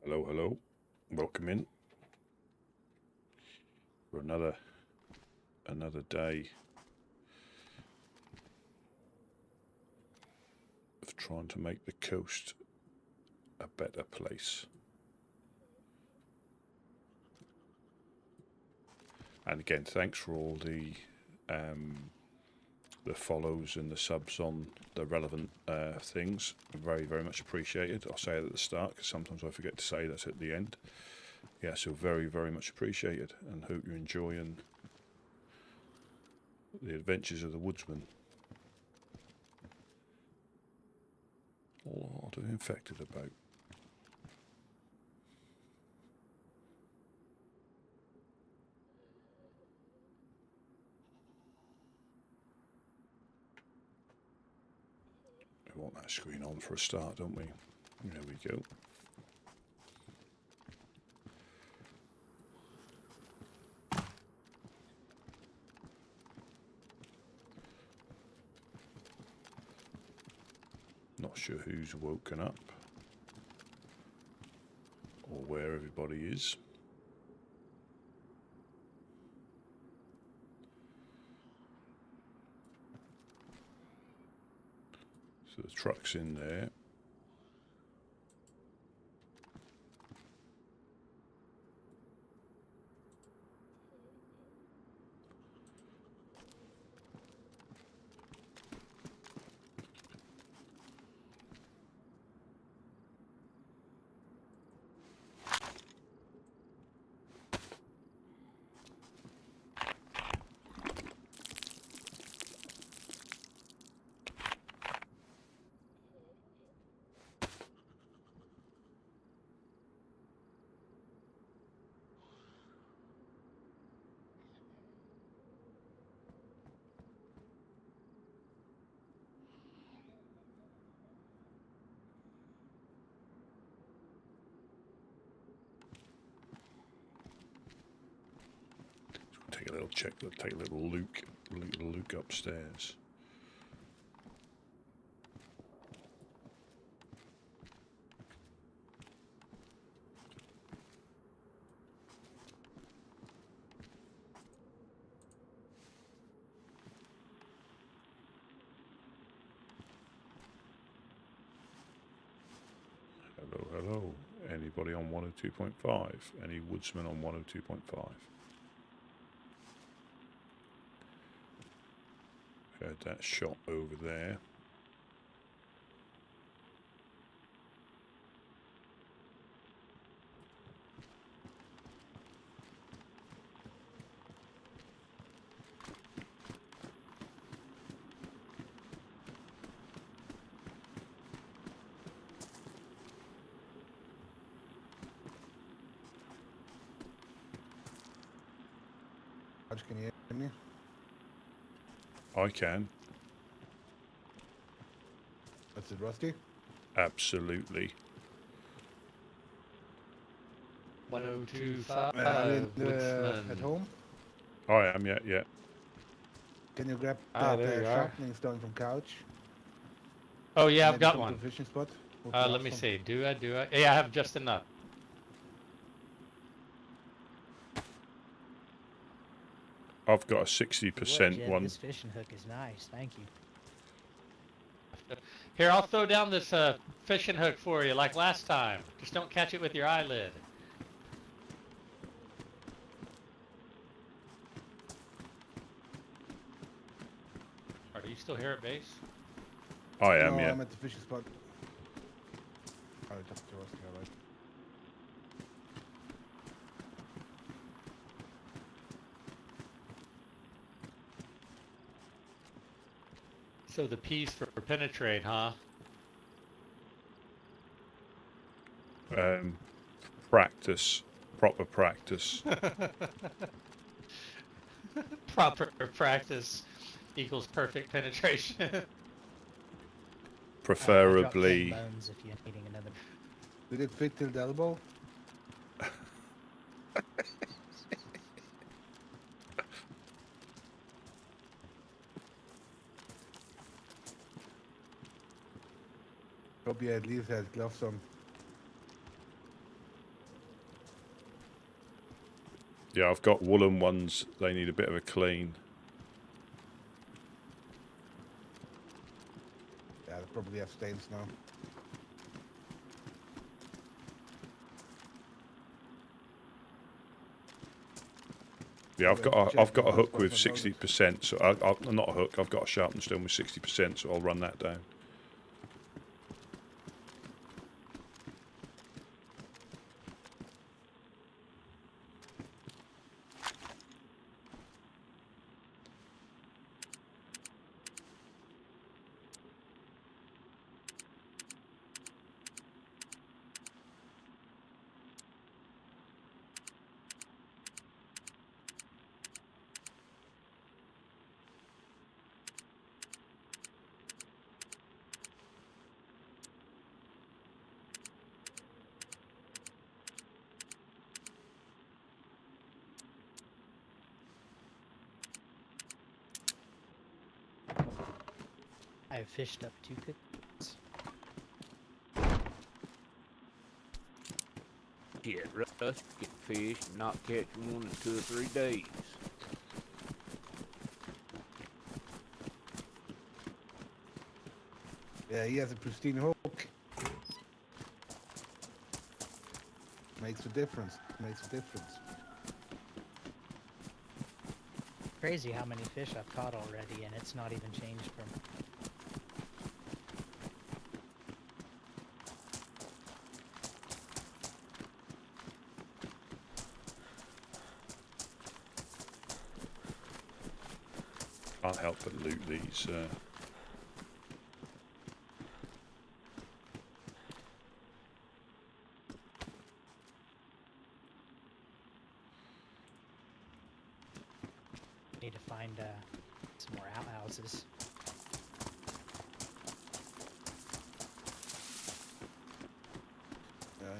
Hello, hello. Welcome in for another day of trying to make the coast a better place. And again, thanks for all the follows and the subs on the relevant things. Very, very much appreciated. I'll say it at the start because sometimes I forget to say that at the end. Yeah, so very, very much appreciated, and hope you're enjoying the adventures of the woodsman. A lot of infected about. We want that screen on for a start, don't we? There we go. Not sure who's woken up or where everybody is. So the truck's in there. Take a little check. Take a little look upstairs. Hello, hello. Anybody on 102.5? Any woodsman on 102.5? Heard that shot over there. Can you hear me? I can. That's it, Rusty? Absolutely. 1025 at home? I am, yeah. Can you grab Ah, that there you are. sharpening stone from couch? Oh yeah, I've Maybe got come to one. a fishing spot? Let me see. Do I? Yeah, I have just enough. I've got a 60% one. This fishing hook is nice, thank you. Here, I'll throw down this fishing hook for you, like last time. Just don't catch it with your eyelid. Are you still here at base? I am, no, yeah. I'm at the fishing spot. Oh, that's to Rusty, alright. So the P's for penetrate, huh? Practice. Proper practice. Proper practice equals perfect penetration. Preferably. Bones if you're needing another. Did it fit till the elbow? Hope you at least had gloves on. Yeah, I've got woolen ones. They need a bit of a clean. Yeah, they probably have stains now. Yeah, I've got a hook with Check the 60%. So not a hook. I've got a sharpened stone with 60%. So I'll run that down. I've fished up 2 cookies. Shit, Russ, get fish and not catch one in 2 or 3 days. Yeah, he has a pristine hook. Makes a difference. Makes a difference. Crazy how many fish I've caught already, and it's not even changed from. Can't help but loot these. Need to find some more outhouses.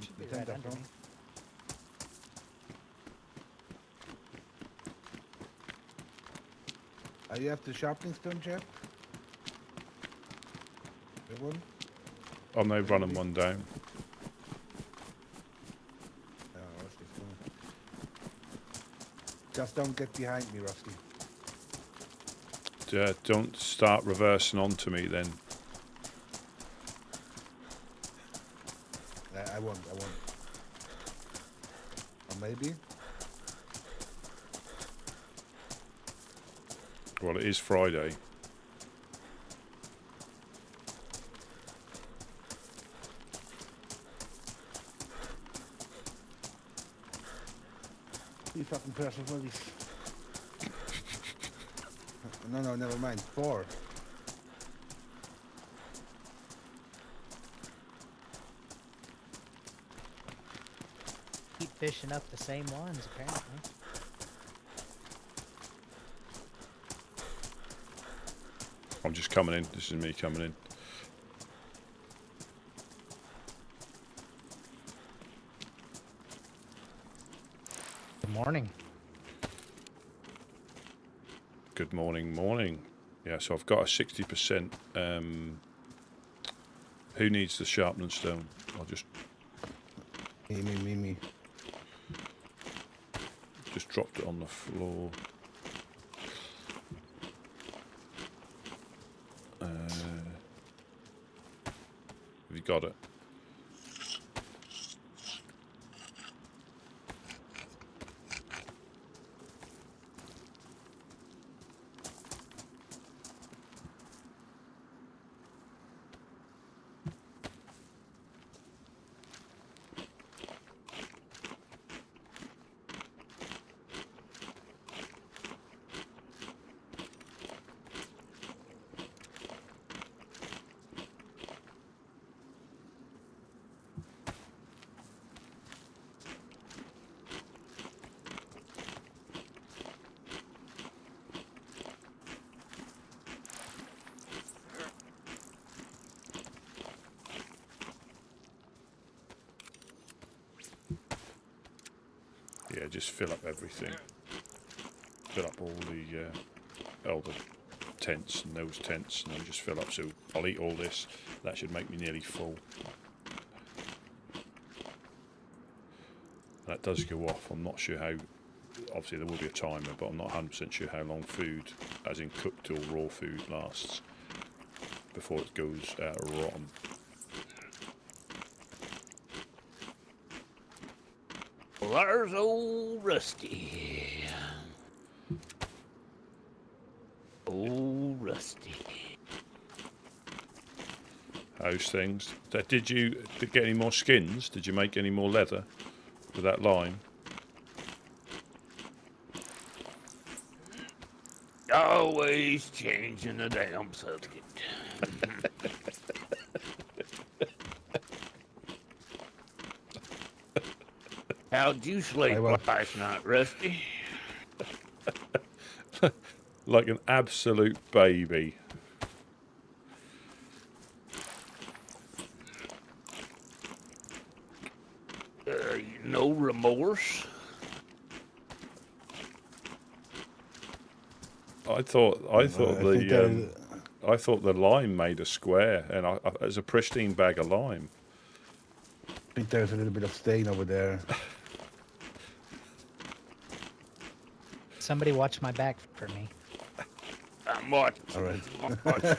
Should be the right tent under up me. front. You have the sharpening stone, Jeff? That one? I'm now running one down. Oh, Rusty's coming. Just don't get behind me, Rusty. Don't start reversing onto me then. I won't. Or maybe? Well, it is Friday. You fucking person, please. No, never mind. 4. Keep fishing up the same ones, apparently. I'm just coming in. This is me coming in. Good morning. Good morning. Yeah, so I've got a 60%. Who needs the sharpening stone? I'll just Me. dropped it on the floor. Have you got it? Yeah, just fill up everything. Fill up all the tents and those tents, and then just fill up. So I'll eat all this. That should make me nearly full. That does go off. I'm not sure how obviously there will be a timer, but I'm not 100% sure how long food, as in cooked or raw food, lasts before it goes rotten. Well, there's old Rusty. Old Rusty. How's things? Did you get any more skins? Did you make any more leather with that lime? Always changing the damn subject. How'd you sleep last night, Rusty? Like an absolute baby. No remorse? I thought the lime made a square, and it's a pristine bag of lime. I think there's a little bit of stain over there. Somebody watch my back for me. I'm watching. All right. I'm watching.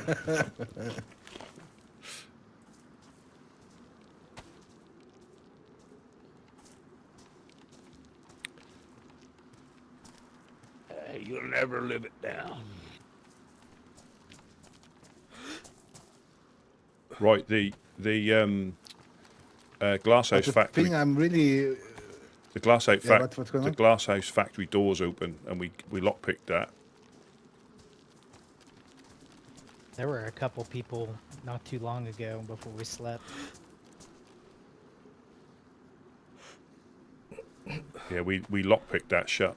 You'll never live it down. Right, the glasshouse factory. Thing I'm really. The glasshouse what's going the on? glasshouse factory doors open, and we lockpicked that. There were a couple people not too long ago before we slept. Yeah, we lockpicked that shut.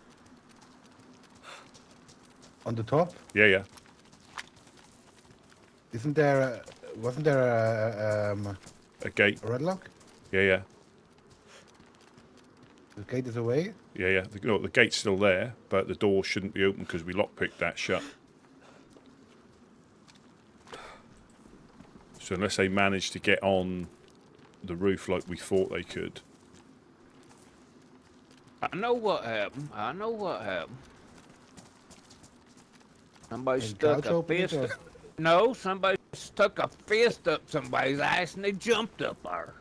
On the top? Yeah. Wasn't there A gate. a red lock? Yeah. The gate is away? Yeah. The gate's still there, but the door shouldn't be open because we lockpicked that shut. So unless they manage to get on the roof like we thought they could. I know what happened. Somebody And stuck couch a opened it, fist. or- No, somebody stuck a fist up somebody's ass and they jumped up there.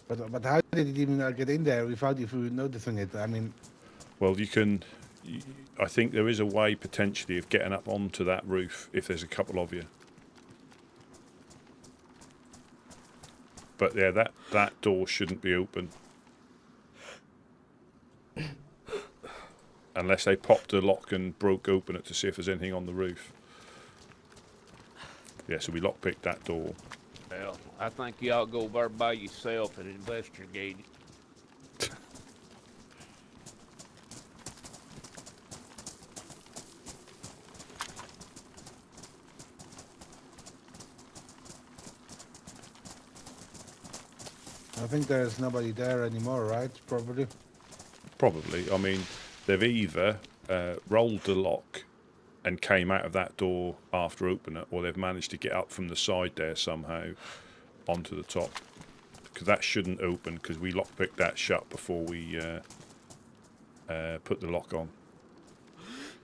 But how did it even get in there without you noticing it? I mean, Well, I think there is a way potentially of getting up onto that roof if there's a couple of you. But yeah, that door shouldn't be open. Unless they popped a lock and broke open it to see if there's anything on the roof. Yeah, so we lockpicked that door. Well, I think you ought to go there by yourself and investigate it. I think there's nobody there anymore, right? Probably. Probably. I mean, they've either rolled the lock and came out of that door after opening it, or they've managed to get up from the side there somehow onto the top. Because that shouldn't open, because we lockpicked that shut before we put the lock on.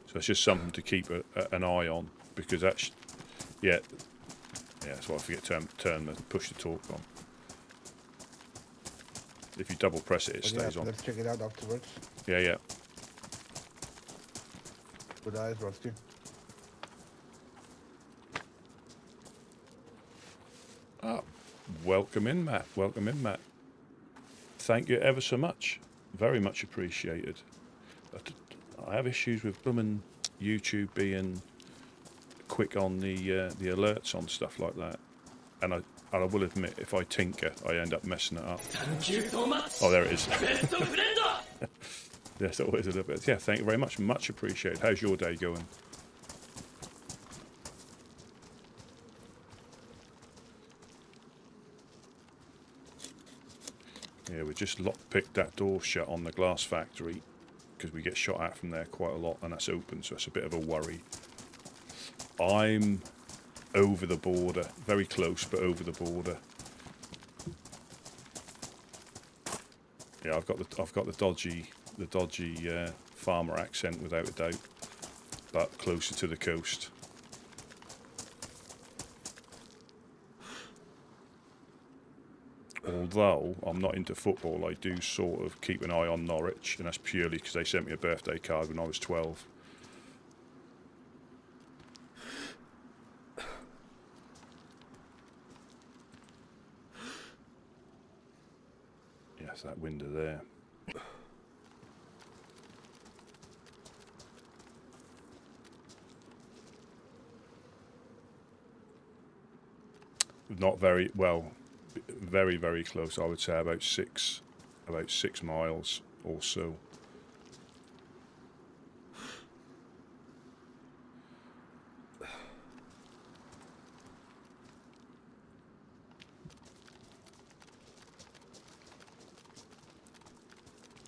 So it's just something to keep an eye on, because that's... Yeah, that's why I forget to turn the push the torque on. If you double press it, it stays on. Let's check it out afterwards. Yeah. Good eyes, Rusty. Welcome in, Matt. Thank you ever so much. Very much appreciated. I have issues with blooming YouTube being quick on the alerts on stuff like that, and I will admit, if I tinker, I end up messing it up. Thank you so much. Oh, there it is. Best of friend. Yes, always a little bit. Yeah, thank you very much. Much appreciated. How's your day going? Yeah, we just lockpicked that door shut on the glass factory because we get shot at from there quite a lot, and that's open, so it's a bit of a worry. I'm over the border, very close, but over the border. Yeah, I've got the dodgy farmer accent without a doubt, but closer to the coast. Although I'm not into football, I do sort of keep an eye on Norwich, and that's purely because they sent me a birthday card when I was 12. Yes, that window there. Not very well, very, very close. I would say about 6 miles or so.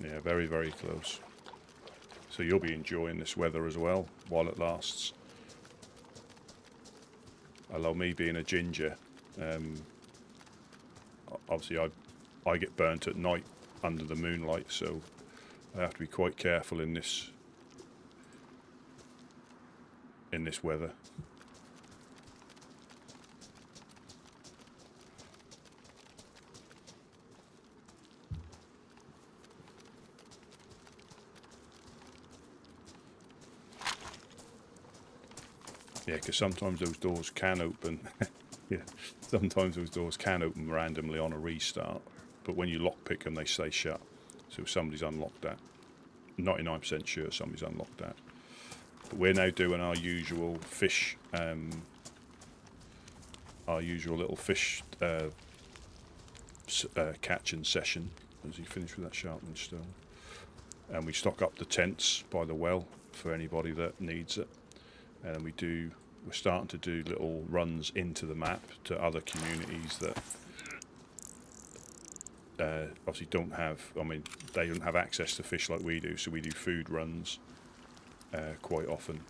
Yeah, very, very close. So you'll be enjoying this weather as well while it lasts. Although me being a ginger, obviously I get burnt at night under the moonlight, so I have to be quite careful in this weather. Yeah, because sometimes those doors can open. Yeah, sometimes those doors can open randomly on a restart, but when you lockpick them, they stay shut. So somebody's unlocked that. 99% sure somebody's unlocked that. But we're now doing our usual fish, our usual little fish catching session. As you finish with that sharpening stone, and we stock up the tents by the well for anybody that needs it. And we're starting to do little runs into the map to other communities that obviously don't have, they don't have access to fish like we do, so we do food runs quite often.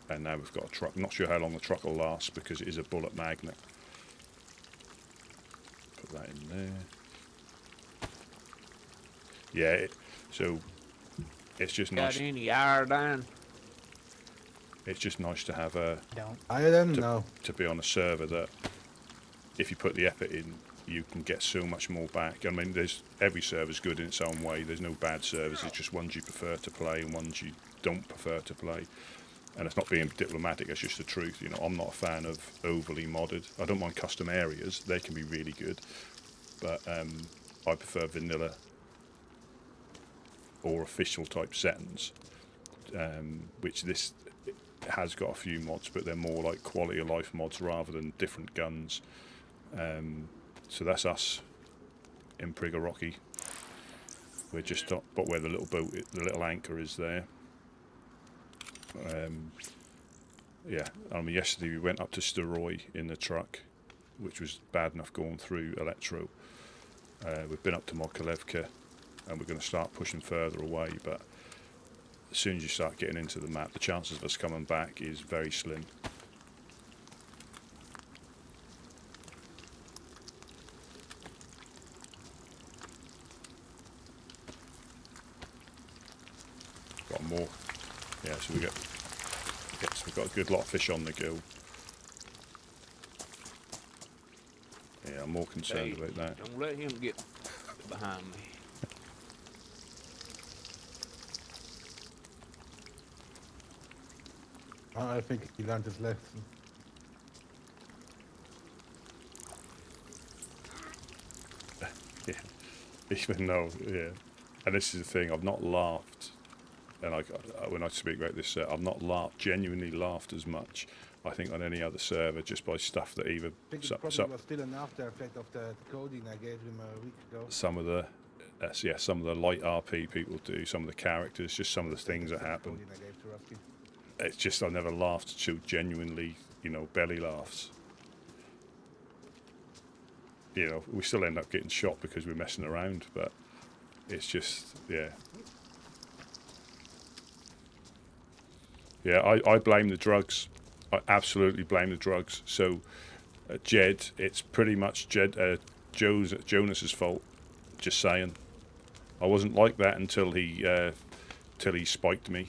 And now we've got a truck. I'm not sure how long the truck will last because it is a bullet magnet. Put that in there. Yeah, so it's just nice. Got any iodine? It's just nice to have I don't know. to be on a server that if you put the effort in, you can get so much more back. I mean, every server's good in its own way. There's no bad servers. It's just ones you prefer to play and ones you don't prefer to play. And it's not being diplomatic. It's just the truth. You know, I'm not a fan of overly modded. I don't mind custom areas. They can be really good, but I prefer vanilla or official type settings, which this has got a few mods, but they're more like quality of life mods rather than different guns. So that's us in Prigorochy. We're just up, but where the little boat, the little anchor is there. Yeah, I mean, yesterday we went up to Steroy in the truck, which was bad enough going through Electro. We've been up to Mokolevka, and we're going to start pushing further away, but as soon as you start getting into the map, the chances of us coming back is very slim. Got more. Yeah, so we've got a good lot of fish on the go. Yeah, I'm more concerned about that. Don't let him get behind me. I think he learned his lesson. Yeah, even though, yeah, and this is the thing, I've not laughed, and when I speak about this, I've not genuinely laughed as much, I think, on any other server, just by stuff that either I think it probably was still an after effect of the coding I gave him a week ago. some of the light RP people do, some of the characters, just some of the things that happen. Coding I gave to Rusty. It's just I've never laughed so genuinely, belly laughs. We still end up getting shot because we're messing around, but it's just, yeah. Yeah, I blame the drugs. I absolutely blame the drugs. So, Jed, it's pretty much Jonas's fault. Just saying. I wasn't like that until he spiked me.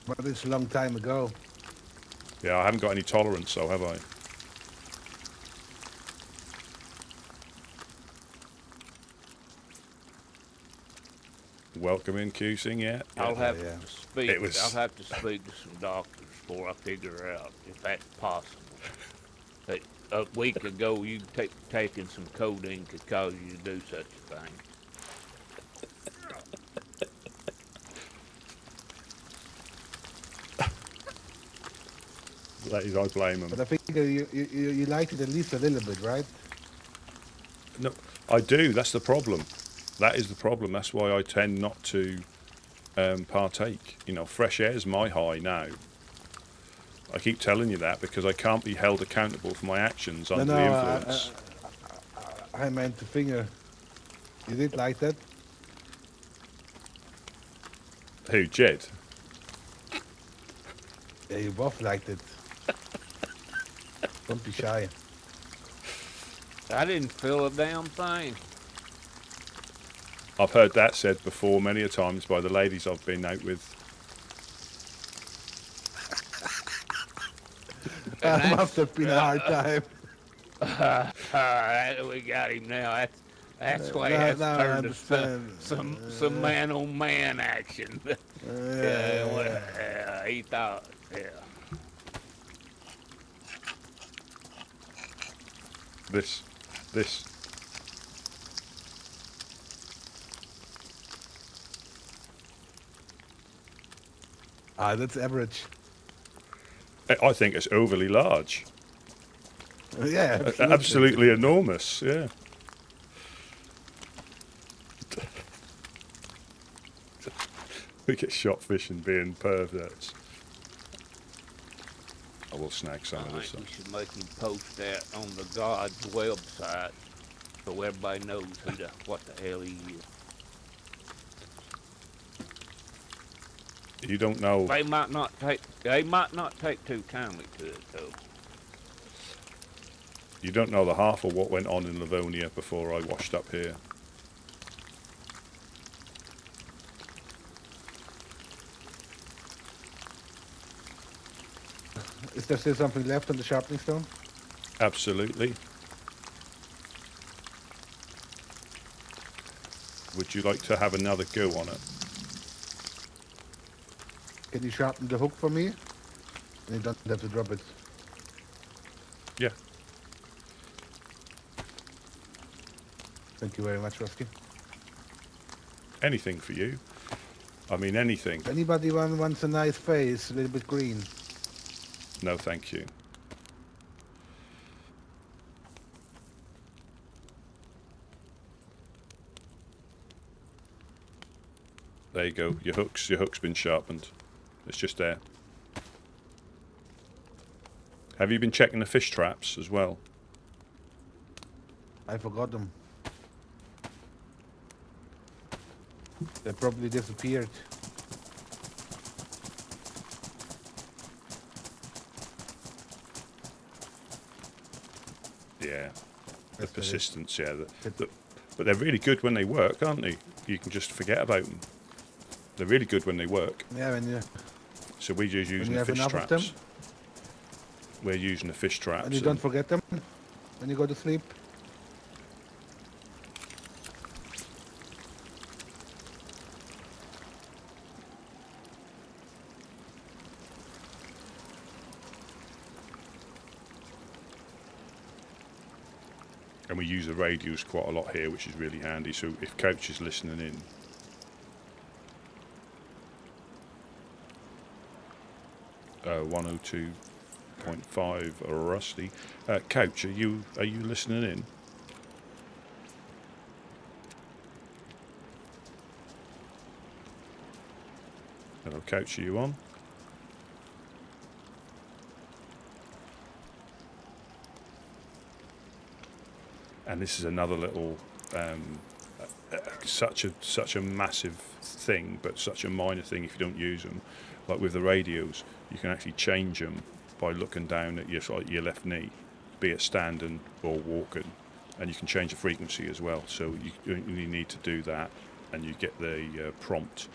But it's a long time ago. Yeah, I haven't got any tolerance, so have I? Welcome in, Cusing, yeah. I'll have yeah. to speak. It was- I'll have to speak to some doctors before I figure out if that's possible. But a week ago, you taking some codeine could cause you to do such a thing. That is, I blame him. But I think you liked it at least a little bit, right? No, I do. That's the problem. That is the problem. That's why I tend not to partake. You know, fresh air is my high now. I keep telling you that because I can't be held accountable for my actions under the influence. I meant the finger. You did like that? Who, Jed? Yeah, you both liked it. Don't be shy. I didn't feel a damn thing. I've heard that said before many a times by the ladies I've been out with. That must have been a hard time. We got him now. That's why Now- it's now I turned to understand. some man-on-man action. Yeah. He thought, yeah. This. Ah, that's average. I think it's overly large. Yeah, Absolutely enormous, yeah. We get shot fishing being perverts. I will snag some I of this. think we should make him post that on the God's website so everybody knows what the hell he is. You don't know. They might not take too kindly to it though. You don't know the half of what went on in Livonia before I washed up here. Is there still something left on the sharpening stone? Absolutely. Would you like to have another go on it? Can you sharpen the hook for me? And you don't have to drop it. Yeah. Thank you very much, Rusky. Anything for you. I mean, anything. If anybody wants a nice face, a little bit green. No, thank you. There you go. Your hook's been sharpened. It's just there. Have you been checking the fish traps as well? I forgot them. They probably disappeared. Yeah. The That's what it is. persistence, yeah. But they're really good when they work, aren't they? You can just forget about them. They're really good when they work. Yeah, So we're just using you the have fish enough of them? traps. We're using the fish traps. and you don't forget them when you go to sleep. And we use the radios quite a lot here, which is really handy. So if Coach is listening in, uh, 102.5 Rusty. Coach, are you listening in? Hello, Coach, are you on? And this is another little, such a massive thing, but such a minor thing if you don't use them. Like with the radios, you can actually change them by looking down at your left knee, be it standing or walking, and you can change the frequency as well. So you need to do that, and you get the prompt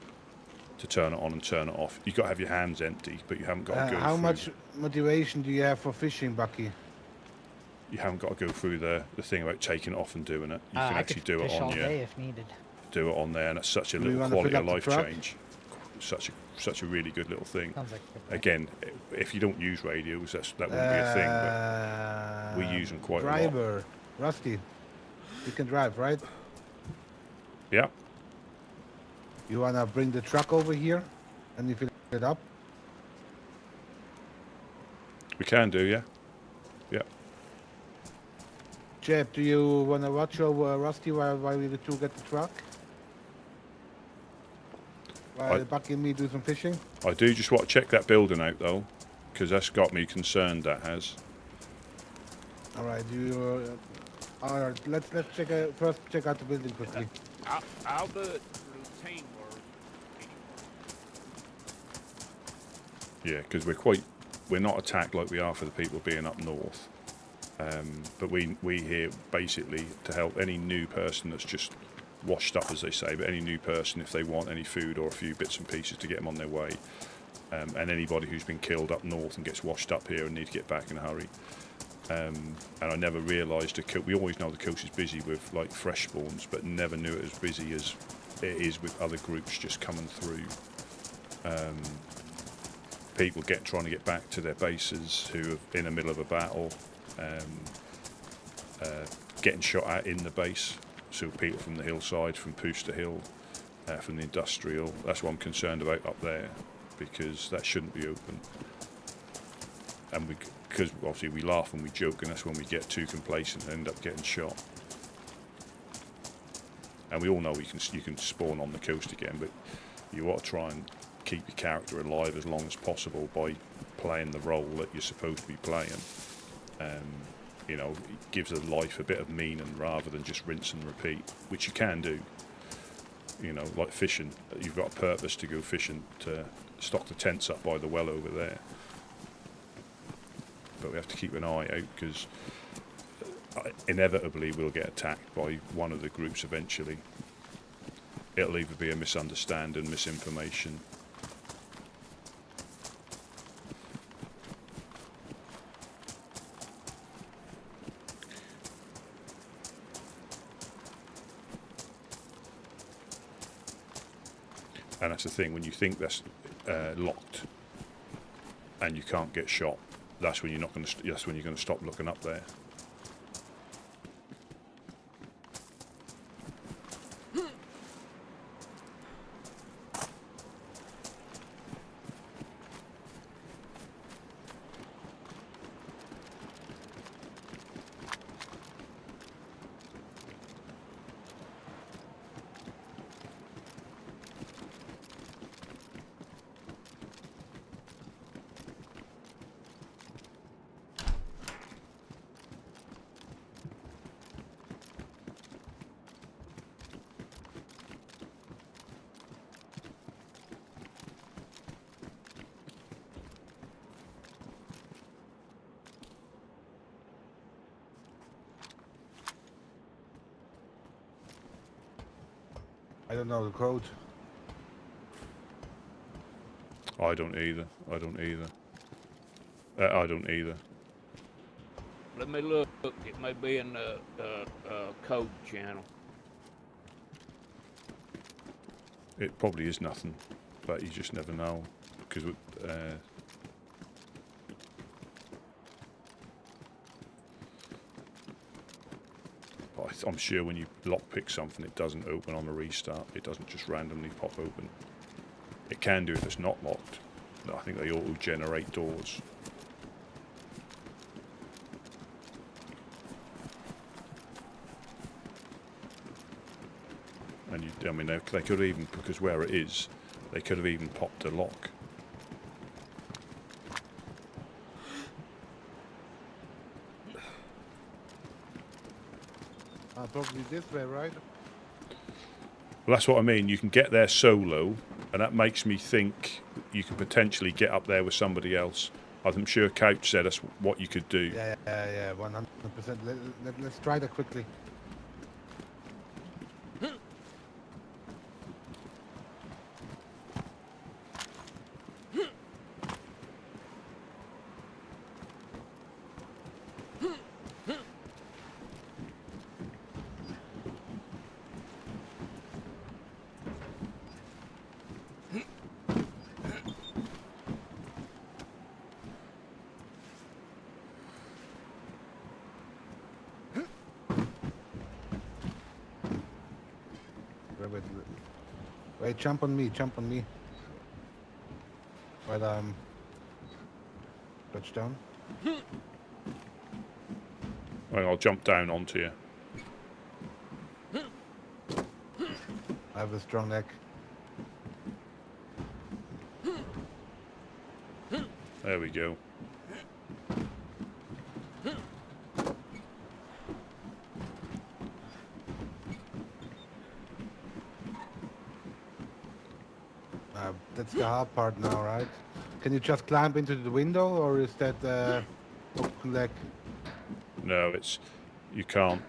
to turn it on and turn it off. You've got to have your hands empty, but you haven't got to go How through much motivation do you have for fishing, Bucky? you haven't got to go through the thing about taking it off and doing it. You can I actually could do it fish on all your day if needed. do it on there, and it's such a Do you little wanna quality fill of up the life truck? change. Such a really good little thing. Sounds like a good plan. Again, if you don't use radios, that wouldn't be a thing. But we use them quite a lot. Driver, Rusty, you can drive, right? Yeah, You wanna bring the truck over here and you fill it up? we can do. Yeah, yeah. Jeb, do you wanna watch over Rusty while we the two get the truck? While Bucky and me do some fishing? I do just want to check that building out though, because that's got me concerned. That has. All right, all right, let's first check out the building quickly. I'll do it for teamwork. Yeah, because we're not attacked like we are for the people being up north. But we here basically to help any new person that's just washed up, as they say, but any new person, if they want any food or a few bits and pieces to get them on their way, and anybody who's been killed up north and gets washed up here and need to get back in a hurry. And I never realised we always know the coast is busy with like fresh spawns, but never knew it as busy as it is with other groups just coming through. People trying to get back to their bases who are in the middle of a battle, getting shot at in the base. So people from the hillside, from Pooster Hill, from the industrial. That's what I'm concerned about up there, because that shouldn't be open. And because obviously we laugh and we joke, and that's when we get too complacent and end up getting shot. And we all know you can spawn on the coast again, but you ought to try and keep your character alive as long as possible by playing the role that you're supposed to be playing. You know, it gives a life a bit of meaning rather than just rinse and repeat, which you can do. You know, like fishing, you've got a purpose to go fishing, to stock the tents up by the well over there. But we have to keep an eye out, because inevitably we'll get attacked by one of the groups eventually. It'll either be a misunderstanding, misinformation. And that's the thing, when you think that's locked and you can't get shot, that's when you're not going to. That's when you're going to stop looking up there. I don't know the code. I don't either. I don't either. Let me look. It may be in the code channel. It probably is nothing, but you just never know, because I'm sure when you lockpick something, it doesn't open on a restart. It doesn't just randomly pop open. It can do if it's not locked. I think they auto-generate doors. And I mean, they could have even, because where it is, they could have even popped a lock. Probably this way, right? Well, that's what I mean. You can get there solo, and that makes me think you can potentially get up there with somebody else I'm sure Couch said us what you could do. Yeah, 100%. Let's try that quickly. Wait, jump on me. While I'm touchdown. Well, I'll jump down onto you. I have a strong neck. There we go. That's the hard part now, right? Can you just climb into the window, or is that open leg? No, you can't.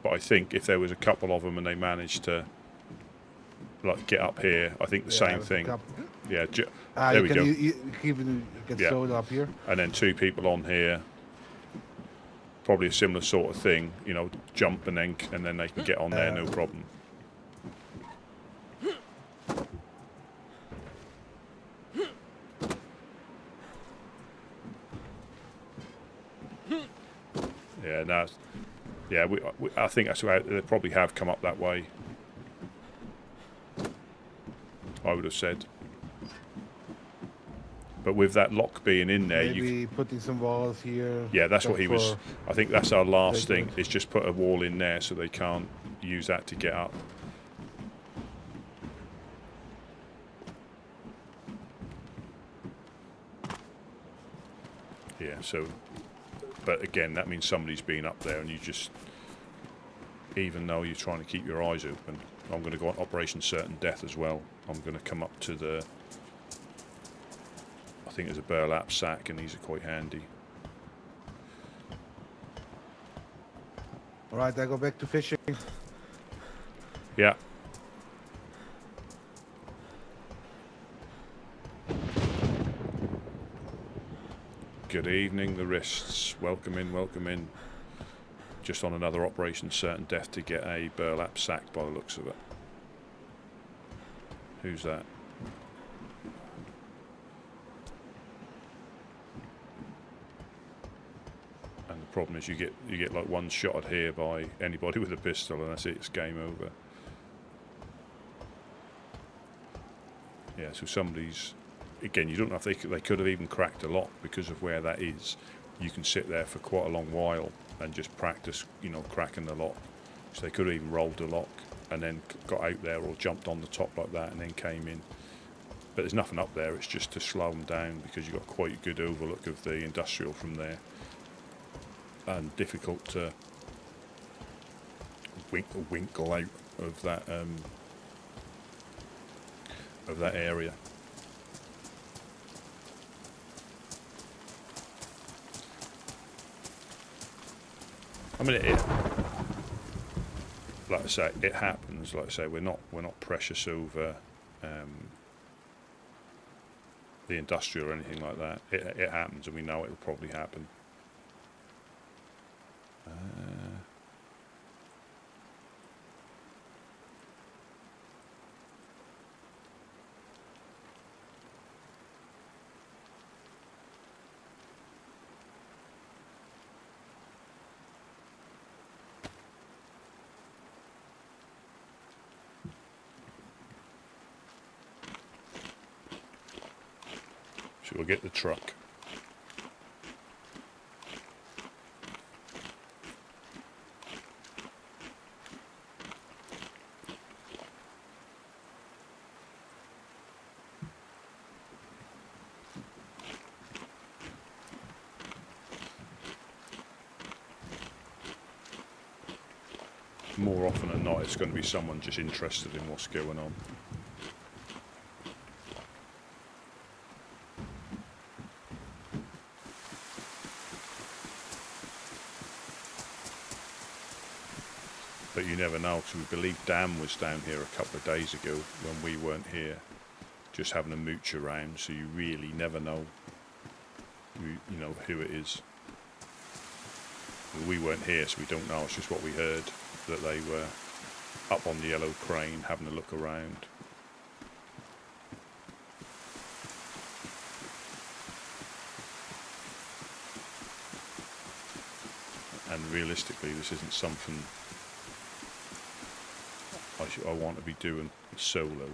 But I think if there was a couple of them and they managed to like get up here, I think the same thing. Yeah, there we go. You can get slowed up here. And then 2 people on here, probably a similar sort of thing. You know, jump and then they can get on there, no problem. Yeah, no, yeah. I think that's why they probably have come up that way. I would have said. But with that lock being in there, maybe putting some walls here. Yeah, that's what he was. I think that's our last thing. Is just put a wall in there so they can't use that to get up. Yeah. So. But again, that means somebody's been up there, and you just, even though you're trying to keep your eyes open, I'm going to go on Operation Certain Death as well. I'm going to come up to the, I think there's a burlap sack, and these are quite handy. All right, I go back to fishing. Yeah. Good evening, the wrists. Welcome in, welcome in. Just on another Operation Certain Death to get a burlap sack by the looks of it. Who's that? And the problem is you get like one shot here by anybody with a pistol, and that's it, it's game over. Yeah, so somebody's, again, you don't know if they could have even cracked a lock because of where that is. You can sit there for quite a long while and just practice, you know, cracking the lock. So they could have even rolled the lock and then got out there, or jumped on the top like that and then came in. But there's nothing up there, it's just to slow them down because you've got quite a good overlook of the industrial from there. And difficult to winkle out of that area. I mean, like I say, it happens. Like I say, we're not precious over the industrial or anything like that. It happens, and we know it will probably happen. So we'll get the truck. More often than not, it's going to be someone just interested in what's going on. But you never know, because we believe Dan was down here a couple of days ago when we weren't here, just having a mooch around, so you really never know, you know, who it is. We weren't here, so we don't know. It's just what we heard, that they were up on the yellow crane having a look around. And realistically, this isn't something I want to be doing solo.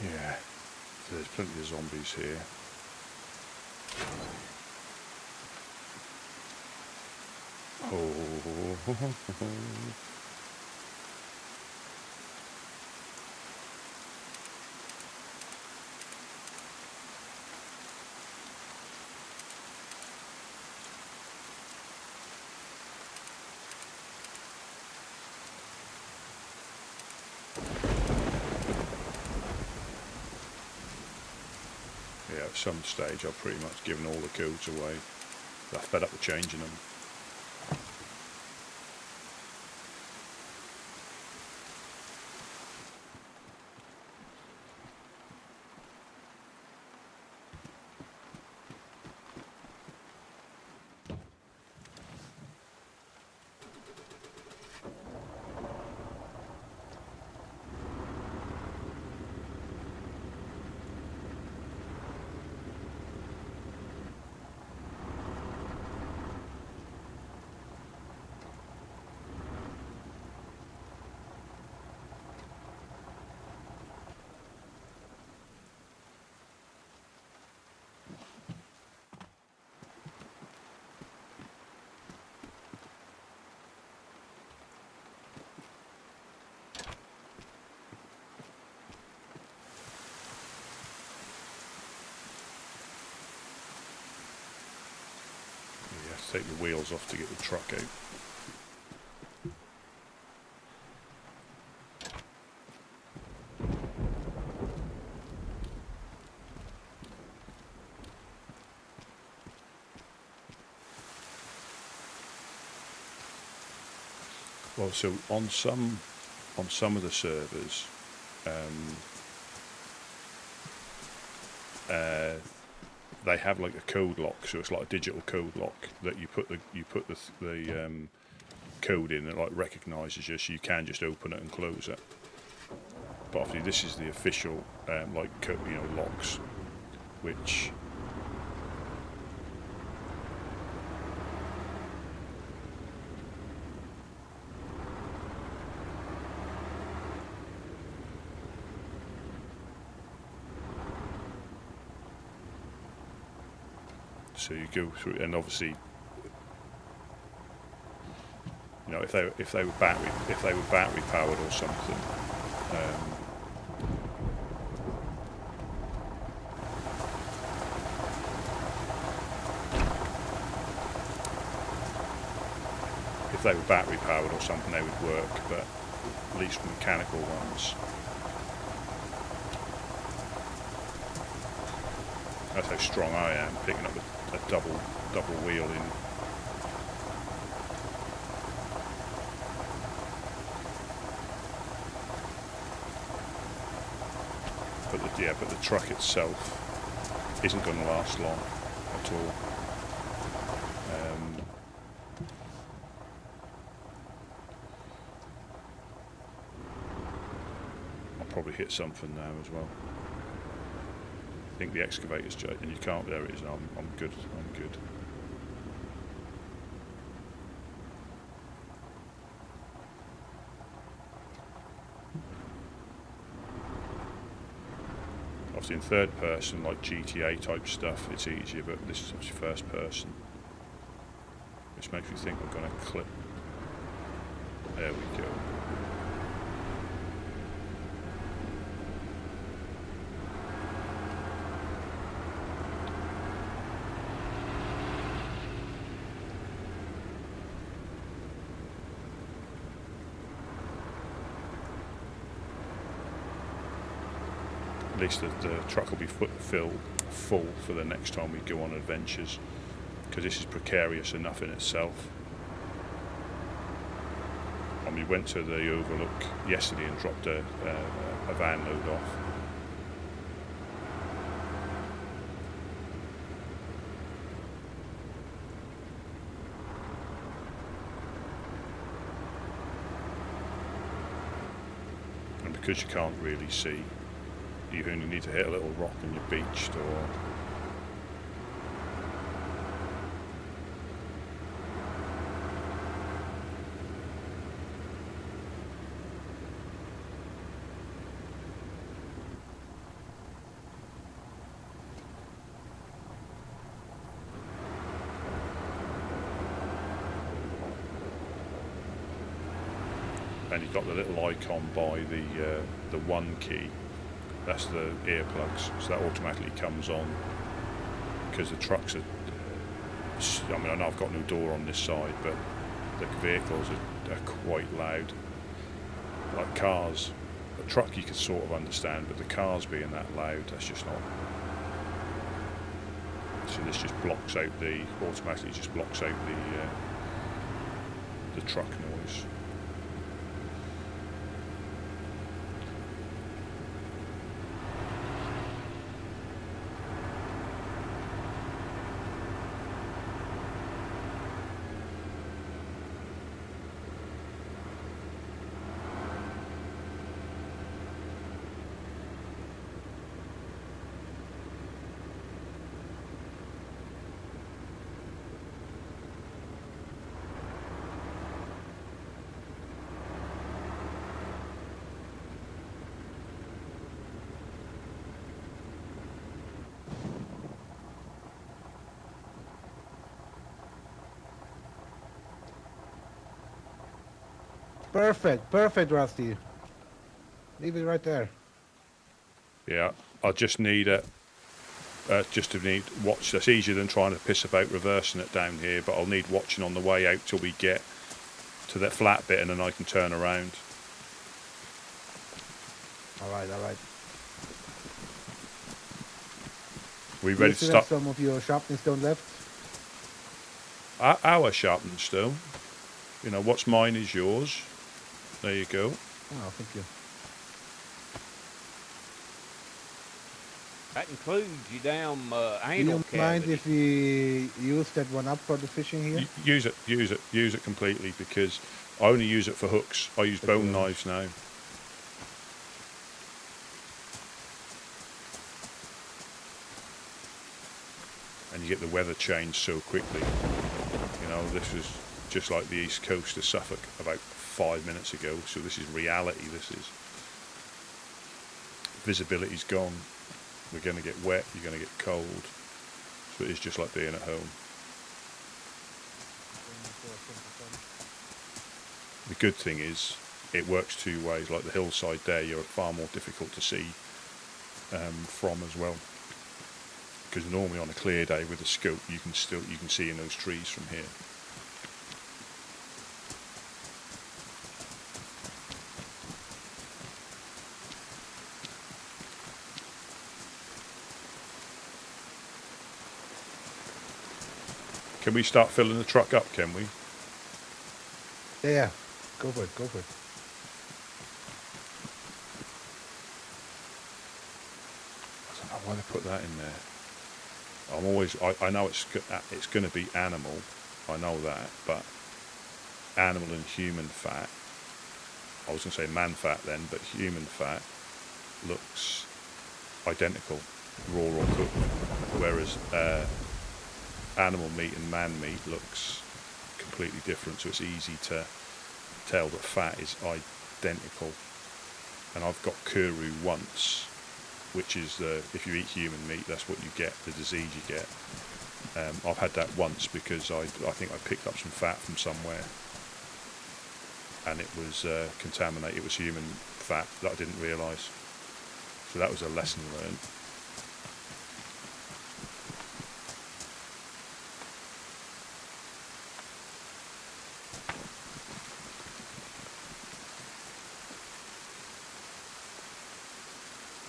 Yeah, so there's plenty of zombies here. Oh, yeah, at some stage I've pretty much given all the codes away. I'm fed up with changing them. You have to take the wheels off to get the truck out. Well, so on some of the servers, they have like a code lock, so it's like a digital code lock that you put the code in, and it like recognises you, so you can just open it and close it. But obviously, this is the official locks, which. So you go through, and obviously, you know, if they were battery powered or something, if they were battery powered or something, they would work. But at least mechanical ones. That's how strong I am, picking up a double wheel in. But the truck itself isn't going to last long at all. I'll probably hit something now as well. think the excavator's and you can't. There it is. I'm good. I'm good. Obviously in third person, like GTA type stuff, it's easier, but this is obviously first person, which makes me think we're going to clip. There we go. At least the truck will be full for the next time we go on adventures, because this is precarious enough in itself. And we went to the overlook yesterday and dropped a van load off. And because you can't really see, you only need to hit a little rock and you're beached, or and you've got the little icon by the one key. That's the earplugs, so that automatically comes on because the trucks are. I mean, I know I've got no door on this side, but the vehicles are quite loud. Like cars, a truck you could sort of understand, but the cars being that loud, that's just not. So this just blocks out automatically just blocks out the truck noise. Perfect, Rusty. Leave it right there. Yeah, I just need watch. That's easier than trying to piss about reversing it down here, but I'll need watching on the way out till we get to that flat bit, and then I can turn around. All right. We ready to start? Some of your sharpening stone left. Our sharpening stone. You know, what's mine is yours. There you go. Oh, thank you. That includes your damn Do anal you mind cavity. if we use that one up for the fishing here? Use it completely, because I only use it for hooks. I use bone knives now. And you get the weather change so quickly. You know, this is just like the east coast of Suffolk about 5 minutes ago, so this is reality. This is visibility's gone. We're going to get wet, you're going to get cold, so it is just like being at home. The good thing is it works two ways. Like the hillside there, you're far more difficult to see from as well, because normally on a clear day with a scope you can see in those trees from here. Can we start filling the truck up, can we? Yeah. Go for it. I don't know why they put that in there. I know it's going to be animal, I know that, but animal and human fat, I was going to say man fat then, but human fat looks identical. raw or cooked. Whereas animal meat and man meat looks completely different, so it's easy to tell that fat is identical. And I've got kuru once, which is if you eat human meat, that's what you get, the disease you get. I've had that once because I think I picked up some fat from somewhere, and it was contaminated. It was human fat that I didn't realise. So that was a lesson learned.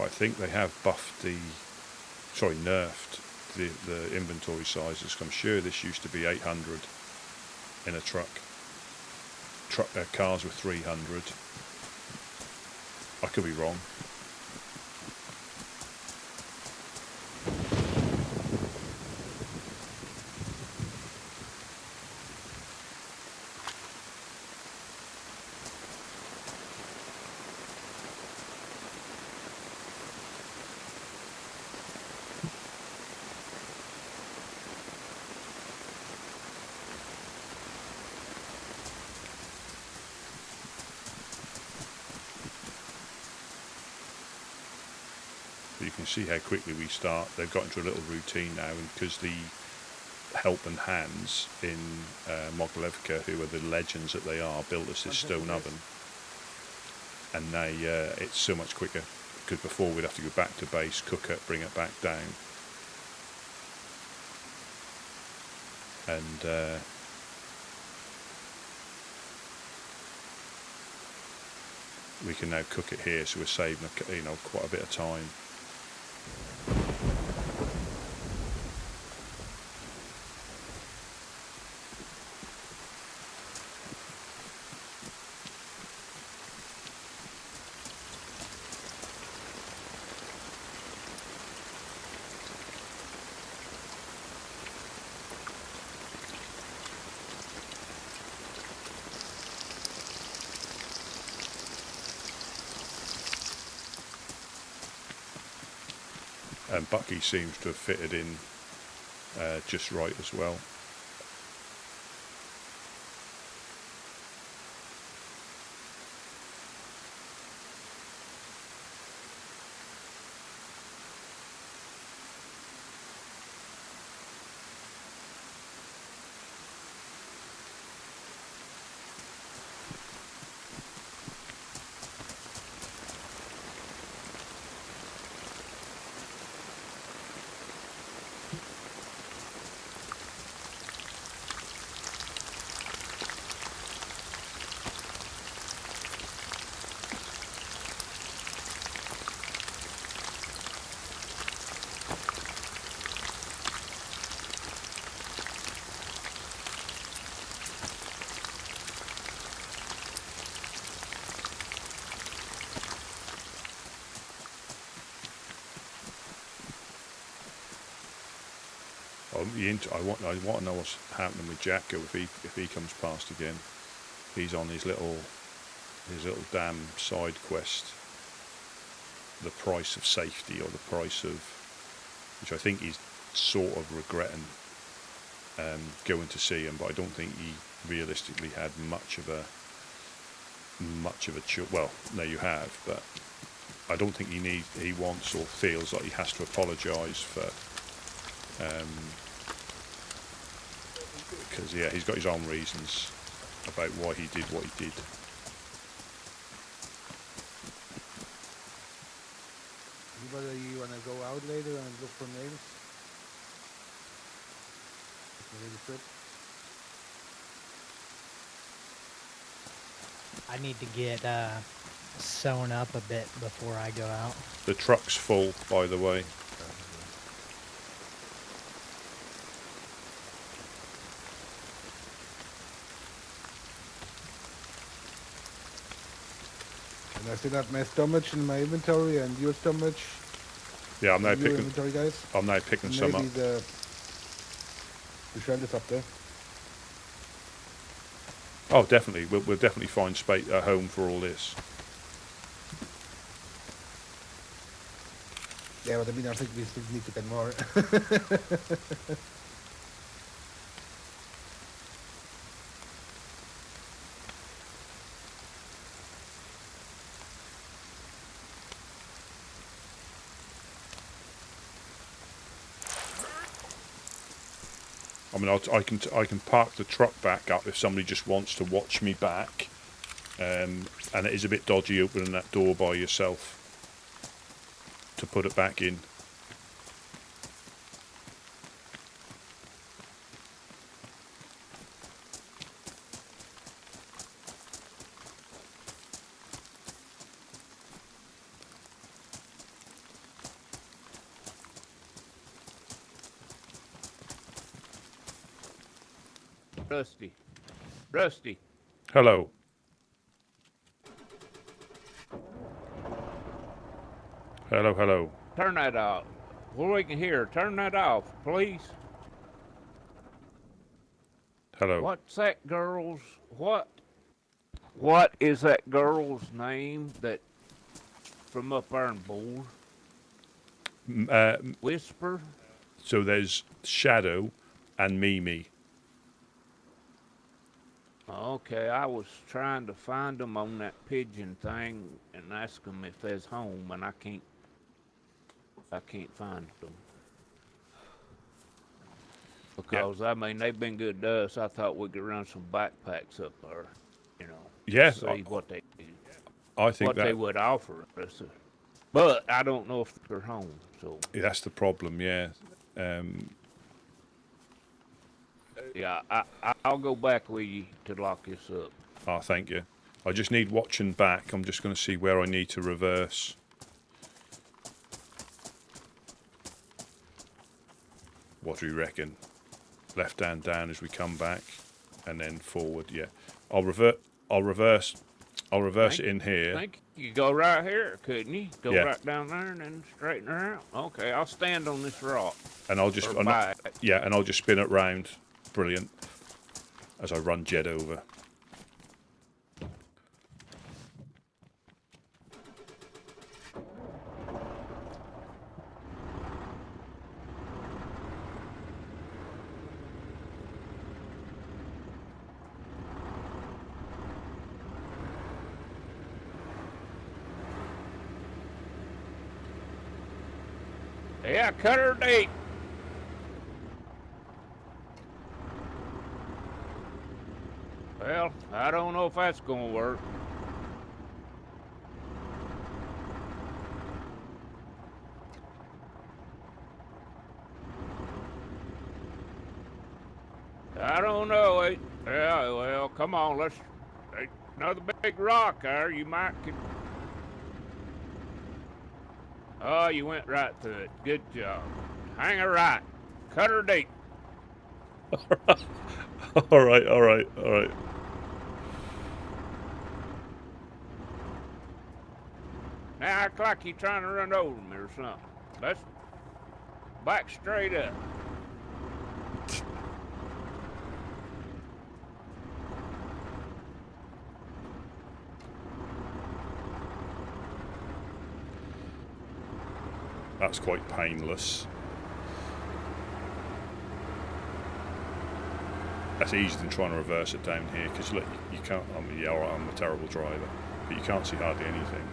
I think they have nerfed the inventory sizes. I'm sure this used to be 800 in a truck. Cars were 300. I could be wrong. You can see how quickly we start. They've got into a little routine now, and because the helping hands in Mogilevka, who are the legends that they are, built us this stone oven, and it's so much quicker, because before we'd have to go back to base, cook it, bring it back down, and we can now cook it here, so we're saving quite a bit of time. And Bucky seems to have fitted in just right as well. I want to know what's happening with Jacko if he comes past again. He's on his little damn side quest. The price of safety, or the price of, which I think he's sort of regretting going to see him, but I don't think he realistically had much of a well, no, you have, but I don't think he wants or feels like he has to apologise for. Because he's got his own reasons about why he did what he did. Anybody you wanna go out later and look for nails? Maybe trip? I need to get sewn up a bit before I go out. The truck's full, by the way. And I still have my stomach in my inventory and your stomach. Yeah, I'm now picking. Inventory, guys. I'm now picking some up. Maybe the shell is up there. Oh, definitely. We'll definitely find space at home for all this. Yeah, but I mean, I think we still need to get more. I mean, I can park the truck back up if somebody just wants to watch me back, and it is a bit dodgy opening that door by yourself to put it back in. Rusty. Rusty. Hello. Hello, hello. Turn that off. Well, we can hear. Turn that off, please. Hello. What's that girl's... What is that girl's name that... From up there in Bull? Whisper? So there's Shadow and Mimi. Okay, I was trying to find them on that pigeon thing and ask them if they're home, and I can't find them. Because, I mean, they've been good to us. I thought we could run some backpacks up there, you know. Yeah, See what they do. I think what they would offer us. But I don't know if they're home, so... that's the problem, yeah. Yeah, I'll go back with you to lock this up. Oh, thank you. I just need watching back. I'm just going to see where I need to reverse. What do you reckon? Left hand down as we come back, and then forward. Yeah, I'll reverse it in here. I think you could go right here, couldn't you? Go Yeah. right down there and then straighten her out. Okay, I'll stand on this rock. And I'll just Or back. and I'll just spin it round. Brilliant. As I run Jed over. Yeah, cut her deep. Well, I don't know if that's gonna work. I don't know. Yeah, well, come on, let's... Another big rock there, you might could... Oh, you went right through it. Good job. Hang her right. Cut her deep. all right. Now, act like you're trying to run over me or something. Let's back straight up. That's quite painless. That's easier than trying to reverse it down here, because look, you can't. I mean, yeah, all right, I'm a terrible driver, but you can't see hardly anything.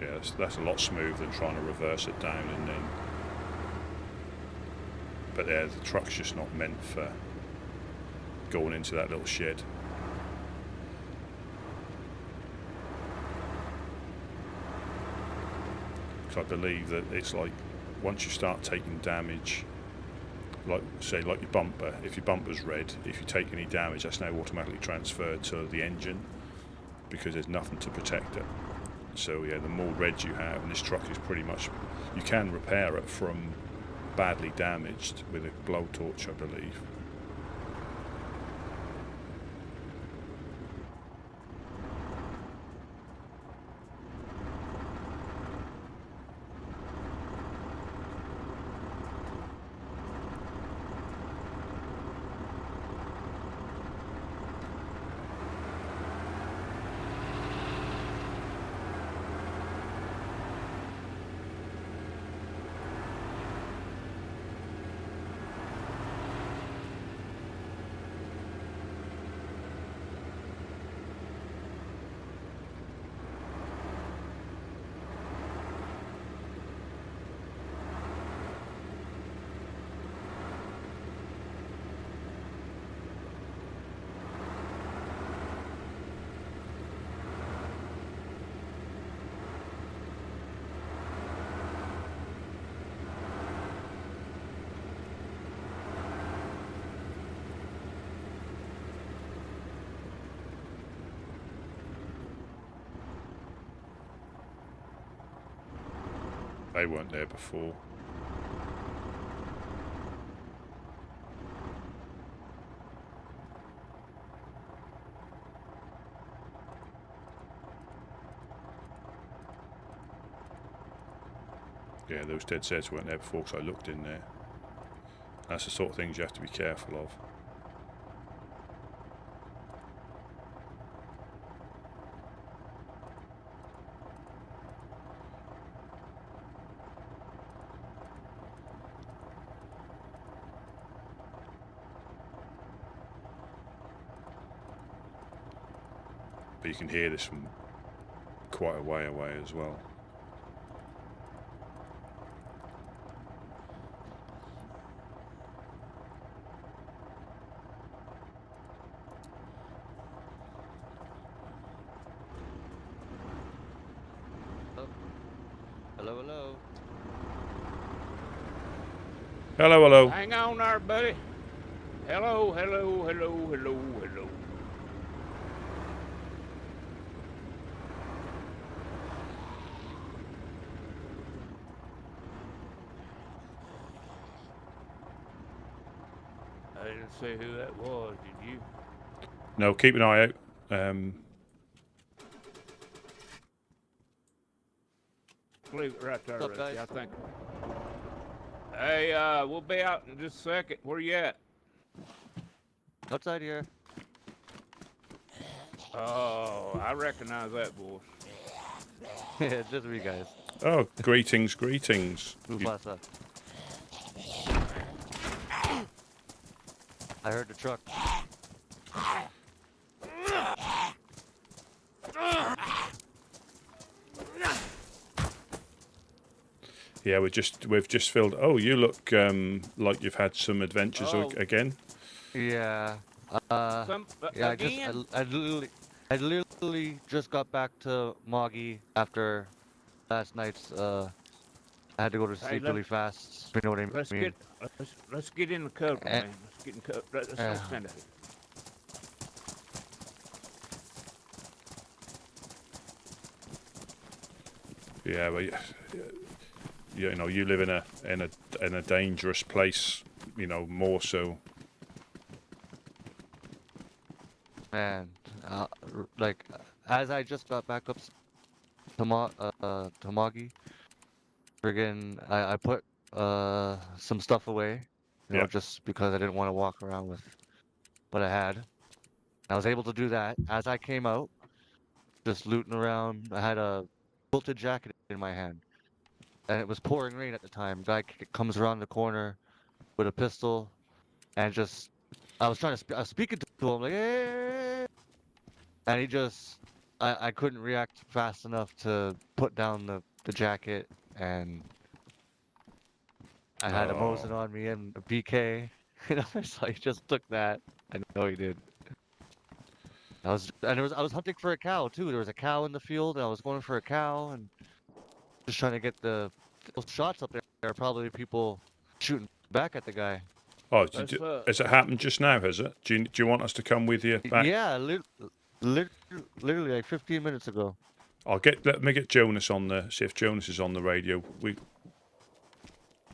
Yeah, that's a lot smoother than trying to reverse it down and then. But yeah, the truck's just not meant for going into that little shed. Because I believe that it's like once you start taking damage like say like your bumper, if your bumper's red, if you take any damage, that's now automatically transferred to the engine because there's nothing to protect it. So yeah, the more red you have, and this truck is pretty much, you can repair it from badly damaged with a blowtorch, I believe. They weren't there before. Yeah, those dead sets weren't there before because I looked in there. That's the sort of things you have to be careful of. But you can hear this from quite a way away as well. Hello, hello. Hello, hello. Hang on there, buddy. Hello, hello, hello, hello, hello. I didn't say who that was, did you? No, keep an eye out. Leave it right there, What's up, Rusty, guys? I think. Hey, we'll be out in just a second. Where you at? Outside here. Oh, I recognize that voice. Yeah, just for you guys. Oh, greetings, greetings. Move You- past that. I heard the truck. Yeah, we've just filled. Oh, you look like you've had some adventures Oh. again. Yeah. Yeah, Again? I literally just got back to Moggy after last night's, I had to go to Hey, sleep let- really fast. You know what I mean? Let's get in the cover, Eh. man. Let's get in cover. Let's go Yeah. stand up. Yeah, but you know, you live in a dangerous place. You know, more so. Man, like, as I just got back up to Moggy, friggin', I put some stuff away, you know, Yeah. just because I didn't want to walk around with what I had. I was able to do that as I came out, just looting around. I had a quilted jacket in my hand, and it was pouring rain at the time. Guy comes around the corner with a pistol, and just, I was speaking to him like, hey, and he just, I couldn't react fast enough to put down the jacket, and I had a Mosin Oh. on me and a BK. You know, so he just took that. I know he did. I was hunting for a cow too. There was a cow in the field, and I was going for a cow and just trying to get those shots up there. There are probably people shooting back at the guy. Oh, Let's, has it happened just now? Has it? Do you want us to come with you back? Yeah, literally like 15 minutes ago. Let me get Jonas on there. See if Jonas is on the radio.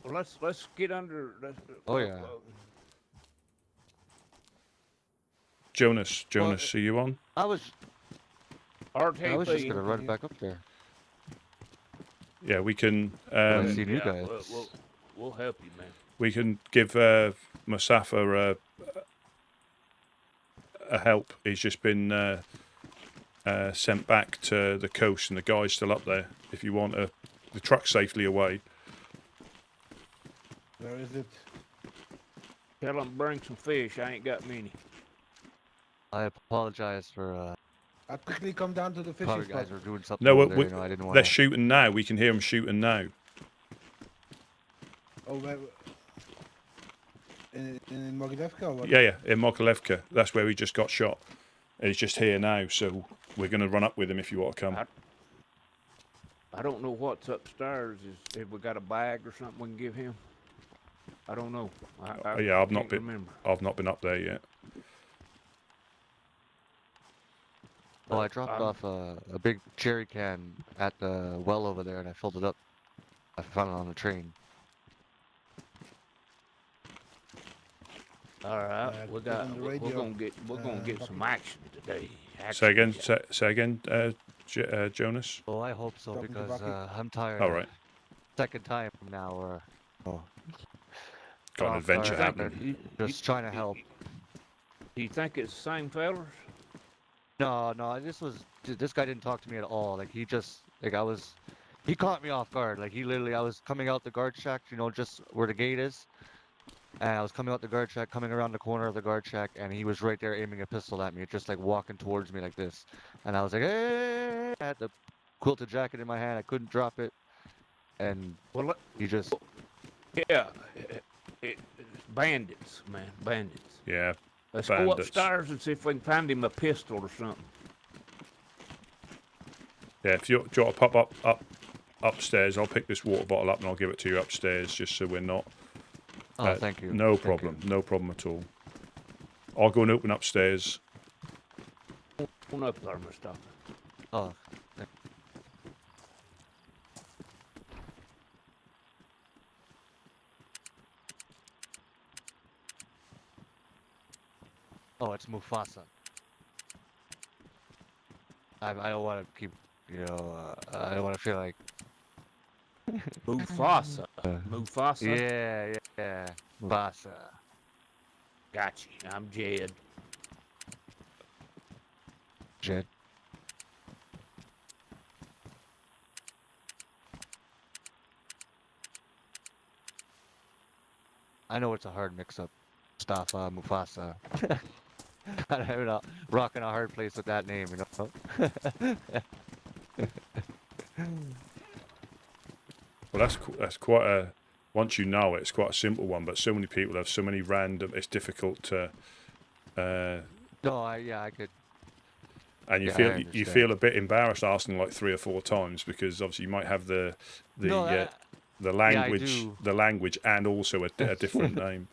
let's get under. Oh, yeah. Jonas, Well, are you on? I was RTP. just gonna run back up there. Yeah, we can. I seen you guys. We'll help you, man. We can give Musafa a help. He's just been sent back to the coast, and the guy's still up there. If you want the truck's safely away. Where is it? Tell him bring some fish. I ain't got many. I apologize for I'll quickly come down to the fishing probably spot. guys were doing something No, over there, you know, I didn't want they're shooting now. We can hear them shooting now. Oh, where? In Mogilevka or what? Yeah, in Mokolevka. That's where he just got shot. And he's just here now, so we're going to run up with him if you want to come. I don't know what's upstairs. If we got a bag or something we can give him? I don't know. I've not been. Remember. I've not been up there yet. I dropped off a big cherry can at the well over there, and I filled it up. I found it on the train. All right, we're gonna get some action today. Say again, Jonas. Oh, I hope so, Dropping the because bucket. I'm tired. All right, Second time now, or got an off adventure guard, happening. just trying to help. Do you think it's the same fellas? No, this guy didn't talk to me at all. Like he caught me off guard. Like I was coming out the guard shack, you know, just where the gate is. And I was coming out the guard shack, coming around the corner of the guard shack, and he was right there aiming a pistol at me, just like walking towards me like this. And I was like, hey! I had the quilted jacket in my hand. I couldn't drop it. And he just... Yeah, bandits, man, bandits. Yeah, Let's bandits. go upstairs and see if we can find him a pistol or something. Yeah, if you want to pop upstairs, I'll pick this water bottle up and I'll give it to you upstairs, just so we're not. Oh, thank you. No Thank problem. you. No problem at all. I'll go and open upstairs. Open up there, Mustafa. Oh, oh, it's Mufasa. I don't want to keep, you know, I don't want to feel like... Mufasa. Mufasa? Yeah. Mufasa. Got you. I'm Jed. Jed. I know it's a hard mix-up. Mustafa, Mufasa. I'm not rocking a hard place with that name, you know. Well, that's quite a. Once you know it, it's quite a simple one. But so many people have so many random. It's difficult to. No, I could. And you Yeah, you feel a bit embarrassed asking like 3 or 4 times, because obviously you might have the language and also a different name.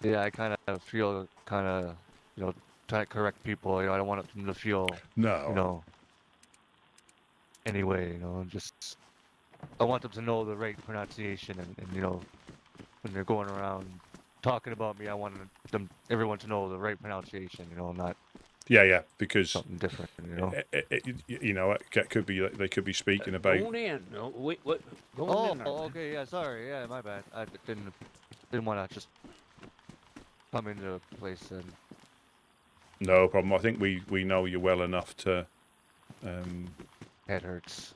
Yeah, I kind of feel you know, trying to correct people. You know, I don't want them to feel, you know, anyway, you know, just I want them to know the right pronunciation, and you know, when they're going around talking about me, I want everyone to know the right pronunciation. You know, not because something different. You know, you know, it could be they could be speaking about. Go in. No, wait, what? Go in there. Oh, okay, yeah, sorry, yeah, my bad. I didn't want to just come into a place and. No problem. I think we know you well enough to. Head hurts.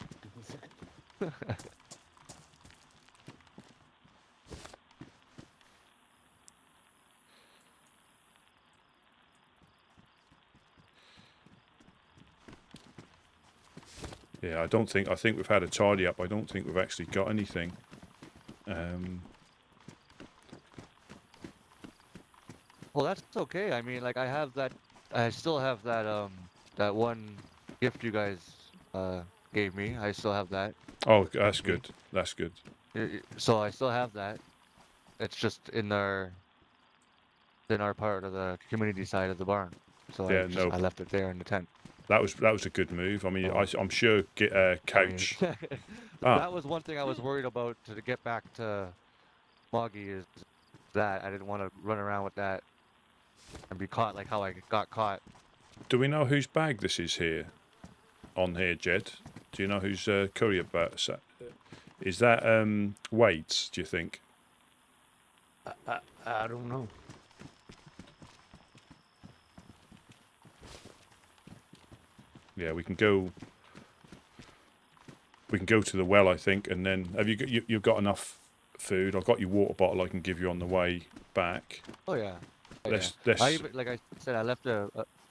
Yeah, I think we've had a tidy up. I don't think we've actually got anything. Well, that's okay. I mean, like I still have that that one gift you guys gave me. I still have that. Oh, that's good. That's good. So I still have that. It's just in our part of the community side of the barn. So Yeah, no, I left it there in the tent. that was a good move. I mean, Oh. I'm sure get a I mean, couch. Ah, that was one thing I was worried about to get back to Moggy is that I didn't want to run around with that and be caught like how I got caught. do we know whose bag this is here? On here, Jed. Do you know whose courier bag? Is that Wade's? Do you think? I don't know. Yeah, we can go. We can go to the well, I think, and then have you've got enough food? I've got your water bottle. I can give you on the way back. Oh yeah. Oh, Let's yeah. I even, like I said, I left a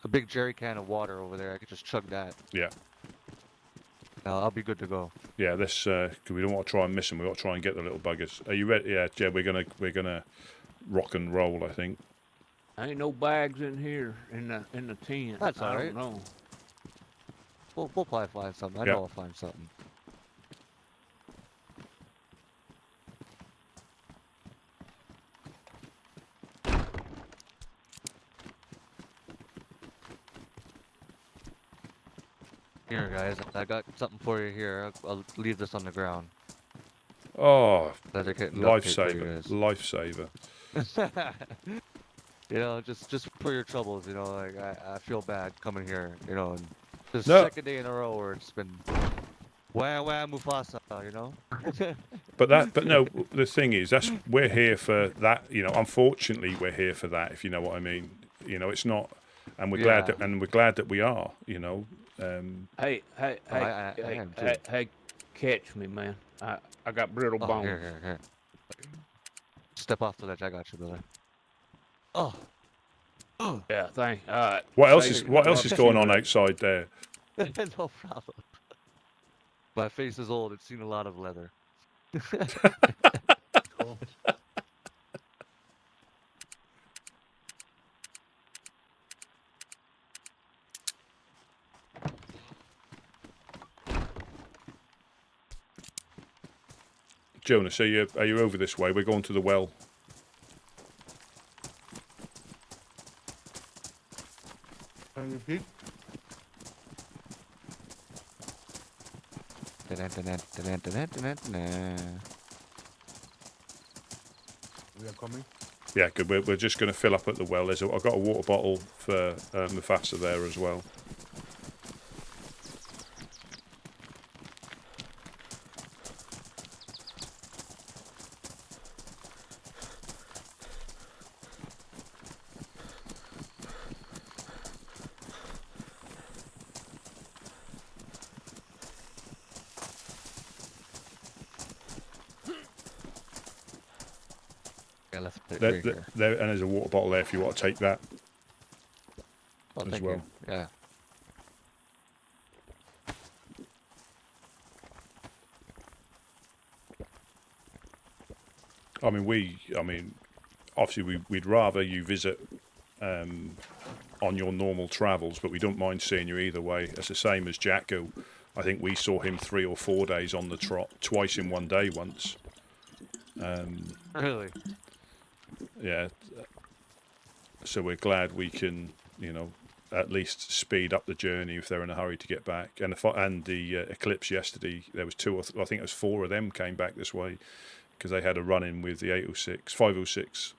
big jerry can of water over there. I could just chug that. Yeah. I'll be good to go. Yeah, let's because we don't want to try and miss them. We want to try and get the little buggers. Are you ready? Yeah, Jed. We're gonna rock and roll. I think. Ain't no bags in here in the tent. That's I all don't right. know. We'll probably find something. I Yeah. know I'll find something. Here, guys, I got something for you here. I'll leave this on the ground. Oh, Dedicated lifesaver! Lifesaver! You know, just for your troubles. You know, like I feel bad coming here. You know, and this No. second day in a row where it's been wah wah Mufasa. You know. But no, the thing is, we're here for that. You know, unfortunately, we're here for that. If you know what I mean. You know, it's not, and we're glad that we are. You know. Hey, I am too. hey, catch me, man. I got brittle Oh, bones. here. Step off the ledge. I got you, brother. Oh. Yeah, thank. All right. What else Say is it. what else is going on outside there? No problem. My face is old. It's seen a lot of leather. Cool. Jonas, are you over this way? We're going to the well. Can you repeat? We are coming. Yeah, good. We're just going to fill up at the well. I've got a water bottle for Mufasa there as well. I left it right here. There, and there's a water bottle there if you want to take that. Oh, as thank well. you. Yeah. I mean, obviously we'd rather you visit on your normal travels, but we don't mind seeing you either way. It's the same as Jacko. I think we saw him 3 or 4 days on the trot, twice in one day once. Really? Yeah. So we're glad we can, you know, at least speed up the journey if they're in a hurry to get back. And the Eclipse yesterday, there was I think it was 4 of them came back this way because they had a run in with the 506.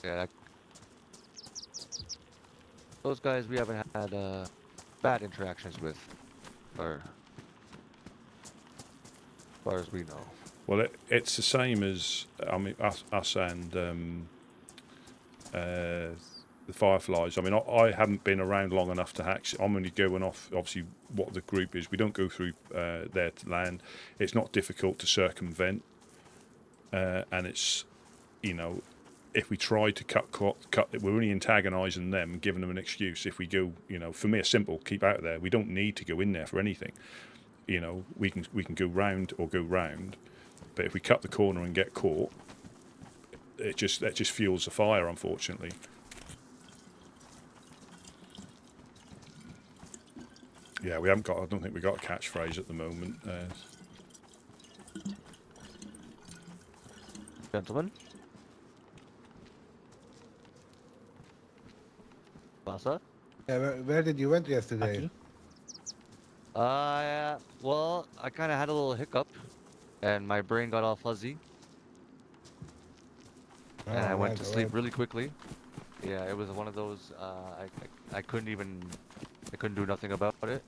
Yeah. Those guys we haven't had bad interactions with, or as far as we know. Well, it's the same as us and the Fireflies. I mean, I haven't been around long enough to actually. I'm only going off obviously what the group is. We don't go through their land. It's not difficult to circumvent, and it's, you know, if we try to cut, we're only antagonising them, giving them an excuse. If we go, you know, for me, it's simple: keep out of there. We don't need to go in there for anything. You know, we can go round or go round, but if we cut the corner and get caught, that just fuels the fire, unfortunately. Yeah, we haven't got. I don't think we got a catchphrase at the moment. Gentlemen. Bassa? Yeah, where did you went yesterday? Lucky. Well, I kind of had a little hiccup, and my brain got all fuzzy, and I went to sleep Alright. really quickly. Yeah, it was one of those, I couldn't do nothing about it.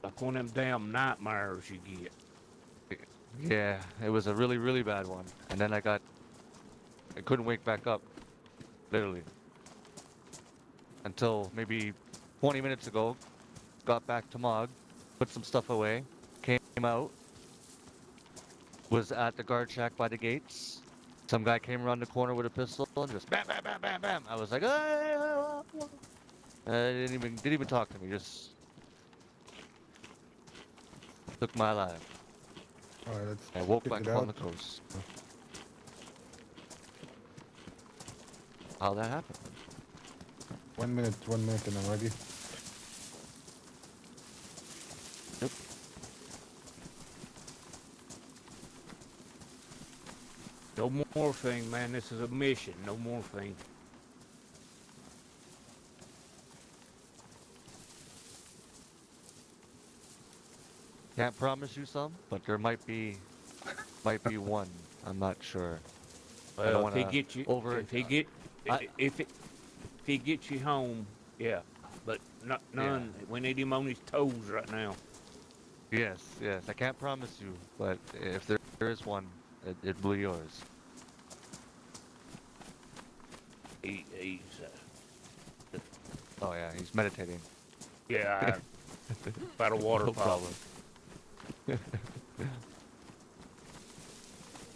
Like one of them damn nightmares you get. Yeah, it was a really, really bad one. And then I couldn't wake back up, literally. Until maybe 20 minutes ago, got back to Mog, put some stuff away, came out, was at the guard shack by the gates. Some guy came around the corner with a pistol and just bam, bam, bam, bam, bam. I was like, ah! Didn't even talk to me, just took my life. Alright, let's I woke check back it up on out. the coast. How'd that happen? 1 minute, and I'm ready. Yep. No morphine, man. This is a mission. No morphine. Can't promise you some, but there might be one. I'm not sure. I don't Well, if he wanna gets you, over- if he get, I- if he gets you home, yeah. But not none. We need him on his toes right now. Yes, yes. I can't promise you, but if there is one, it will be yours. He's Oh yeah, he's meditating. yeah. About a water No problem. problem.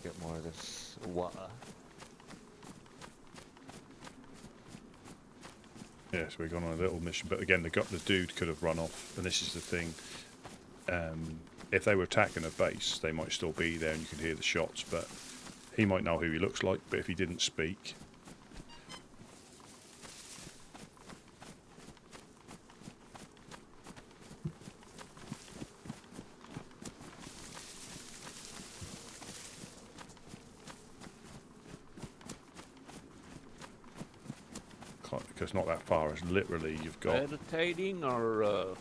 Get more of this water. Yeah, so we've gone on a little mission, but again, the dude could have run off, and this is the thing. If they were attacking a base, they might still be there, and you could hear the shots. But he might know who he looks like. But if he didn't speak, because not that far. It's literally you've got. Meditating or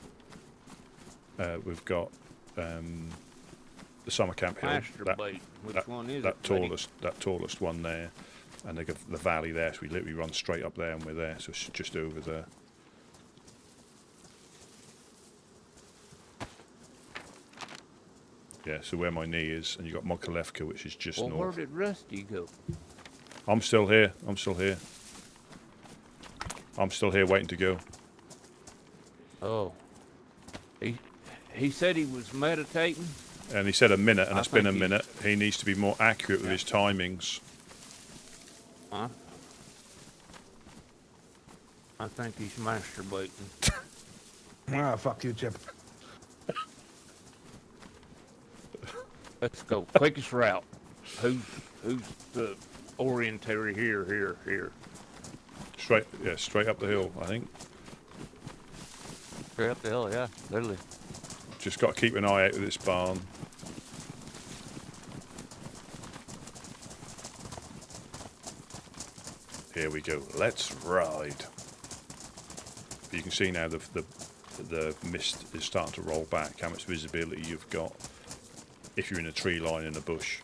We've got the summer camp hill. masturbate. Which one is that it? buddy? that tallest one there, and they got the valley there. So we literally run straight up there, and we're there. So it's just over there. Yeah. So where my knee is, and you got Mokalevka, which is just Well, where north. did Rusty go? I'm still here. I'm still here waiting to go. Oh, he said he was meditating. And he said a minute, and I it's been a think minute. He needs to be more accurate with his timings. Huh? I think he's masturbating. Ah, fuck you, Chip. Let's go. Quickest route. Who's the orientator here? Straight up the hill, I think. Straight up the hill, yeah, literally. Just got to keep an eye out with this barn. Here we go. Let's ride. But you can see now the mist is starting to roll back. How much visibility you've got if you're in a tree line in a bush.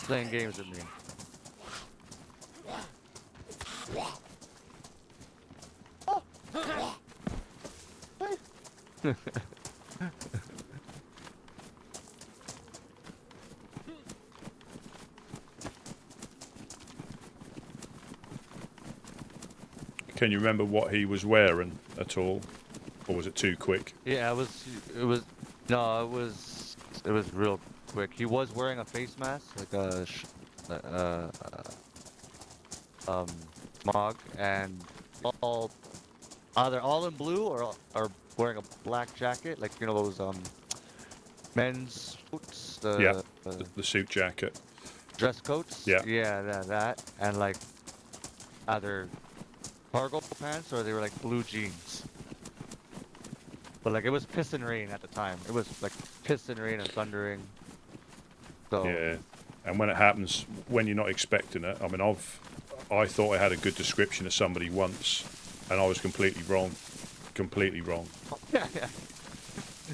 Playing games with me. Can you remember what he was wearing at all? Or was it too quick? Yeah, it was real quick. He was wearing a face mask, like a smog, and either all in blue or wearing a black jacket, like those men's suits. Yeah, the suit jacket. Dress coats? Yeah. Yeah, that. And like either cargo pants or they were like blue jeans. But like it was piss and rain at the time. It was like piss and rain and thundering. So Yeah. And when it happens, when you're not expecting it, I mean, I thought I had a good description of somebody once, and I was completely wrong. Completely wrong.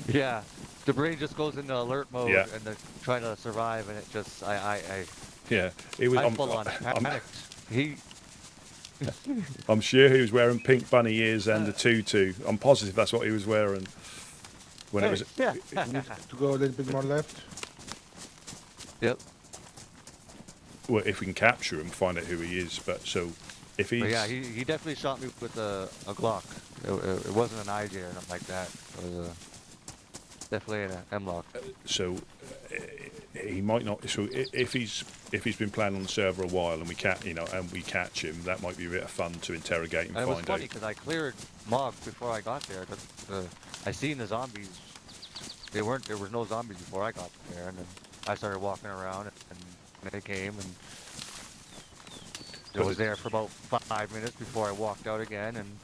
yeah, the brain just goes into alert mode Yeah. and they're trying to survive, and it just Yeah. It was. I full on panicked. I'm sure he was wearing pink bunny ears and a tutu. I'm positive that's what he was wearing. When it was. Yeah. We need to go a little bit more left. Yep. Well, if we can capture him, find out who he is. But so, if he's. But yeah, he definitely shot me with a Glock. It wasn't an IG or nothing like that. It was definitely an M-Lock. So he might not. So if he's been playing on the server a while and we catch him, that might be a bit of fun to interrogate and And it was find funny out. because I cleared Mog before I got there. I seen the zombies. There was no zombies before I got there, and then I started walking around, and they came, and I was there for about 5 minutes before I walked out again, and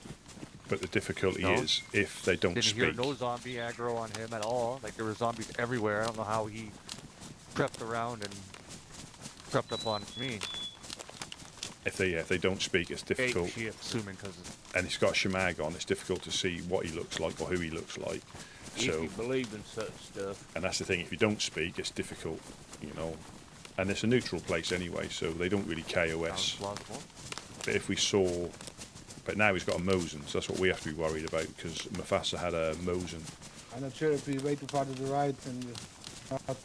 But the difficulty No. is if they don't didn't speak. hear no zombie aggro on him at all. Like there were zombies everywhere. I don't know how he crept around and crept up on me. If they don't speak, it's difficult. Assuming because And he's got a shemag on. It's difficult to see what he looks like or who he looks like. If So, you believe in such stuff. and that's the thing. If you don't speak, it's difficult. And it's a neutral place anyway, so they don't really sounds KOS. plausible. But if we saw, but now he's got a Mosin, so that's what we have to be worried about because Mufasa had a Mosin. I'm not sure if we way too far to the right and not.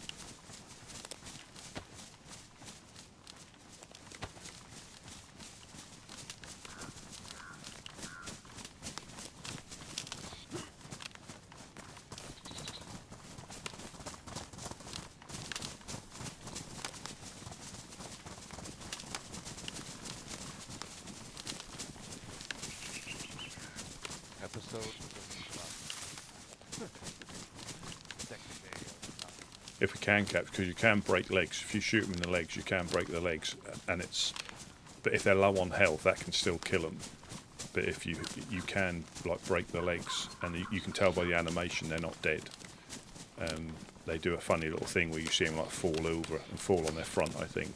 Episode. Second day of If we can catch, because you can break legs. If you shoot them in the legs, you can break the legs, and but if they're low on health, that can still kill them. But if you can like break the legs, and you can tell by the animation they're not dead. They do a funny little thing where you see them like fall over and fall on their front, I think.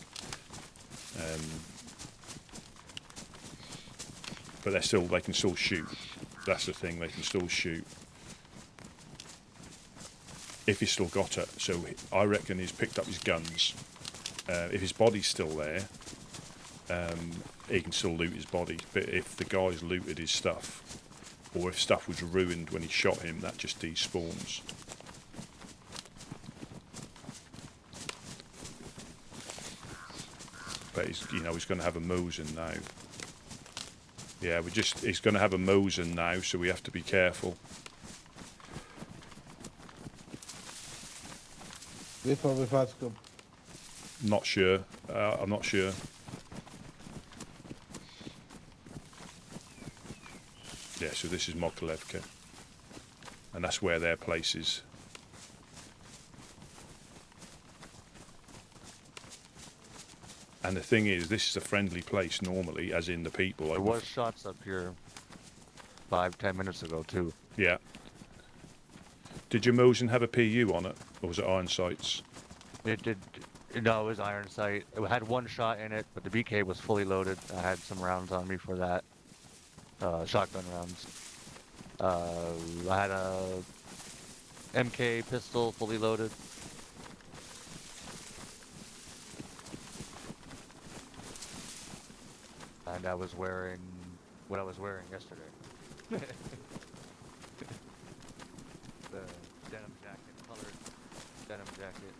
But they can still shoot. That's the thing, they can still shoot. If he's still got it. So I reckon he's picked up his guns. If his body's still there, he can still loot his body. But if the guy's looted his stuff, or if stuff was ruined when he shot him, that just despawns. But he's going to have a Mosin now. Yeah, he's going to have a Mosin now, so we have to be careful. With or without scope? Not sure. I'm not sure. Yeah, so this is Mokolevka. And that's where their place is. And the thing is, this is a friendly place normally, as in the people. There was shots up here 5-10 minutes ago too. Yeah. Did your Mosin have a PU on it, or was it iron sights? It did. No, it was iron sight. It had one shot in it, but the BK was fully loaded. I had some rounds on me for that. Shotgun rounds. I had a MK pistol fully loaded. And I was wearing what I was wearing yesterday. The denim jacket, colored denim jacket.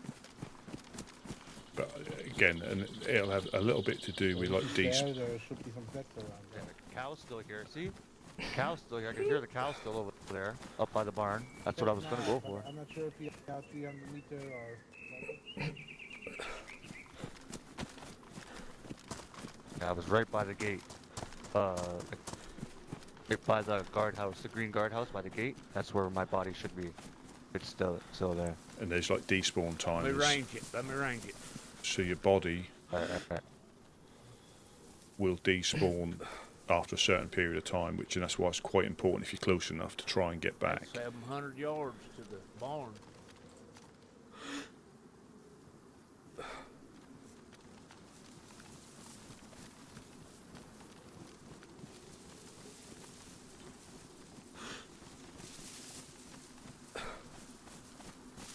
But again, and it'll have a little bit to do with like There decent. should be some pets around. And the cow's still here. See? The cow's still here. I can hear the cow still over there, up by the barn. That's what I was going to go for. I'm not sure if you have 300 meter or. Yeah, I was right by the gate. Right by the guardhouse, the green guardhouse by the gate. That's where my body should be. It's still there. And there's like despawn Let times. me range it. Let me range it. so your body Right. will despawn after a certain period of time, and that's why it's quite important if you're close enough to try and get back. 700 yards to the barn.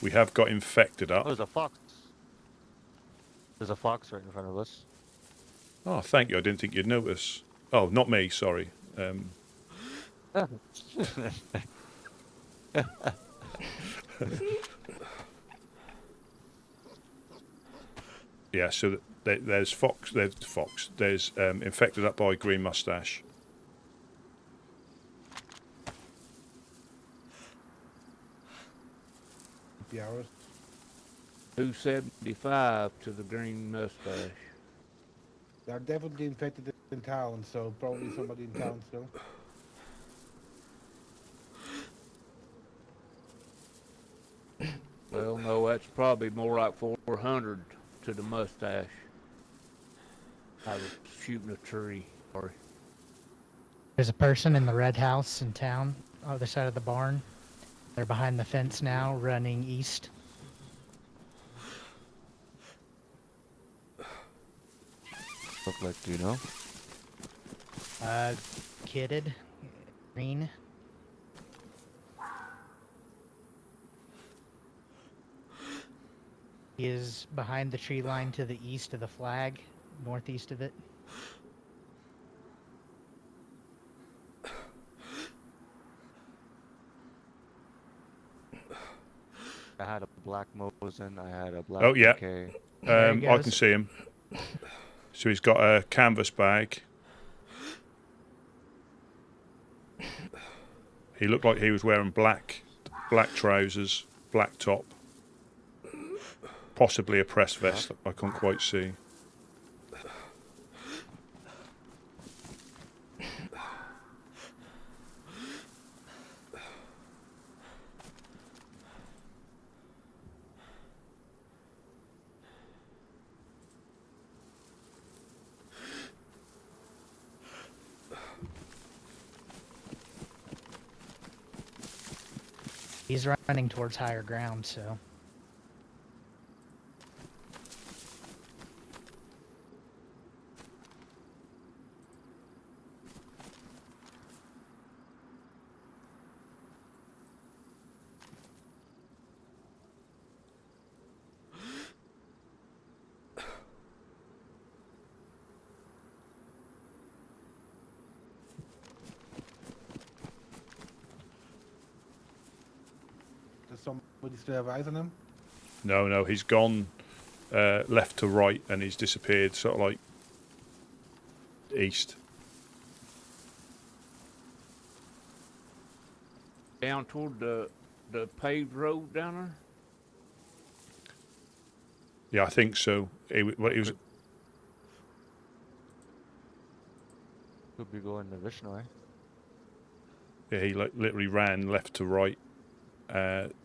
We have got infected Oh, up. there's a fox. There's a fox right in front of us. Oh, thank you. I didn't think you'd notice. Oh, not me. Sorry. Yeah. So there's fox. There's infected up by green mustache. The hours. 275 to the green mustache. They are definitely infected in town, so probably somebody in town still. Well, no, that's probably more like 400 to the mustache. I was shooting a tree. Sorry. There's a person in the red house in town, other side of the barn. They're behind the fence now, running east. Look like, do you know? Kitted, green. He is behind the tree line to the east of the flag, northeast of it. I had a black Mosin, I had a black Oh, yeah. PK. There he I goes. can see him. So he's got a canvas bag. He looked like he was wearing black trousers, black top, possibly a press vest. I couldn't quite see. He's running towards higher ground, so. Does somebody still have eyes on him? No, he's gone left to right and he's disappeared, sort of like east. Down toward the paved road down there? Yeah, I think so. He was. Could be going to Vishnoi. Yeah, he literally ran left to right.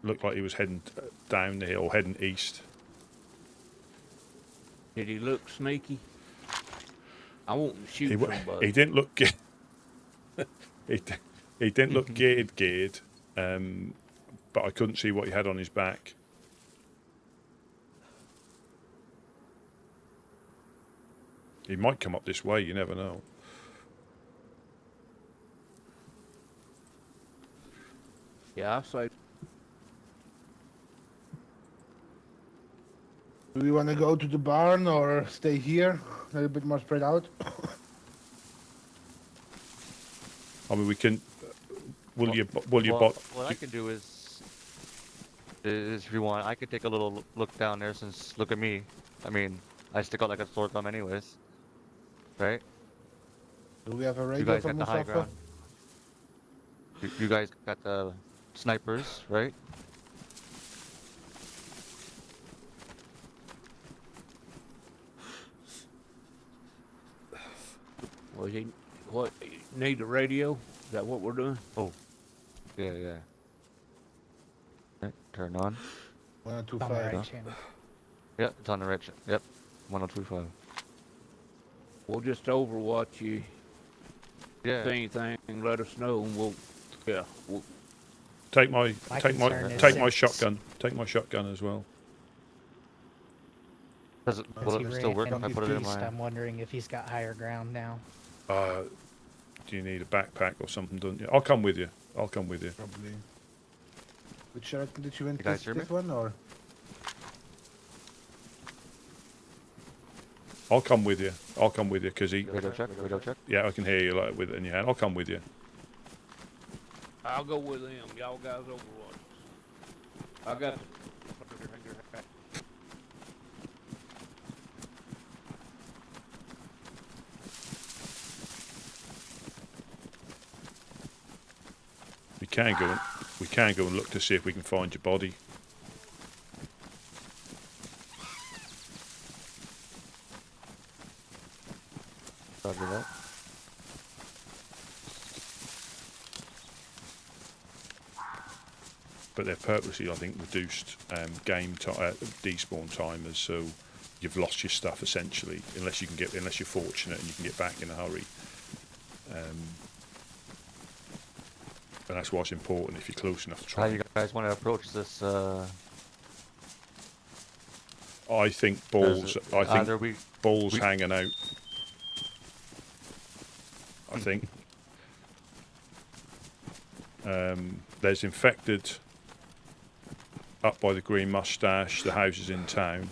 Looked like he was heading down the hill, heading east. Did he look sneaky? I won't shoot somebody. He didn't look. He didn't look geared, but I couldn't see what he had on his back. He might come up this way. You never know. Yeah, I say Do we want to go to the barn or stay here? A little bit more spread out? I mean, we can. Will you? What I can do is if you want, I could take a little look down there. Since look at me, I mean, I stick out like a sore thumb, anyways. Right? Do we have a You radio guys from got the high Mustafa? ground. You guys got the snipers, right? was he what need a radio? Is that what we're doing? Yeah. Right, turn on. 125. On the right Huh? channel. Yeah, it's on the right. Yep, 1025. We'll just overwatch you. Yeah. If anything, let us know, and we'll Take my My take my concern is take my since- shotgun. Take my shotgun as well. Does it, Is will he it still work if I ready put it in to my... I'm wondering if he's got higher ground now. Do you need a backpack or something? Don't you? I'll come with you. I'll come with you. Probably. Which shotgun did you win? You guys This, hear me? this one or? I'll come with you. I'll come with you because he. Radio check, radio check. Yeah, I can hear you like with it in your hand. I'll come with you. I'll go with them. Y'all guys overwatch. I got the We can go and look to see if we can find your body. Roger that. But they're purposely, I think, reduced despawn timers, so you've lost your stuff essentially, unless you're fortunate and you can get back in a hurry. And that's why it's important if you're close enough to How try. you guys want to approach this? I think balls. I think Either we... balls hanging out. I think. There's infected up by the Green Mustache, the houses in town.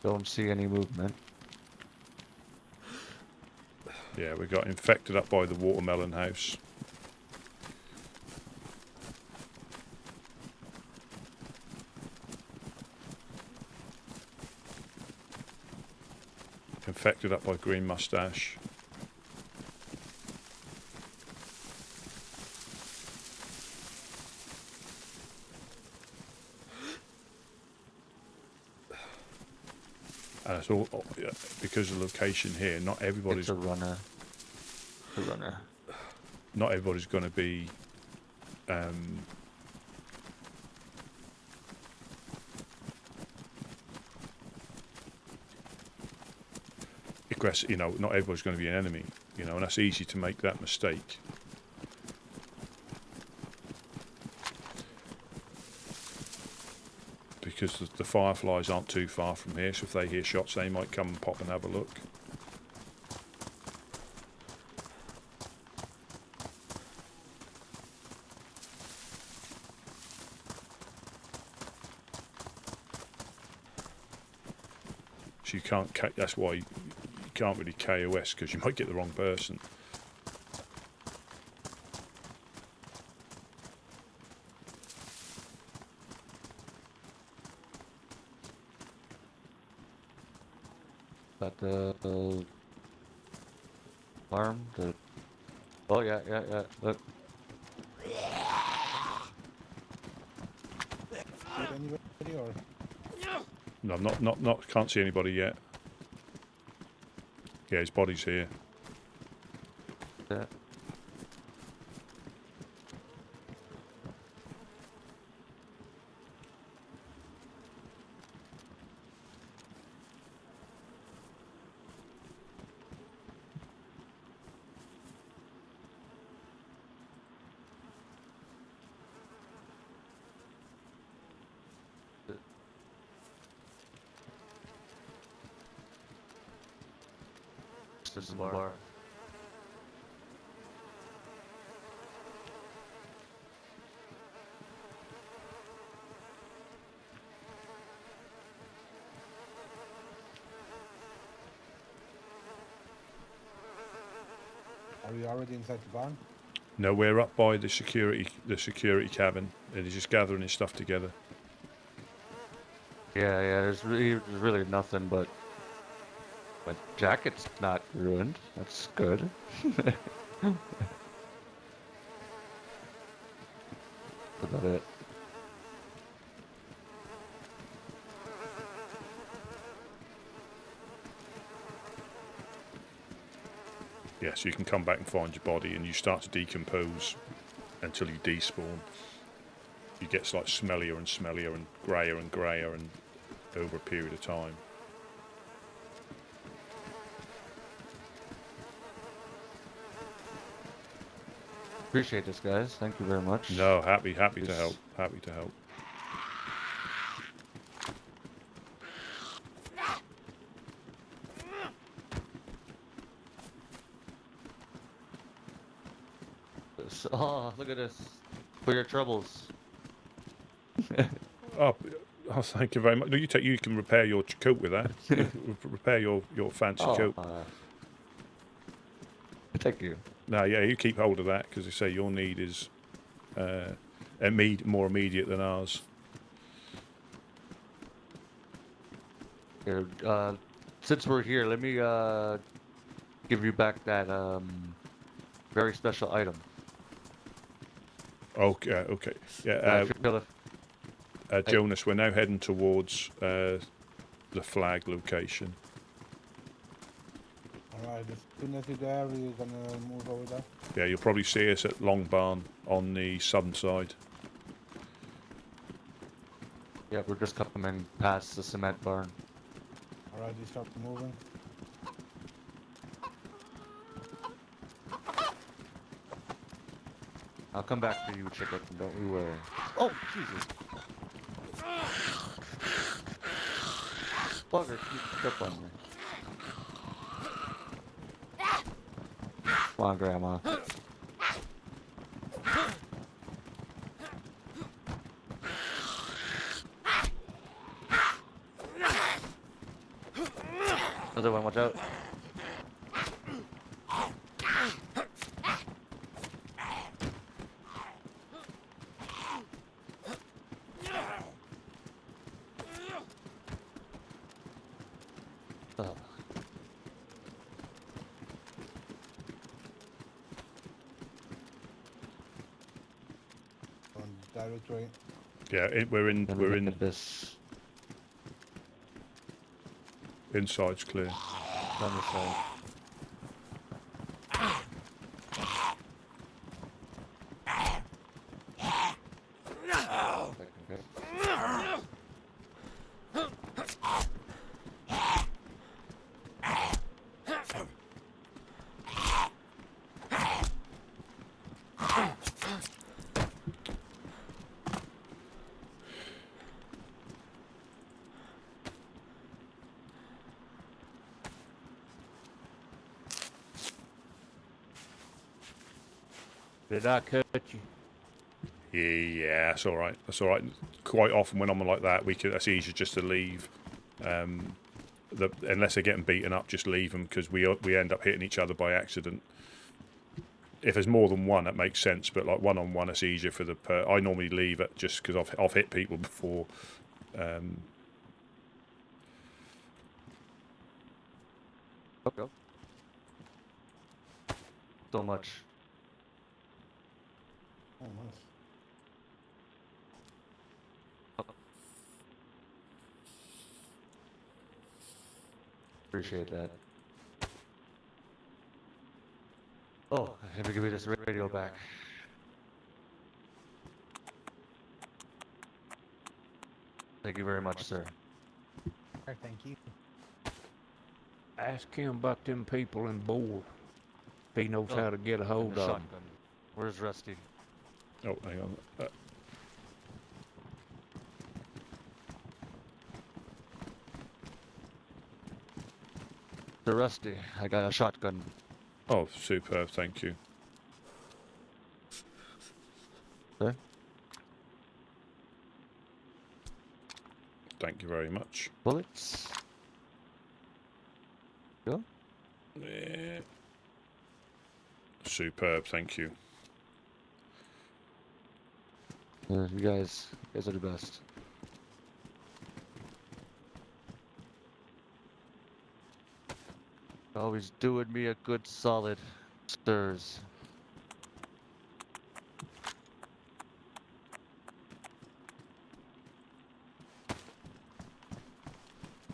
Don't see any movement. Yeah, we got infected up by the watermelon house. Infected up by Green Mustache. And it's all yeah, because of the location here. Not everybody's It's a runner. A runner. not everybody's going to be aggressive. You know, not everybody's going to be an enemy. You know, and that's easy to make that mistake. Because the fireflies aren't too far from here, so if they hear shots, they might come and pop and have a look. So you can't. That's why you can't really KOS, because you might get the wrong person. Got the alarm. Oh yeah. Look. Anybody or? No, I'm not. Can't see anybody yet. Yeah, his body's here. Yeah. This is the bar. Are we already inside the barn? No, we're up by the security cabin, and he's just gathering his stuff together. Yeah. There's really nothing, but jacket's not ruined. That's good. The about it. Yeah, so you can come back and find your body, and you start to decompose until you despawn. You get like smellier and smellier and greyer and over a period of time. Appreciate this, guys. Thank you very much. No, happy to Yes. help. Happy to help. Oh, look at this. For your troubles. Oh, thank you very much. No, you can repair your coat with that. Repair your fancy coat. Thank you. No, yeah, you keep hold of that because they say your need is more immediate than ours. Here, since we're here, let me give you back that very special item. Okay, okay. Yeah, If you're gonna- Jonas, we're now heading towards the flag location. Alright, as soon as you're there, we're gonna move over there. Yeah, you'll probably see us at Long Barn on the southern side. Yeah, we're just coming past the cement barn. Alright, you start moving. I'll come back for you, chicken. Don't you worry. Oh, Jesus. Bugger, keep up on me. Come on, Grandma. Another one, watch out. Oh. On direct way. Yeah, we're in. Let me We're look in. at this. Inside's clear. On the side. Okay. Did I cut you? Yeah, that's all right. That's all right. Quite often when I'm like that, that's easier just to leave. Unless they're getting beaten up, just leave them because we end up hitting each other by accident. If there's more than one, that makes sense. But like one on one, it's easier for the. I normally leave it just because I've hit people before. Okay. So much. Oh, nice. Appreciate that. Oh, let me give you this radio back. Thank you very much, sir. Thank you. Ask him about them people in Boar. If he knows Oh, how to get a hold And the of them. shotgun. Where's Rusty? Oh, hang on. The Rusty. I got a shotgun. Oh, superb. Thank you. Sir? Thank you very much. Bullets. Go. Yeah. Superb. Thank you. You guys are the best. Always doing me a good solid stirs.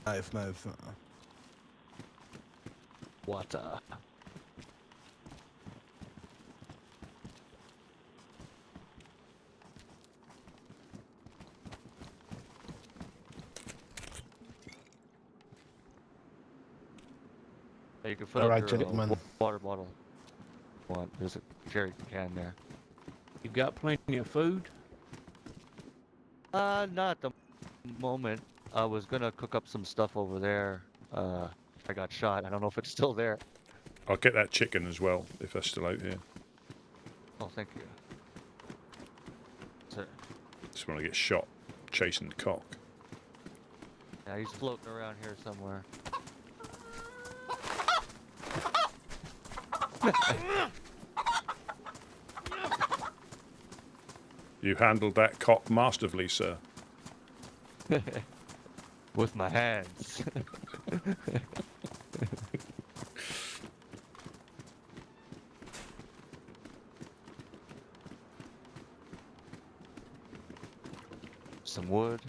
Nice, nice. What? You can fill All up right, your gentlemen. water bottle. Want? There's a jerry can there. You got plenty of food? Not at the moment. I was gonna cook up some stuff over there. I got shot. I don't know if it's still there. I'll get that chicken as well, if that's still out here. Oh, thank you. Sir. Just want to get shot chasing the cock. Yeah, he's floating around here somewhere. You handled that cock masterfully, sir. With my hands. Some wood.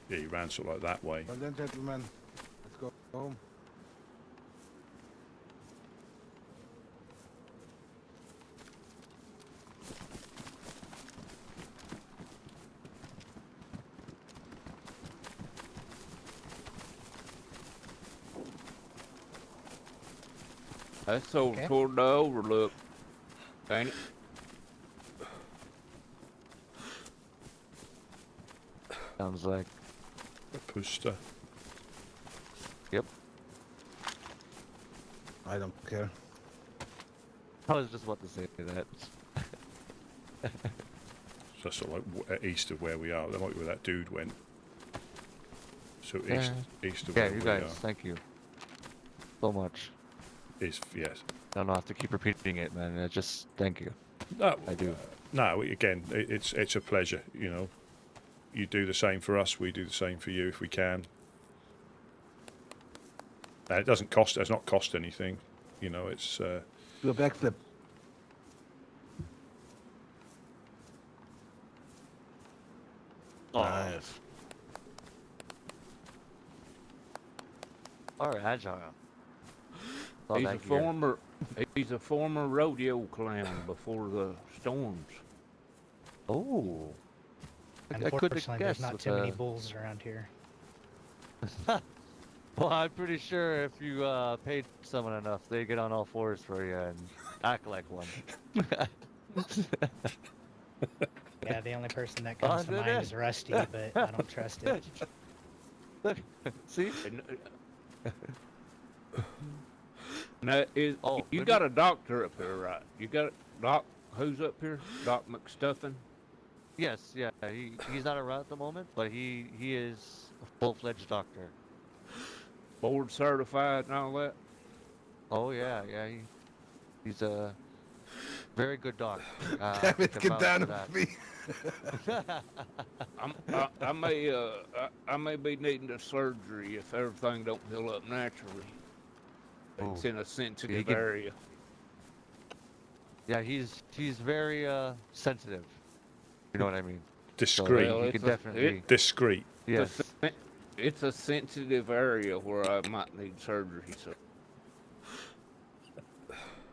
Yeah, you ran sort of like that way. Well then, gentlemen, let's go home. That's over Okay. toward the overlook. Ain't it? Sounds like. A puster. Yep. I don't care. I was just about to say that. So sort of like east of where we are. That might be where that dude went. So east of Yeah, where you we guys, are thank you so much. is yes. I don't have to keep repeating it, man. I just thank you. No, I do. No, again, it's a pleasure. You know, you do the same for us. We do the same for you if we can. And it doesn't cost. It's not cost anything. You know, it's. Do a backflip. Nice. All right, agile. All He's that a gear. he's a former rodeo clown before the storms. Oh. I couldn't have Unfortunately, there's guessed not with too many the- bulls around here. Well, I'm pretty sure if you paid someone enough, they get on all fours for you and act like one. Yeah, the only person that comes to Under mind it. is Rusty, but I don't trust it. Look, see? Now, Oh, you let got a doctor up here, right? You got Doc, who's up here? Doc McStuffin? Yes, yeah. He's not around at the moment, but he is a full-fledged doctor. Board certified and all that? Oh yeah, yeah. He's a very good doctor. Damn it, can get vouch down for off me. I may be needing a surgery if everything don't heal up naturally. It's Oh. in a sensitive can- area. Yeah, he's very sensitive. You know what I mean? Discreet. So, Well, he it's can definitely. Discreet. Yes. It's a sensitive area where I might need surgery. So,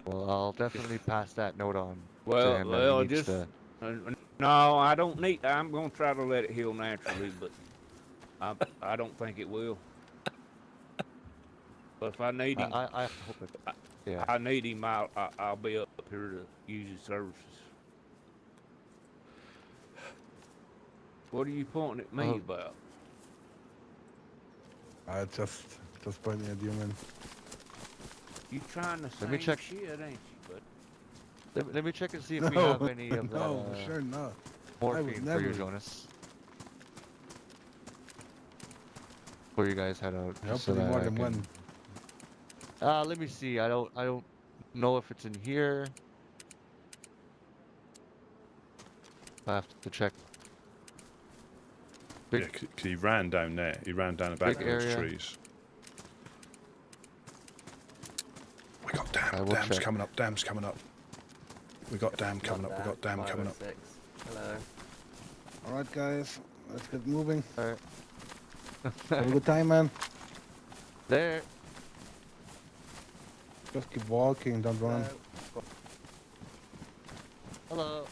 Well, I'll definitely pass that note on to well, him. That he needs just to... no, I don't need. I'm gonna try to let it heal naturally, but I don't think it will. But if I need him, I hope it. Yeah. I need him. I'll be up here to use his services. What are you pointing at me about? Just pointing at you, man. You trying the same Let me check. shit, ain't you? But Let me check and see if we have any of that no, sure not. morphine for never. you, Jonas. Before you guys head out. just so Hopefully that more I than can- one. Let me see. I don't know if it's in here. I have to check. Yeah, Big- 'cause he ran down there. He ran down the back of Big those area. trees. We got I dam. will Dam's check. coming up. Dam's coming up. We got dam coming up. We got dam coming up. 506. Hello. All right, guys, let's get moving. Alright. Have a good time, man. There. Just keep walking, don't run. Hello.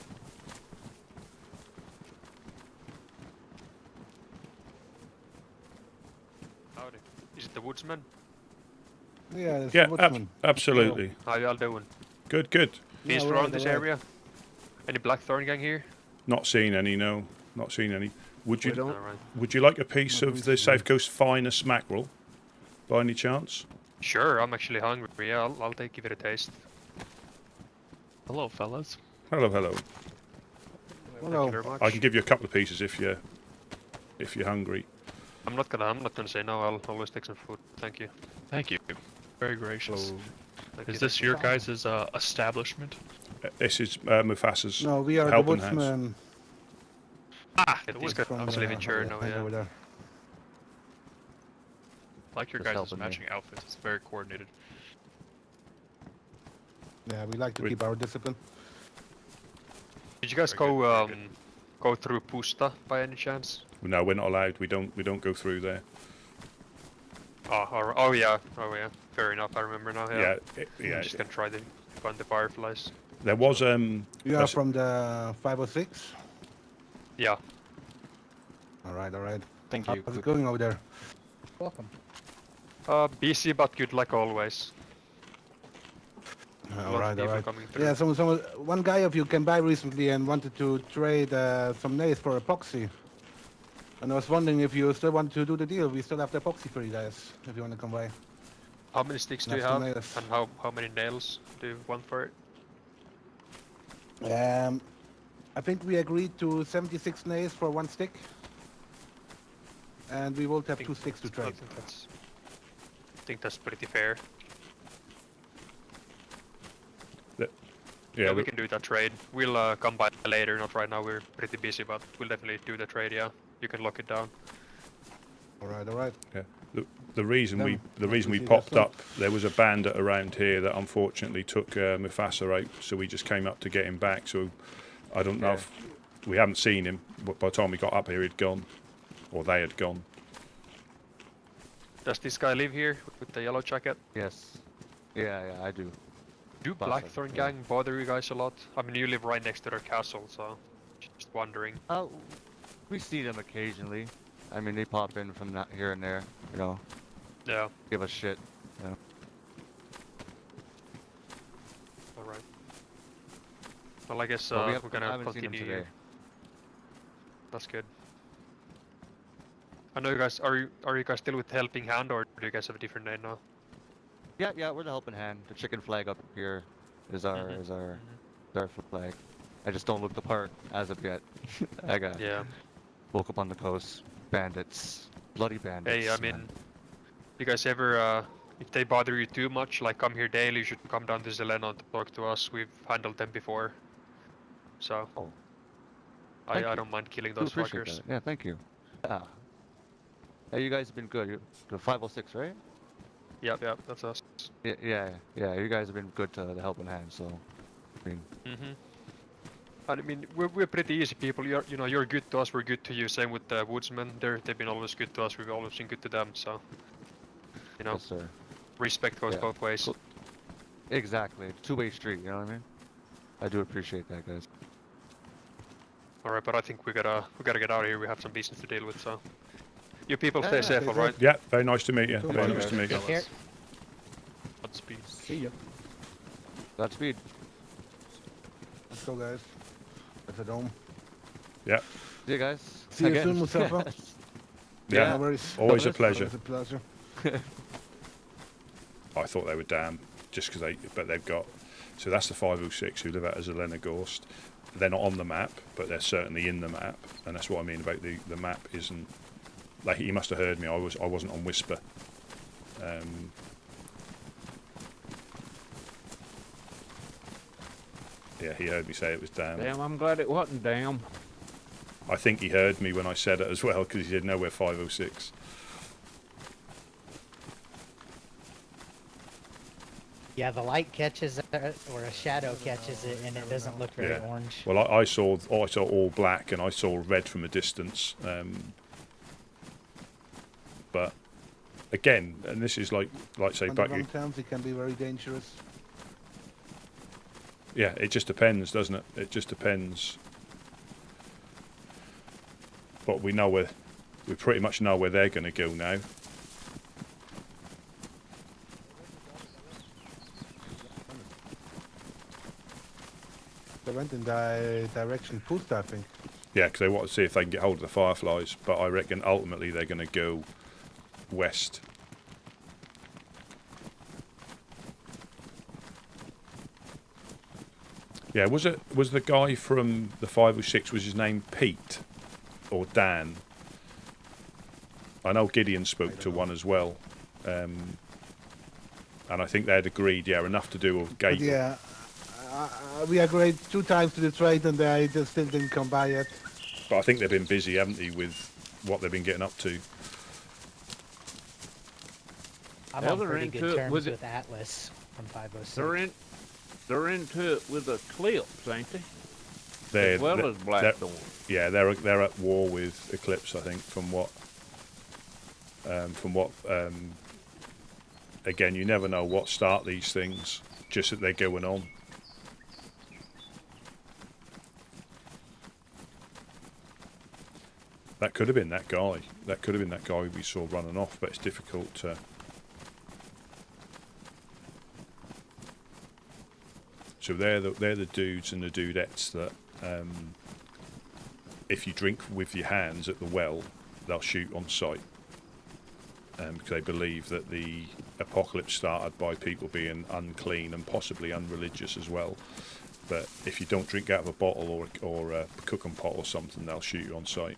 Howdy. Is it the woodsman? Yeah, it's Yeah, the woodsman. absolutely. How y'all doing? Good, good. Peace Yeah, around right, this right. area? Any Blackthorn gang here? Not seen any, no. Not seen any. Would you Alright. would you like a piece Not of the recently. South Coast finest mackerel, by any chance? Sure, I'm actually hungry. Yeah, I'll give it a taste. Hello, fellas. Hello, hello. Thank Hello. you very much. I can give you a couple of pieces if you're hungry. I'm not gonna say no. I'll always take some food. Thank you. Thank you. Very gracious. Thank Is you, this thank you. your guys' establishment? This is Mufasa's. No, we are the Helping hands. woodsman. Ah, The these woods- guys From live in yeah, Cherno, hang yeah. over there. Like your Just guys' helping me. matching outfits. It's very coordinated. Yeah, we like to We- keep our discipline. Did you guys Very good, go very good. go through Pusta by any chance? No, we're not allowed. We don't go through there. Oh yeah. Fair enough. I remember now. Yeah. Yeah. I'm just gonna try to find the fireflies. There was You are That's- from the 506? Yeah. Alright, alright. Thank How's you. it going over there? Welcome. Busy but good like always. A lot of Alright, people alright. coming through. Yeah, one guy of you came by recently and wanted to trade some nails for epoxy. And I was wondering if you still want to do the deal. We still have the epoxy for you guys, if you want to come by. How many sticks do you Next to have? nails. And how many nails do you want for it? I think we agreed to 76 nails for one stick. And we will have think 2 sticks to I trade. think that's pretty fair. yeah. We can do that trade. We'll come by later, not right now. We're pretty busy, but we'll definitely do the trade. Yeah, you can lock it down. Alright, alright. The reason No, we not we really, popped that's up, there was a bandit around here that unfortunately took Mufasa out, so we just came up to get him back. So I don't know if we haven't seen him, but by the time we got up here, he'd gone, or they had gone. Does this guy live here with the yellow jacket? Yes. Yeah, I do. Do Bastard, Blackthorn yeah. gang bother you guys a lot? I mean, you live right next to their castle, so just wondering. We see them occasionally. I mean, they pop in from here and there, you know, Yeah. give us shit. All right. Well, I guess But we're I gonna haven't seen them continue today. here. That's good. I know you guys. Are you guys still with Helping Hand, or do you guys have a different name now? Yeah, we're the helping hand. The chicken flag up here is our Mhm. is our flag. I just don't look the part as of yet. I got Yeah. woke up on the coast, bandits, bloody bandits. Hey, I man. mean, you guys ever, if they bother you too much, like come here daily, you should come down to Zelena and talk to us. We've handled them before. So, Oh. Thank I you. don't mind killing Do those appreciate fuckers. that. Yeah, thank you. Yeah. Hey, you guys have been good. The 506, right? Yep, that's us. Yeah. You guys have been good to the helping hand. So, I mean, I mean, we're pretty easy people. You're good to us, we're good to you. Same with the woodsmen. They've been always good to us. We've always been good to them. So, yes, sir. respect goes Yeah. both ways. Cool. Exactly. Two-way street. You know what I mean? I do appreciate that, guys. All right, but I think we gotta get out of here. We have some business to deal with. So, you people Yeah, stay yeah, safe, stay all right? Yeah, very nice to meet you. Cool. Very Thank nice you. to meet you. Take care. Godspeed. See ya. Godspeed. Let's go, guys. Let's head home. Yeah, See you guys. See you Again. soon, Mustafa. yeah. No worries. Always a Always. pleasure. Always a pleasure. I thought they were damn, just because but they've got. So that's the 506 who live out as Elena Gorst. They're not on the map, but they're certainly in the map, and that's what I mean about the map isn't. Like he must have heard me. I wasn't on Whisper. Yeah, he heard me say it was damn. Damn, I'm glad it wasn't damn. I think he heard me when I said it as well, because he said, no, we're 506. Yeah, the light catches it, or a shadow catches it, and it doesn't look very orange. Well, I saw all black, and I saw red from a distance. But again, and this is like say, On back. the wrong terms, it can be very dangerous. Yeah, it just depends, doesn't it? It just depends. But we pretty much know where they're going to go now. They went in the direction Poost, I think. Yeah, because they want to see if they can get hold of the fireflies. But I reckon ultimately they're going to go west. Yeah, was the guy from the 506, was his name Pete or Dan? I know Gideon spoke to one as well. And I think they'd agreed, enough to do a gate. But yeah, we agreed 2 times to the trade and they just still didn't come by yet. But I think they've been busy, haven't they, with what they've been getting up to. I'm Well, on they're pretty into good it terms with with Atlas from 506. They're into it with Eclipse, ain't they? They're, as well they're- as Blackthorn. Yeah, they're at war with Eclipse, I think, from what again, you never know what start these things, just that they're going on. That could have been that guy. That could have been that guy we saw running off, but it's difficult to. So they're the dudes and the dudettes that, if you drink with your hands at the well, they'll shoot on sight. Because they believe that the apocalypse started by people being unclean and possibly unreligious as well. But if you don't drink out of a bottle or a cooking pot or something, they'll shoot you on sight.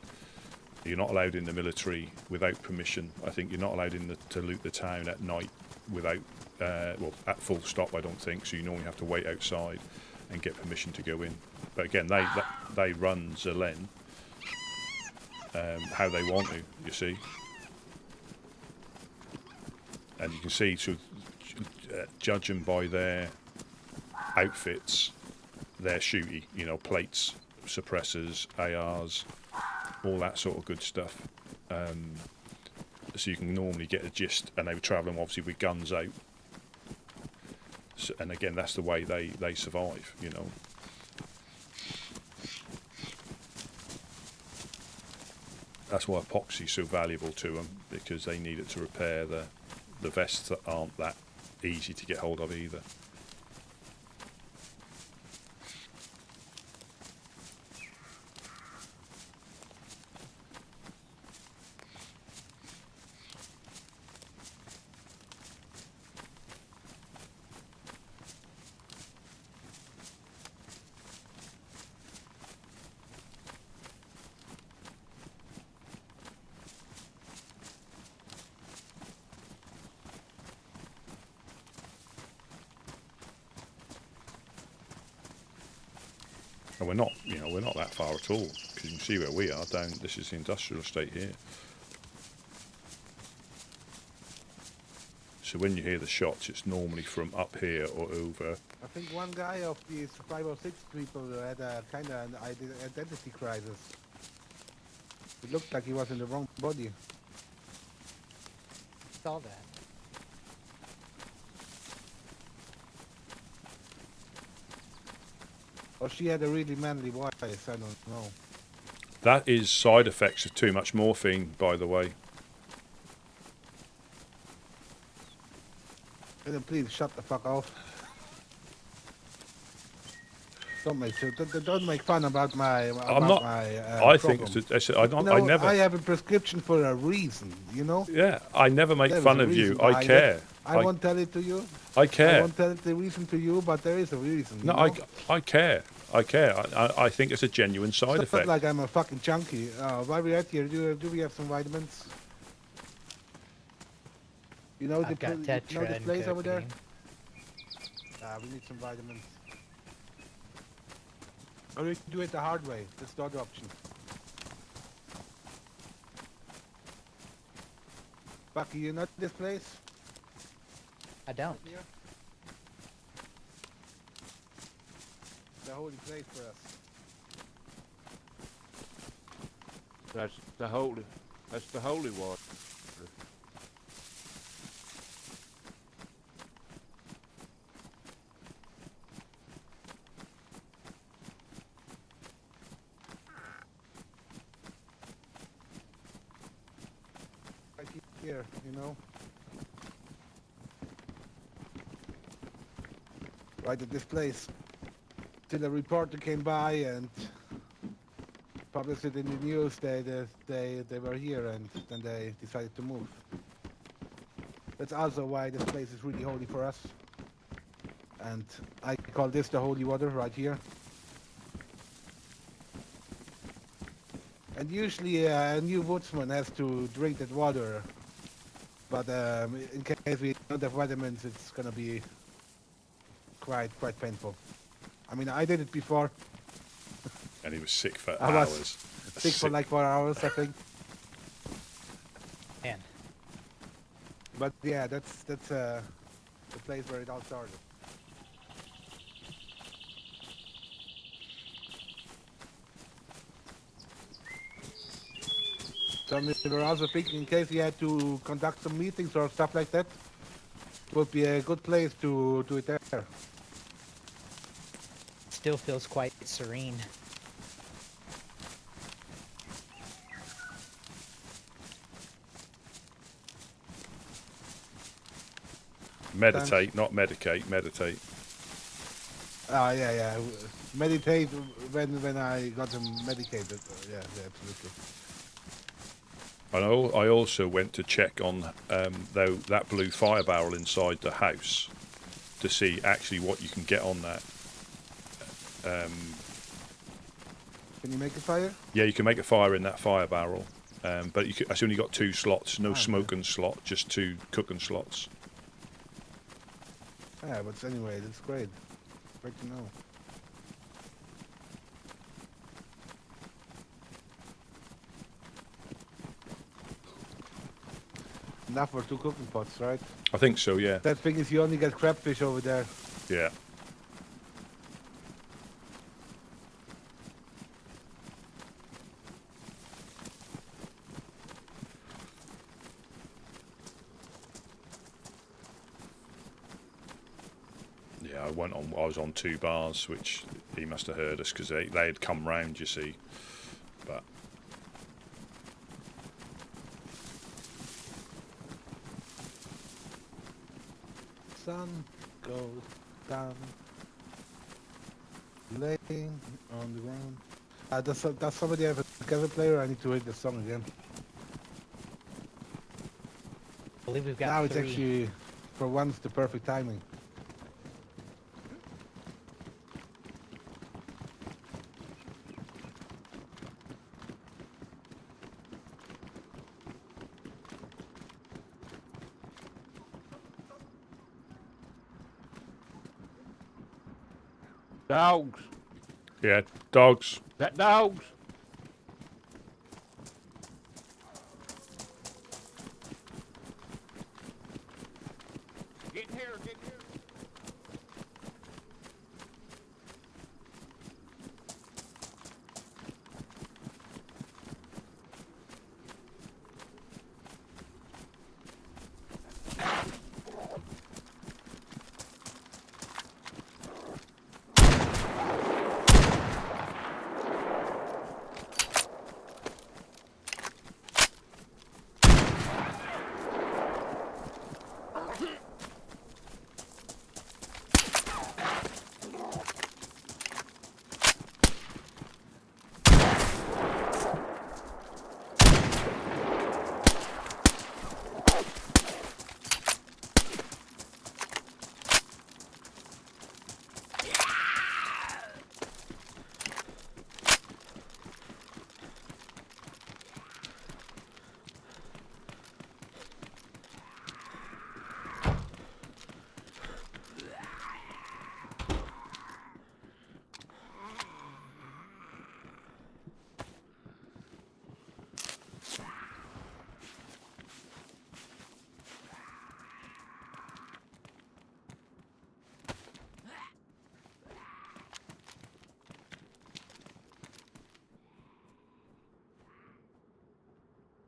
You're not allowed in the military without permission. I think you're not allowed to loot the town at night without, at full stop, I don't think. So you normally have to wait outside and get permission to go in. But again, they run Zelen how they want to, you see. And you can see, judging by their outfits, they're shooty, plates, suppressors, ARs, all that sort of good stuff. So you can normally get a gist, and they were travelling obviously with guns out. So, and again, that's the way they survive, That's why epoxy's so valuable to them, because they need it to repair the vests that aren't that easy to get hold of either. And we're not that far at all, because you can see where we are down. This is the industrial estate here. So when you hear the shots, it's normally from up here or over. I think one guy of these 506 people had a kind of an identity crisis. It looked like he was in the wrong body. Saw that. Or she had a really manly voice, I don't know. That is side effects of too much morphine, by the way. Please shut the fuck off. Don't make fun about my. I'm not. I think I never. I have a prescription for a reason, Yeah, I never make There is fun a of you. reason I behind care. it. I won't tell it to you. I I care. won't tell the reason to you, but there is a reason. No, I care. I care. I think it's a genuine side It's not effect. like I'm a fucking junkie. While we're out here, do we have some vitamins? You know I've got the Tetra and place over there? cocaine. We need some vitamins. Or we can do it the hard way. That's the other option. Bucky, you know this place? I don't. Here? The holy place for us. That's the holy water. Right here, you know? Right at this place. Till a reporter came by and published it in the news. They were here, and then they decided to move. That's also why this place is really holy for us. And I call this the holy water right here. And usually a new woodsman has to drink that water. But in case we don't have vitamins, it's gonna be quite painful. I mean, I did it before. And he was sick for I was hours. Sick for like 4 hours, I think. Man, But yeah, that's the place where it all started. So we were also thinking, in case you had to conduct some meetings or stuff like that, it would be a good place to do it there. still feels quite serene. Meditate, not medicate. Meditate. Ah, yeah. Meditate when I got them medicated. Yeah, absolutely. And I also went to check on that blue fire barrel inside the house to see actually what you can get on that. Can you make a fire? Yeah, you can make a fire in that fire barrel, but it's only got 2 slots, no okay. smoking slot, just 2 cooking slots. Yeah, but anyway, that's great. Great to know. Enough for 2 cooking pots, right? I think so, yeah. That thing is you only get crabfish over there. Yeah. Yeah, I was on 2 bars, which he must have heard us because they had come round, you see. But Sun goes down, laying on the ground. Does somebody have a cassette player? I need to hit the song again. I believe we've got Now it's 3. actually, for once, the perfect timing. Dogs. yeah, dogs. That dogs. Get here, get here.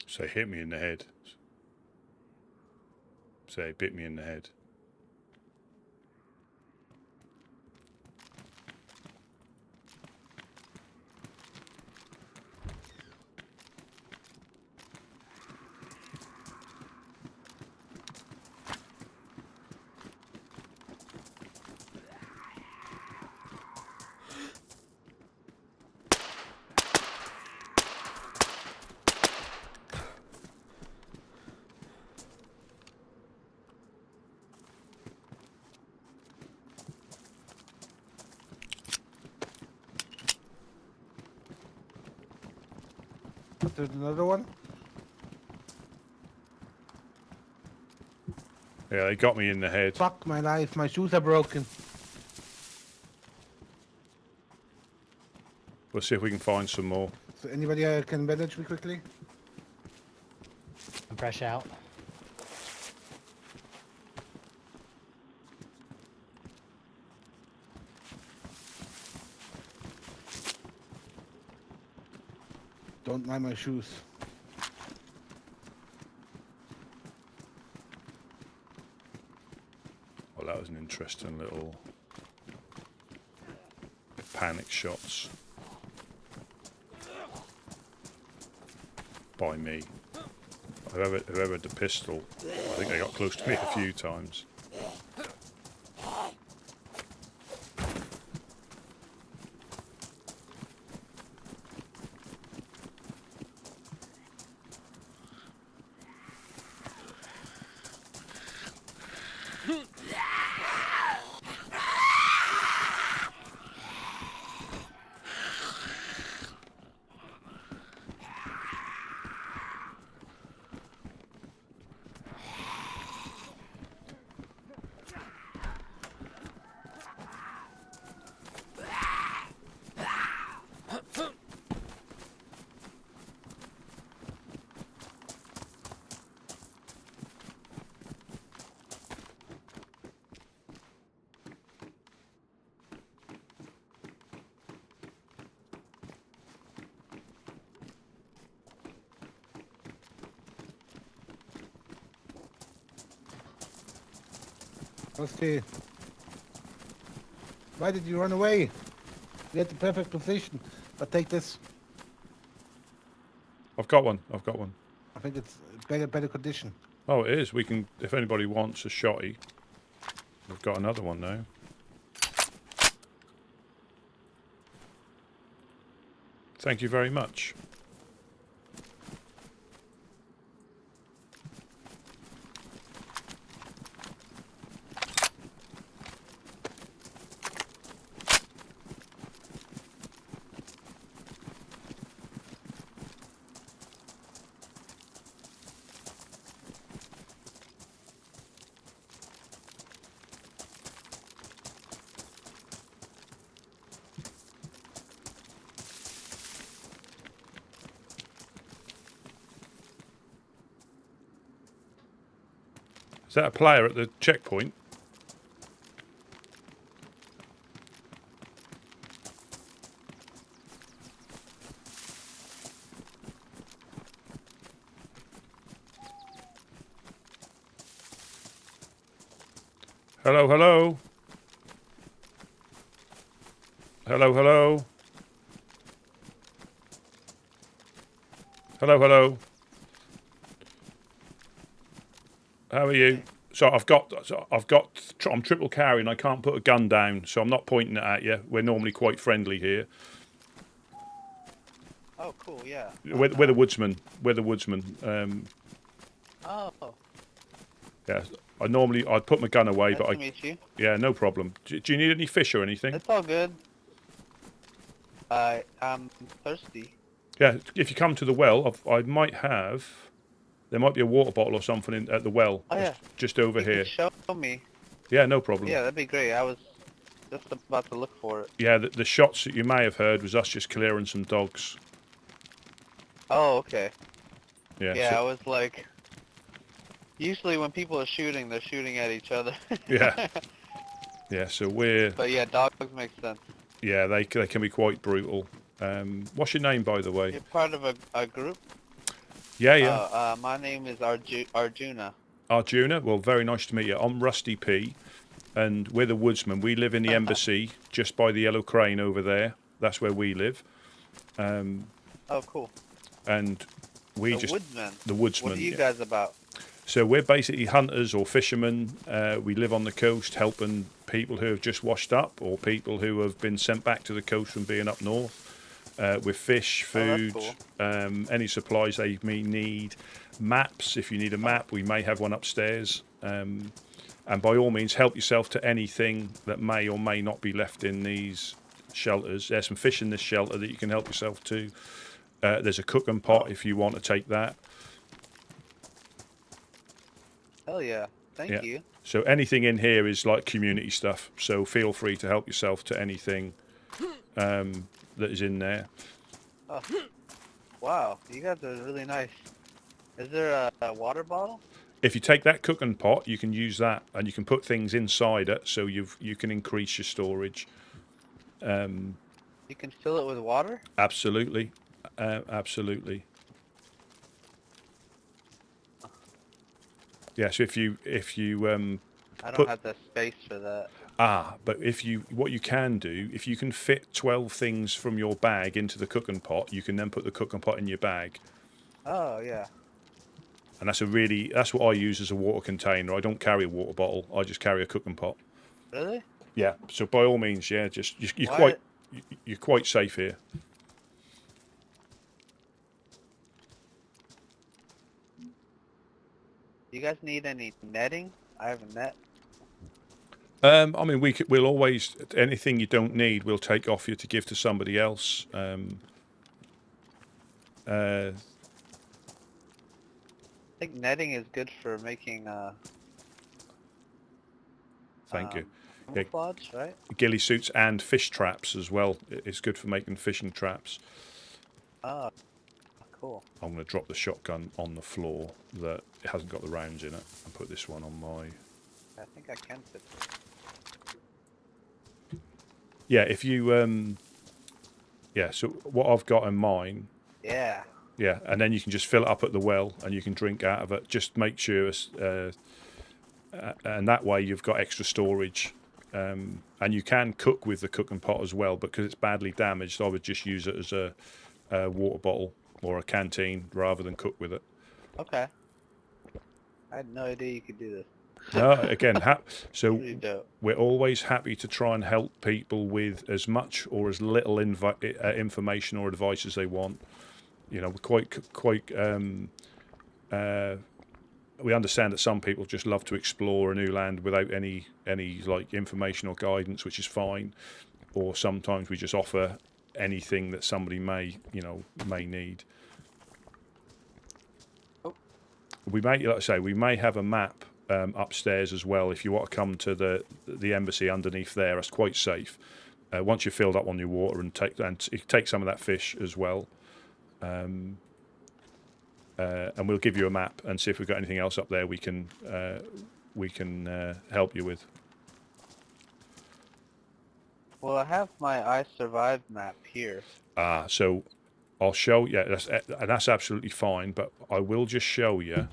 Say, hit me in the head. Say, bit me in the head. There's another one. Yeah, they got me in the head. Fuck my life, my shoes are broken. We'll see if we can find some more. So anybody can bandage me quickly? I'm fresh out. Don't mind my shoes. Well, that was an interesting little panic shots by me. Whoever had the pistol, I think they got close to me a few times. Rusty, why did you run away? You had the perfect position. But take this. I've got one. I've got one. I think it's better condition. Oh, it is. We can, if anybody wants a shotty, we've got another one now. Thank you very much. Is that a player at the checkpoint? Hello, hello. Hello, hello. Hello, hello. How are you? So I'm triple carrying. I can't put a gun down, so I'm not pointing it at you. We're normally quite friendly here. Oh, cool. Yeah. We're the woodsman. We're the woodsman. Oh. Yeah. I'd put my gun away, Nice but to meet you. Yeah, no problem. Do you need any fish or anything? It's all good. I'm thirsty. Yeah. If you come to the well, I might have. There might be a water bottle or something at the well. Oh, yeah. Just over You here. can show me. Yeah, no problem. Yeah, that'd be great. I was just about to look for it. Yeah, the shots that you may have heard was us just clearing some dogs. Oh, okay. Yeah. Yeah, so- I was like, usually when people are shooting, they're shooting at each other. Yeah. Yeah. So we're. But yeah, dogs make sense. Yeah, they can be quite brutal. What's your name, by the way? You're part of a group? Yeah, yeah. My name is Arjuna. Arjuna, well, very nice to meet you. I'm Rusty P, and we're the woodsman. We live in the embassy, just by the yellow crane over there. That's where we live. Oh, cool. And we The just... woodsman. The woodsman, What are you yeah. guys about? So we're basically hunters or fishermen. We live on the coast helping people who have just washed up or people who have been sent back to the coast from being up north with fish, food, Oh, that's cool. any supplies they may need. Maps, if you need a map, we may have one upstairs. And by all means, help yourself to anything that may or may not be left in these shelters. There's some fish in this shelter that you can help yourself to. There's a cooking pot if you want to take that. Hell yeah. Thank you. So anything in here is like community stuff. So feel free to help yourself to anything that is in there. Oh. Wow, you guys are really nice. Is there a water bottle? If you take that cooking pot, you can use that, and you can put things inside it, so you can increase your storage. You can fill it with water? Absolutely, absolutely. Yeah. So if you I don't have the space for that. but what you can do, if you can fit 12 things from your bag into the cooking pot, you can then put the cooking pot in your bag. Oh, yeah. And that's what I use as a water container. I don't carry a water bottle. I just carry a cooking pot. Really? Yeah. So by all means, yeah, you're quite safe here. You guys need any netting? I have a net. I mean, we'll always, anything you don't need, we'll take off you to give to somebody else. I think netting is good for making Thank you. camouflage, right? Ghillie suits and fish traps as well. It's good for making fishing traps. Oh, cool. I'm going to drop the shotgun on the floor that it hasn't got the rounds in it and put this one on my... I think I can fit this. Yeah, if you... yeah, so what I've got in mine... Yeah. Yeah, and then you can just fill it up at the well and you can drink out of it. Just make sure... and that way you've got extra storage. And you can cook with the cooking pot as well, but because it's badly damaged, I would just use it as a water bottle or a canteen rather than cook with it. Okay. I had no idea you could do this. No, again, so Pretty dope. we're always happy to try and help people with as much or as little information or advice as they want. You know, we're quite we understand that some people just love to explore a new land without any like information or guidance, which is fine. Or sometimes we just offer anything that somebody may need. Oh. We may, like I say, we may have a map upstairs as well. If you want to come to the embassy underneath there, it's quite safe. Once you've filled up on your water and take some of that fish as well. And we'll give you a map and see if we've got anything else up there we can help you with. Well, I have my I Survived map here. So I'll show you. That's absolutely fine, but I will just show you.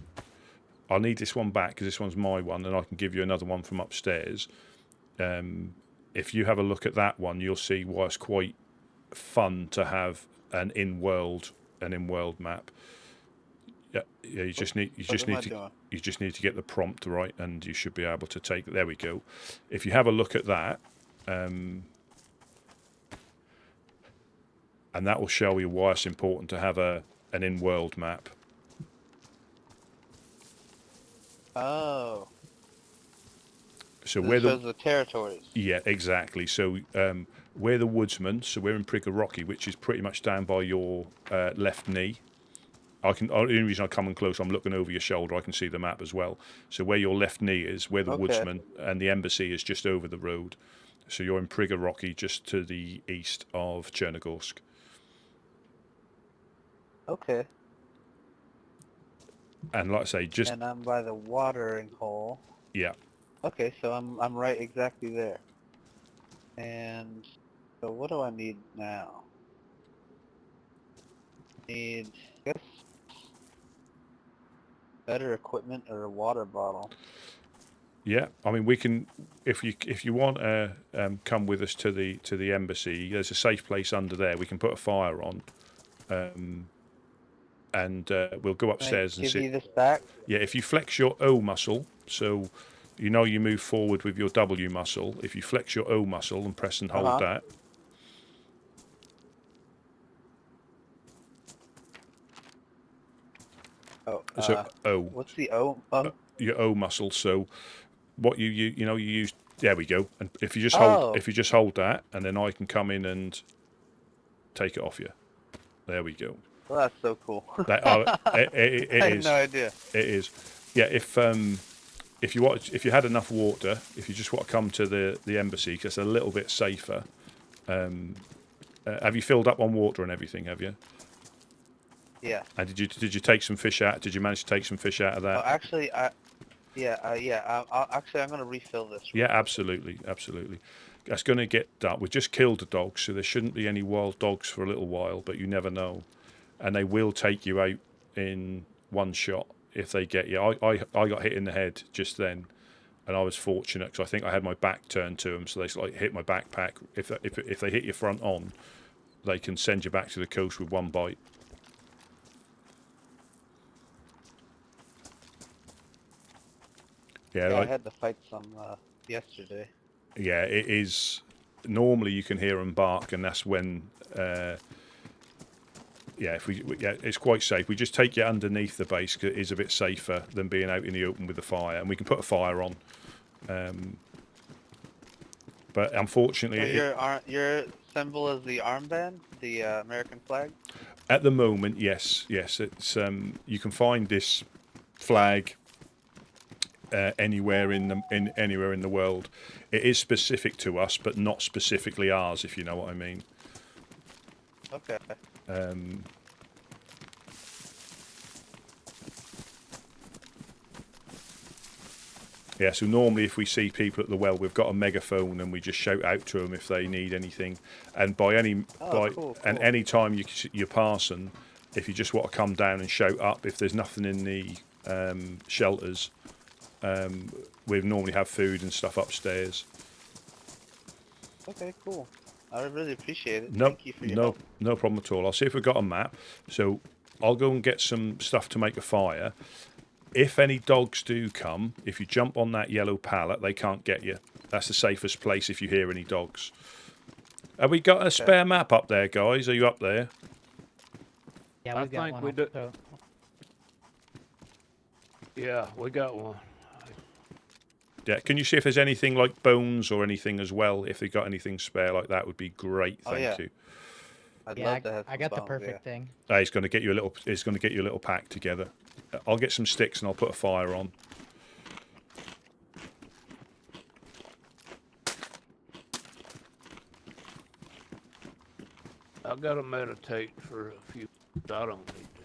I'll need this one back because this one's my one, and I can give you another one from upstairs. If you have a look at that one, you'll see why it's quite fun to have an in-world map. Yeah, you just need to get the prompt right, and you should be able to take. There we go. If you have a look at that, and that will show you why it's important to have an in-world map. Oh. So it shows the territories. Yeah, exactly. So we're the woodsman. So we're in Prigorocki, which is pretty much down by your left knee. The only reason I come in close, I'm looking over your shoulder. I can see the map as well. So where your left knee is, we're the woodsman, and the embassy is just over the road. So you're in Prigorocki, just to the east of Chernarus. Okay. And like I say, and I'm by the watering hole. Yeah. Okay, so I'm right exactly there. And so what do I need now? better equipment or a water bottle. Yeah, I mean we can if you want to come with us to the embassy. There's a safe place under there. We can put a fire on, and we'll go upstairs Can I and give sit. you this back? Yeah, if you flex your O muscle, so you know you move forward with your W muscle. If you flex your O muscle and press and hold that. Oh, So O. What's the O? Oh. Your O muscle. So what you use. There we go. And if you just hold that, and then I can come in and take it off you. There we go. Well, that's so cool. It I is. had no idea. It is. Yeah. If you had enough water, if you just want to come to the embassy, because it's a little bit safer. Have you filled up on water and everything? Have you? Yeah. And did you take some fish out? Did you manage to take some fish out of that? Oh, actually, I'm gonna refill this. Yeah, absolutely. That's going to get done. We just killed a dog, so there shouldn't be any wild dogs for a little while, but you never know, and they will take you out in one shot if they get you. I got hit in the head just then, and I was fortunate because I think I had my back turned to them, so they like hit my backpack. If they hit your front on, they can send you back to the coast with one bite. Yeah, I had to fight some yesterday. Yeah, it is. Normally you can hear them bark, and that's when. It's quite safe. We just take you underneath the base because it is a bit safer than being out in the open with the fire, and we can put a fire on. But unfortunately, So your symbol is the armband, the American flag. At the moment, yes, it's you can find this flag anywhere in the world. It is specific to us, but not specifically ours, if you know what I mean. Okay. Yeah, so normally if we see people at the well, we've got a megaphone and we just shout out to them if they need anything. And Cool. any time you're passing, if you just want to come down and shout up, if there's nothing in the shelters, we normally have food and stuff upstairs. Okay, cool. I really appreciate it. No, Thank you for your help. no problem at all. I'll see if we've got a map. So I'll go and get some stuff to make a fire. If any dogs do come, if you jump on that yellow pallet, they can't get you. That's the safest place if you hear any dogs. Have we got a spare map up there, guys? Are you up there? Yeah, we've got one. we do. So Yeah, we got one. Yeah. Can you see if there's anything like bones or anything as well? If they got anything spare like that, would be great. Thank you. I'd yeah, love to have I got the some bones, perfect thing. He's going to get you a little pack together. I'll get some sticks and I'll put a fire on. I gotta meditate for a few. I don't need that.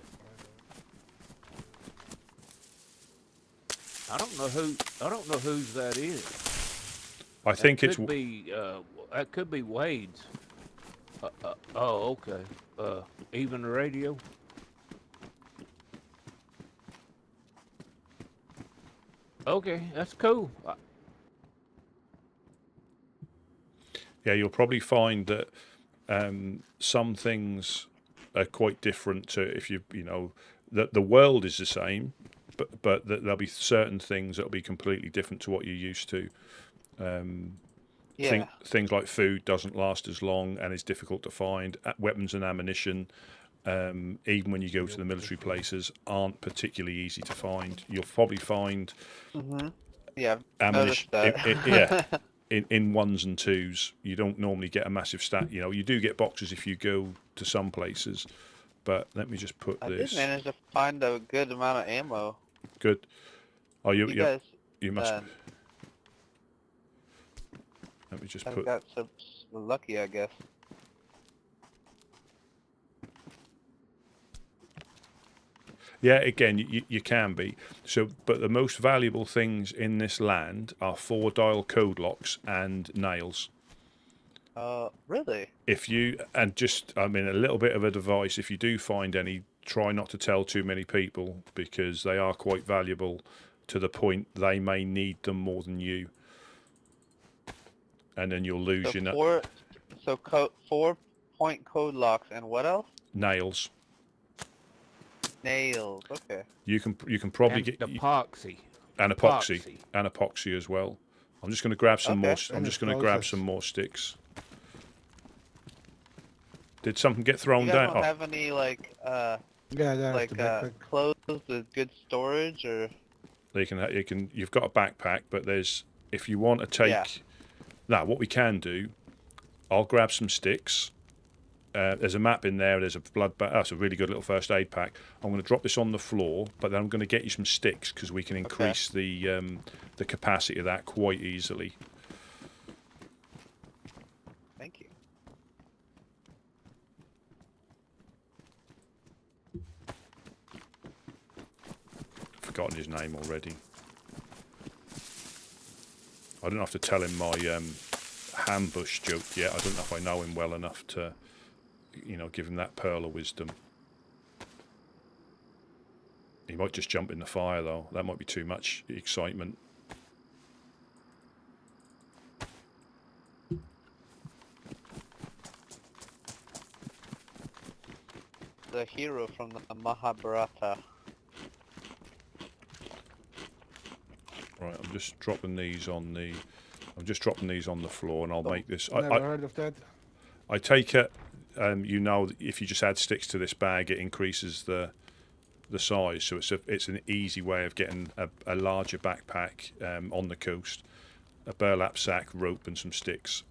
I don't know whose that is. I think it's. That could be Wade's. Oh, okay. Even radio. Okay, that's cool. Yeah, you'll probably find that some things are quite different to if you know that the world is the same, but that there'll be certain things that'll be completely different to what you're used to. Things like food doesn't last as long and is difficult to find. Weapons and ammunition, even when you go to the military places, aren't particularly easy to find. You'll probably find ammunition. In ones and twos. You don't normally get a massive stack. You know, you do get boxes if you go to some places. But let me just put this. I did manage to find a good amount of ammo. Good. Oh, you must. Let me just put. I got so lucky, I guess. Yeah, again, you can be. So, but the most valuable things in this land are 4-dial code locks and nails. Really? A little bit of advice, if you do find any try not to tell too many people because they are quite valuable to the point they may need them more than you. And then you'll lose So your 4-point code locks and what else? nails. Nails. Okay. You can probably And get epoxy. and epoxy as well. I'm just going to grab some more. I'm And just going to grab explosives. some more sticks. Did something get You thrown guys down? don't have any like Yeah, that's like the backpack. clothes with good storage or? You've got a backpack, but if you want to take. Yeah. Now, what we can do, I'll grab some sticks. There's a map in there. There's a blood bag. That's a really good little first aid pack. I'm going to drop this on the floor, but then I'm going to get you some sticks because we can increase the capacity of that quite easily. Thank you. Forgotten his name already. I don't have to tell him my hambush joke yet. I don't know if I know him well enough to, give him that pearl of wisdom. He might just jump in the fire, though. That might be too much excitement. The hero from the Mahabharata. Right, I'm just dropping these on the. Floor, and I'll make this. Never heard of that. I take it. If you just add sticks to this bag, it increases the size. So it's an easy way of getting a larger backpack on the coast, a burlap sack, rope, and some sticks,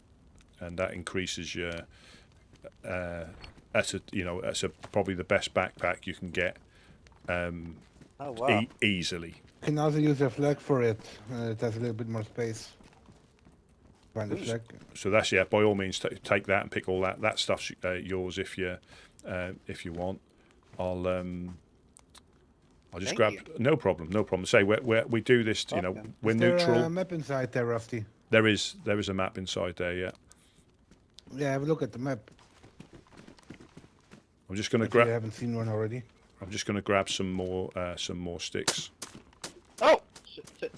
and that increases your. That's probably the best backpack you can get. Oh wow. Easily. You can also use a flag for it. It has a little bit more space. Find the flag. So that's by all means take that and pick all that stuff's yours if you want. I'll just Thank grab you. no problem. Say we do this. Welcome. We're Is there neutral. a map inside there, Rusty? There is a map inside there. Yeah. Yeah, have a look at the map. I'm just gonna If you grab. haven't seen one already. I'm just gonna grab some more sticks. Oh! Shit.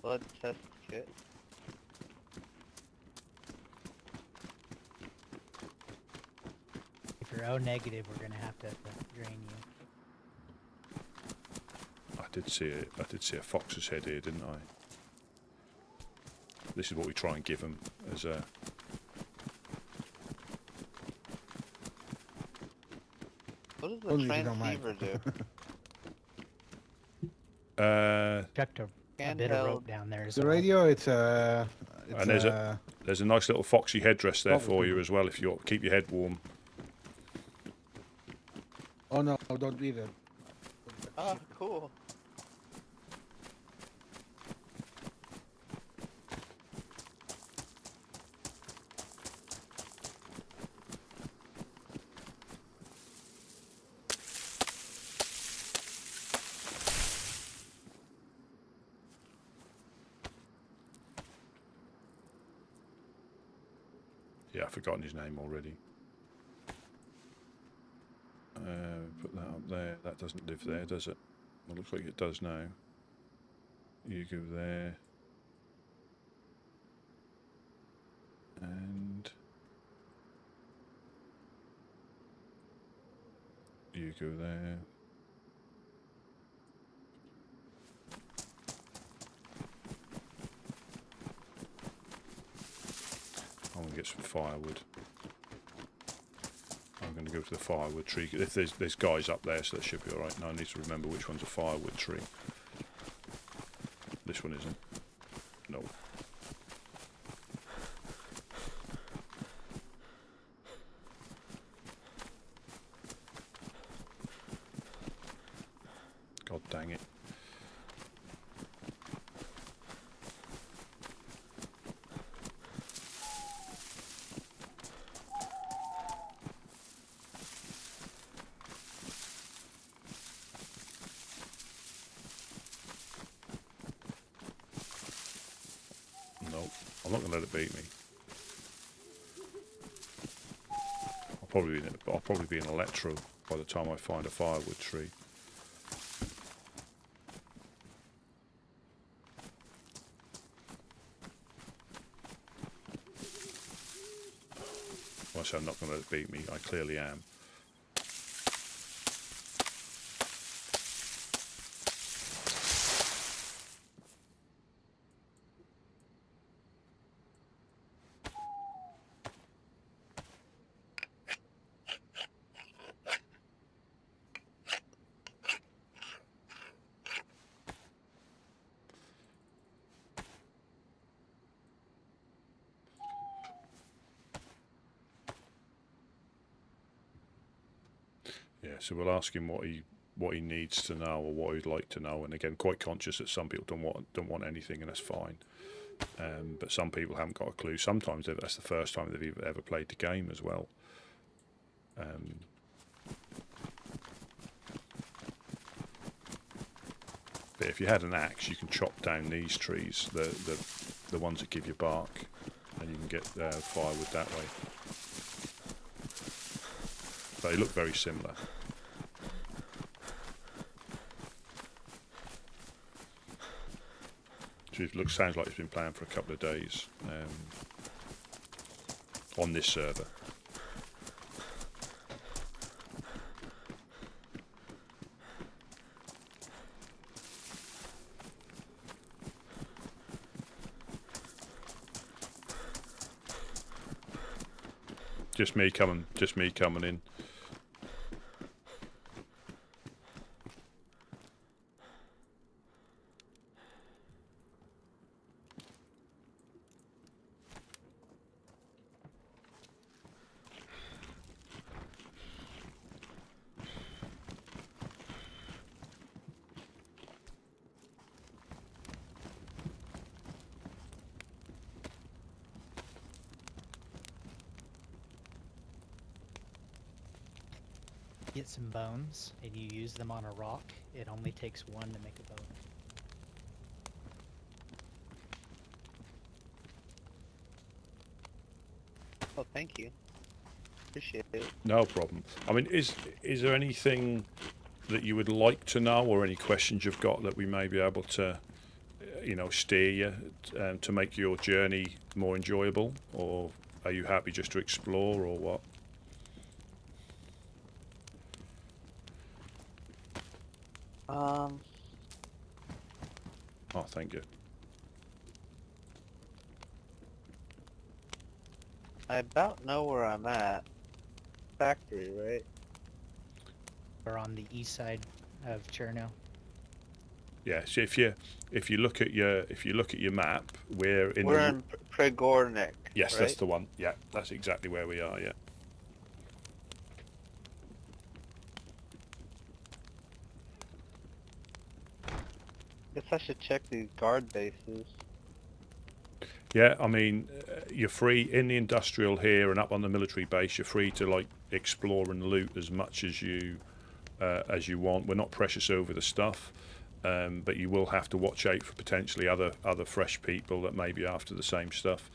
Blood test kit. If you're O negative, we're gonna have to drain you. I did see a fox's head here, didn't I? This is what we try and give them as a. What does the Only if you don't mind. transceiver do? Chucked a bit of Handheld. rope down there as The well. radio, it's And there's a nice little foxy headdress there for you as well if you keep your head warm. Oh no, don't leave it. Ah, cool. Yeah, I've forgotten his name already. Put that up there. That doesn't live there, does it? Well, looks like it does now. You go there. And you go there. I'm gonna get some firewood. I'm going to go to the firewood tree. If there's guys up there, so that should be all right. Now I need to remember which one's a firewood tree. This one isn't. No. God dang it. No, I'm not going to let it beat me. I'll probably be in electro by the time I find a firewood tree. Well, I say I'm not going to let it beat me. I clearly am. Yeah, so we'll ask him what he needs to know or what he'd like to know, and again, quite conscious that some people don't want anything, and that's fine. But some people haven't got a clue. Sometimes that's the first time they've ever played the game as well. But if you had an axe, you can chop down these trees, the ones that give you bark, and you can get firewood that way. They look very similar. It sounds like it's been playing for a couple of days on this server. Just me coming in. Get some bones, and you use them on a rock. It only takes one to make a bone. Oh, thank you. Appreciate it. No problem. I mean, is there anything that you would like to know, or any questions you've got that we may be able to, steer you to make your journey more enjoyable, or are you happy just to explore, or what? Oh, thank you. I about know where I'm at. Factory, right? We're on the east side of Cherno. Yeah. So if you look at your map, we're in Pregornik. Yes, right? that's the one. Yeah, that's exactly where we are. Yeah. Guess I should check these guard bases. Yeah, I mean, you're free in the industrial here and up on the military base. You're free to explore and loot as much as you want. We're not precious over the stuff, but you will have to watch out for potentially other fresh people that may be after the same stuff.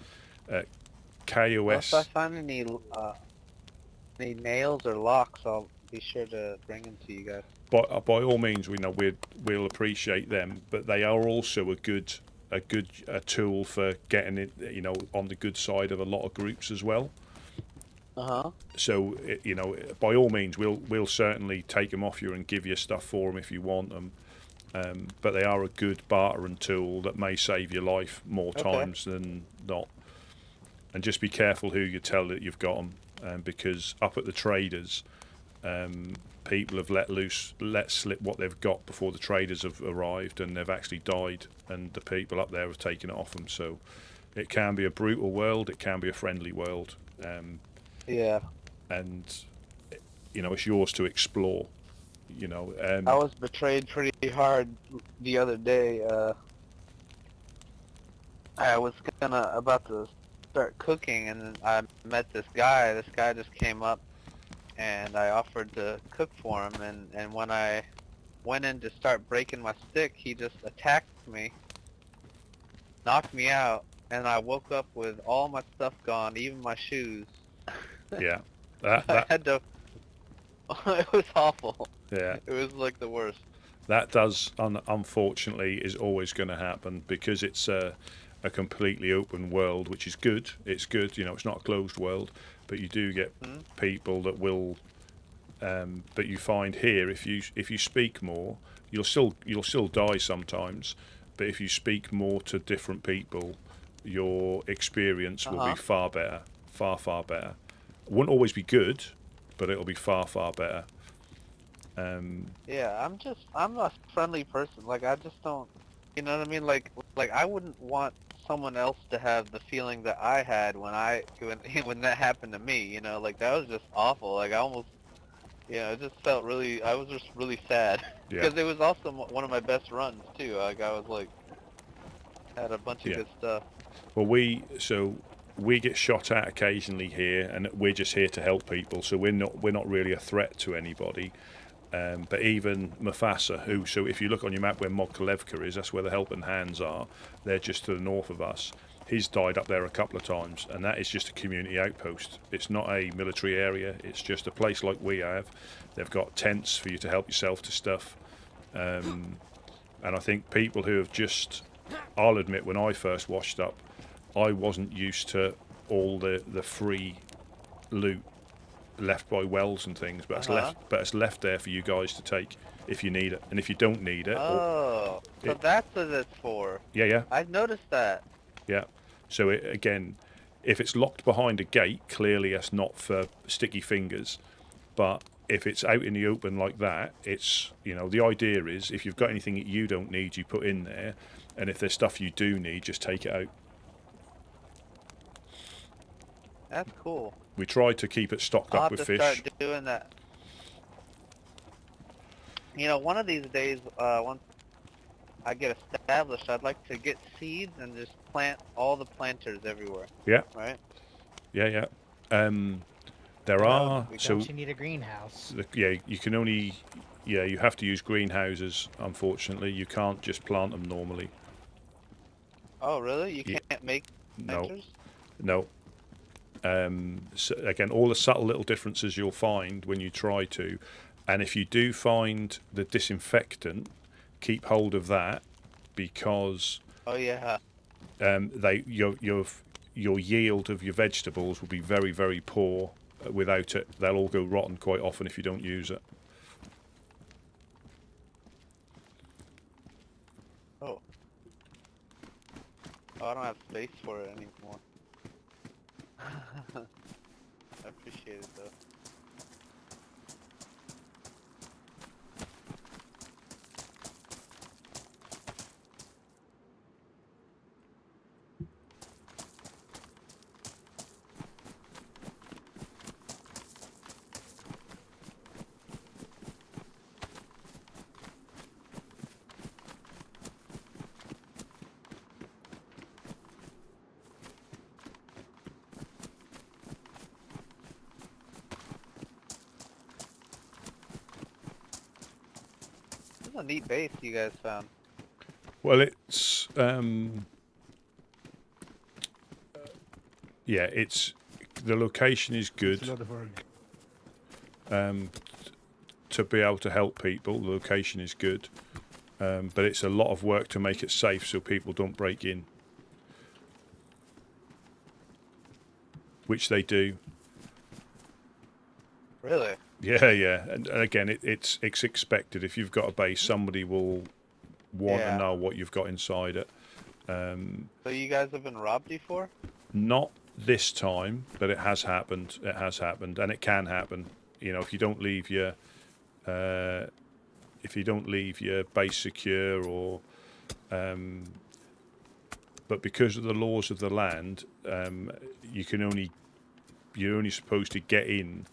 KOS. Well, if I find any nails or locks, I'll be sure to bring them to you guys. By all means, we'll appreciate them, but they are also a good tool for getting it, on the good side of a lot of groups as well. So by all means, we'll certainly take them off you and give you stuff for them if you want them. But they are a good bartering tool that may save your life more times than not. And just be careful who you tell that you've got them, because up at the traders, people have let slip what they've got before the traders have arrived, and they've actually died, and the people up there have taken it off them. So it can be a brutal world, it can be a friendly world. Yeah. And it's yours to explore. I was betrayed pretty hard the other day. I was about to start cooking, and then I met this guy. This guy just came up, and I offered to cook for him, and when I went in to start breaking my stick, he just attacked me, knocked me out, and I woke up with all my stuff gone, even my shoes. Yeah. I that had to. It was awful. yeah. It was like the worst. That does, unfortunately, is always going to happen because it's a completely open world, which is good. It's good, it's not a closed world, but you do get people that will. But you find here, if you speak more, you'll still die sometimes. But if you speak more to different people, your experience will be far better, far better. It won't always be good, but it'll be far better. Yeah, I'm a friendly person. Like, I just don't, you know what I mean? Like I wouldn't want someone else to have the feeling that I had when when that happened to me. You know, like that was just awful. Like I almost, it just felt really. I was just really sad Yeah. because it was also one of my best runs too. Like I was like, had a bunch of good stuff. Well, we get shot at occasionally here, and we're just here to help people. So we're not really a threat to anybody. But even Mufasa, so if you look on your map where Mogkolevka is, that's where the helping hands are. They're just to the north of us. He's died up there a couple of times, and that is just a community outpost. It's not a military area. It's just a place like we have. They've got tents for you to help yourself to stuff. And I think people who have just, I'll admit, when I first washed up, I wasn't used to all the free loot left by wells and things, but it's left there for you guys to take if you need it, and if you don't need it. Oh, so that's what it's for. Yeah. I've noticed that. Yeah. So again, if it's locked behind a gate, clearly that's not for sticky fingers. But if it's out in the open like that, it's the idea is if you've got anything that you don't need, you put in there, and if there's stuff you do need, just take it out. That's cool. We try to keep it stocked I'll up have with to fish. start doing that. One of these days, once I get established, I'd like to get seeds and just plant all the planters everywhere. Yeah. Right? Yeah. There are Don't you need a greenhouse? you can only you have to use greenhouses. Unfortunately, you can't just plant them normally. Oh, really? You can't make planters? No. So again, all the subtle little differences you'll find when you try to, and if you do find the disinfectant, keep hold of that because your yield of your vegetables will be very, very poor without it. They'll all go rotten quite often if you don't use it. Oh, I don't have space for it anymore. I appreciate it though. This is a neat base you guys found. Well, it's it's the location is good. It's a lot of work. To be able to help people, the location is good, but it's a lot of work to make it safe so people don't break in, which they do. Really? Yeah, and again, it's expected. If you've got a base, somebody will want to know what you've got inside it. So you guys have been robbed before? Not this time, but it has happened. It has happened, and it can happen. If you don't leave your base secure, or but because of the laws of the land, you're only supposed to get in.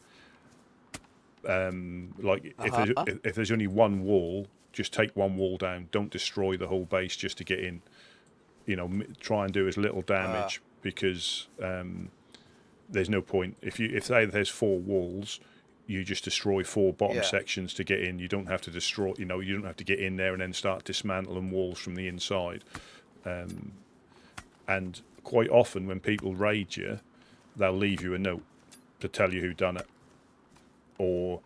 If there's only one wall, just take one wall down. Don't destroy the whole base just to get in. Try and do as little damage because there's no point. If there's 4 walls, you just destroy 4 bottom sections to get in. You don't have to destroy. You don't have to get in there and then start dismantling walls from the inside. And quite often when people raid you, they'll leave you a note to tell you who done it. or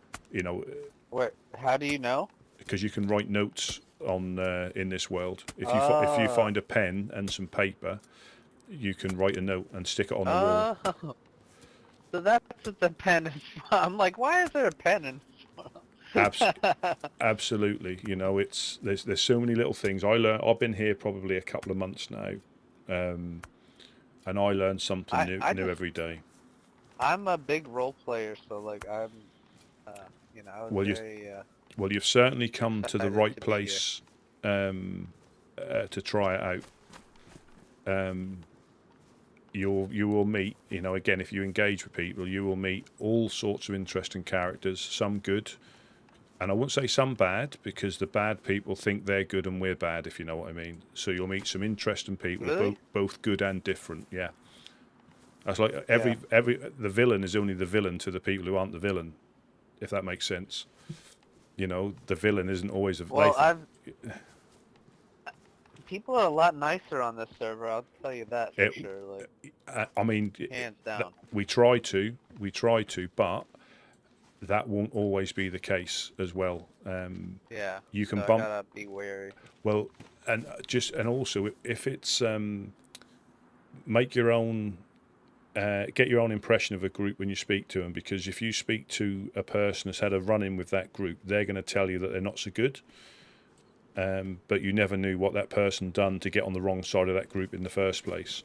What? How do you know? because you can write notes on in this world. If you Oh. find a pen and some paper, you can write a note and stick it on the wall. Oh. So that's what the pen is for. I'm like, why is there a pen in Absolutely, it's there's so many little things I learn. I've been here probably a couple of months now, and I learn something new every day. I'm a big role player, so like I'm, I was very. Well, you've certainly come to the excited right to be place to try it out. You will meet, again, if you engage with people, you will meet all sorts of interesting characters. Some good, and I wouldn't say some bad, because the bad people think they're good and we're bad, if you know what I mean. So you'll meet some interesting people, Really? both good and different. Yeah, that's like the villain is only the villain to the people who aren't the villain, if that makes sense. The villain isn't always a. Well, people are a lot nicer on this server. I'll tell you that for sure. Like, I mean, hands down. we try to, but that won't always be the case as well. Yeah. You can so bump. I gotta be wary. Well, and also if it's make your own. Get your own impression of a group when you speak to them, because if you speak to a person that's had a run-in with that group, they're going to tell you that they're not so good. But you never knew what that person done to get on the wrong side of that group in the first place.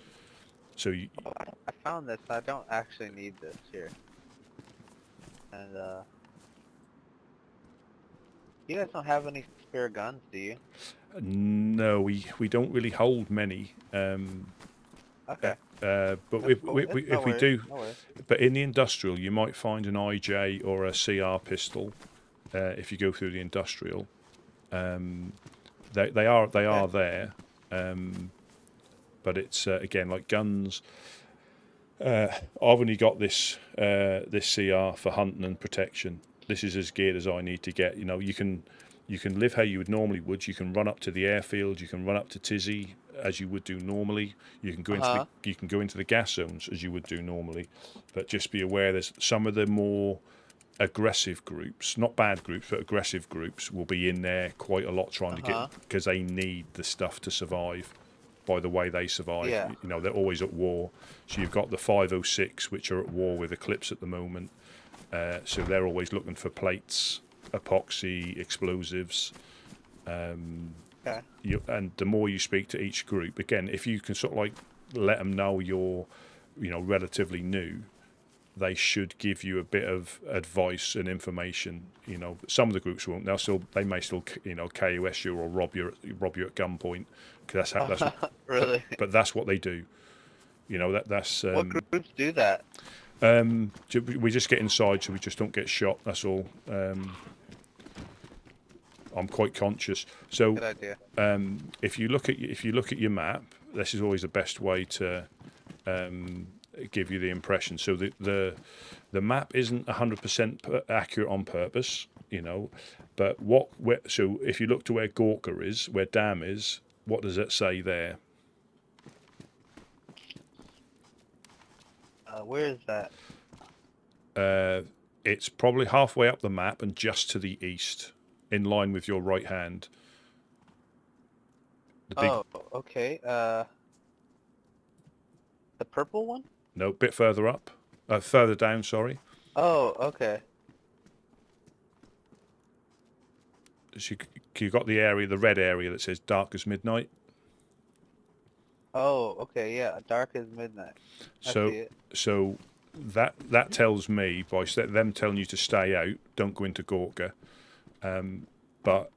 So I found this. I don't actually need this here. And you guys don't have any spare guns, do you? No, we don't really hold many. Okay. But if we do, but in the industrial, you might find an IJ or a CR pistol. If you go through the industrial, they are there. But it's again like guns. I've only got this CR for hunting and protection. This is as geared as I need to get. You can live how you would normally would. You can run up to the airfield. You can run up to Tizzy as you would do normally. You can go into the gas zones as you would do normally. But just be aware, there's some of the more aggressive groups, not bad groups, but aggressive groups will be in there quite a lot trying to get, because they need the stuff to survive. By the way they survive, they're always at war. So you've got the 506, which are at war with Eclipse at the moment. So they're always looking for plates, epoxy, explosives. And the more you speak to each group, again, if you can sort of like let them know you're, relatively new, they should give you a bit of advice and information. Some of the groups won't. They may still, KOS you or rob you at gunpoint, because that's really. But that's what they do. That's. What groups do that? We just get inside, so we just don't get shot. That's all. I'm quite conscious. So, good idea. If you look at your map, this is always the best way to give you the impression. So the map isn't 100% accurate on purpose, But so if you look to where Gorka is, where Dam is, what does it say there? Where is that? It's probably halfway up the map and just to the east, in line with your right hand. Okay. The purple one? No, a bit further up. Further down, sorry. Oh, okay. So you got the red area that says dark as midnight. Oh, okay, yeah, dark as midnight. I see it. So that tells me, by them telling you to stay out, don't go into Gorka. But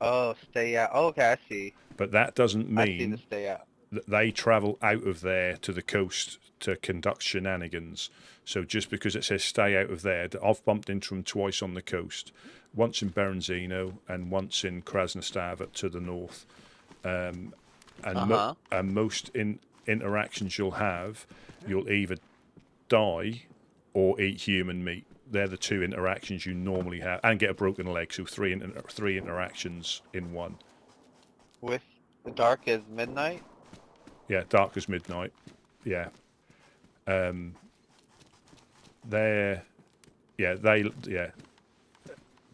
stay out. Oh, okay, I see. But that doesn't mean I see the stay out. That they travel out of there to the coast to conduct shenanigans. So just because it says stay out of there, I've bumped into them twice on the coast, once in Berenzino and once in Krasnostav to the north. And most interactions you'll have, you'll either die or eat human meat. They're the two interactions you normally have, and get a broken leg. So three interactions in one. With the dark as midnight. Yeah, dark as midnight. Yeah.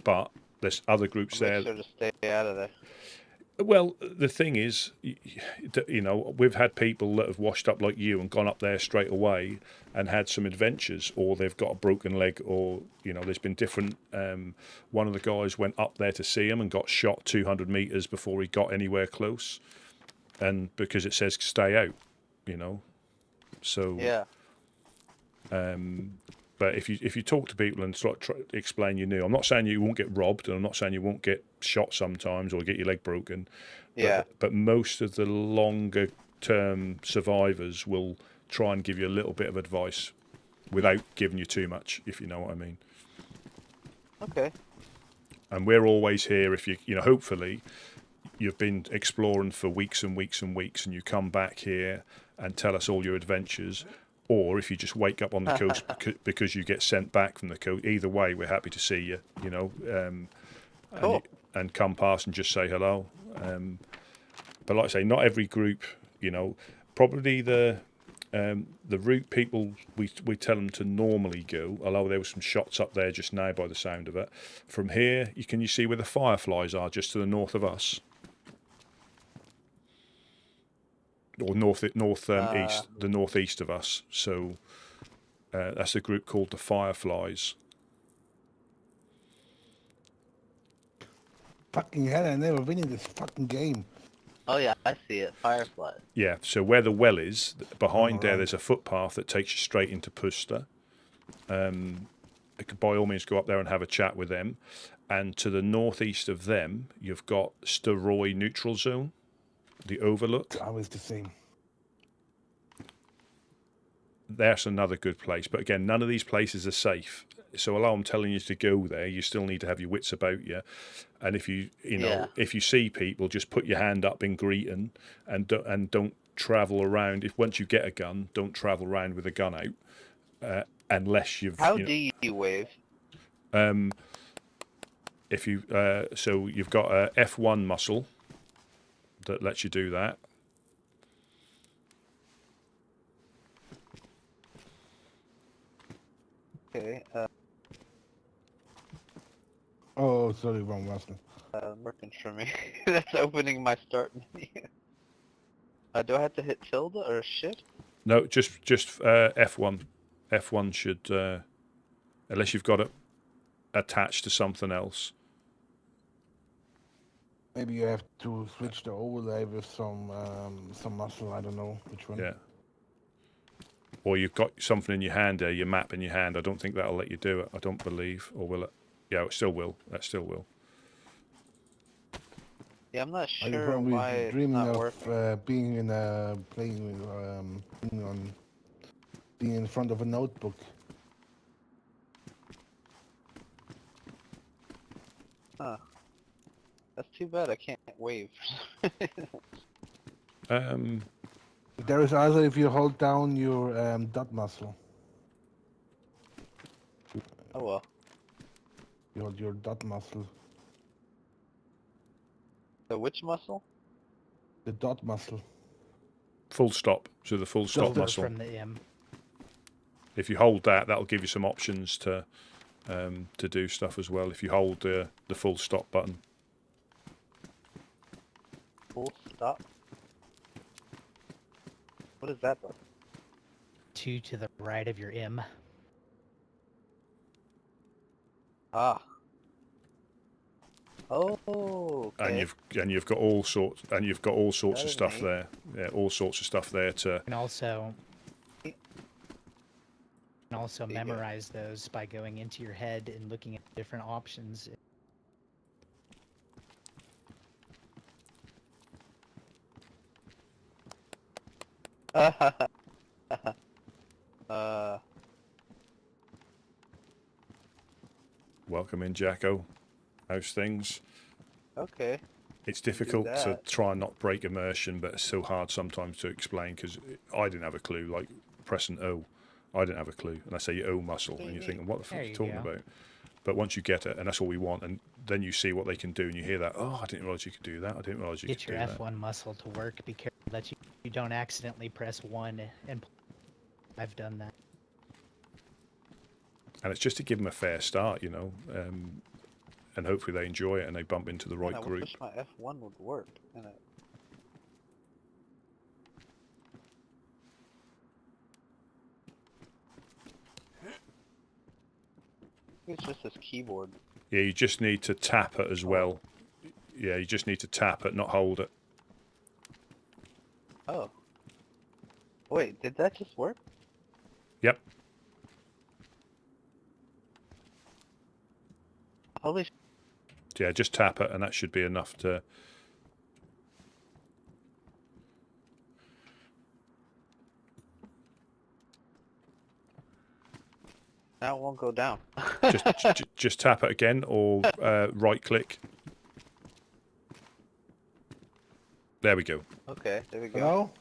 but there's other groups there. Make sure to stay out of there. Well, the thing is, you know, we've had people that have washed up like you and gone up there straight away and had some adventures, or they've got a broken leg, or, you know, there's been different. One of the guys went up there to see him and got shot 200 meters before he got anywhere close, and because it says stay out, you know. So Yeah. But if you talk to people and try explain you knew, I'm not saying you won't get robbed, and I'm not saying you won't get shot sometimes or get your leg broken. Yeah. But most of the longer term survivors will try and give you a little bit of advice without giving you too much, if you know what I mean. Okay. And we're always here if you know, hopefully you've been exploring for weeks and weeks and weeks, and you come back here and tell us all your adventures. Or if you just wake up on the coast because you get sent back from the coast, either way, we're happy to see you, you know, Cool. and come past and just say hello. But like I say, not every group, you know, probably the route people we tell them to normally go, although there were some shots up there just now by the sound of it. From here, you see where the fireflies are, just to the north of us. Or east, the northeast of us. So that's a group called the Fireflies. Fucking hell, I never been in this fucking game. Oh yeah, I see it. Firefly. Yeah, so where the well is, behind there's a footpath that takes you straight into Pusta. You could by all means go up there and have a chat with them. And to the northeast of them, you've got Steroy Neutral Zone, the Overlook. It's always the same. That's another good place. But again, none of these places are safe. So although I'm telling you to go there, you still need to have your wits about you. And if you if you see people, just put your hand up in greeting, and don't travel around. If once you get a gun, don't travel around with a gun out, unless you've. How do you wave? If you so you've got a F1 muscle that lets you do that. Okay. Oh, sorry, wrong muscle. Working for me. That's opening my start menu. Do I have to hit tilde or shift? No, just F1. F1 should, unless you've got it attached to something else. Maybe you have to switch the overlay with some muscle. I don't know which one. Yeah. Or you've got something in your hand there, your map in your hand. I don't think that'll let you do it. I don't believe, or will it? Yeah, it still will. That still will. Yeah, I'm not Are you sure probably why it's dreaming not of working. being in a being in front of a notebook? Huh. That's too bad. I can't wave. There is also if you hold down your dot muscle. Oh well. You hold your dot muscle. The which muscle? The dot muscle. Full stop. So the full stop Over muscle. from the M. If you hold that, that'll give you some options to do stuff as well. If you hold the full stop button. Full stop? What is that button? 2 to the right of your M. Ah. Oh, okay. And you've got all sorts That of is stuff neat. there. Yeah, all sorts of stuff there to. And also There you go. memorize those by going into your head and looking at different options. Welcome in, Jacko. How's things? Okay. It's difficult to that. try and not break immersion, but it's so hard sometimes to explain because I didn't have a clue. Like pressing O, I didn't have a clue, and I say your O muscle, and you're thinking, what the fuck are you talking about? But once you get it, and that's all we want, and then you see what they can do, and you hear that, oh, I didn't realize you could do that. I didn't realize you Get could your do that. F1 muscle to work. Be careful that you don't accidentally press 1 and I've done that. And it's just to give them a fair start, you know. and hopefully they enjoy it and they bump into the right I group. wish my F1 would work. And it's just this keyboard. Yeah, you just need to tap it as well. Yeah, you just need to tap it, not hold it. Oh. Wait, did that just work? Yep. Holy sh... Yeah, just tap it and that should be enough to... Now it won't go down. just tap it again or right click. There we go. Okay, there we go. Hello?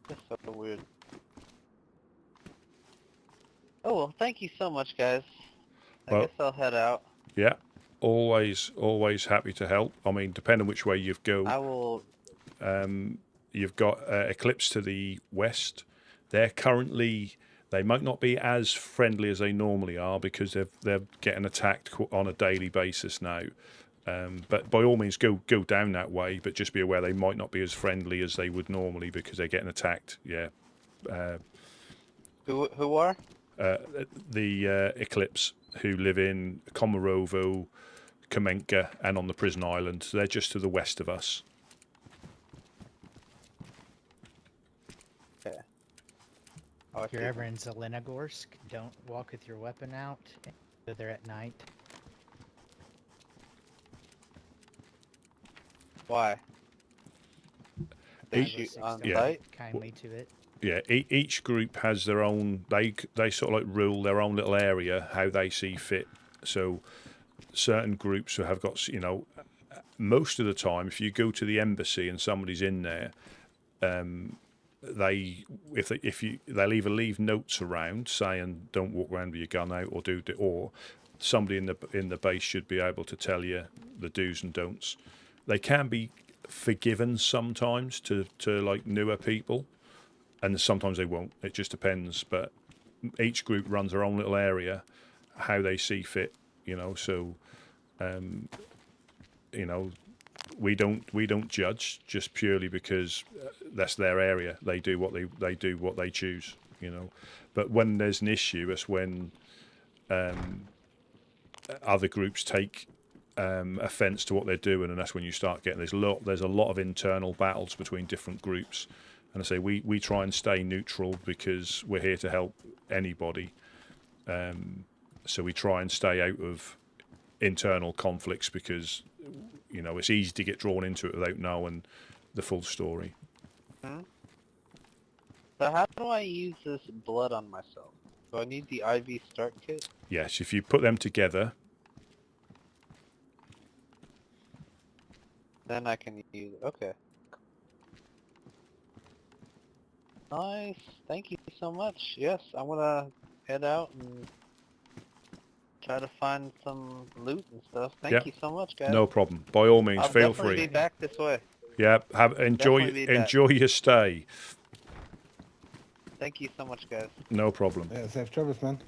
That's so weird. Oh, well, thank you so much, guys. I Well- guess I'll head out. Yeah, always happy to help. I mean, depending which way you go. I will... You've got Eclipse to the west. They're currently... They might not be as friendly as they normally are because they're getting attacked on a daily basis now. But by all means, go down that way. But just be aware they might not be as friendly as they would normally because they're getting attacked. Yeah. Who are? The Eclipse, who live in Komarovo, Kamenka, and on the prison island. So they're just to the west of us. Okay. If you're ever in Zelenogorsk, don't walk with your weapon out. Go there at night. Why? They Each- shoot on Yeah. sight? Kindly to it. Yeah, each group has their own. They sort of like rule their own little area how they see fit. So certain groups have got, you know, most of the time if you go to the embassy and somebody's in there, they'll either leave notes around saying don't walk around with your gun out or somebody in the base should be able to tell you the do's and don'ts. They can be forgiven sometimes to like newer people. And sometimes they won't. It just depends. But each group runs their own little area, how they see fit. You know, so you know, we don't judge just purely because that's their area. They do what they choose. You know, but when there's an issue, it's when other groups take offence to what they're doing, and that's when you start getting there's a lot of internal battles between different groups. And I say we try and stay neutral because we're here to help anybody. So we try and stay out of internal conflicts because, you know, it's easy to get drawn into it without knowing the full story. Hmm? So how do I use this blood on myself? Do I need the IV start kit? Yes, if you put them together, Then I can use it. Okay. Nice. Thank you so much. Yes, I'm gonna head out and try to find some loot and stuff. Thank you so much, guys. no problem. By all means, I'll feel definitely free. be back this way. Yeah, enjoy Definitely be back. your stay. Thank you so much, guys. No problem. Yeah, safe travels, man.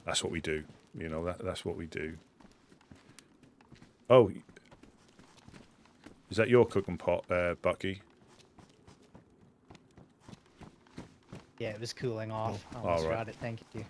That's what we do. You know, that's what we do. Oh, is that your cooking pot, Bucky? Yeah, it was cooling off. I All almost right. got it. Thank you.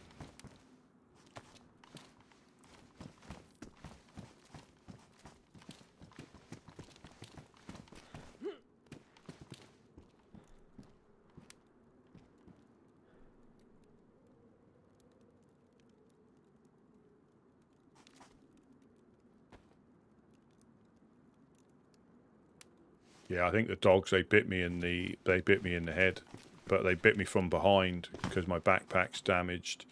Yeah, I think the dogs they bit me in the head, but they bit me from behind because my backpack's damaged,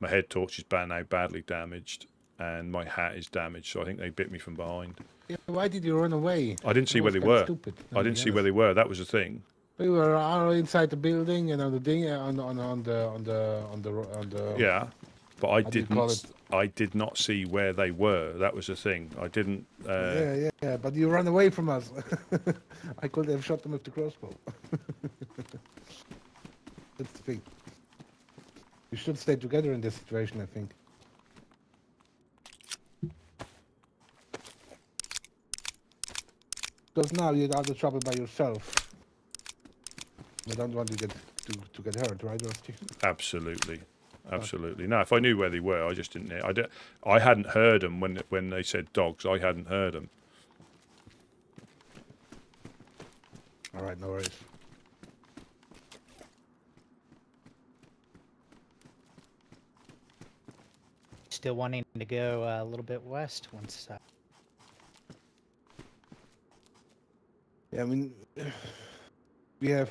my head torch is now badly damaged, and my hat is damaged. So I think they bit me from behind. Yeah, why did you run away? I didn't see That where was they kinda were. Stupid, I didn't see where they were. That was the thing. We were all inside the building and on the thing on the. Yeah, but I How do you call it? I did not see where they were. That was the thing. I didn't. Yeah. But you ran away from us. I could have shot them with the crossbow. That's the thing. You should stay together in this situation, I think. Because now you're out of trouble by yourself. I don't want you to get hurt, right, Rusty? Absolutely. Absolutely. No, if I knew where they were, I just didn't. I hadn't heard them when they said dogs. I hadn't heard them. All right, no worries. Still wanting to go a little bit west once. Yeah, I mean, we have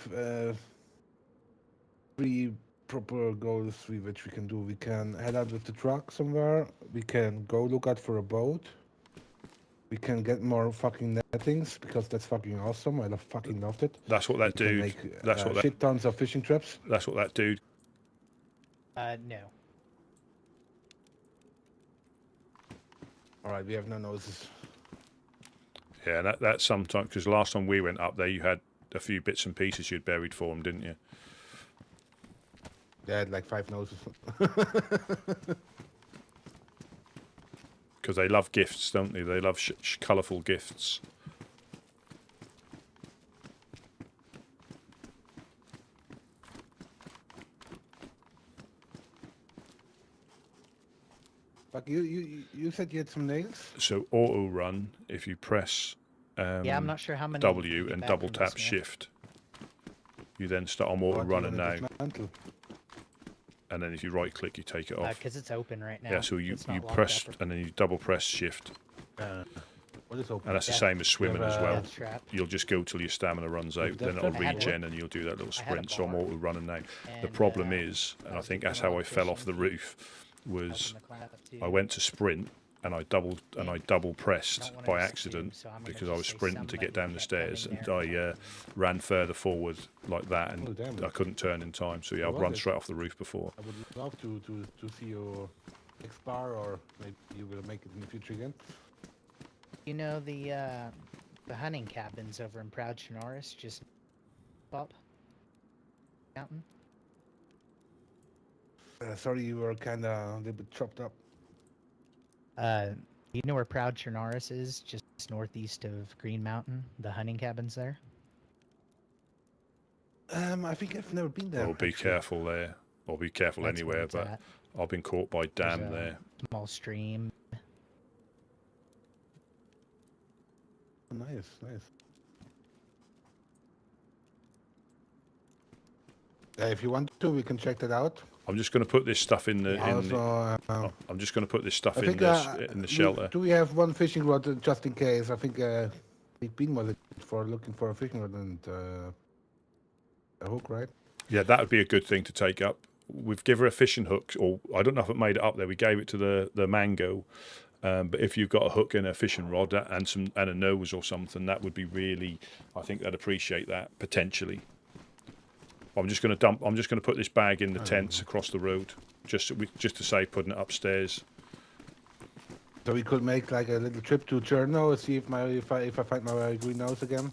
3 proper goals which we can do. We can head out with the truck somewhere. We can go look out for a boat. We can get more fucking nettings because that's fucking awesome. I fucking loved it. That's what that We can dude. make, That's what that. shit tons of fishing trips. That's what that dude. No. All right, we have no noses. Yeah, that's sometimes because last time we went up there, you had a few bits and pieces you'd buried for them, didn't you? They had like 5 noses. Because they love gifts, don't they? They love colourful gifts. But you said you had some nails? So auto run, if you press Yeah, I'm not sure how many. W and double tap shift, you then start on auto running now. And then if you right click, you take it off. Because it's open right now. Yeah, so you press and then you double press shift. What is open? And that's the same as swimming as well. Trap. You'll just go till your stamina runs out, then it'll regen and you'll do that little sprint. So I'm auto running now. The problem is, and I think that's how I fell off the roof, was I went to sprint and I double pressed by accident because I was sprinting to get down the stairs and I ran further forward like that and I couldn't turn in time. So yeah, I've run straight off the roof before. I would love to see your next bar, or maybe you will make it in the future again. You know the hunting cabins over in Proud Chernarus, just up mountain. Sorry, you were kind of a little bit chopped up. You know where Proud Chernarus is, just northeast of Green Mountain, the hunting cabins there? I think I've never been there. Well, be careful there, or be careful That's where anywhere. it's But at. I've been caught by There's dam a there. small stream. Oh, nice, nice. If you want to, we can check that out. I'm just going to put this stuff in the. Also, I'm just going to put this stuff I in think the shelter. do we have one fishing rod just in case? I think Big Bean was it for looking for a fishing rod and a hook, right? Yeah, that would be a good thing to take up. We've given her a fishing hook, or I don't know if it made it up there. We gave it to the mango, but if you've got a hook and a fishing rod and a nose or something, that would be really. I think they'd appreciate that potentially. I'm just going to put this bag in the tents across the road, just to say putting it upstairs. So we could make like a little trip to Cherno and see if I find my green nose again.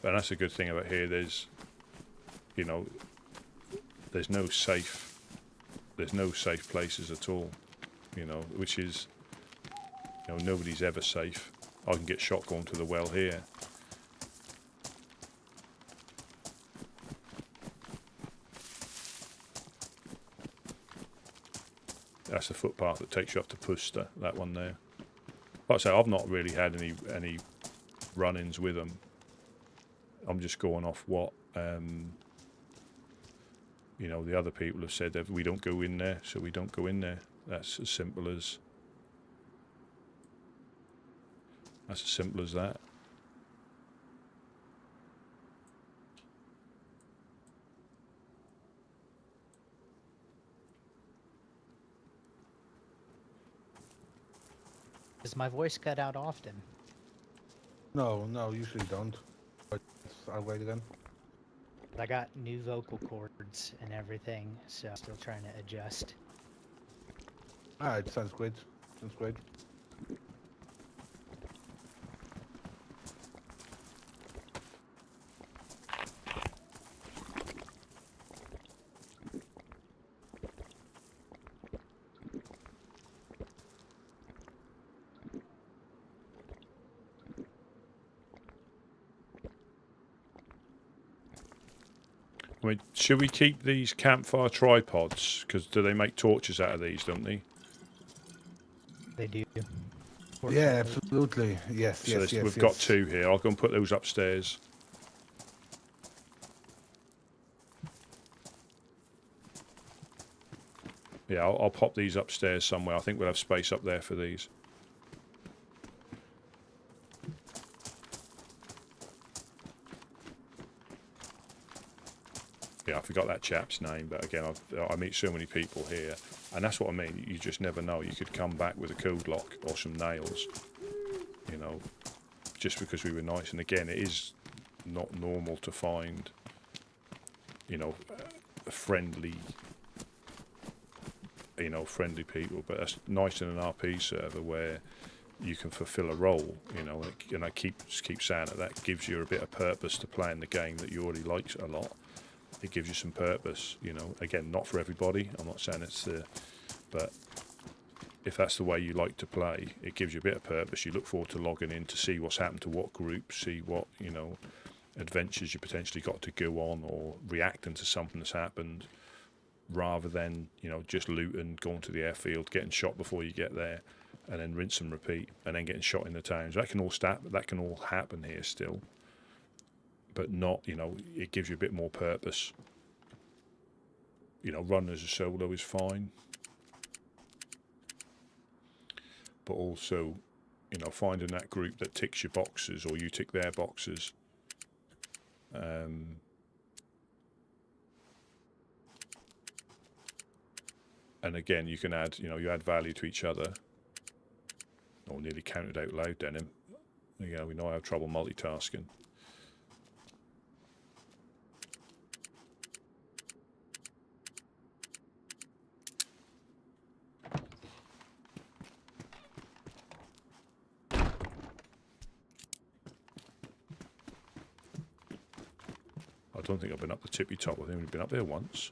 And that's a good thing about here. There's no safe places at all. Which is, nobody's ever safe. I can get shot going to the well here. That's the footpath that takes you up to Puster, that one there. Like I say, I've not really had any run-ins with them. I'm just going off what the other people have said that we don't go in there, so we don't go in there. That's as simple as that. Does my voice cut out often? No, usually don't. But I'll wait again. But I got new vocal cords and everything, so I'm still trying to adjust. Ah, it sounds great. Sounds great. I mean, should we keep these campfire tripods? Because do they make torches out of these, don't they? They do. Yeah, absolutely. Yes, So yes, yes. we've yes. got 2 here. I'll go and put those upstairs. Yeah, I'll pop these upstairs somewhere. I think we'll have space up there for these. Yeah, I forgot that chap's name, but again, I meet so many people here, and that's what I mean. You just never know. You could come back with a code lock or some nails, you know, just because we were nice. And again, it is not normal to find, you know, friendly people, but that's nice in an RP server where you can fulfill a role, you know, and I keep saying that gives you a bit of purpose to playing the game that you already like a lot. It gives you some purpose, you know. Again, not for everybody. I'm not saying it's but if that's the way you like to play, it gives you a bit of purpose. You look forward to logging in to see what's happened to what group, see what, you know, adventures you potentially got to go on, or reacting to something that's happened, rather than, you know, just looting, going to the airfield, getting shot before you get there, and then rinse and repeat, and then getting shot in the towns. That can all happen here still. But not, you know, it gives you a bit more purpose. You know, running as a solo is fine. But also, you know, finding that group that ticks your boxes, or you tick their boxes. And again, you can add, you know, you add value to each other. Oh, nearly counted out loud, Denim. You know, we know I have trouble multitasking. I don't think I've been up the tippy top. I think we've been up there once.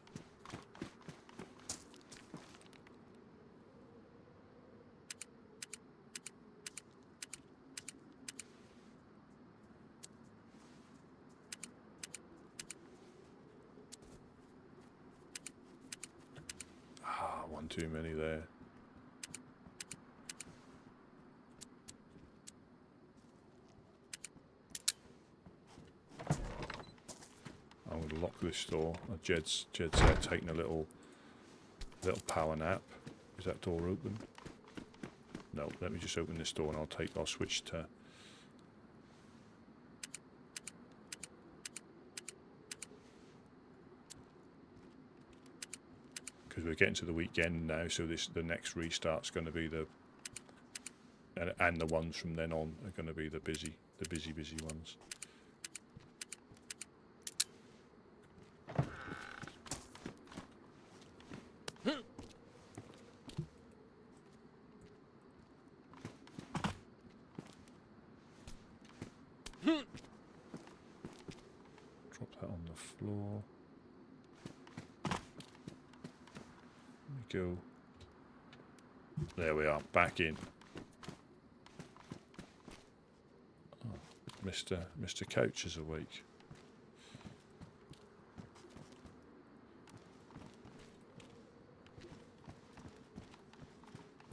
One too many there. I'm going to lock this door. Jed's there taking a little power nap. Is that door open? No, let me just open this door and I'll switch to... Because we're getting to the weekend now, so the next restart's going to be and the ones from then on are going to be the busy ones. Drop that on the floor. Go. There we are, back in. Oh, Mr. Couch is awake.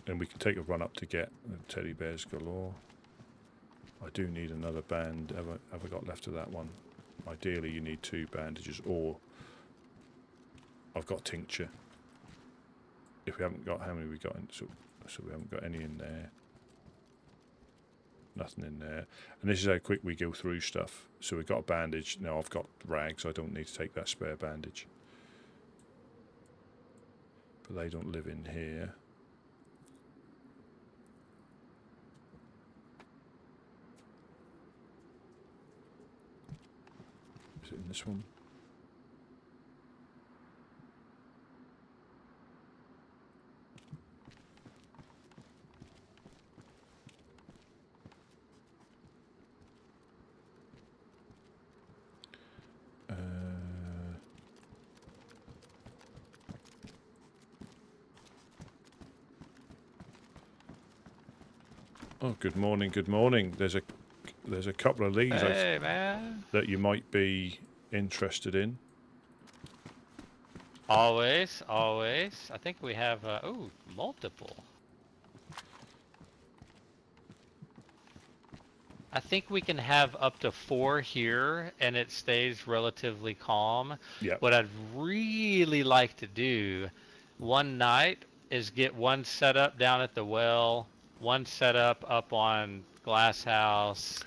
And we can take a run up to get teddy bears galore. I do need another band. Have I got left of that one? Ideally, you need 2 bandages, or I've got tincture. If we haven't got, how many we got in? So we haven't got any in there. Nothing in there. And this is how quick we go through stuff. So we've got a bandage. Now I've got rags. I don't need to take that spare bandage. But they don't live in here. Is it in this one? Oh, good morning, good morning. There's a couple of these Hey, man. that you might be interested in. Always, always. I think we have, ooh, multiple. I think we can have up to 4 here, and it stays relatively calm. Yeah. What I'd really like to do one night is get one set up down at the well, one set up on Glass House,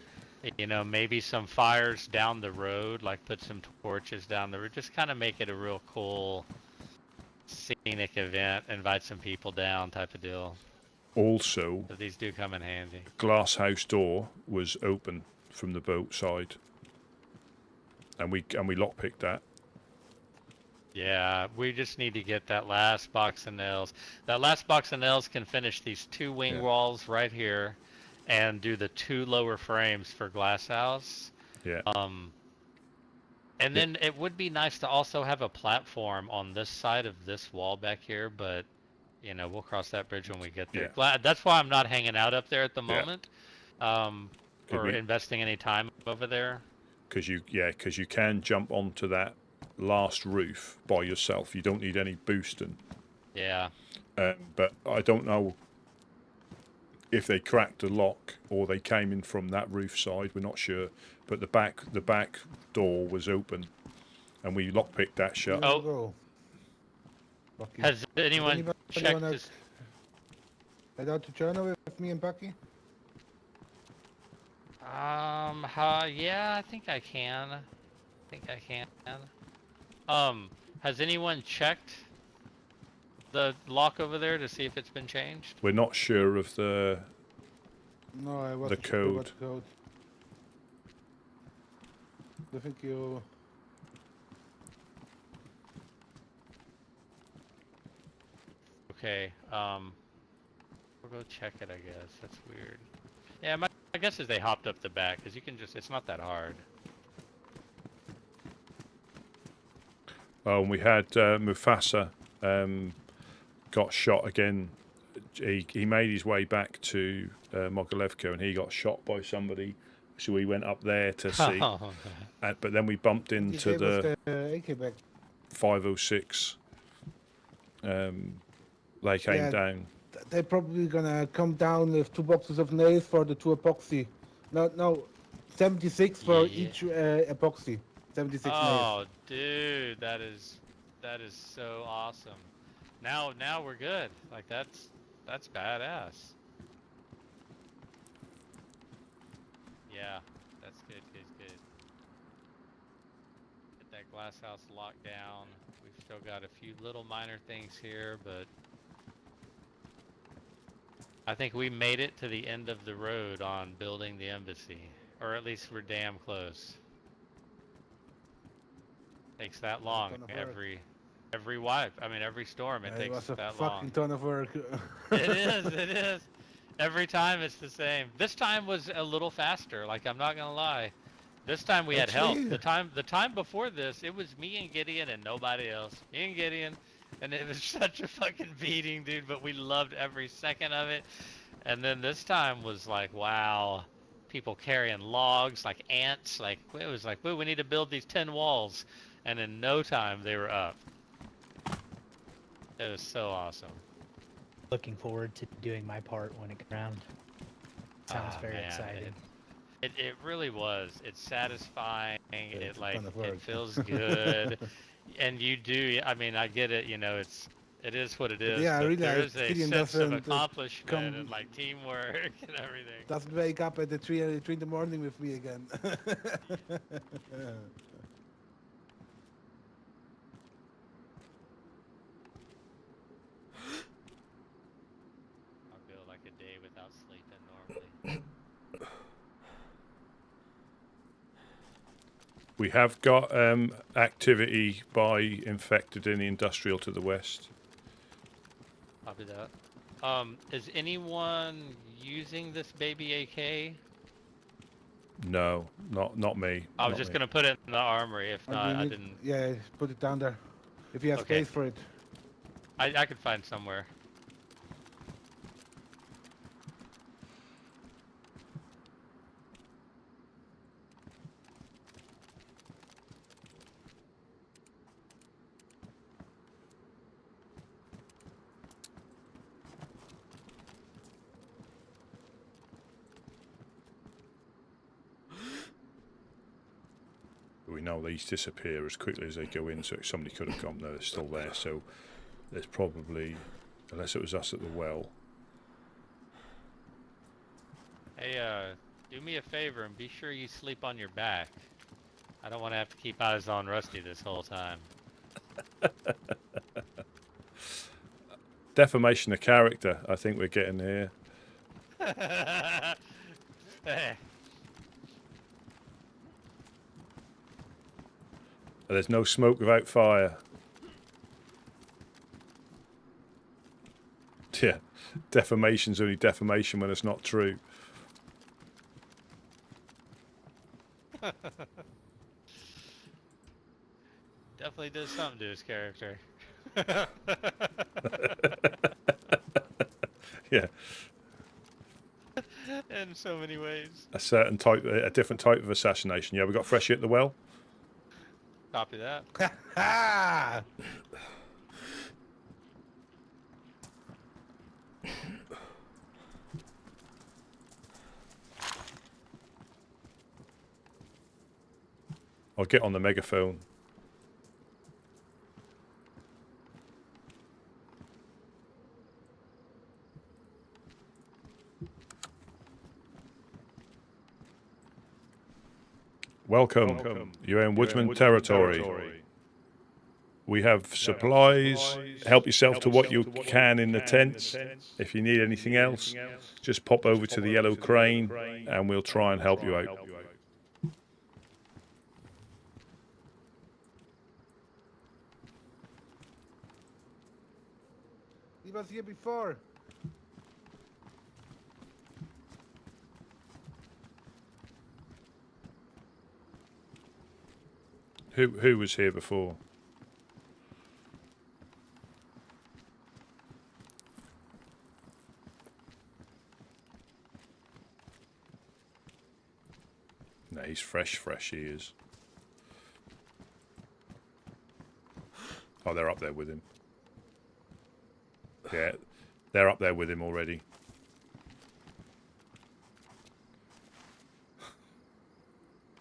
you know, maybe some fires down the road, like put some torches down the road, just kind of make it a real cool scenic event, invite some people down type of deal. Also, So these do come in handy. glass house door was open from the boat side, and we lockpicked that. Yeah, we just need to get that last box of nails. That last box of nails can finish these 2 wing Yeah. walls right here and do the 2 lower frames for Glass House. Yeah. And then it would be nice to also have a platform on this side of this wall back here, but you know, we'll cross that bridge when we get there. That's why I'm not hanging out up there at the moment, or investing any time over there. Because you can jump onto that last roof by yourself. You don't need any boosting. Yeah. But I don't know if they cracked the lock or they came in from that roof side. We're not sure. But the back door was open, and we lockpicked that shut. Oh. Has anyone checked this? Head out to Chernarus with me and Bucky? Yeah, I think I can. Has anyone checked the lock over there to see if it's been changed? We're not sure of the Sure about the code. I think you... Okay, we'll go check it, I guess. That's weird. Yeah, my guess is they hopped up the back, because you can just, it's not that hard. Oh, and we had Mufasa got shot again. He made his way back to Mogilevka, and he got shot by somebody. So we went up there to see. But then we bumped into the AK back. 506. They came down. They're probably gonna come down with 2 boxes of nails for the 2 epoxy. No, 76 for each epoxy. 76 nails. Oh, dude, that is so awesome. Now we're good. Like that's badass. Yeah, that's good. Get that glass house locked down. We've still got a few little minor things here, but I think we made it to the end of the road on building the embassy, or at least we're damn close. Takes that long every wipe. I mean, every storm it takes that long. It was a fucking ton of work. It is. Every time it's the same. This time was a little faster. Like, I'm not gonna lie. This time we had help. The time before this, it was me and Gideon and nobody else. Me and Gideon, and it was such a fucking beating, dude. But we loved every second of it. And then this time was like, wow, people carrying logs like ants. Like it was like, whoa, we need to build these 10 walls. And in no time they were up. It was so awesome. Looking forward to doing my part when it comes around. Sounds very exciting. It really was. It's satisfying. It feels good. And you do. I mean, I get it. You know, it is what it is. Yeah, really. There is a sense of accomplishment and like teamwork and everything. Doesn't wake up at the 3 in the morning with me again. We have got activity by infected in the industrial to the west. Copy that. Is anyone using this baby AK? No, not me. I was just gonna put it in the armory. If not, I didn't. Yeah, put it down there. If you have space for it. I could find somewhere. we know these disappear as quickly as they go in, so somebody could have gone there, they're still there, so there's probably, unless it was us at the well. Hey, do me a favor and be sure you sleep on your back. I don't want to have to keep eyes on Rusty this whole time. Defamation of character, I think we're getting here. Hey. There's no smoke without fire. Yeah, defamation's only defamation when it's not true. Definitely does something to his character. Yeah. In so many ways. A certain type, a different type of assassination. Yeah, we got Freshy at the well. Copy that. Ha! I'll get on the megaphone. Welcome. You're in Woodsman territory. We have supplies. Help yourself to what you can in the tents. If you need anything else, just pop over to the Yellow Crane and we'll try and help you out. He was here before. Who was here before? No, he's fresh, he is. Oh, they're up there with him. Yeah, they're up there with him already.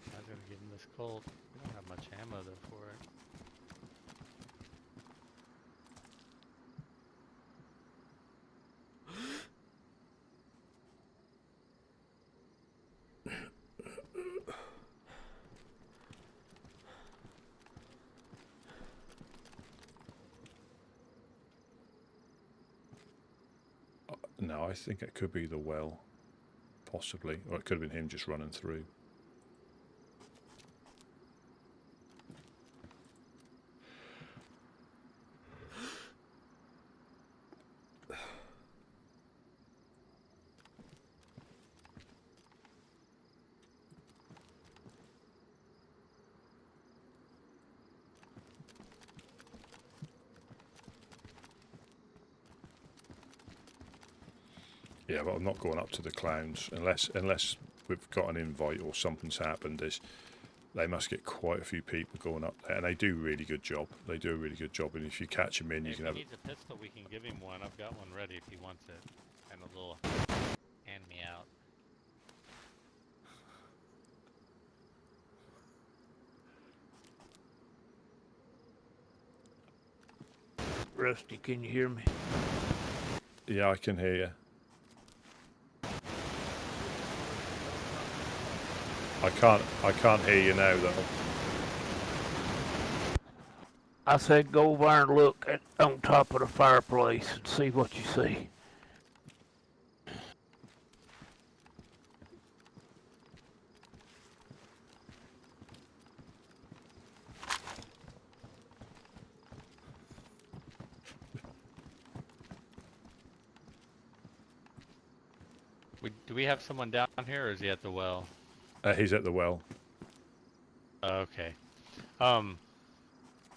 I'm gonna give him this Colt. We don't have much ammo though for it. No, I think it could be the well, possibly, or it could have been him just running through. Yeah, but I'm not going up to the clowns unless we've got an invite or something's happened. They must get quite a few people going up there, and they do a really good job. They do a really good job, and if you catch them in, you can have. If he needs a pistol, we can give him one. I've got one ready if he wants it. And a little hand me out. Rusty, can you hear me? Yeah, I can hear you. I can't hear you now though. I said go over and look on top of the fireplace and see what you see. Do we have someone down here, or is he at the well? He's at the well. Okay. I'm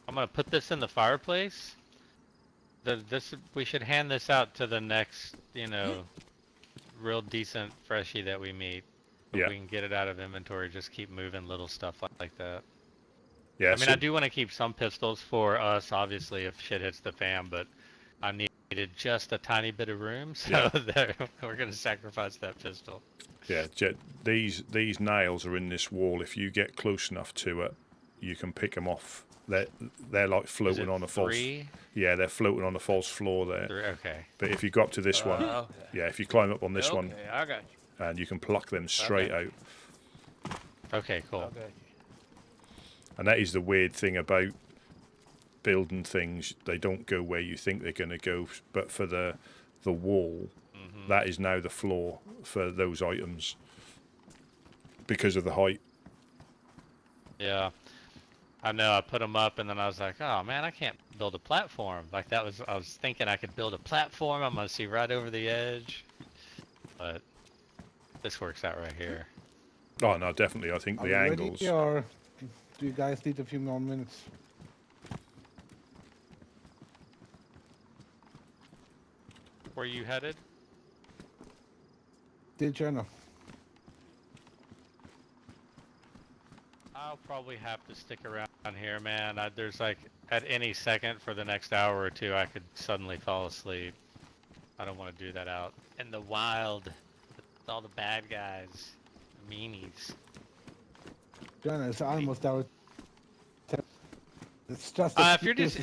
gonna put this in the fireplace. We should hand this out to the next, real decent freshie that we meet. Yeah. We can get it out of inventory. Just keep moving little stuff like that. Yeah. I mean, I do want to keep some pistols for us, obviously, if shit hits the fan. But I needed just a tiny bit of room, so we're gonna sacrifice that pistol. Yeah, these nails are in this wall. If you get close enough to it, you can pick them off. They're like Is floating it on a false. 3? Yeah, they're floating on a false floor there. 3, okay. But if you go up to this one, Okay. yeah, if you climb up on this Okay, one, I got you. and you can pluck them straight out. Okay, cool. I got you. And that is the weird thing about building things. They don't go where you think they're going to go. But for the wall, that is now the floor for those items because of the height. Yeah. I know, I put them up and then I was like, oh man, I can't build a platform. Like I was thinking I could build a platform. I'm going to see right over the edge. But this works out right here. Oh, no, definitely. I think Are the we angles. ready, or do you guys need a few more minutes? Where you headed? DayZ Chernarus. I'll probably have to stick around here, man. There's like, at any second for the next hour or two, I could suddenly fall asleep. I don't want to do that out in the wild with all the bad guys, the meanies. Chernarus, it's almost our. It's just. If you're just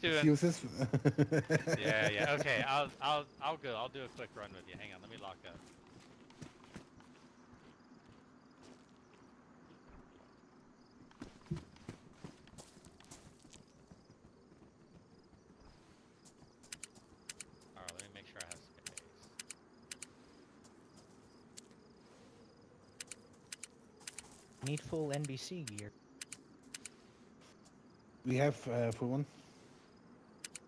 doing, excuses. yeah, okay. I'll go. I'll do a quick run with you. Hang on, let me lock up. All right, let me make sure I have space. Need full NBC gear. We have for one.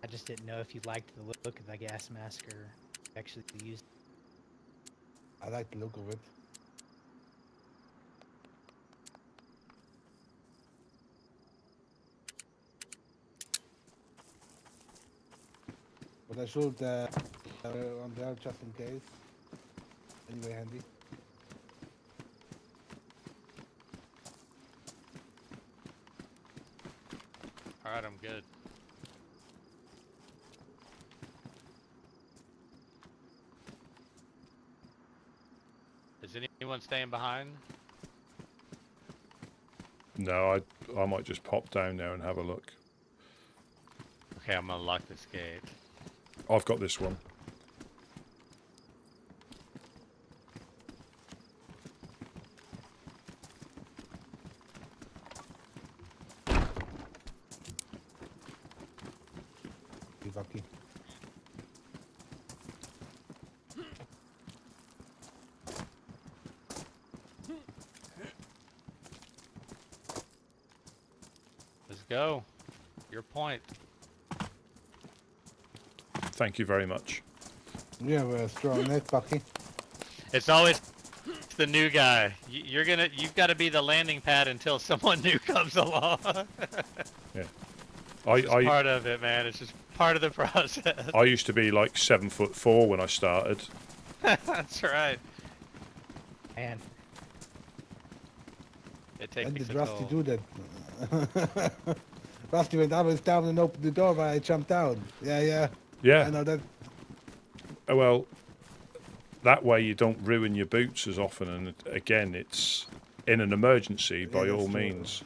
I just didn't know if you liked the look of the gas mask or actually used. I like the look of it. But I showed on there just in case. Anyway, handy. All right, I'm good. Is anyone staying behind? No, I might just pop down there and have a look. Okay, I'm gonna lock this gate. I've got this one. Be lucky. Let's go. Your point. Thank you very much. You have a strong neck, Bucky. It's always the new guy. You've got to be the landing pad until someone new comes along. Yeah. It's just part of it, man. It's just part of the process. I used to be like 7'4" when I started. That's right. Man, It takes When a did Rusty toll. do that? Rusty went always down and opened the door while I jumped down. Yeah. I Yeah. know that. Well, that way you don't ruin your boots as often. And again, it's in an emergency by Yeah, all that's true. means.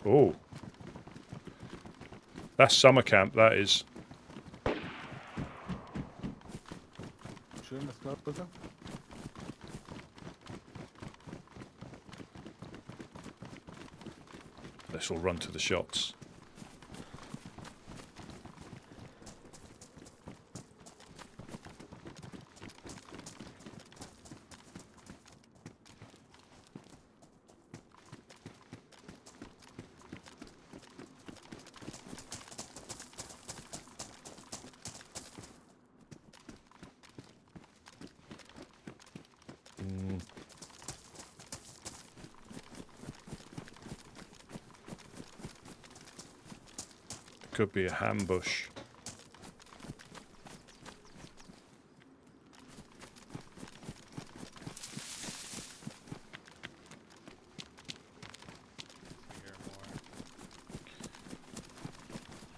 Oh. That's summer camp, that is. Sure, let's go with her. This will run to the shots. Could be a ambush.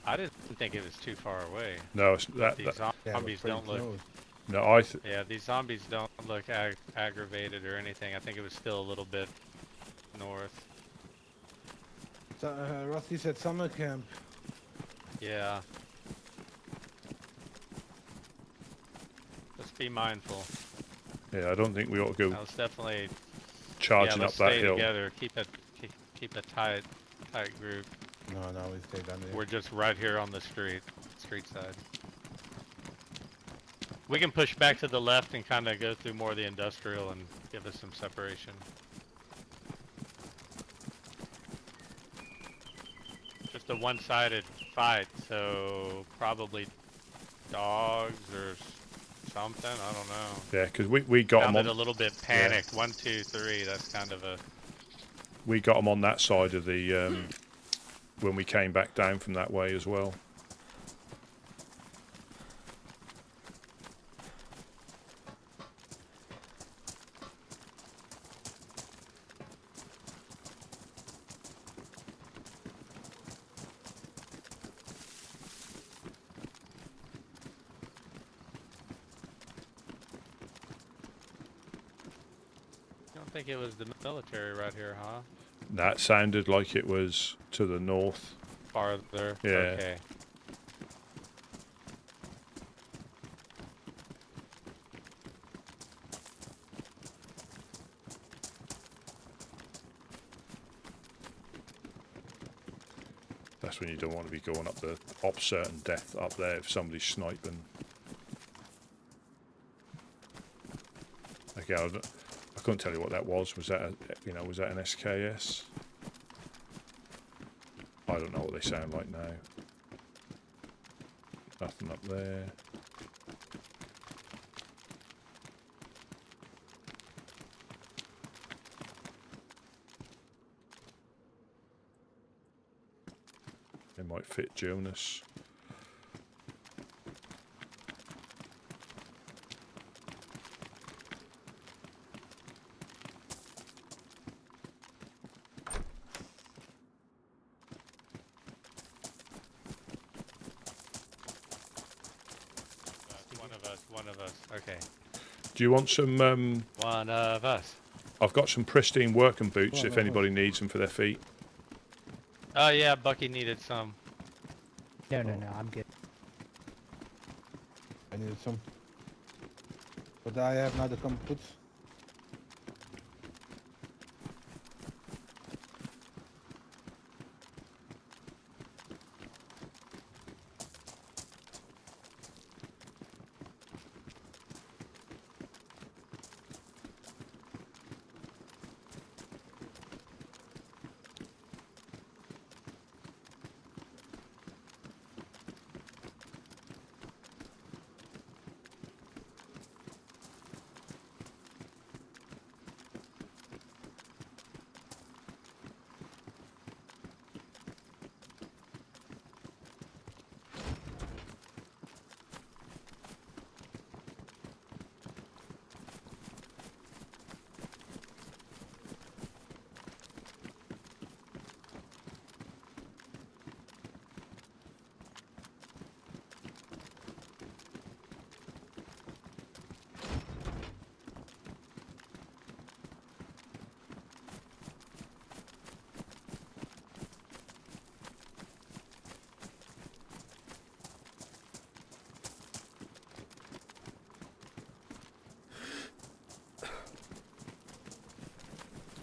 I didn't think it was too far away. No, These zombies pretty don't look. close. No, Yeah, these zombies don't look aggravated or anything. I think it was still a little bit north. So, Rusty said summer camp. Yeah. Just be mindful. Yeah, I don't think we ought to go Now, let's definitely charging let's up that stay hill. together. Keep a tight group. No, we stay down there. We're just right here on the street side. We can push back to the left and kind of go through more of the industrial and give us some separation. Just a one-sided fight, so probably dogs or something. I don't know. Yeah, because we got them Sounded on. a little bit panicked. Yeah. 1, 2, 3. That's kind of a. We got them on that side of the when we came back down from that way as well. I don't think it was the military right here, huh? That sounded like it was to the north. Farther? Yeah. Okay. That's when you don't want to be going up the op certain death up there if somebody's sniping. Okay, I couldn't tell you what that was. Was that was that an SKS? I don't know what they sound like now. Nothing up there. They might fit Jonas. One of us. Okay. Do you want some? One of us. I've got some pristine working boots if anybody needs them for their feet. Oh yeah, Bucky needed some. No, I'm good. I needed some. But I have now the boots.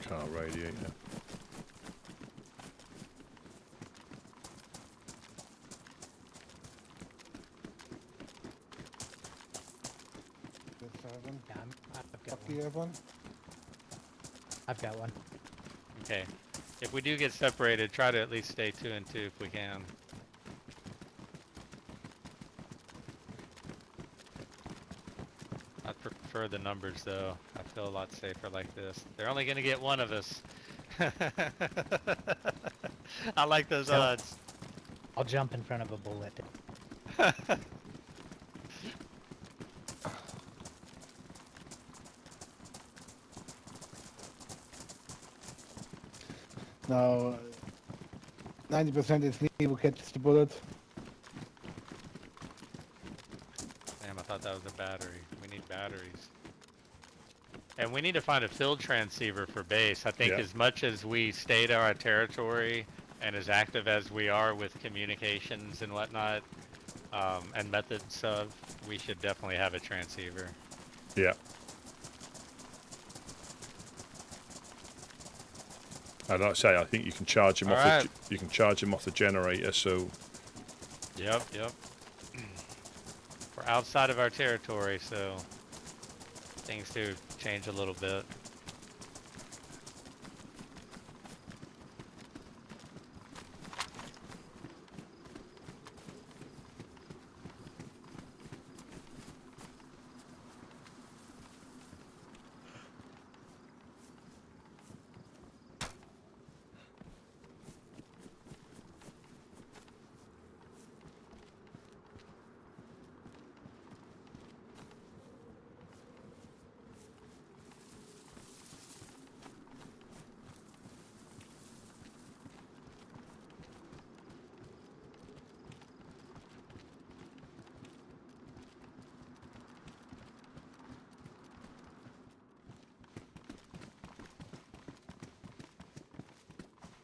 Can't radiate now. Yeah, I've got You one. have one? I've got one. Okay. If we do get separated, try to at least stay 2 and 2 if we can. I prefer the numbers though. I feel a lot safer like this. They're only gonna get one of us. I like those odds. I'll jump in front of a bullet. No, 90% is me who catches the bullet. Damn, I I thought that was a battery. We need batteries. And we need to find a field transceiver for base. I think Yeah. as much as we stay to our territory and as active as we are with communications and whatnot, and methods of, we should definitely have a transceiver. Yeah. And like I say, I think you can charge them off. Alright. You can charge them off the generator. So Yep. We're outside of our territory, so things do change a little bit.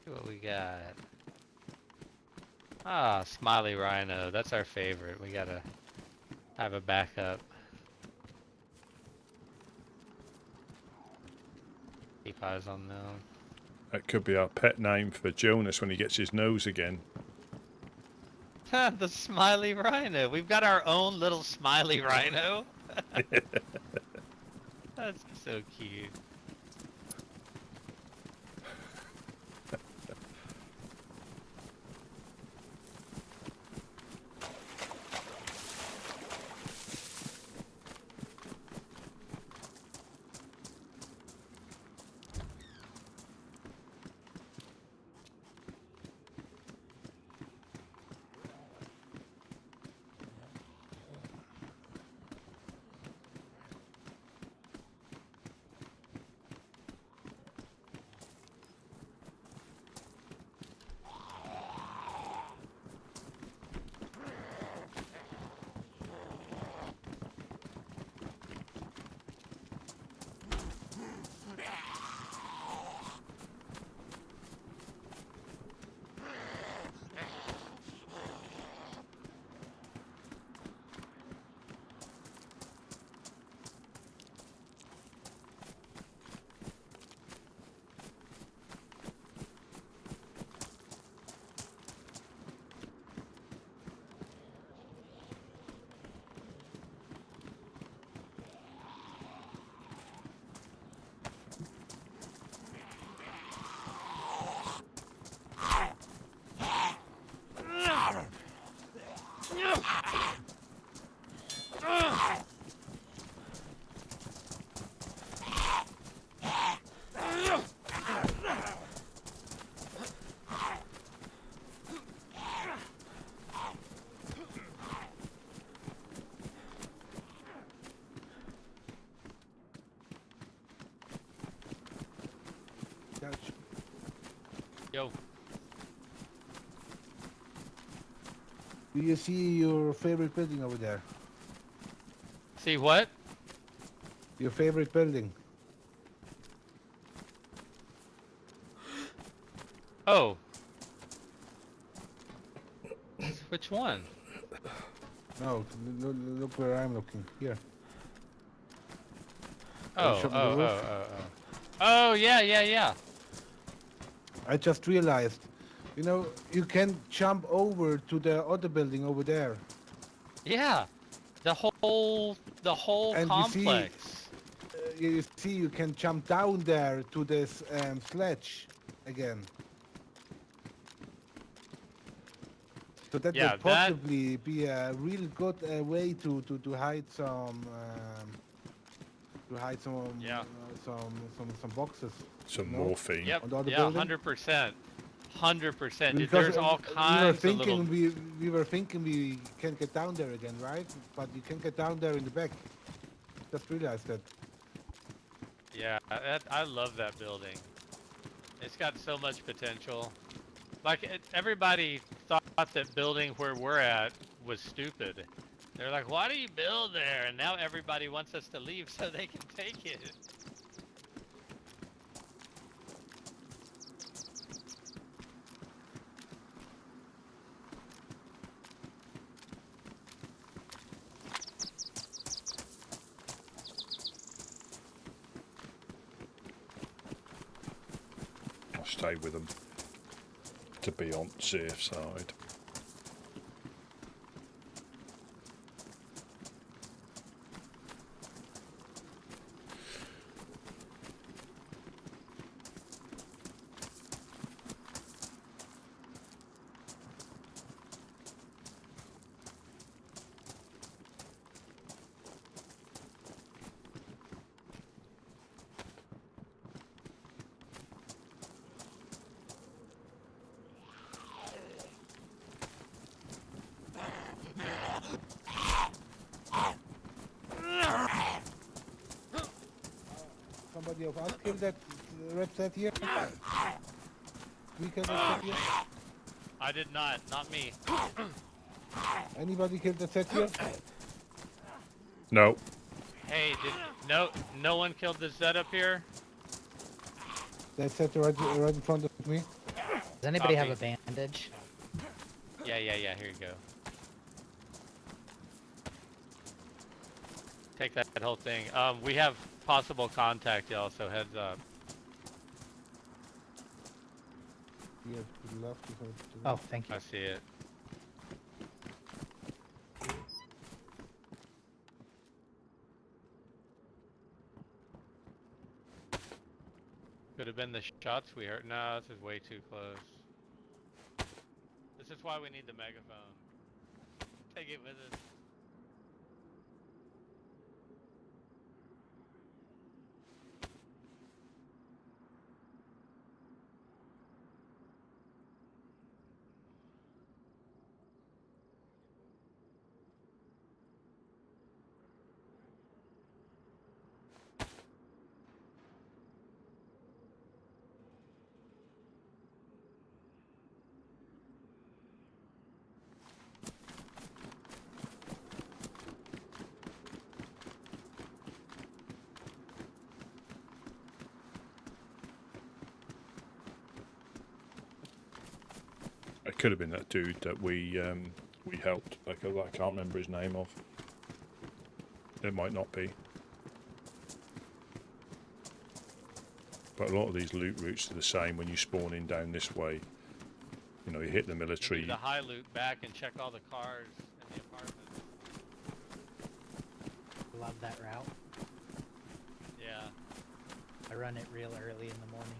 See what we got. Ah, Smiley Rhino. That's our favorite. We gotta have a backup. Keep eyes on them. that could be our pet name for Jonas when he gets his nose again. The Smiley Rhino. We've got our own little Smiley Rhino. That's so cute. Yo. Do you see your favorite building over there? See what? Your favorite building? Oh. Which one? No, look where I'm looking. Here. Oh, Show me oh, the oh, roof. oh, oh. Oh, yeah. I just realized, you know, you can jump over to the other building over there. Yeah. The whole And complex. You see, you can jump down there to this sledge again. So that Yeah, would possibly be a really good way to hide some Yeah. some boxes. Some No? morphine. Yep. On the other Yeah, building? 100%. 100%. Dude, Because there's all kinds of little... we were thinking we can get down there again, right? But you can get down there in the back. Just realized that. Yeah, I love that building. It's got so much potential. Like, everybody thought that building where we're at was stupid. They're like, why do you build there? And now everybody wants us to leave so they can take it. I'll stay with them to be on the safe side. Somebody of us killed that red set here? We killed that set here? I did not me. Anybody killed that set here? No. Hey, no one killed the Zed up here? That set right in front of me? Does anybody have a Copy. bandage? Yeah, here you go. Take that whole thing. We have possible contact, y'all, so heads up. Here, to the left. Oh, thank you. I see it. Could have been the shots we heard. No, this is way too close. This is why we need the megaphone. Take it with us. It could have been that dude that we helped. I can't remember his name off. It might not be. But a lot of these loot routes are the same when you spawn in down this way. You know, you hit the We military. do the high loot back and check all the cars in the apartments. Love that route. Yeah. I run it real early in the morning.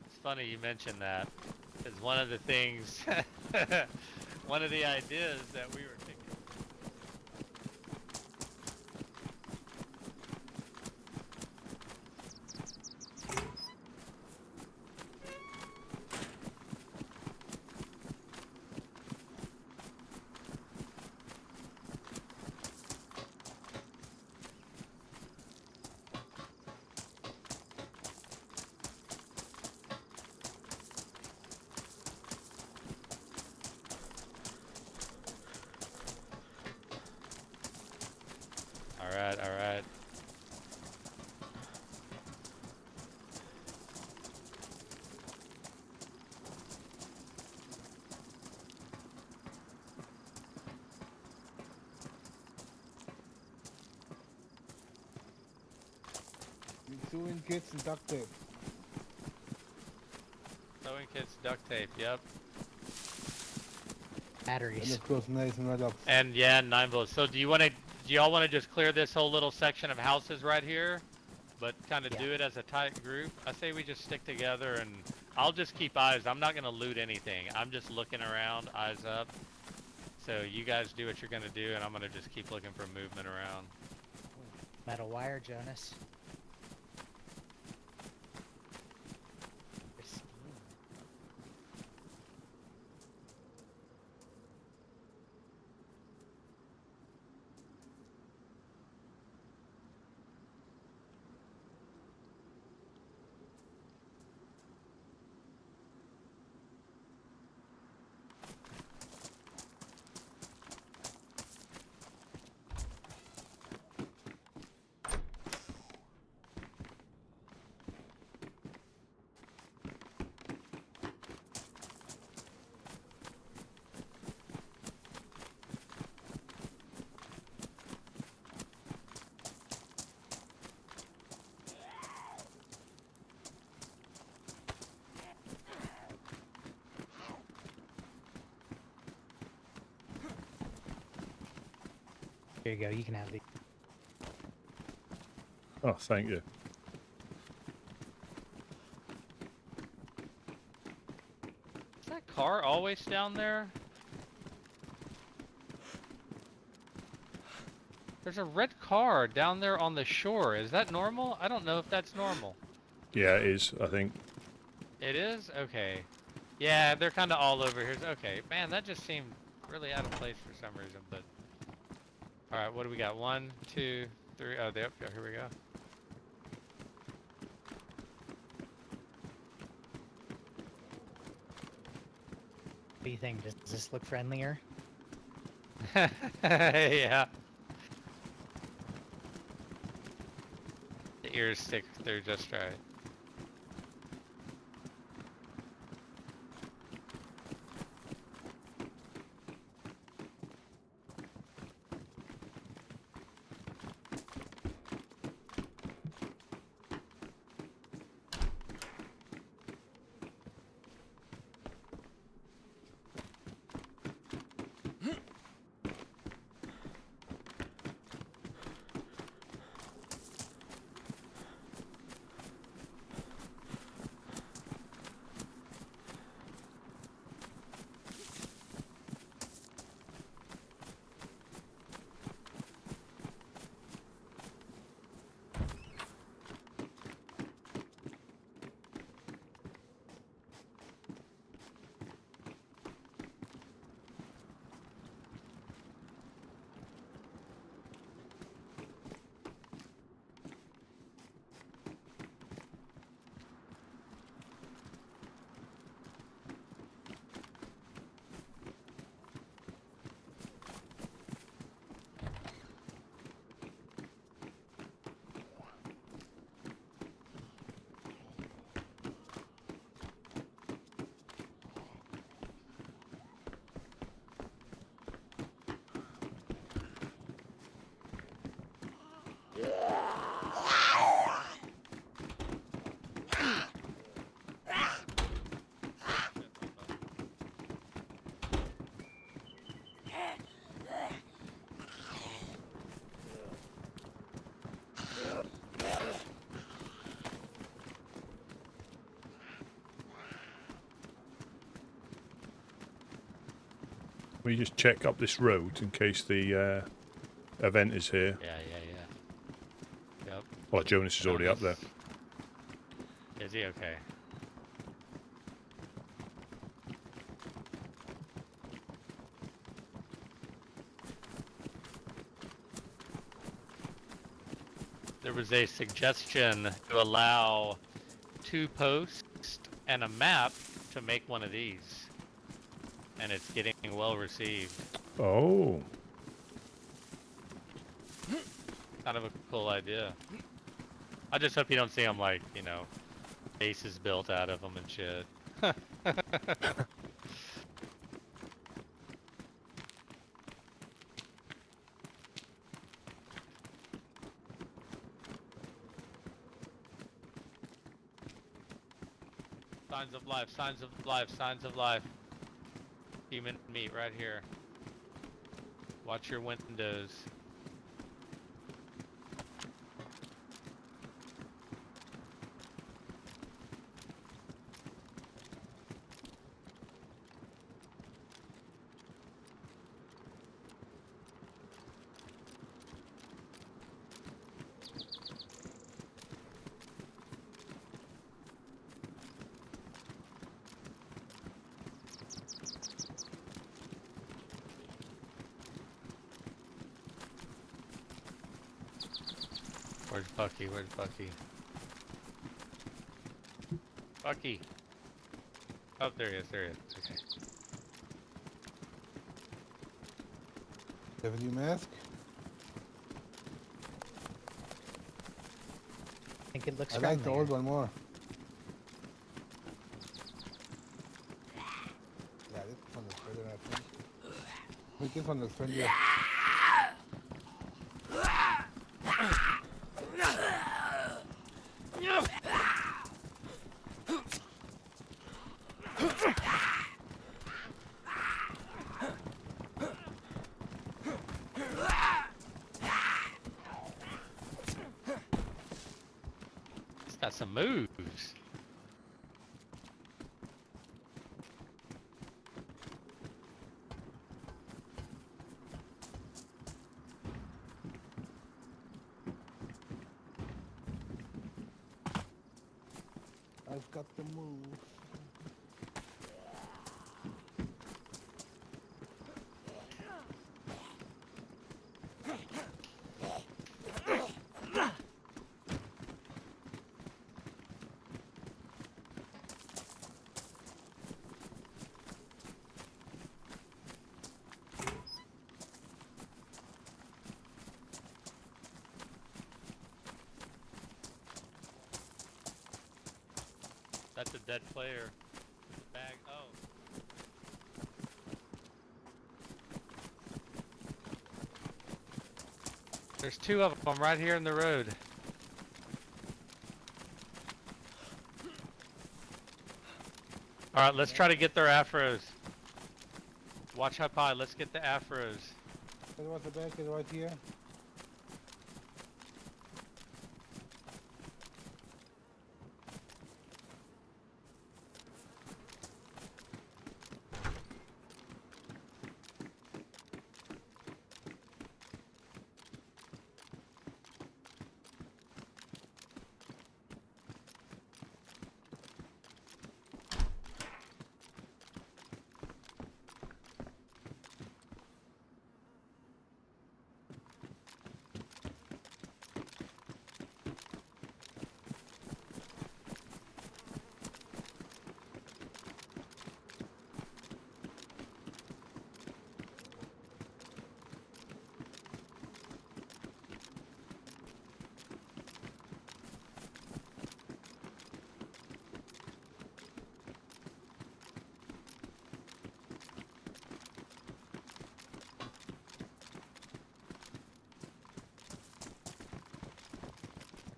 It's funny you mentioned that, because one of the things, one of the ideas that we were thinking. All right. Sewing kits and duct tape. Sewing kits, duct tape, yep. And Batteries. of course, knives and redlocks. And yeah, 9 volts. So do y'all want to just clear this whole little section of houses right here, but kind of Yeah. do it as a tight group? I say we just stick together, and I'll just keep eyes. I'm not gonna loot anything. I'm just looking around, eyes up. So you guys do what you're gonna do, and I'm gonna just keep looking for movement around. Metal wire, Jonas. Pristine. Here you go. You can have these. Oh, thank you. Is that car always down there? There's a red car down there on the shore. Is that normal? I don't know if that's normal. Yeah, it is, I think. It is? Okay. Yeah, they're kind of all over here. Okay, man, that just seemed really out of place for some reason, but... Alright, what do we got? 1, 2, 3... Oh, yep, here we go. What do you think? Does this look friendlier? Yeah. The ears stick through just right. We just check up this road in case the event is here. Yeah. Yep. Well, Jonas is already up there. Is he okay? There was a suggestion to allow 2 posts and a map to make one of these. And it's getting well received. Oh. Kind of a cool idea. I just hope you don't see them like, you know, bases built out of them and shit. Signs of life, signs of life, signs of life. Human meat right here. Watch your windows. Where's Bucky? Where's Bucky? Bucky! Oh, there he is, there he is. Okay. You have a new mask? I think it looks I friendlier. like the old one more. Yeah, this one looks better, I think. I think this one looks friendlier. some moves. I've got the move. That's a dead player. Bag. Oh. There's two of them right here in the road. All right, let's try to get their afros. Watch up high. Let's get the afros. There was a back right here.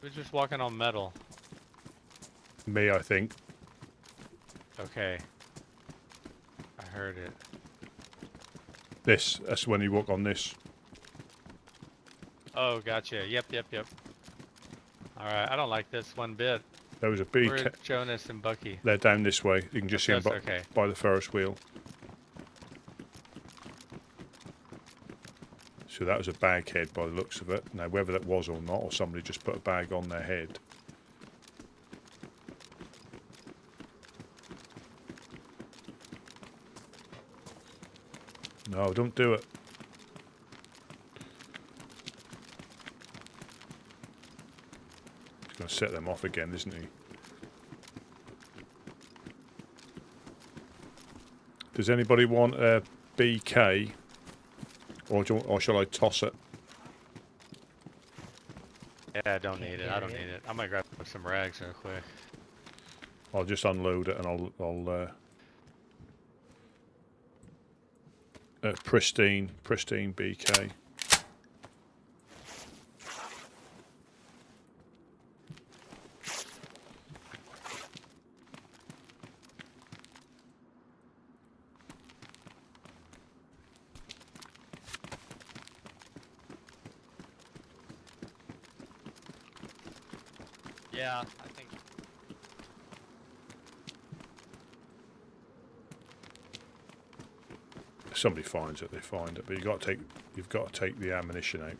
Who's just walking on metal? Me, I think. Okay. I heard it. That's when you walk on this. Oh, gotcha. Yep. Alright, I don't like this one bit. There was a Where's BK. Jonas and Bucky? They're down this way. You can just see them That's okay. by the Ferris wheel. So that was a bag head by the looks of it. Now, whether that was or not, or somebody just put a bag on their head. No, don't do it. He's going to set them off again, isn't he? Does anybody want a BK? Or shall I toss it? Yeah, I don't need it. I don't need it. I'm gonna grab some rags real quick. I'll just unload it and I'll pristine BK. Yeah, I think. If somebody finds it, they find it. But you've got to take the ammunition out.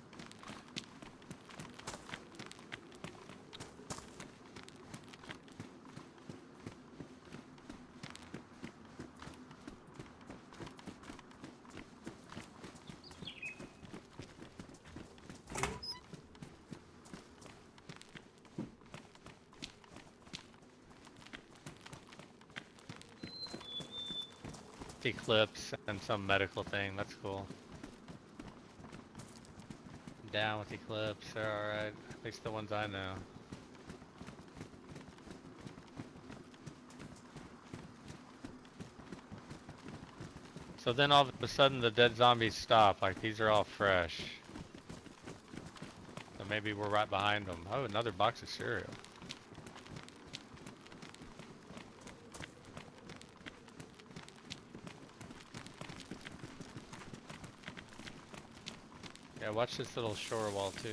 Clips and some medical thing. That's cool. Down with the clips. They're alright. At least the ones I know. So then all of a sudden the dead zombies stop. Like these are all fresh. So maybe we're right behind them. Oh, another box of cereal. Yeah, watch this little shore wall too.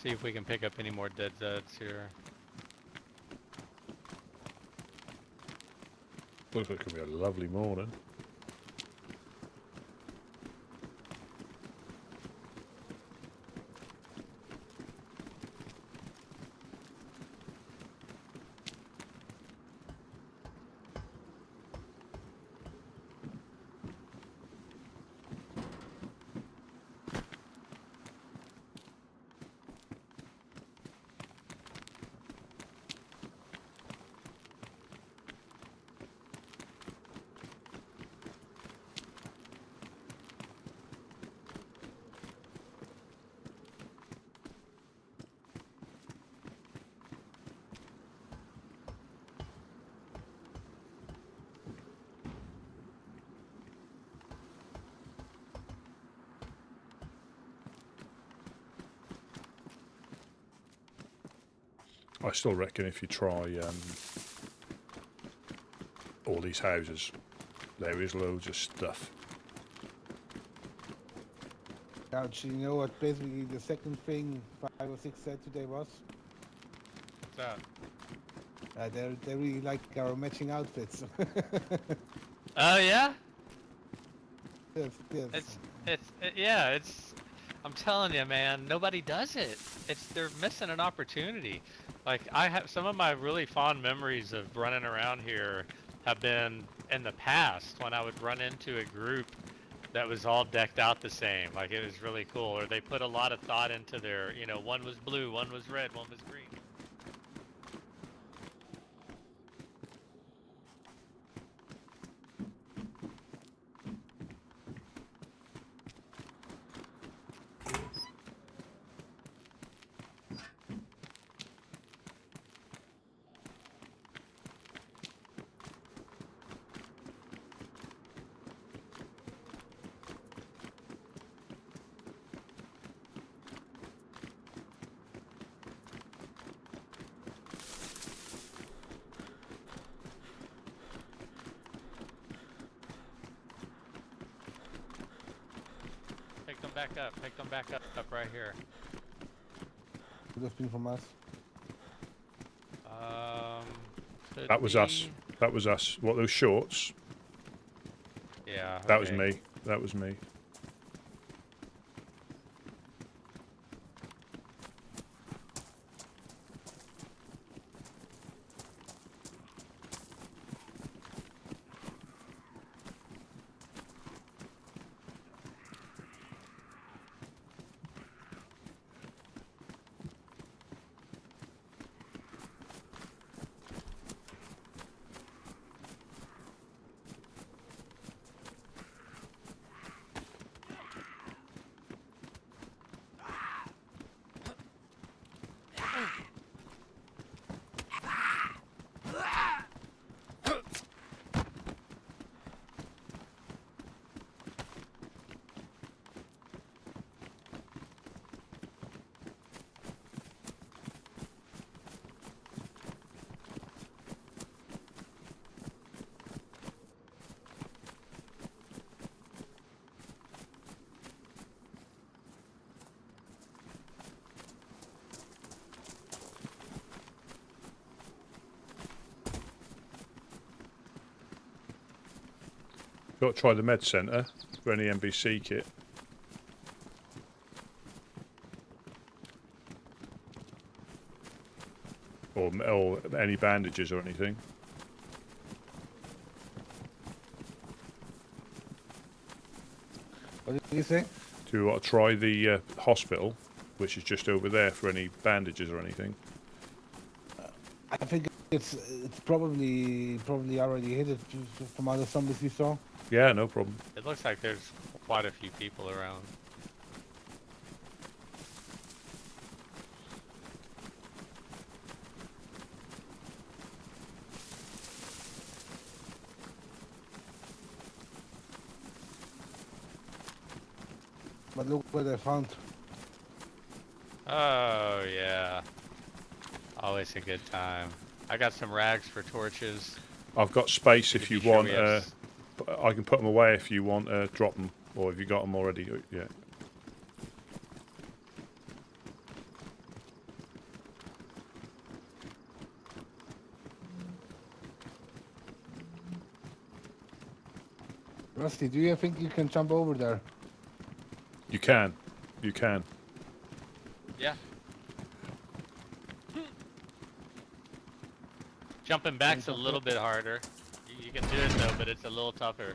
See if we can pick up any more dead Zeds here. Looks like it could be a lovely morning. I still reckon if you try all these houses, there is loads of stuff. Ouch, you know what basically the second thing 5 or 6 said today was? What's that? They really like our matching outfits. Oh yeah? Yes, yes. Yeah, it's, I'm telling you, man, nobody does it. They're missing an opportunity. Like, I have some of my really fond memories of running around here have been in the past when I would run into a group that was all decked out the same. Like, it was really cool. Or they put a lot of thought into their, you know, one was blue, one was red, one was green. Pick them back up. Pick them back up right here. Could have been from us. Could That was be... us. That was us. What, those shorts? Yeah. That was okay. me. That was me. Got to try the med centre for any NBC kit. Or any bandages or anything. What did you say? To try the hospital, which is just over there, for any bandages or anything. I think it's probably already hit it from other zombies we saw. Yeah, no problem. It looks like there's quite a few people around. But look what I found. Oh yeah, always a good time. I got some rags for torches. I've got space if you want. Sure I can put them away if you want. Drop them, or if you got them already. Yeah. Rusty, do you think you can jump over there? You can. You can. Yeah. Jumping back's a little bit harder. You can do it though, but it's a little tougher.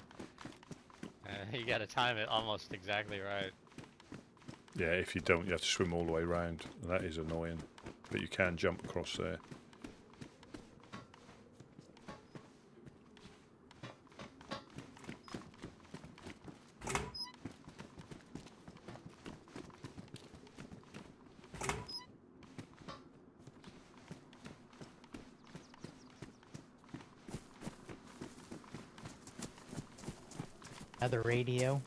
You gotta time it almost exactly right. Yeah, if you don't, you have to swim all the way around. That is annoying. But you can jump across there. Another radio.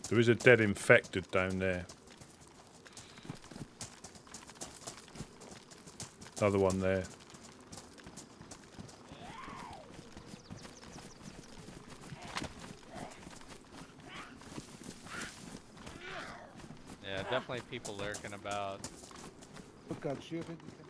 There is a dead infected down there. Another one there. Yeah, definitely people lurking about. Look at you. Think you can...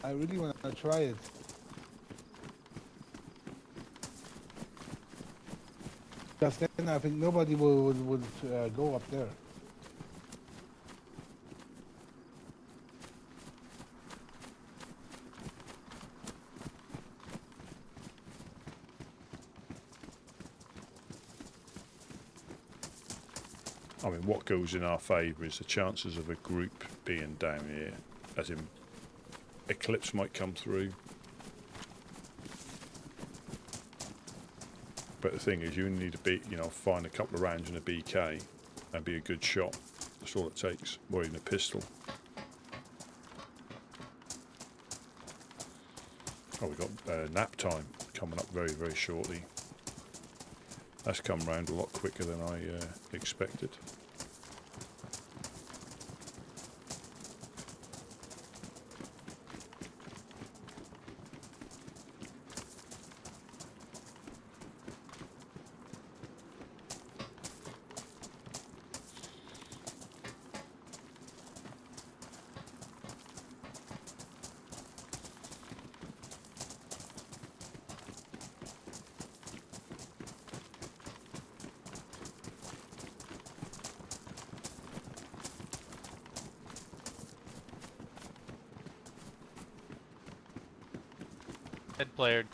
I really want to try it. Because then I think nobody would go up there. I mean, what goes in our favour is the chances of a group being down here, as in Eclipse might come through. But the thing is, you need to be, find a couple of rounds in a BK and be a good shot. That's all it takes, or even a pistol. Oh, we've got nap time coming up very, very shortly. That's come round a lot quicker than I expected.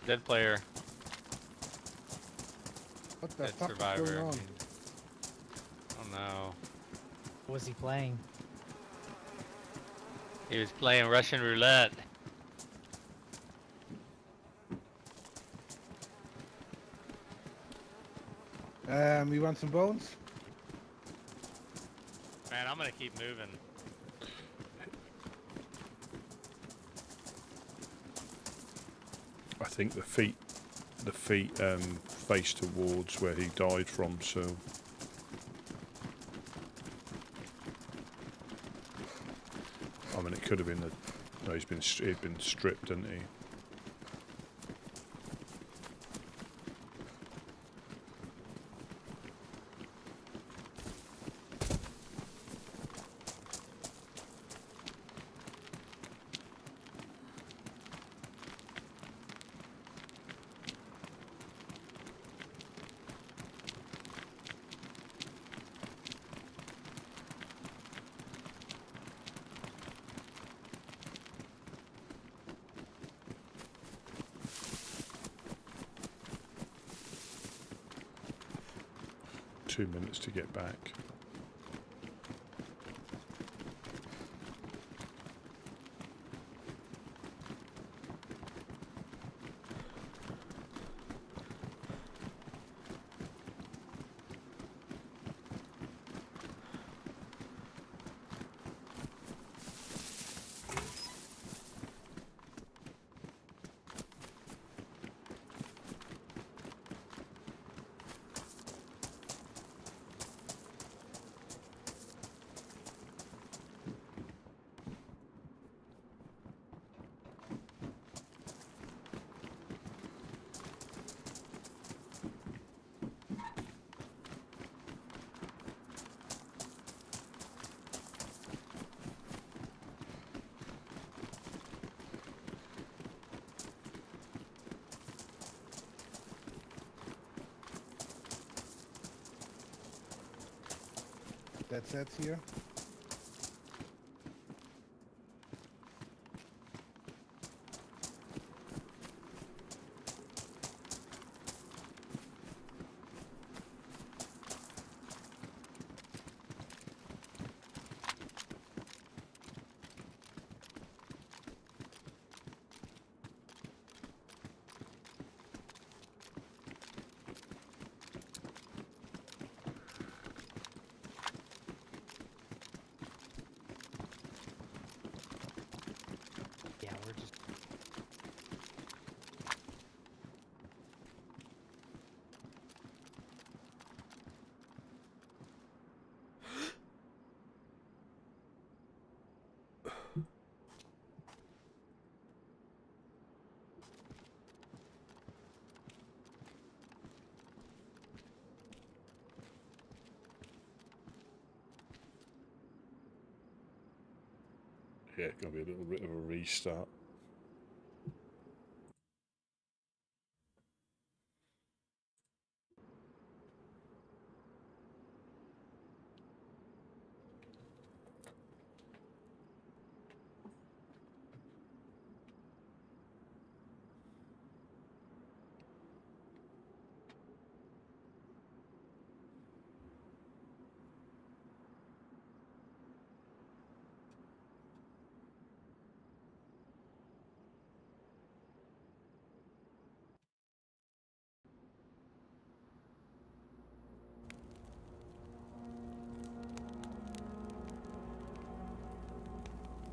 Dead player. What the Dead fuck survivor. is going on? Oh no. What was he playing? He was playing Russian roulette. You want some bones? Man, I'm gonna keep moving. I think the feet face towards where he died from, so I mean it could have been no, he'd been stripped, hadn't he? Minutes to get back. That sets here. Yeah, we're just. Yeah, it's going to be a little bit of a restart.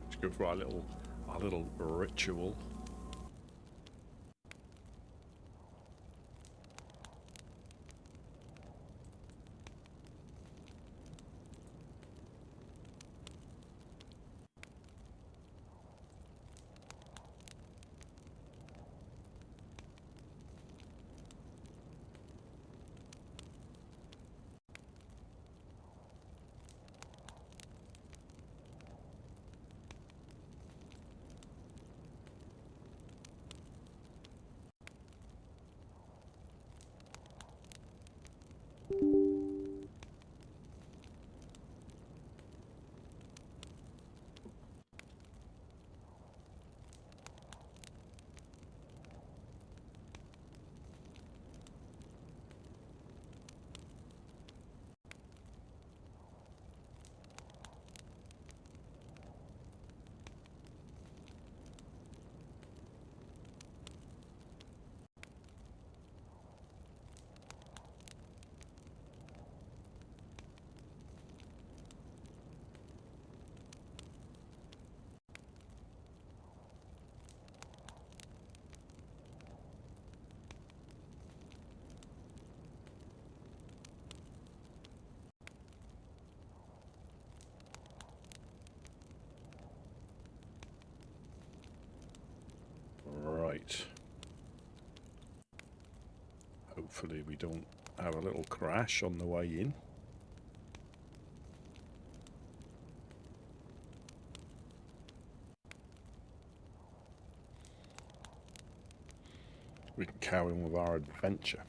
Let's go for our little ritual. Right. Hopefully we don't have a little crash on the way in. We can carry on with our adventure.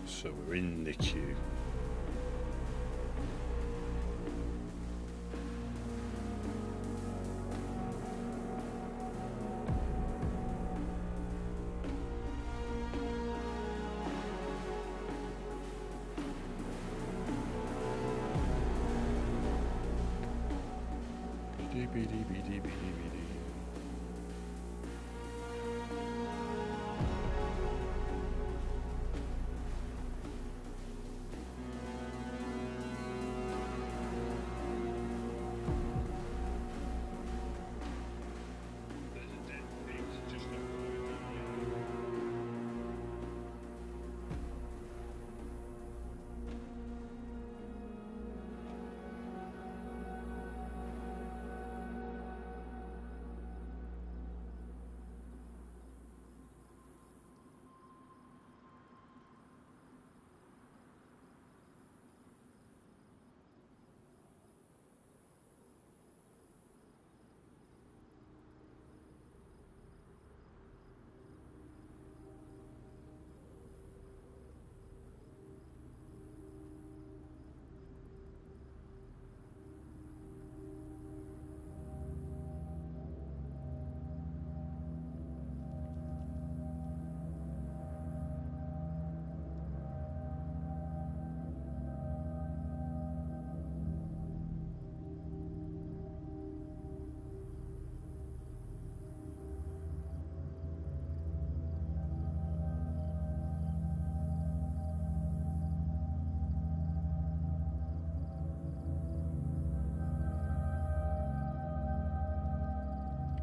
So we're in the queue.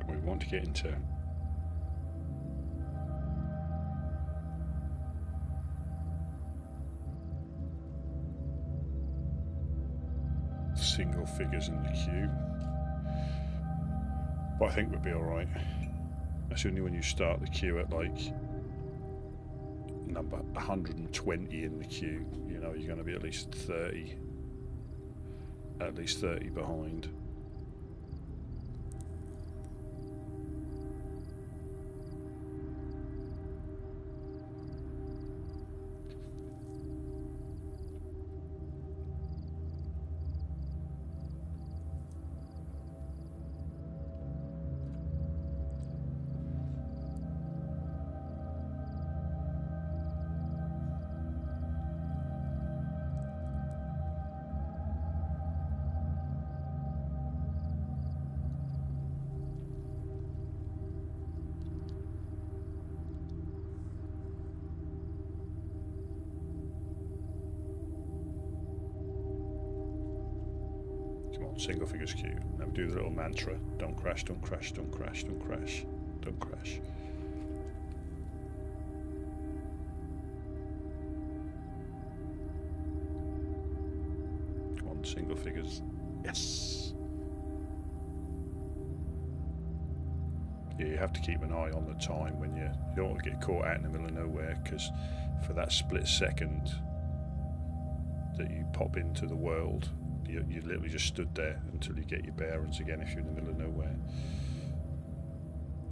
We want to get into single figures in the queue, but I think we'll be alright. That's only when you start the queue at like number 120 in the queue, you know, you're going to be at least 30 behind. Come on, single figures queue. Now do the little mantra. Don't crash, don't crash, don't crash, don't crash, don't crash. Come on, single figures. Yes! Yeah, you have to keep an eye on the time when you don't want to get caught out in the middle of nowhere, because for that split second that you pop into the world, you literally just stood there until you get your bearings again if you're in the middle of nowhere.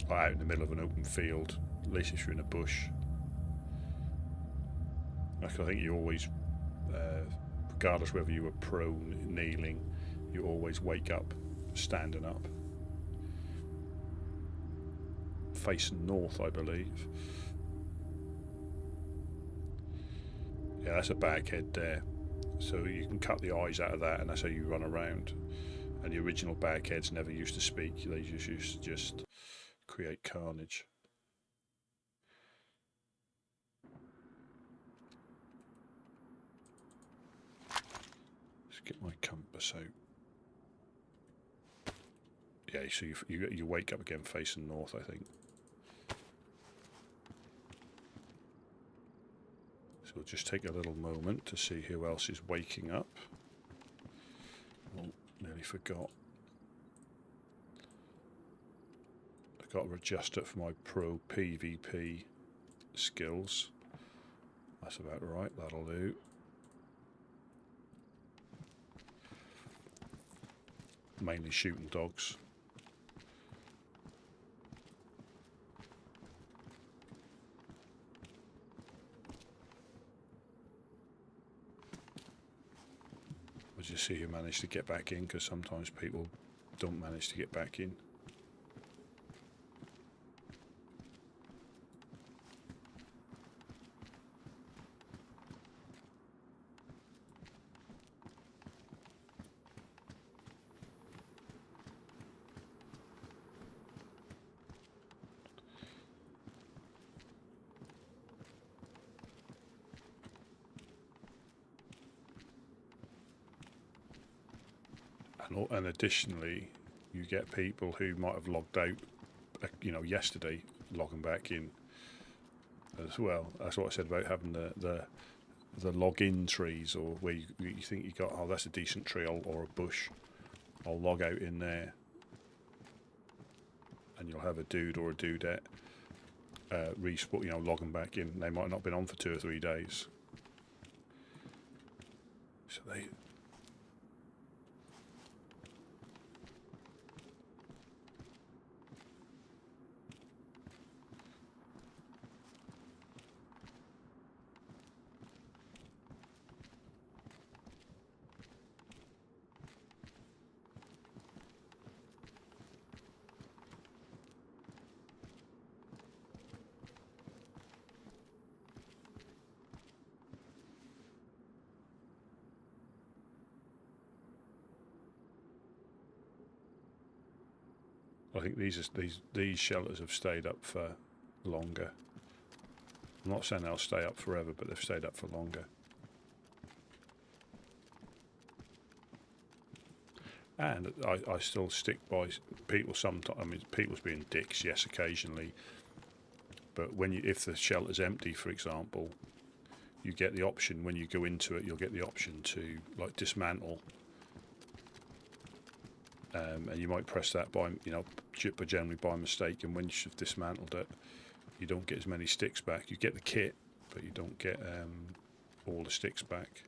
Or out in the middle of an open field, at least if you're in a bush. Like I think you always, regardless whether you were prone, kneeling, you always wake up standing up. Facing north, I believe. Yeah, that's a baghead there. So you can cut the eyes out of that, and that's how you run around. And the original bagheads never used to speak; they just used to just create carnage. Let's get my compass out. Yeah, so you wake up again facing north, I think. So we'll just take a little moment to see who else is waking up. Oh, nearly forgot. I've got to adjust it for my pro PvP skills. That's about right, that'll do. Mainly shooting dogs. We'll just see who managed to get back in, because sometimes people don't manage to get back in. and additionally, you get people who might have logged out, yesterday, logging back in as well. That's what I said about having the login trees, or where you think you got, oh, that's a decent tree or a bush. I'll log out in there, and you'll have a dude or a dudette logging back in. They might not have been on for 2 or 3 days. So they. I think these shelters have stayed up for longer. I'm not saying they'll stay up forever, but they've stayed up for longer. And I still stick by people sometimes. I mean, people's being dicks, yes, occasionally. But if the shelter's empty, for example, you get the option when you go into it. You'll get the option to dismantle. And you might press that generally by mistake, and once you've dismantled it, you don't get as many sticks back. You get the kit, but you don't get all the sticks back.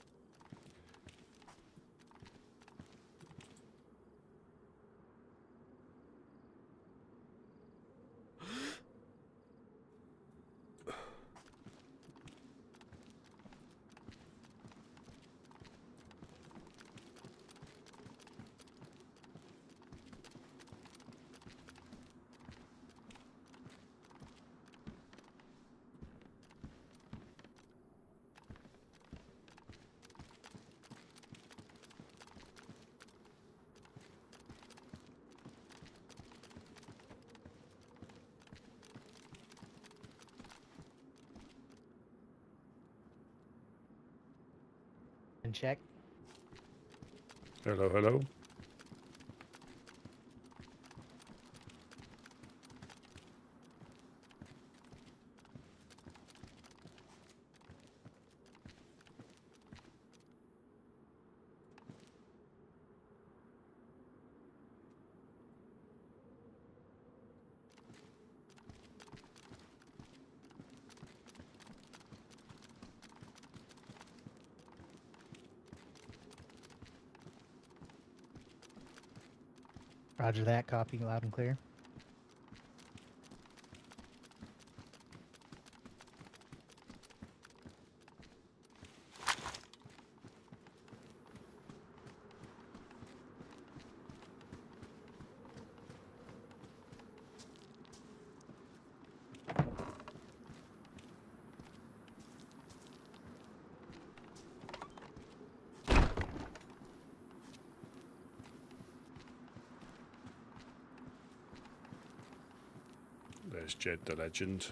And check. Hello, hello. Roger that. Copy loud and clear. There's Jed the Legend. So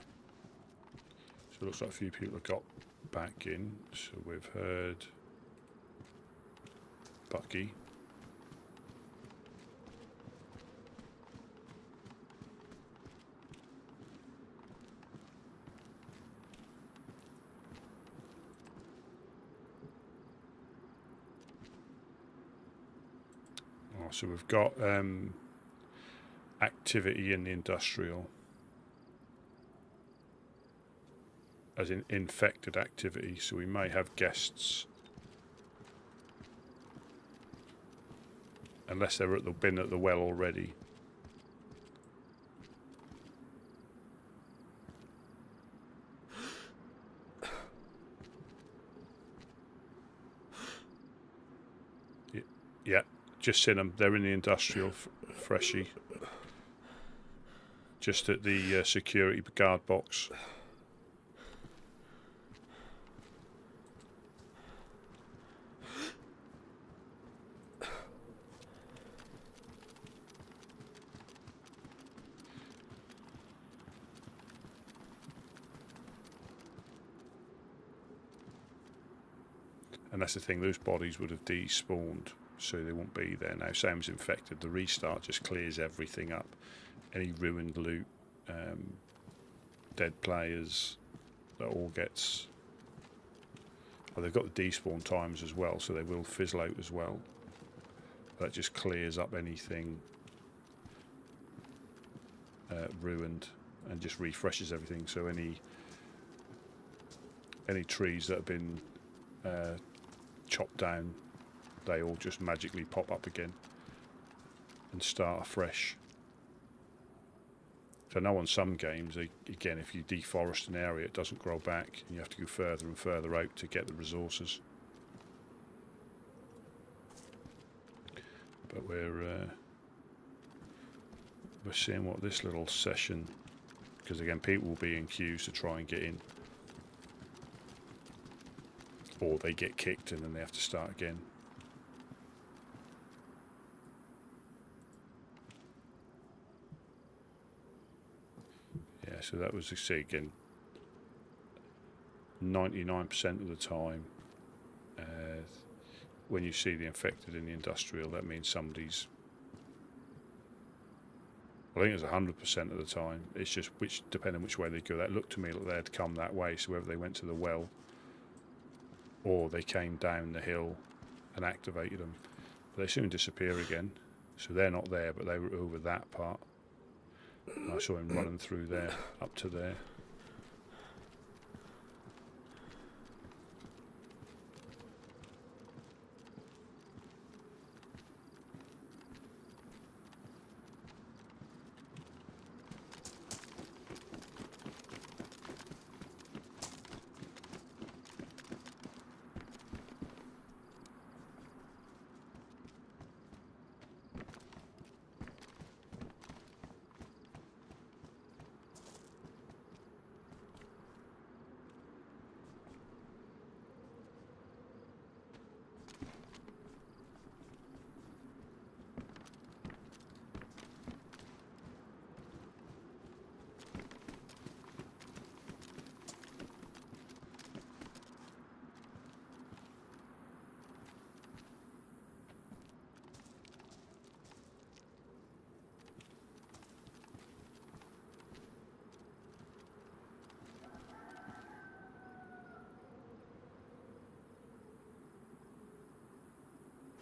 it looks like a few people have got back in. So we've heard Bucky. Oh, so we've got activity in the industrial. As in infected activity, so we may have guests, unless they're been at the well already. Yeah, just seen them. They're in the industrial, freshie, just at the security guard box. And that's the thing, those bodies would have despawned so they won't be there now. Same as infected. The restart just clears everything up. Any ruined loot, dead players, that all gets. Well, they've got the despawn times as well, so they will fizzle out as well. That just clears up anything ruined and just refreshes everything. So any trees that have been chopped down, they all just magically pop up again and start afresh. So now on some games, again, if you deforest an area, it doesn't grow back, and you have to go further and further out to get the resources. But we're seeing what this little session, because again, people will be in queues to try and get in, or they get kicked and then they have to start again. Yeah, so that was, see, again, 99% of the time, when you see the infected in the industrial, that means somebody's. I think it's 100% of the time. It's just depending which way they go. That looked to me like they had come that way. So whether they went to the well, or they came down the hill and activated them, but they soon disappear again. So they're not there, but they were over that part. And I saw him running through there, up to there.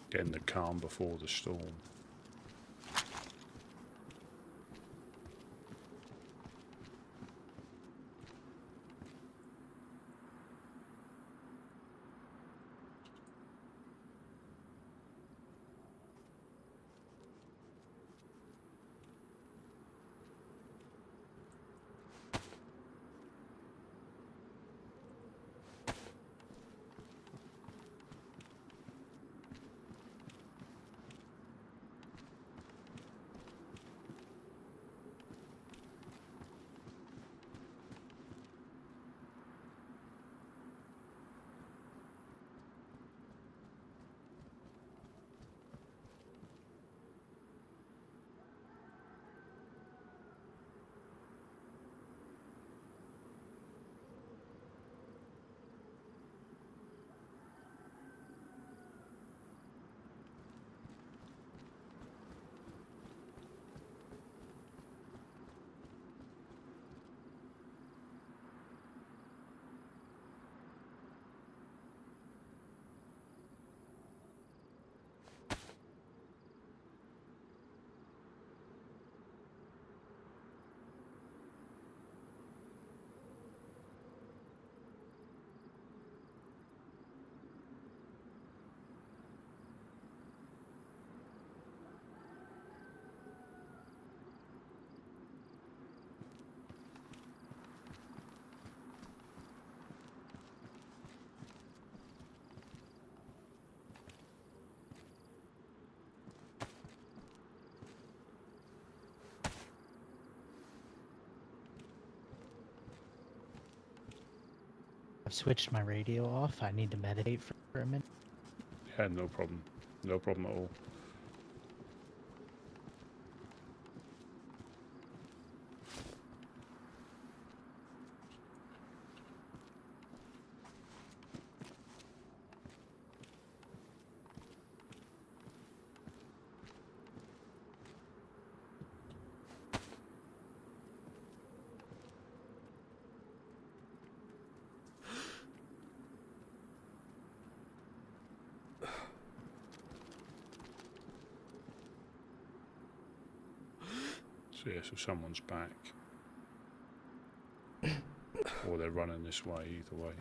Getting the calm before the storm. I've switched my radio off. I need to meditate for a minute. Yeah, no problem. No problem at all. Yeah, so someone's back. Or they're running this way, either way.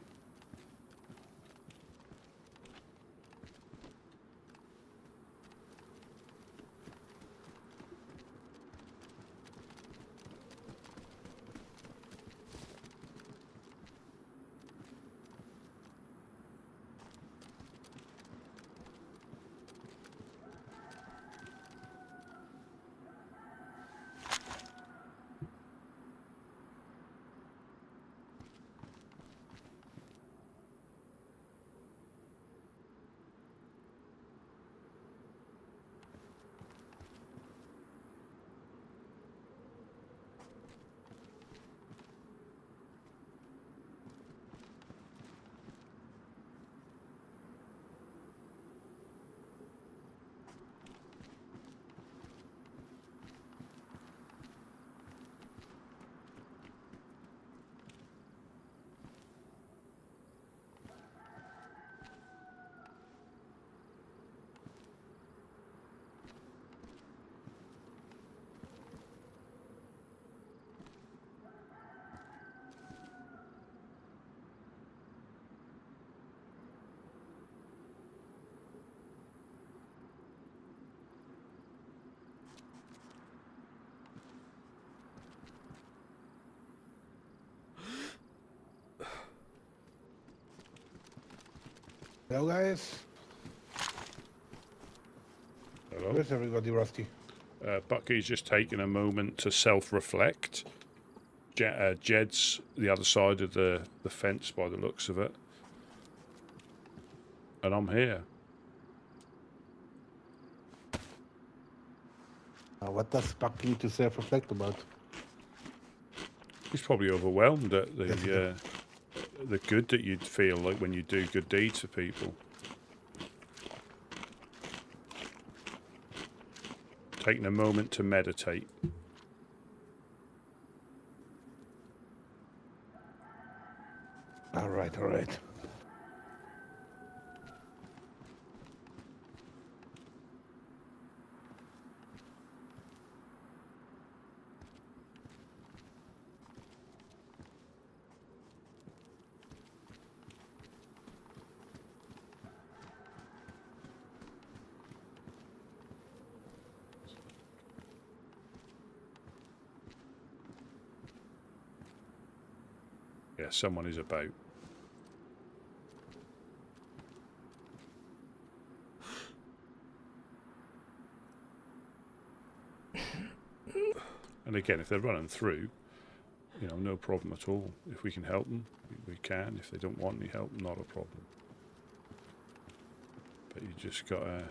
Hello, guys. Hello? Where's everybody, Rusty? Bucky's just taking a moment to self-reflect. Jed's the other side of the fence by the looks of it. And I'm here. What does Buck need to self-reflect about? He's probably overwhelmed at the good that you'd feel like when you do good deeds for people. Taking a moment to meditate. All right, all right. Yeah, someone is about. And again, if they're running through, you know, no problem at all. If we can help them, we can. If they don't want any help, not a problem. But you just gotta.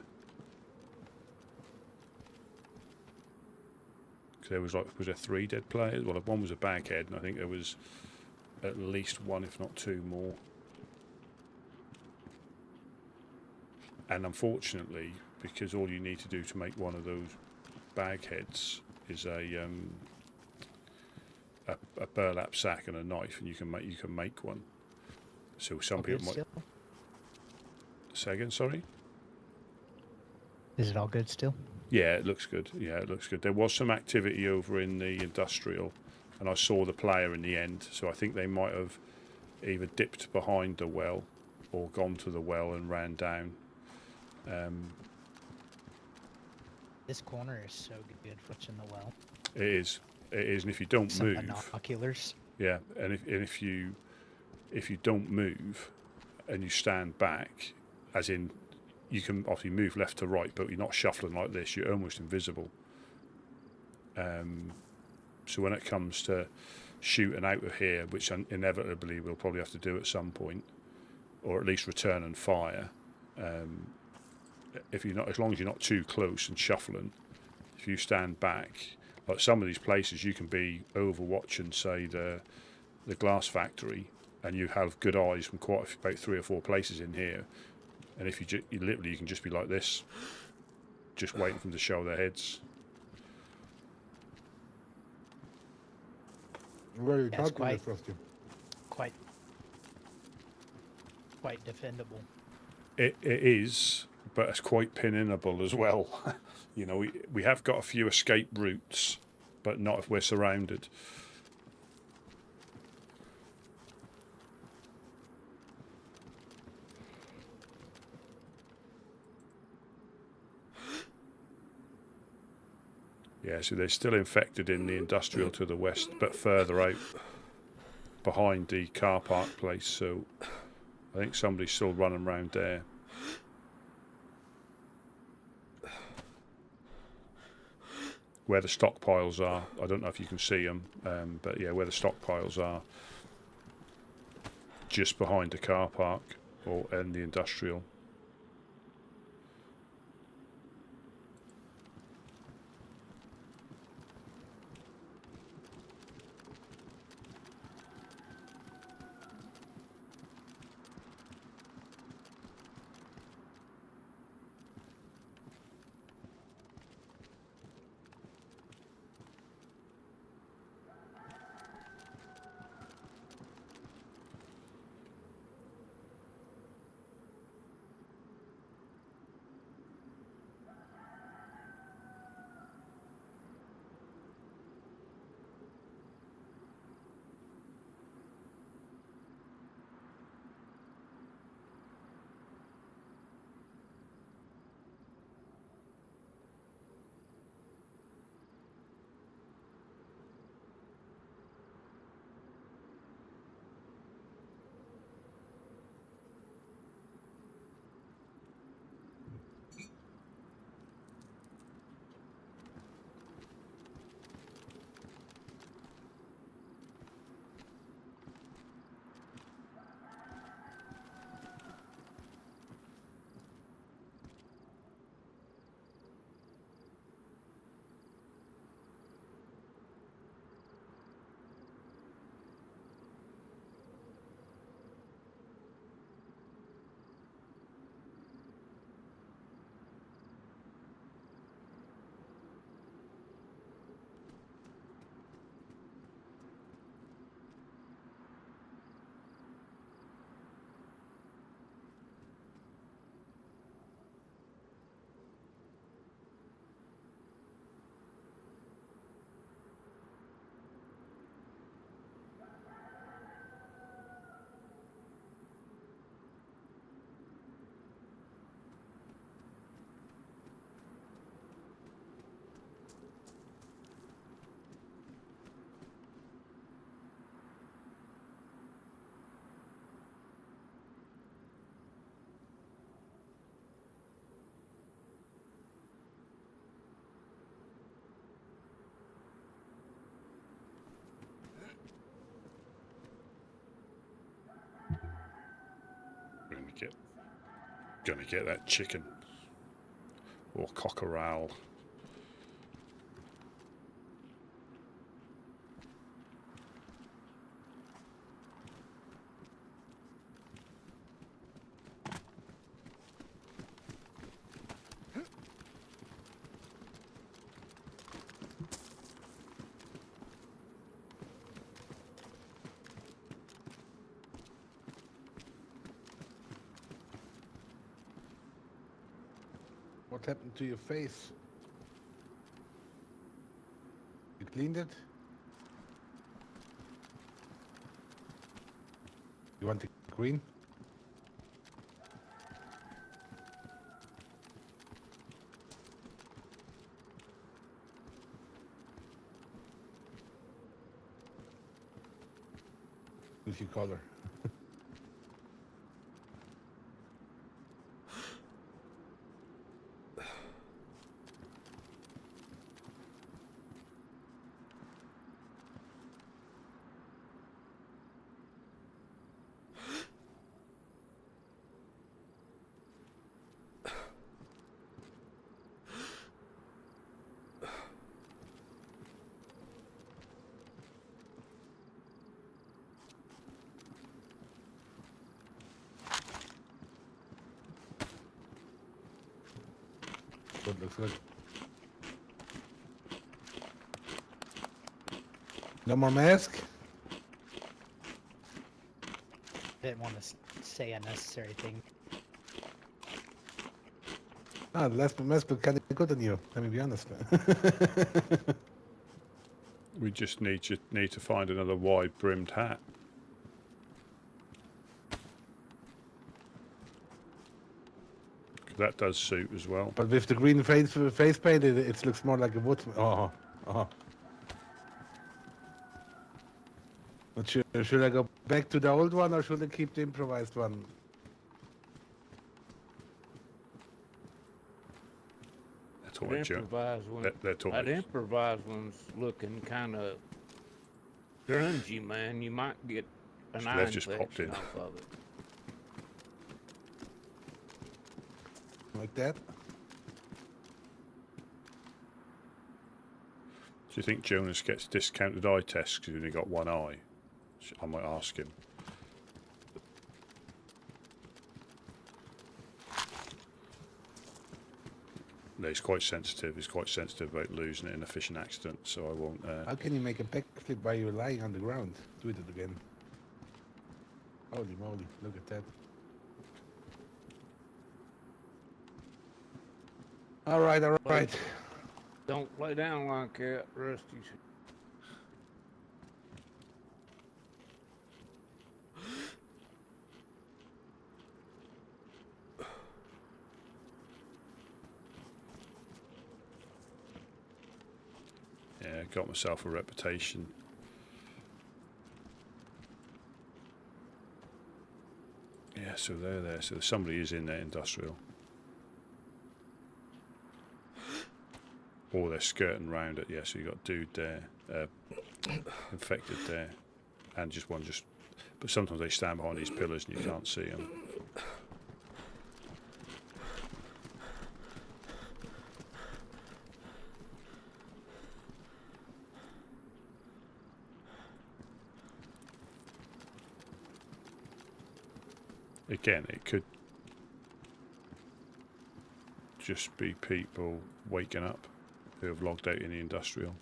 Cause there was there 3 dead players? Well, one was a baghead, and I think there was at least 1, if not 2 more. And unfortunately, because all you need to do to make one of those bagheads is a burlap sack and a knife, and you can make one. So some All good people might. still? Say again, sorry. Is it all good still? Yeah, it looks good. Yeah, it looks good. There was some activity over in the industrial, and I saw the player in the end. So I think they might have either dipped behind the well or gone to the well and ran down. This corner is so good watching the well. It is, and if you don't Some move, binoculars. yeah, and if you don't move and you stand back, as in you can obviously move left to right, but you're not shuffling like this. You're almost invisible. So when it comes to shooting out of here, which inevitably we'll probably have to do at some point, or at least return and fire. If you're not, as long as you're not too close and shuffling, if you stand back, like some of these places, you can be overwatching, say the glass factory, and you have good eyes from about 3 or 4 places in here. And if you literally, you can just be like this, just waiting for them to show their heads. Where are you Yeah, it's talking with, Rusty? Quite defendable. It is, but it's quite pin-inable as well. You know, we have got a few escape routes but not if we're surrounded. Yeah, so they're still infected in the industrial to the west, but further out behind the car park place. So I think somebody's still running around there. Where the stockpiles are, I don't know if you can see them, but yeah, where the stockpiles are, just behind the car park or in the industrial. Gonna get that chicken or cockerel. What happened to your face? You cleaned it? You want it green? If you color. Good, looks good. No more mask? Didn't want to say unnecessary thing. Ah, the last mask looked kind of good on you. Let me be honest. We just need to find another wide-brimmed hat. That does suit as well. But with the green face paint, it looks more like a woodsman. Oh, oh. But should I go back to the old one, or should I keep the improvised one? They're talking Improvised one. They're talking. That improvised one's looking kind of grungy, man. You might get an eye They've just popped infection in. off of it. Like that? Do you think Jonas gets discounted eye tests because he's only got one eye? I might ask him. No, he's quite sensitive. He's quite sensitive about losing it in a fishing accident, so I won't. How can you make a backflip while you're lying on the ground? Do it again. Holy moly, look at that. All right. Don't lay down like that, Rusty. Yeah, got myself a reputation. Yeah, so they're there. So somebody is in there industrial. Or they're skirting round it. Yeah, so you got dude there, infected there, and just one just. But sometimes they stand behind these pillars and you can't see them. Again, it could just be people waking up who have logged out in the industrial.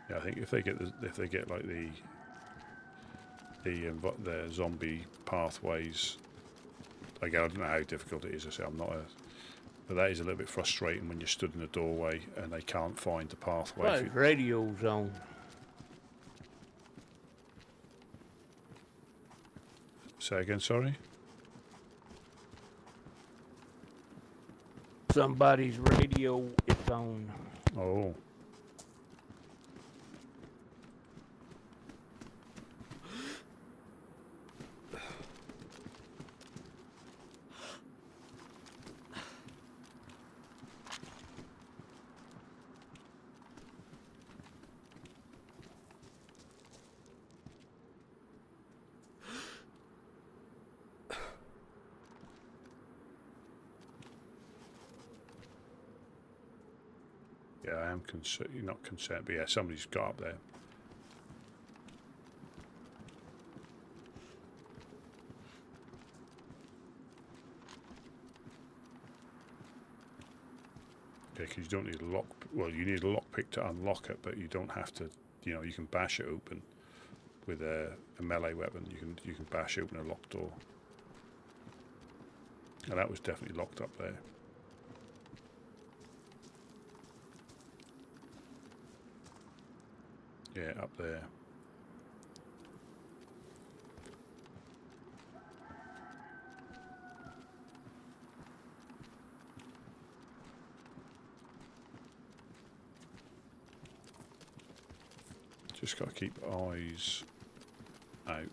Yeah, I think if they get like the zombie pathways. Again, I don't know how difficult it is. I say I'm not a, but that is a little bit frustrating when you're stood in a doorway and they can't find the pathway. Right, radio's on. Say again, sorry. Somebody's radio is on. Oh. Yeah, I am concerned. You're not concerned, but yeah, somebody's got up there. Yeah, because you don't need a lock. Well, you need a lockpick to unlock it, but you don't have to. You know, you can bash it open with a melee weapon. You can bash open a locked door, and that was definitely locked up there. Yeah, up there. Just got to keep eyes out.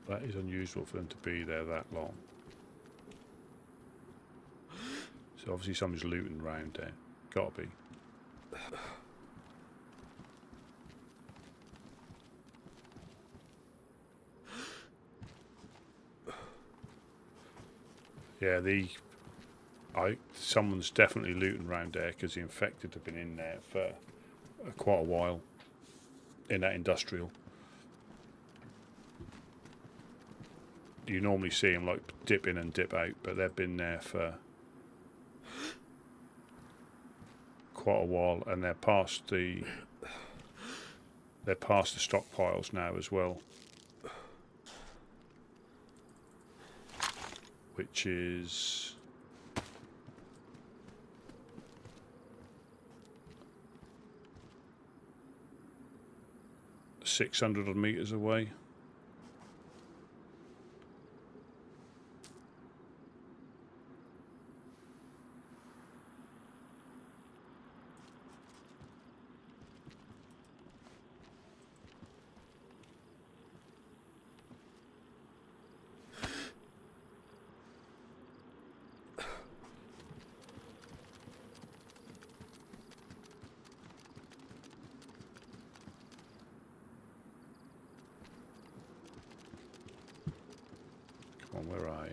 That is unusual for them to be there that long. So obviously somebody's looting around there. Gotta be. Yeah, someone's definitely looting around there because the infected have been in there for quite a while in that industrial. You normally see them like dip in and dip out, but they've been there for quite a while, and they're past the stockpiles now as well, which is 600 meters away. Come on, where are you?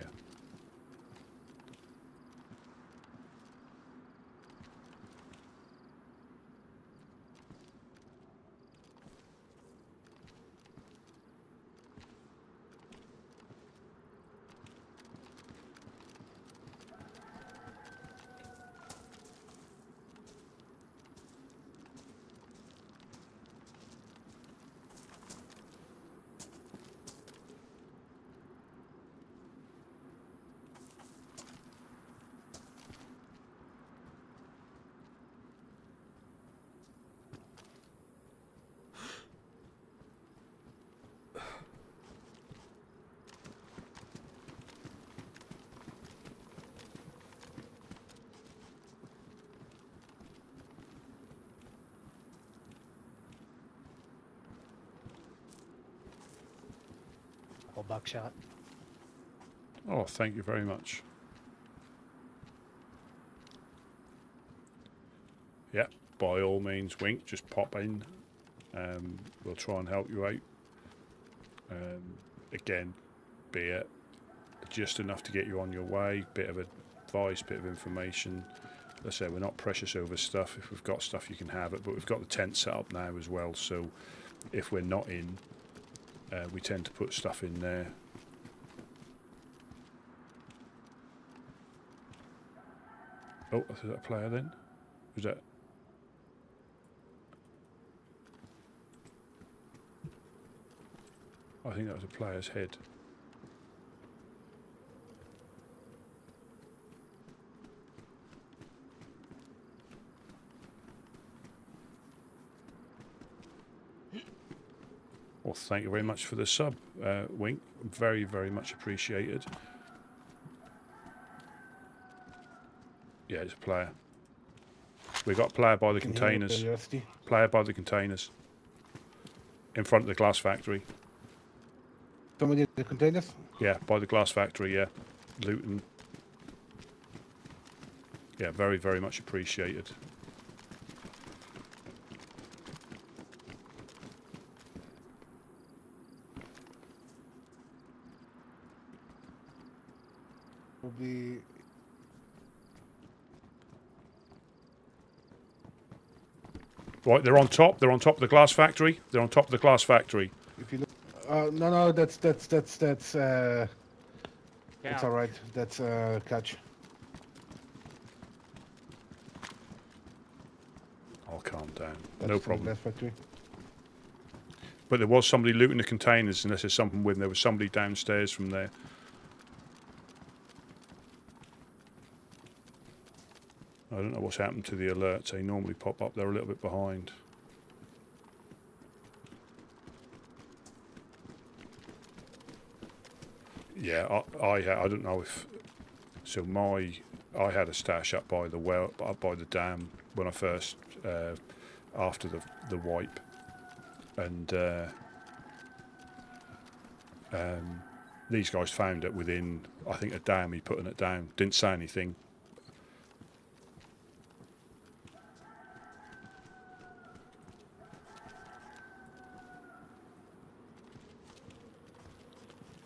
Whole buckshot. Oh, thank you very much. Yeah, by all means, Wink, just pop in. We'll try and help you out. Again, be it just enough to get you on your way, bit of advice, bit of information. Let's say we're not precious over stuff. If we've got stuff, you can have it, but we've got the tent set up now as well, so if we're not in, we tend to put stuff in there. Oh, is that a player then? Was that? I think that was a player's head. Well, thank you very much for the sub, Wink. Very, very much appreciated. Yeah, it's a player. We got a player by the containers. Player by the containers. In front of the glass factory. Somebody in the containers? Yeah, by the glass factory, yeah. Looting. Yeah, very, very much appreciated. Will be Right, they're on top. They're on top of the glass factory. They're on top of the glass factory. if you look. No, that's it's all right. That's catch. I'll calm down. That's No the problem. glass factory. But there was somebody looting the containers, unless there's something with them. There was somebody downstairs from there. I don't know what's happened to the alerts. They normally pop up. They're a little bit behind. Yeah, I don't know if... So I had a stash up by the well, up by the dam when I first... after the wipe. And These guys found it within, I think, a day of me putting it down. Didn't say anything.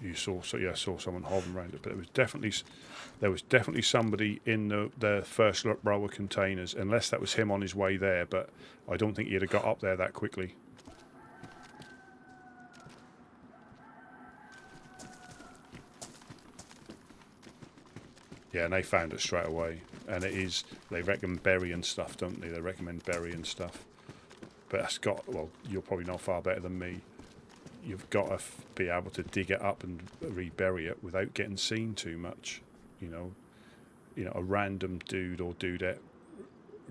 You saw, so yeah, saw someone hovering around it, but there was definitely somebody in the first row of containers, unless that was him on his way there. But I don't think he'd have got up there that quickly. Yeah, and they found it straight away, and it is. They recommend burying stuff, don't they? They recommend burying stuff, but that's got. Well, you're probably not far better than me. You've got to be able to dig it up and rebury it without getting seen too much. You know, a random dude or dudette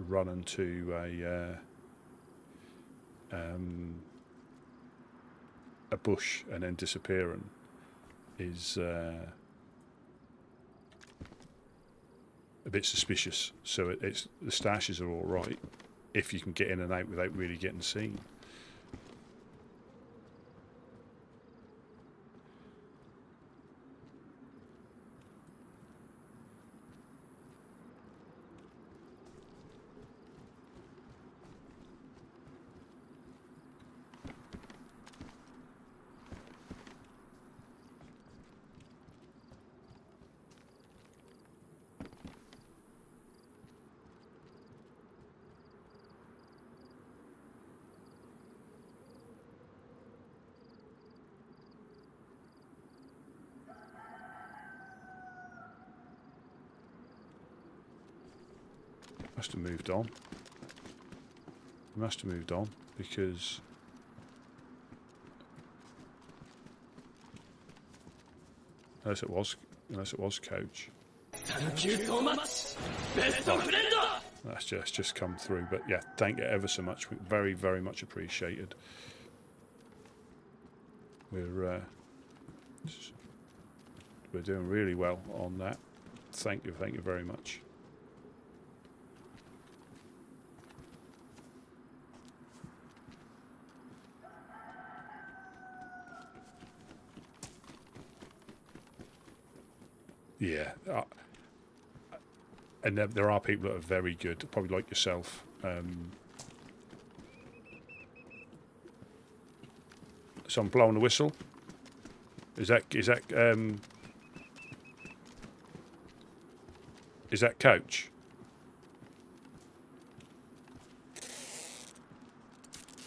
running to a bush and then disappearing is a bit suspicious. So it's the stashes are all right if you can get in and out without really getting seen. Must have moved on. Must have moved on because unless it was Coach. Thank you so much. Best of friend. That's just come through. But yeah, thank you ever so much. Very, very much appreciated. We're doing really well on that. Thank you very much. Yeah, and there are people that are very good, probably like yourself. So I'm blowing the whistle. Is that Coach?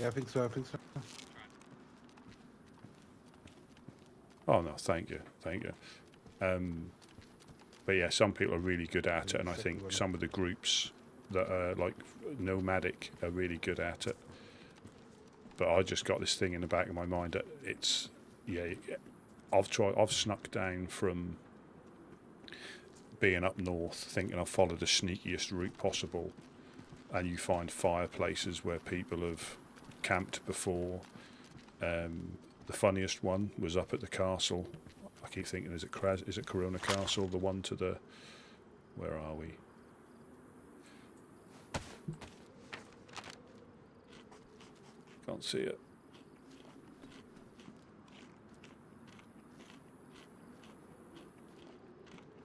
Yeah, I think so. Oh no, thank you. But yeah, some people are really good at it, and I think some of the groups that are like nomadic are really good at it. But I just got this thing in the back of my mind that it's, yeah, I've snuck down from being up north, thinking I've followed the sneakiest route possible, and you find fireplaces where people have camped before. The funniest one was up at the castle. I keep thinking, is it Corona Castle? The one to the, where are we? Can't see it.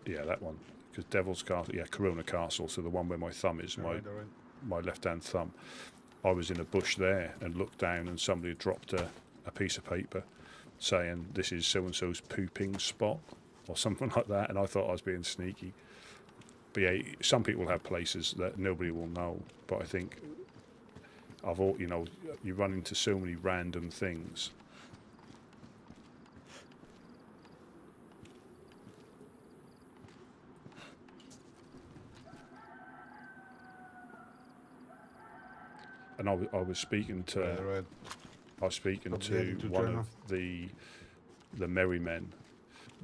Yeah, that one. Because Devil's Castle, yeah, Corona Castle. So the one where my thumb is, my left-hand thumb. I was in a bush there and looked down, and somebody had dropped a piece of paper saying this is so-and-so's pooping spot or something like that, and I thought I was being sneaky. But yeah, some people have places that nobody will know, but I think you run into so many random things. And I was speaking to one of the merry men.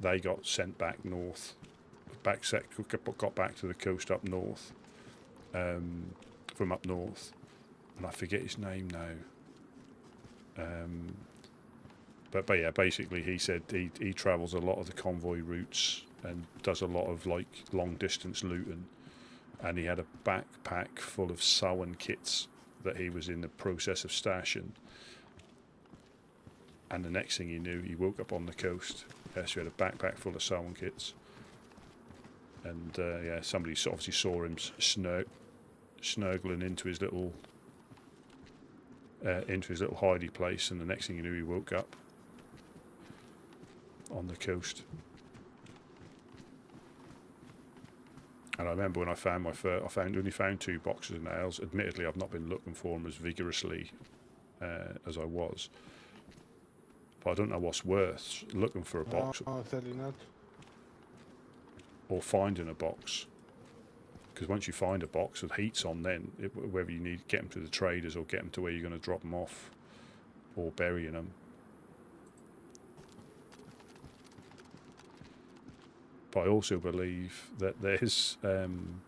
They got sent back north, got back to the coast up north, from up north, and I forget his name now. But yeah, basically he said he travels a lot of the convoy routes and does a lot of like long distance looting, and he had a backpack full of Samhain kits that he was in the process of stashing. And the next thing he knew, he woke up on the coast. So he had a backpack full of sewing kits. And yeah, somebody obviously saw him snurgling into his little hidey place, and the next thing you knew, he woke up on the coast. And I remember when I found my first, I only found 2 boxes of nails. Admittedly, I've not been looking for them as vigorously as I was. But I don't know what's worse, looking for a box certainly not. or finding a box. Because once you find a box with heat's on, then whether you need to get them to the traders or get them to where you're going to drop them off or burying them. But I also believe that there's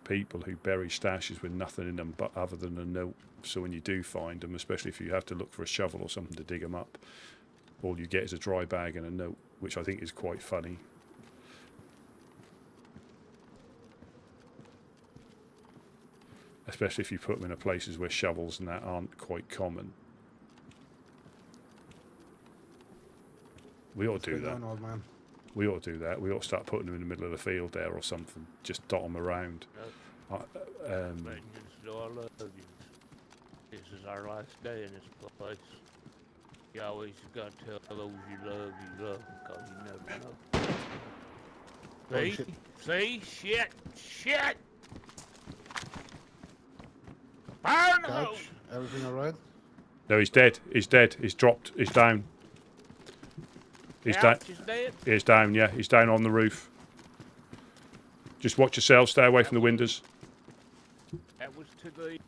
people who bury stashes with nothing in them but other than a note. So when you do find them, especially if you have to look for a shovel or something to dig them up, all you get is a dry bag and a note, which I think is quite funny. Especially if you put them in places where shovels and that aren't quite common. We ought to do that. Old man? We ought to do that. We ought to start putting them in the middle of the field there or something. Just dot them around. Vengeance, do I love you. This is our last day in this place. You always got to tell those you love, because you never know. Oh, See? shit. See? Shit! Fire in the hole! Couch, everything alright? No, he's dead. He's dead. He's dropped. He's down. He's down. Couch is dead? He's down, yeah. He's down on the roof. Just watch yourself. Stay away from the windows. That was to the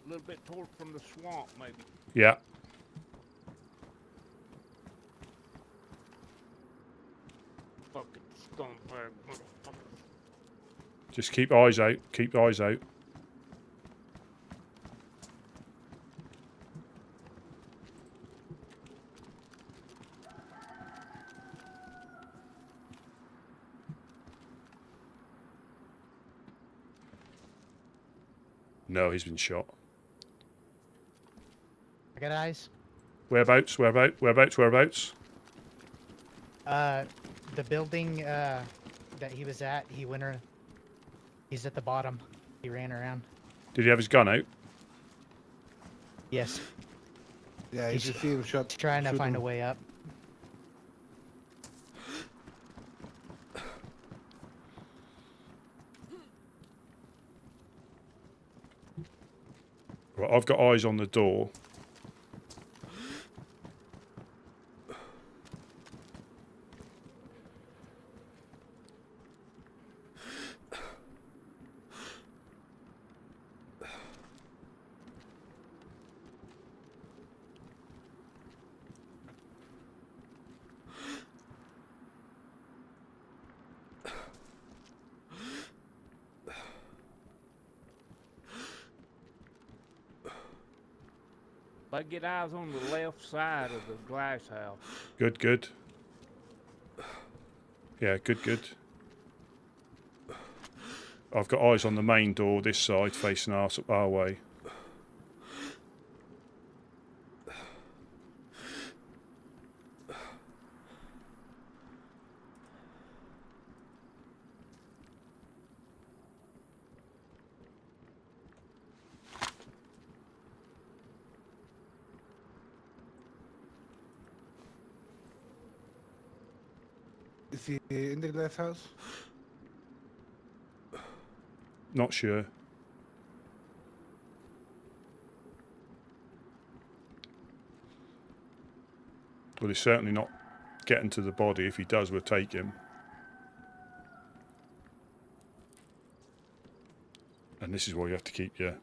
little bit toward from the swamp, maybe. Yeah. Fucking scumbag motherfucker. Just keep eyes out. Keep eyes out. No, he's been shot. I got eyes. Whereabouts? Whereabouts? The building that he was at, he's at the bottom. He ran around. Did he have his gun out? Yes. Yeah, you He's can see him shot. trying to find a shooting. way up. Right, I've got eyes on the door. I get eyes on the left side of the glass house. Good. Yeah, good. I've got eyes on the main door this side, facing our way. Is he in the glass house? Not sure. Well, he's certainly not getting to the body. If he does, we'll take him. And this is why you have to keep your...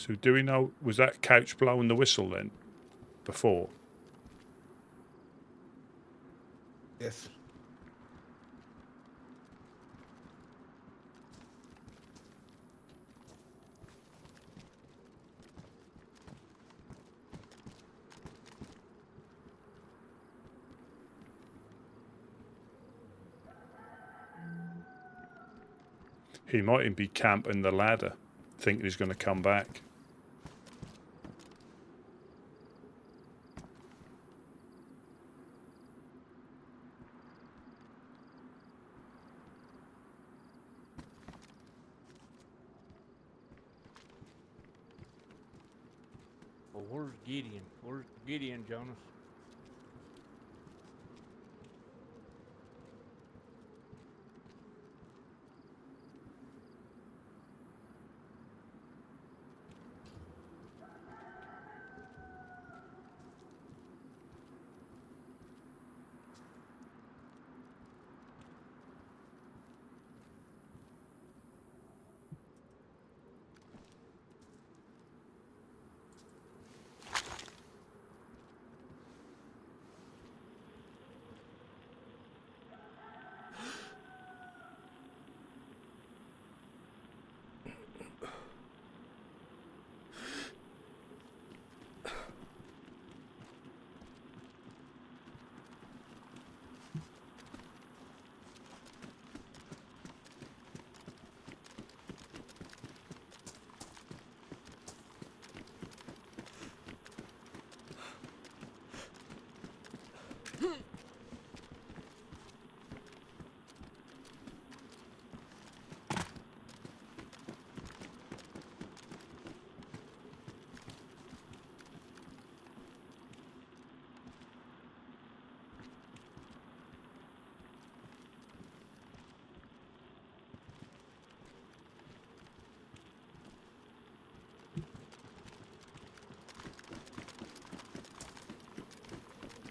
So do we know, was that couch blowing the whistle then? Before? Yes. He mightn't be camping the ladder, thinking he's going to come back. Well, where's Gideon? Where's Gideon, Jonas?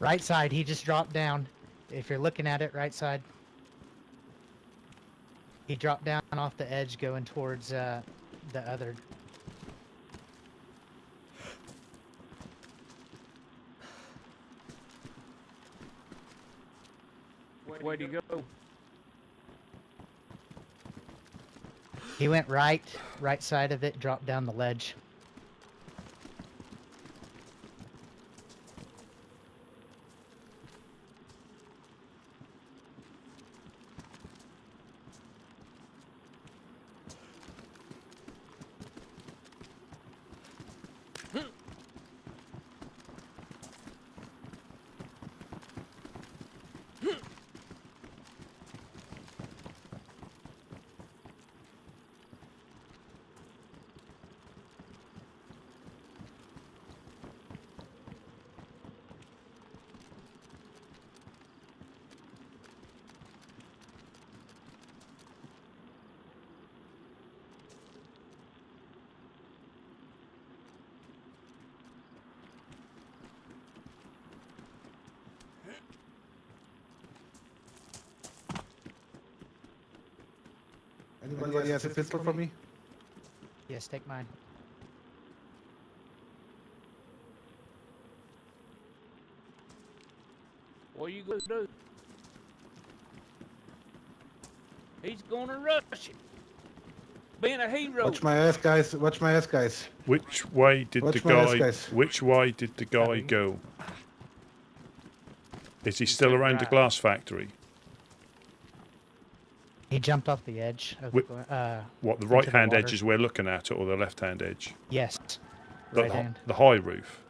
Right side, he just dropped down. If you're looking at it, right side. He dropped down off the edge going towards the other. Where'd he go? He went right side of it, dropped down the ledge. Anybody has a pistol for me? Yes, take mine. What are you gonna do? He's gonna rush it. Being a hero. Watch my ass, guys. Watch my ass, guys. Which way did Watch the my ass, guy? guys. Which way did the guy go? Is he still around the glass factory? He jumped off the edge of Wh- the, What, the into right-hand water. edge is we're looking at, or the left-hand edge? Yes, The, right hand. the high roof.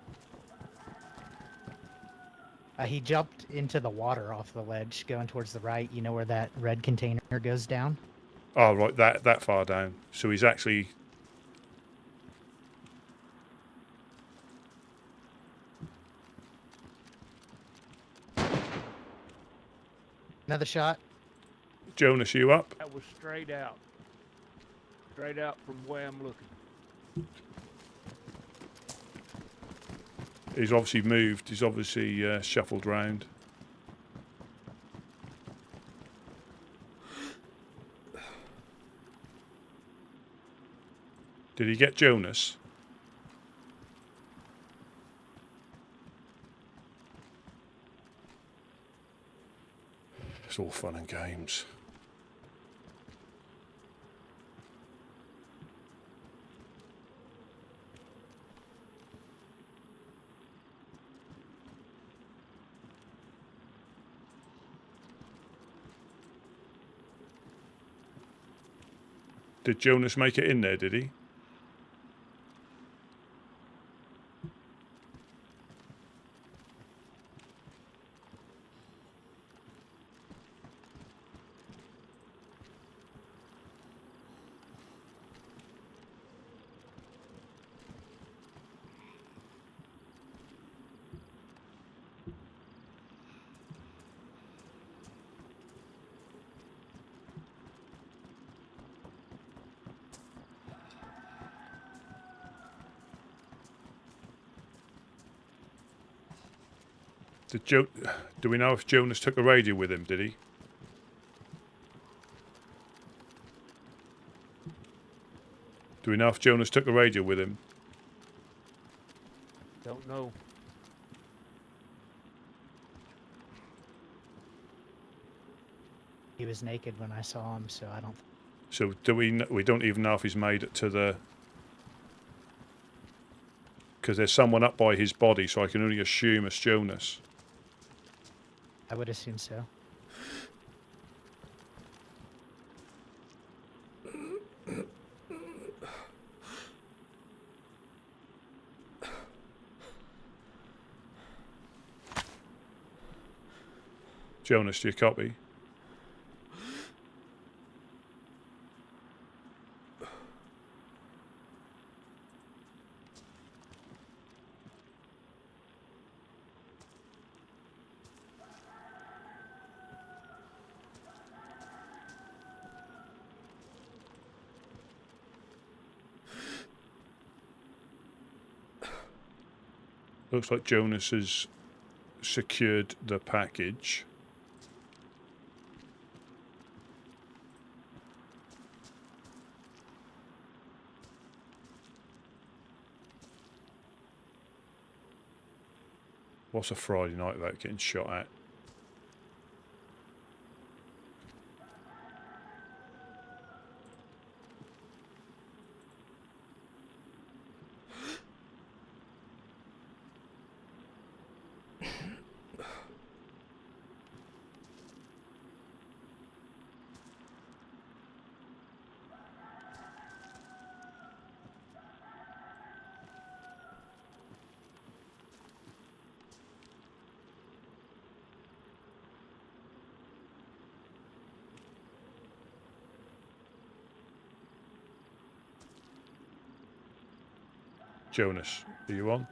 He jumped into the water off the ledge, going towards the right. You know where that red container goes down? Oh, right, that far down. So he's actually... Another shot. Jonas, you up? That was straight out. Straight out from where I'm looking. He's obviously moved. He's obviously shuffled round. Did he get Jonas? It's all fun and games. Did Jonas make it in there, did he? Do we know if Jonas took a radio with him, did he? Do we know if Jonas took a radio with him? Don't know. He was naked when I saw him, so I don't. So do we don't even know if he's made it to the... Because there's someone up by his body, so I can only assume it's Jonas. I would assume so. Jonas, do you copy? Looks like Jonas has secured the package. What's a Friday night without getting shot at? Jonas, are you on?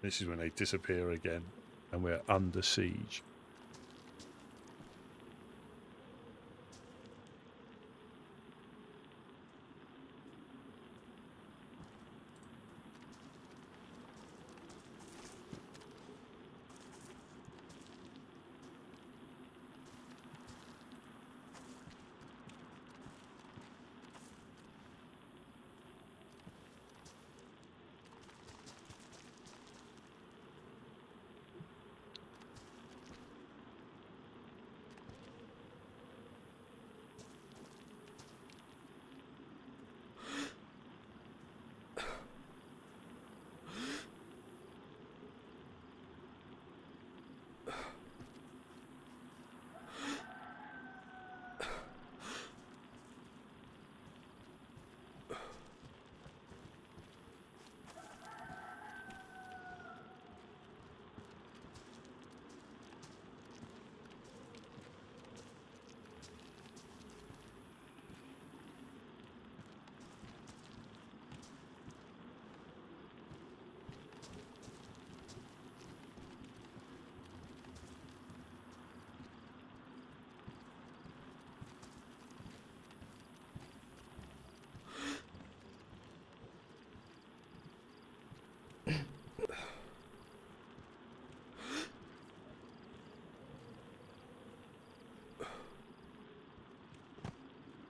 This is when they disappear again and we're under siege.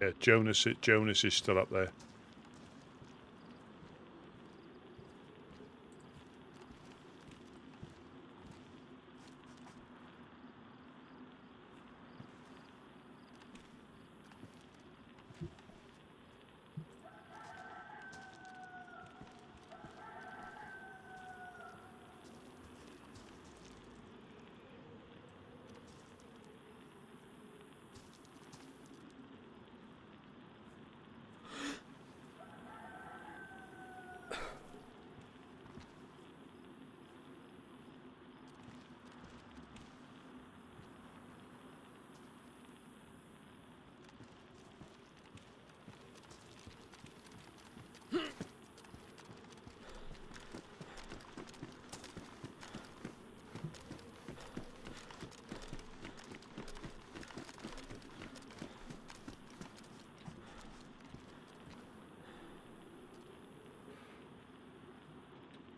Yeah, Jonas is still up there.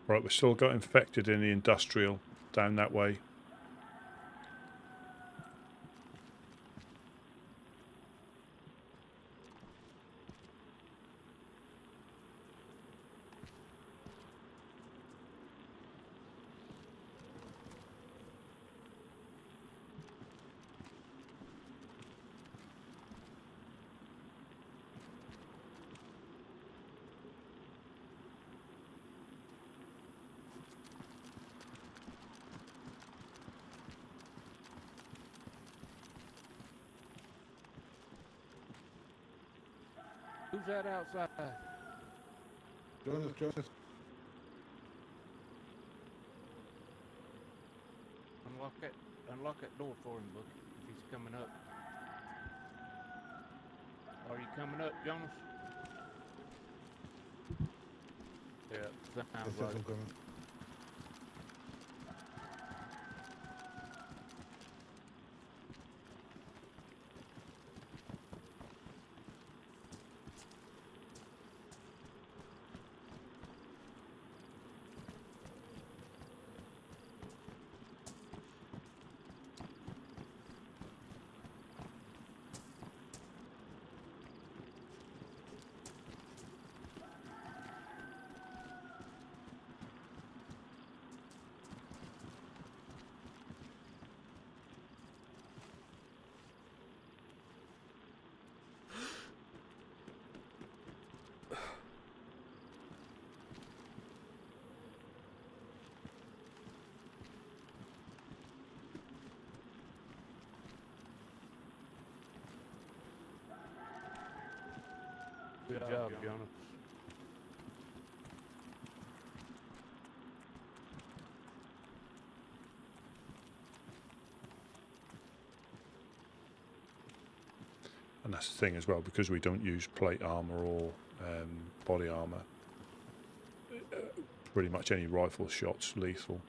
Right, we've still got infected in the industrial down that way. Who's that outside? Jonas. Unlock that door for him, Bookie, if he's coming up. Are you coming up, Jonas? Yeah, sounds like it. Good job, Jonas. And that's the thing as well, because we don't use plate armor or body armor, pretty much any rifle shot's lethal.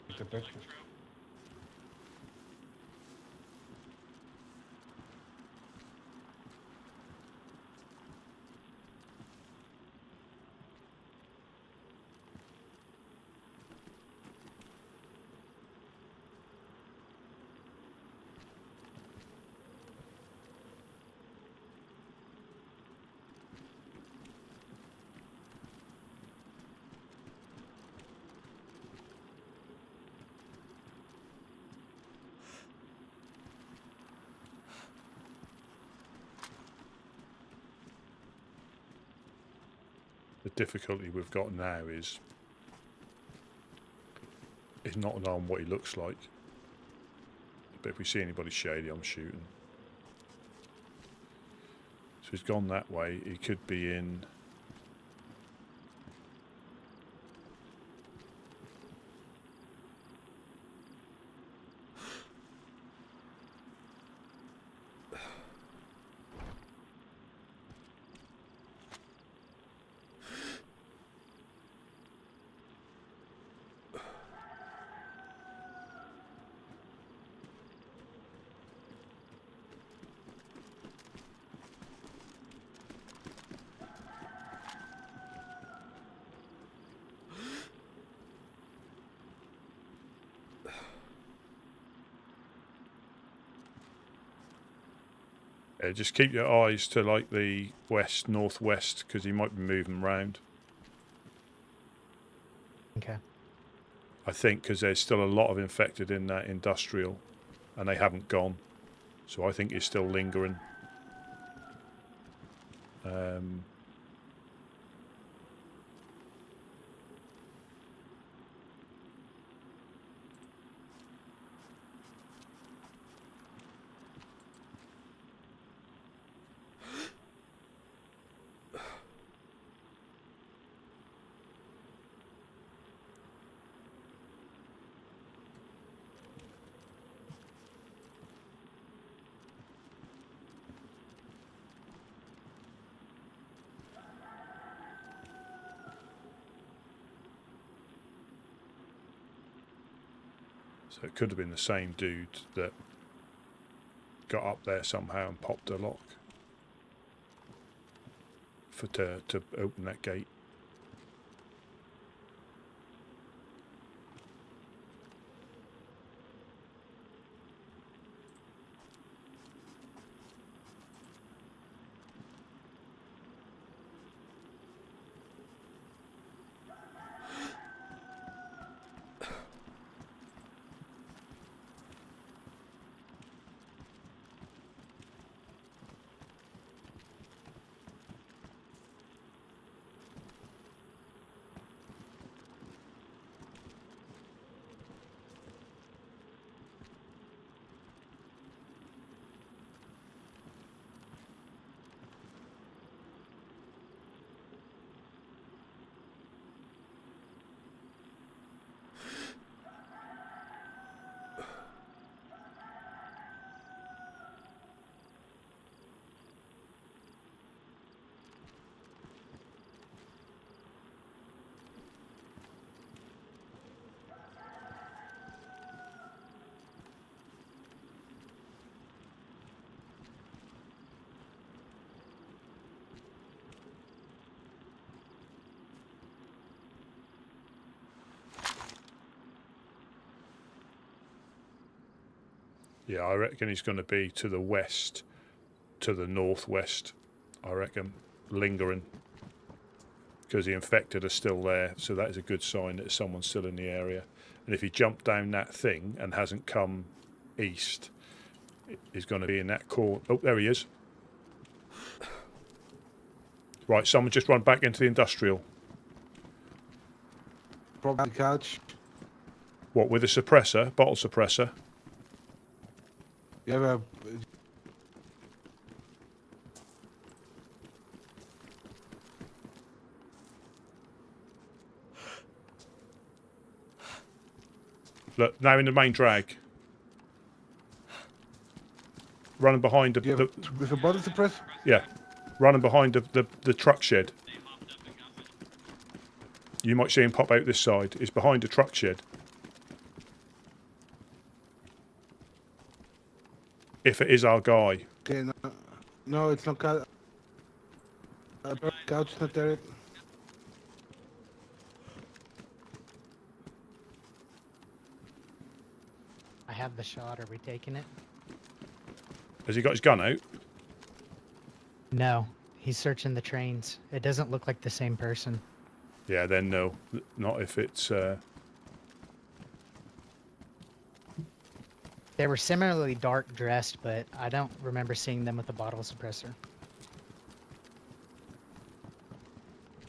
It's a picture. The difficulty we've got now is not knowing what he looks like. But if we see anybody shady, I'm shooting. So he's gone that way. He could be in. Yeah, just keep your eyes to like the west, northwest, because he might be moving round. Okay. I think because there's still a lot of infected in that industrial, and they haven't gone. So I think he's still lingering. So it could have been the same dude that got up there somehow and popped a lock to open that gate. Yeah, I reckon he's going to be to the west, to the northwest, I reckon, lingering. Because the infected are still there, so that is a good sign that someone's still in the area. And if he jumped down that thing and hasn't come east, he's going to be in that corner. Oh, there he is. Right, someone just run back into the industrial. Probably couch. What, with a suppressor, bottle suppressor? You have a... Look, now in the main drag. Running behind with a bottle suppressor? Yeah, running behind the truck shed. You might see him pop out this side. It's behind the truck shed. If it is our guy. Okay, no, it's not couch. Couch not there. I have the shot. Are we taking it? Has he got his gun out? No. He's searching the trains. It doesn't look like the same person. Yeah, then no. Not if it's... They were similarly dark dressed, but I don't remember seeing them with a bottle suppressor.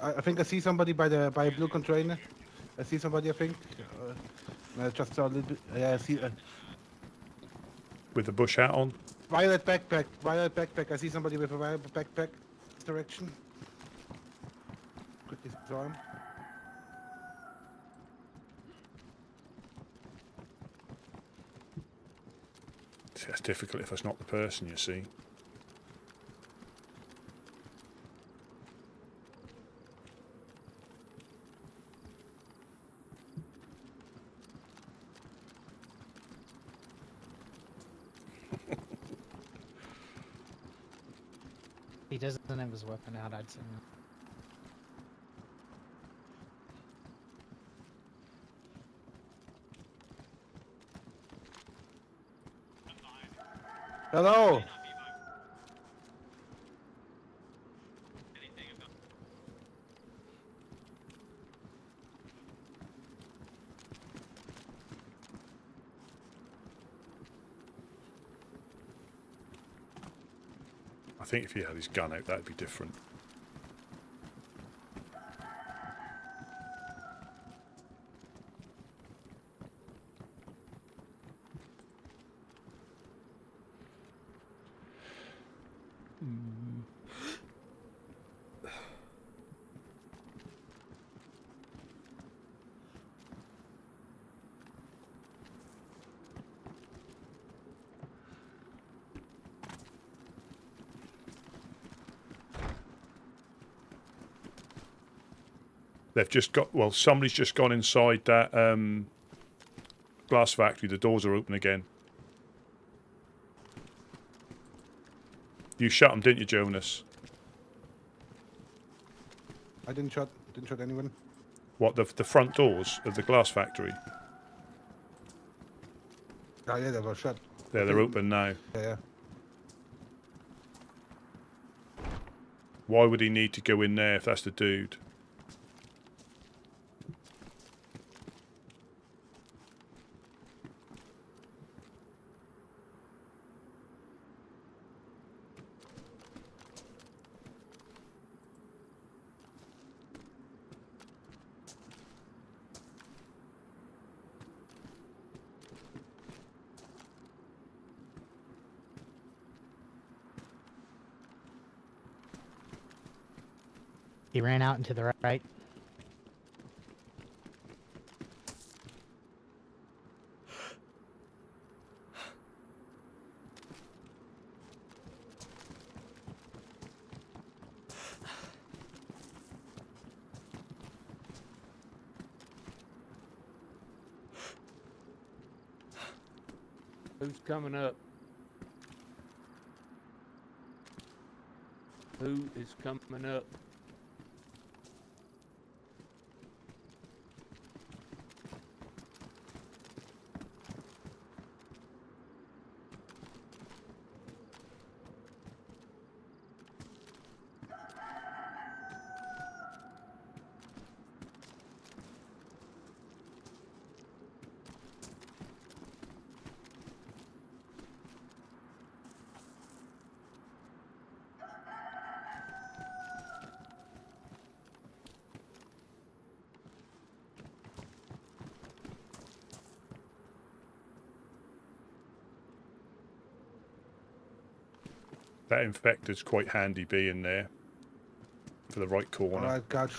I think I see somebody by a blue container. I see somebody, I think. I just saw a little bit. Yeah, I see. With the bush hat on? Violet backpack. Violet backpack. I see somebody with a violet backpack. This direction. Quickly saw him. That's difficult if it's not the person, you see. He doesn't have his weapon out, I'd say. Hello. I think if he had his gun out, that'd be different. They've just got, well, somebody's just gone inside that glass factory. The doors are open again. You shut them, didn't you, Jonas? I didn't shot anyone. What, the front doors of the glass factory? Oh yeah, they were shut. Yeah, they're open now. Yeah. Why would he need to go in there if that's the dude? He ran out into the right. Who's coming up? Who is coming up? That infector's quite handy being there for the right corner. Alright, got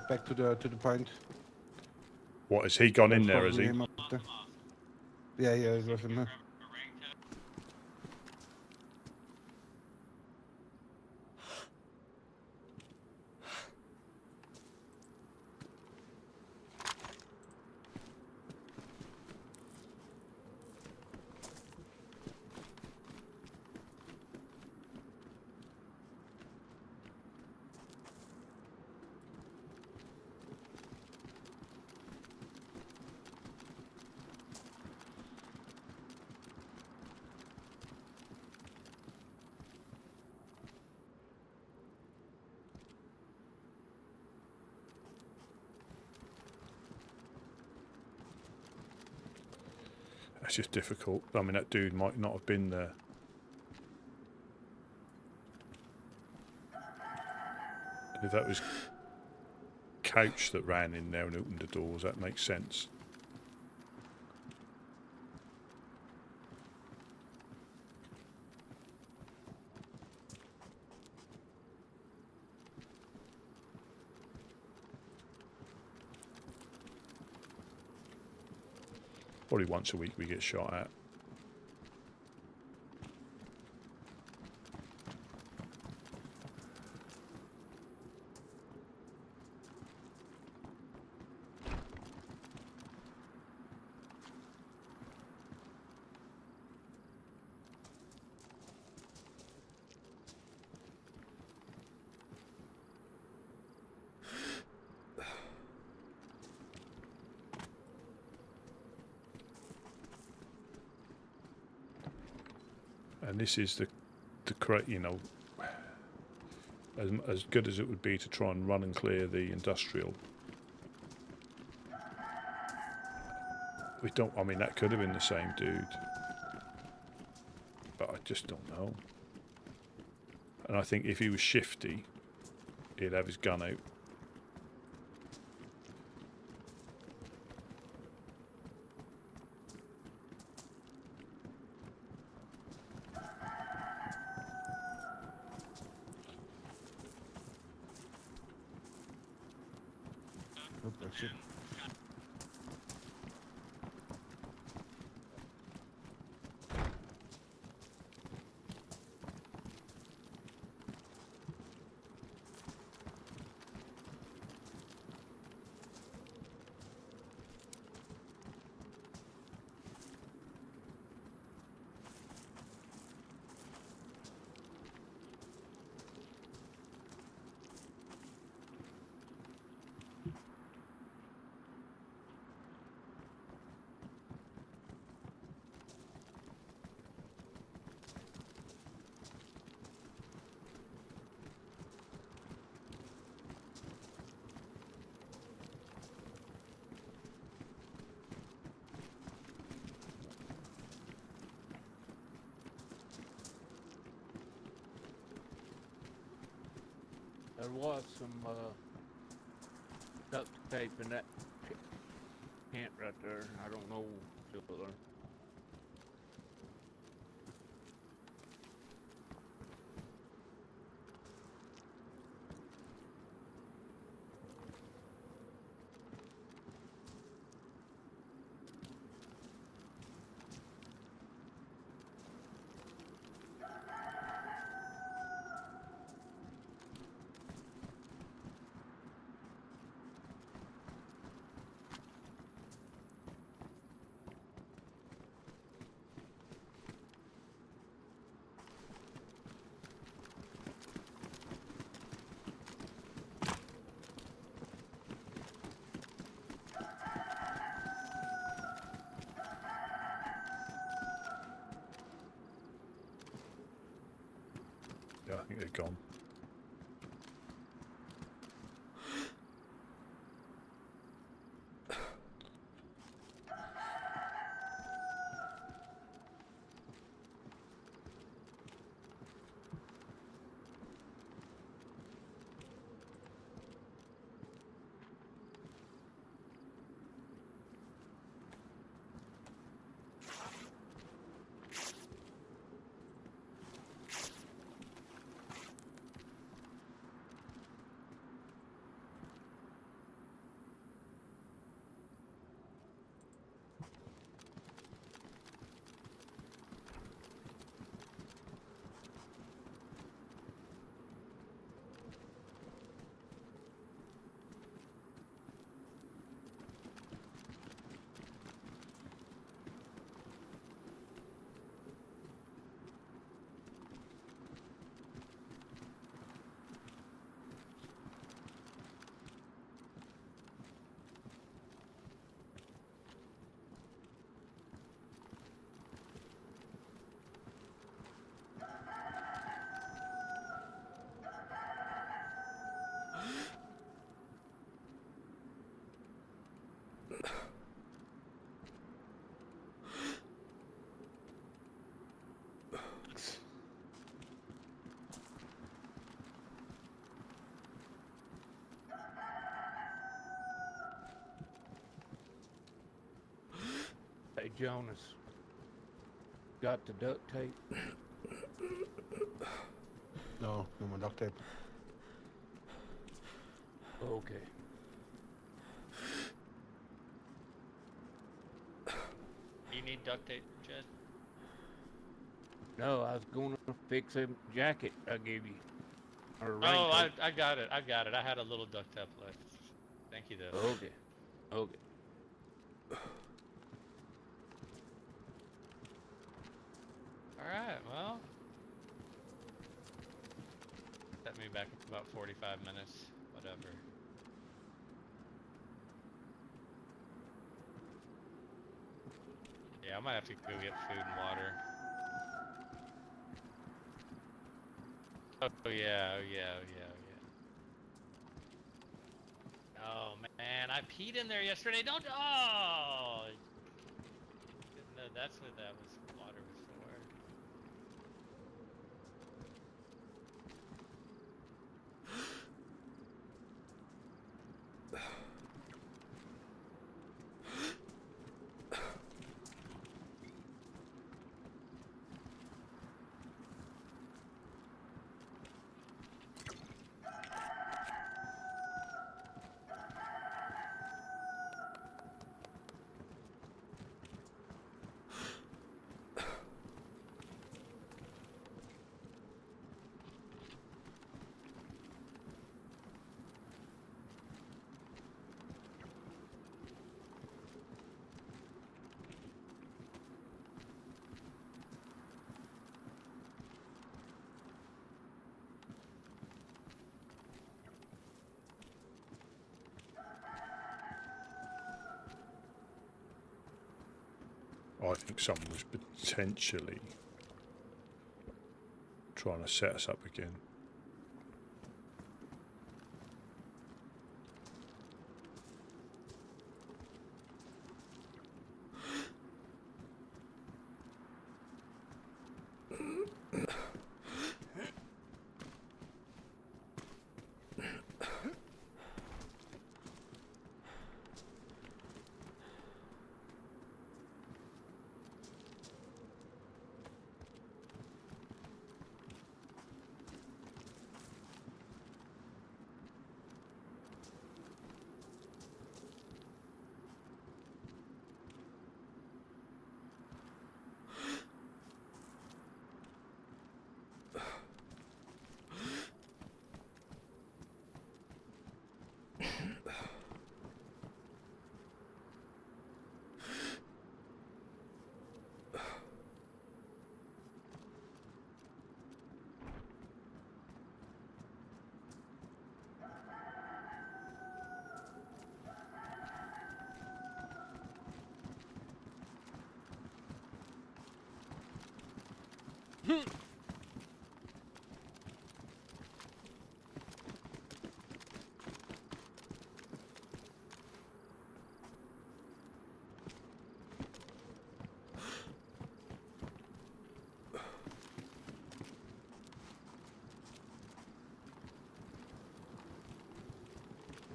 back to the point. What, has he gone in there, has Probably he? him up there. Yeah, it was him. That's just difficult. I mean, that dude might not have been there. If that was Couch that ran in there and opened the doors, that makes sense. Probably once a week we get shot at. And this is the correct, you know, as good as it would be to try and run and clear the industrial. We don't. I mean, that could have been the same dude, but I just don't know. And I think if he was shifty, he'd have his gun out. Oh, bless you. There was some duct tape in that tent right there. I don't know if it's still there. Yeah, I think they're gone. Hey, Jonas. Got the duct tape? No, no more duct tape. Okay. You need duct tape, Jed? No, I was gonna fix a jacket I gave you. Or a Oh, raincoat. I got it. I got it. I had a little duct tape left. Thank you, though. Okay. Okay. Alright, well. Set me back about 45 minutes. Whatever. Yeah, I might have to go get food and water. Oh yeah, oh yeah, oh yeah, oh yeah. Oh man, I peed in there yesterday. Don't. Oh. Didn't know that's what that was. Water was for. I think someone was potentially trying to set us up again.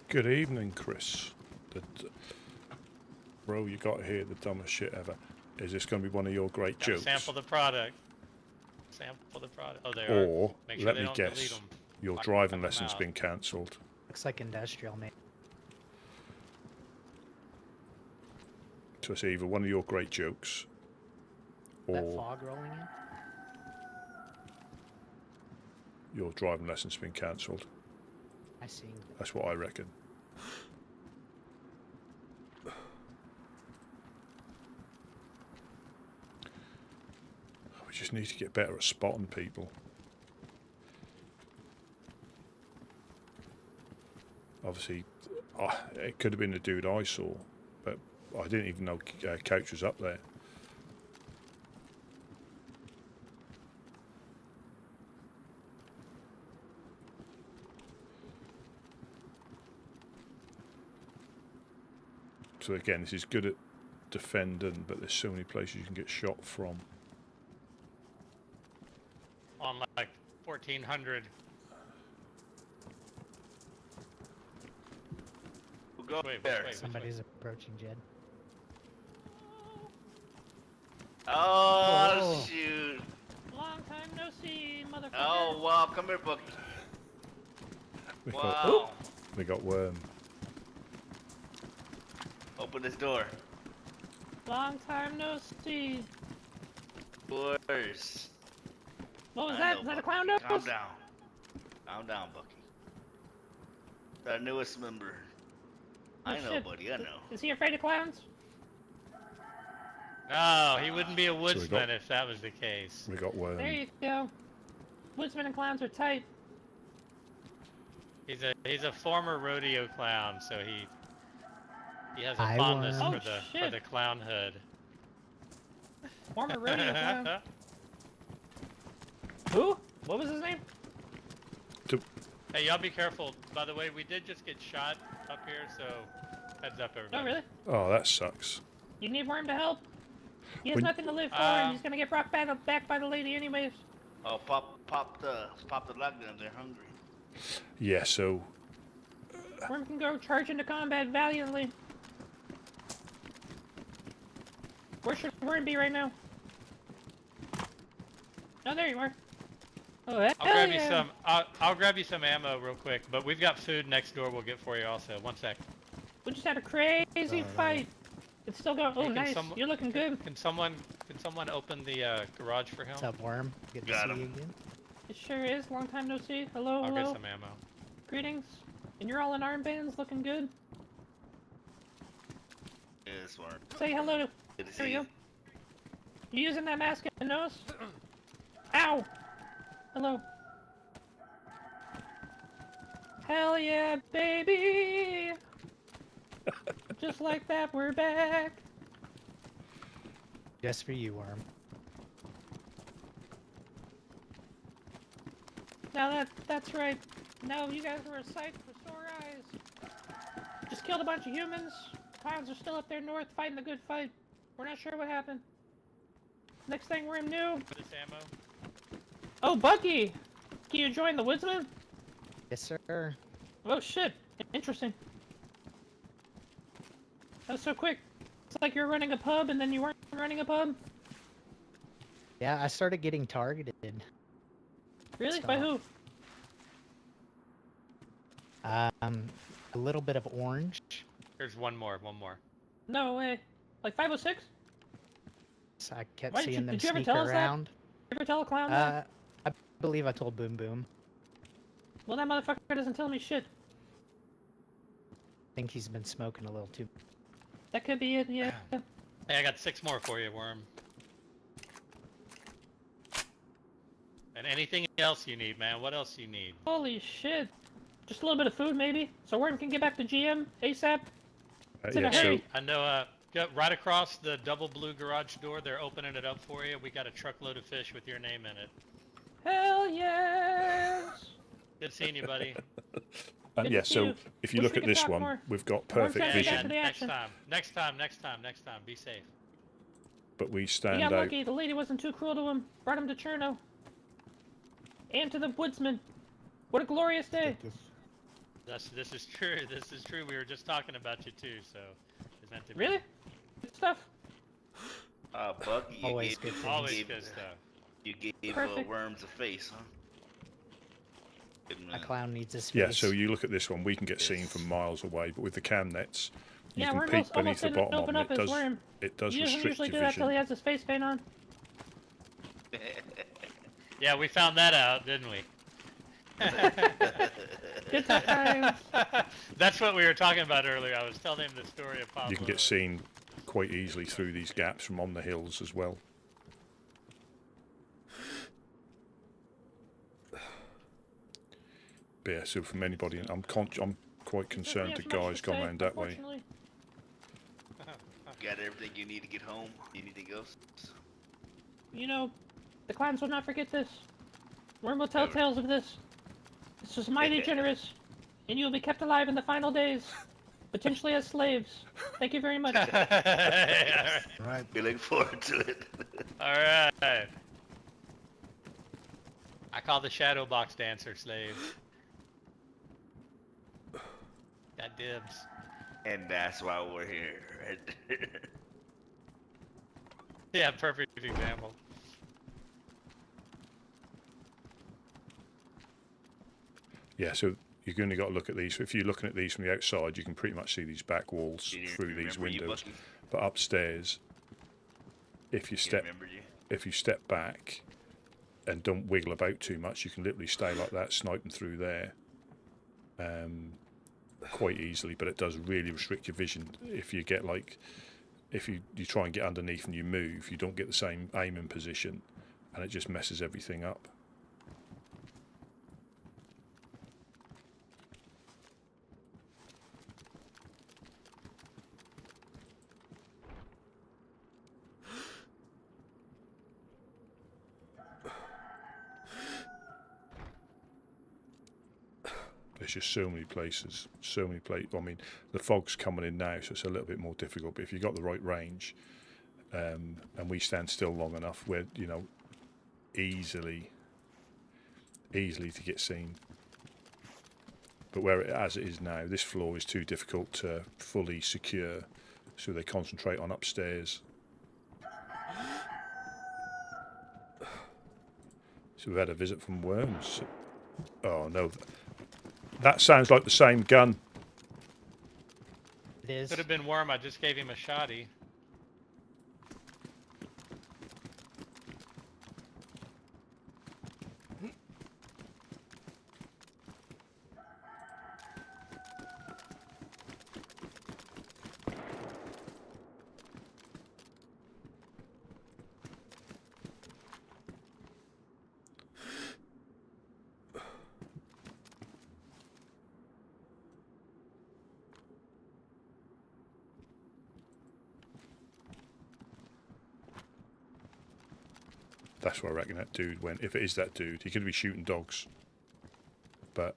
Good evening, Chris. Bro, you got here the dumbest shit ever. Is this going to be one of your great Gotta jokes? sample the product. Sample the product. Oh, they are. Or, Make sure let they me don't delete guess, 'em. your Lock driving them lesson's out. been cancelled. Looks like industrial, mate. So it's either one of your great jokes, That or fog rolling in? your driving lesson's been cancelled. I see. That's what I reckon. We just need to get better at spotting people. Obviously, it could have been the dude I saw, but I didn't even know Couch was up there. So again, this is good at defending, but there's so many places you can get shot from. On like 1400. We'll go Wait, there. wait, Somebody's approaching Jed. Oh, shoot. Long time no see, motherfucker. Oh, wow. Come here, Bookie. We Wow. we got Worm. Open this door. Long time no see. Worse. What was I that? know, Is that a Bucky. clown nose? Calm down. Calm down, Bucky. It's our newest member. I know, shit. buddy. I know. Is he afraid of clowns? No, he wouldn't be a woodsman if that was the case. We got Worm. There you go. Woodsmen and clowns are tight. He's a former rodeo clown, so he has a I fondness won. for the clown hood. Former rodeo clown. Who? What was his name? Hey, y'all be careful. By the way, we did just get shot up here, so heads up, everybody. Oh, really? Oh, that sucks. You need Worm to help? He has When- nothing to live for, and he's gonna get brought back by the lady anyways. Oh, pop the lockdown. They're hungry. Yeah, so Worm can go charge into combat valiantly. Where should Worm be right now? Oh, there you are. Oh, hell I'll grab you yeah. some. I'll grab you some ammo real quick. But we've got food next door. We'll get for you also. 1 sec. We just had a crazy fight. It's still going. Oh, Hey, nice. You're looking good. Can someone open the garage for him? What's up, Worm? Good to Got see him. you again. It sure is. Long time no see. Hello, I'll hello. get some ammo. Greetings. And you're all in armbands, looking good. Yes, Worm. Say hello to. Good to There see you you. go. You using that mask and nose? Ow! Hello. Hell yeah, baby! Just like that, we're back. Just for you, Worm. Now that's right. Now you guys were a sight for sore eyes. Just killed a bunch of humans. Clowns are still up there north fighting the good fight. We're not sure what happened. Next thing we're new. This ammo. Oh, Bucky! Can you join the Woodsman? Yes, sir. Oh shit! Interesting. That was so quick. It's like you're running a pub and then you weren't running a pub. Yeah, I started getting targeted. Really? By who? A little bit of orange. Here's one more. No way. Like 506? So I kept Why did seeing them did you ever sneak tell us around. that? You ever tell a clown that? I believe I told Boom Boom. Well, that motherfucker doesn't tell me shit. I think he's been smoking a little too. That could be it, yeah. Hey, I got 6 more for you, Worm. And anything else you need, man? What else you need? Holy shit. Just a little bit of food, maybe? So Worm can get back to GM ASAP? It's in a hurry. I know, right across the double blue garage door, they're opening it up for you. We got a truckload of fish with your name in it. Hell yes! Good seeing you, buddy. Good yeah, to see so you. if you Wish look we at could this talk one, more. we've got Worm perfect trying to get back vision, to the Next action. time. Be safe. but we We stand got out. lucky. The lady wasn't too cruel to him. Brought him to Cherno. And to the Woodsman. What a glorious day. This is true. This is true. We were just talking about you too. So, is that Really? Good stuff. Buck, you Always gave, good things. Always good stuff. You gave Perfect. Worms a face, huh? Good A man. clown needs his face. Yeah, so you look at this one, we can get seen from miles away, but with the cam nets, you Yeah, can Worm peek beneath almost the didn't bottom open of up it. his worm. It does He doesn't restrict usually your do that till he vision. has his face paint on. Yeah, we found that out, didn't we? Good times. That's what we were talking about earlier. I was telling him the story of Pablo. You can get seen quite easily through these gaps from on the hills as well. But yeah, so from anybody, I'm quite concerned the guy's gone round that way. Got everything you need to get home? Anything else? You know, the clans will not forget this. Worm will tell Never. tales of this. This was mighty generous, and you will be kept alive in the final days, potentially as slaves. Thank you very much. Right. We look forward to it. Alright. I call the shadow box dancer slave. Got dibs. And that's why we're here, right? Yeah, perfect example. Yeah, so you're going to got to look at these. If you're looking at these from the outside, you can pretty much see these back walls Do you through these remember you, windows. Bucky? But upstairs, if you step back and don't wiggle about too much, you can literally stay like that, sniping through there quite easily. But it does really restrict your vision. If you get if you try and get underneath and you move, you don't get the same aiming position, and it just messes everything up. there's just so many places, I mean, the fog's coming in now, so it's a little bit more difficult. But if you've got the right range, and we stand still long enough, we're, you know, easily to get seen. But as it is now, this floor is too difficult to fully secure, so they concentrate on upstairs. So we've had a visit from Worms. Oh no, that sounds like the same gun. It is. Could have been Worm. I just gave him a shotty. That's where I reckon that dude went. If it is that dude, he could be shooting dogs. But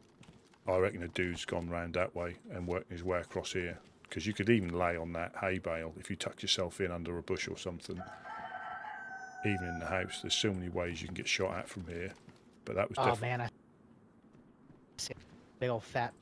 I reckon the dude's gone round that way and worked his way across here. Because you could even lay on that hay bale if you tucked yourself in under a bush or something. Even in the house, there's so many ways you can get shot at from here. But that was definitely... man, I see a big old fat.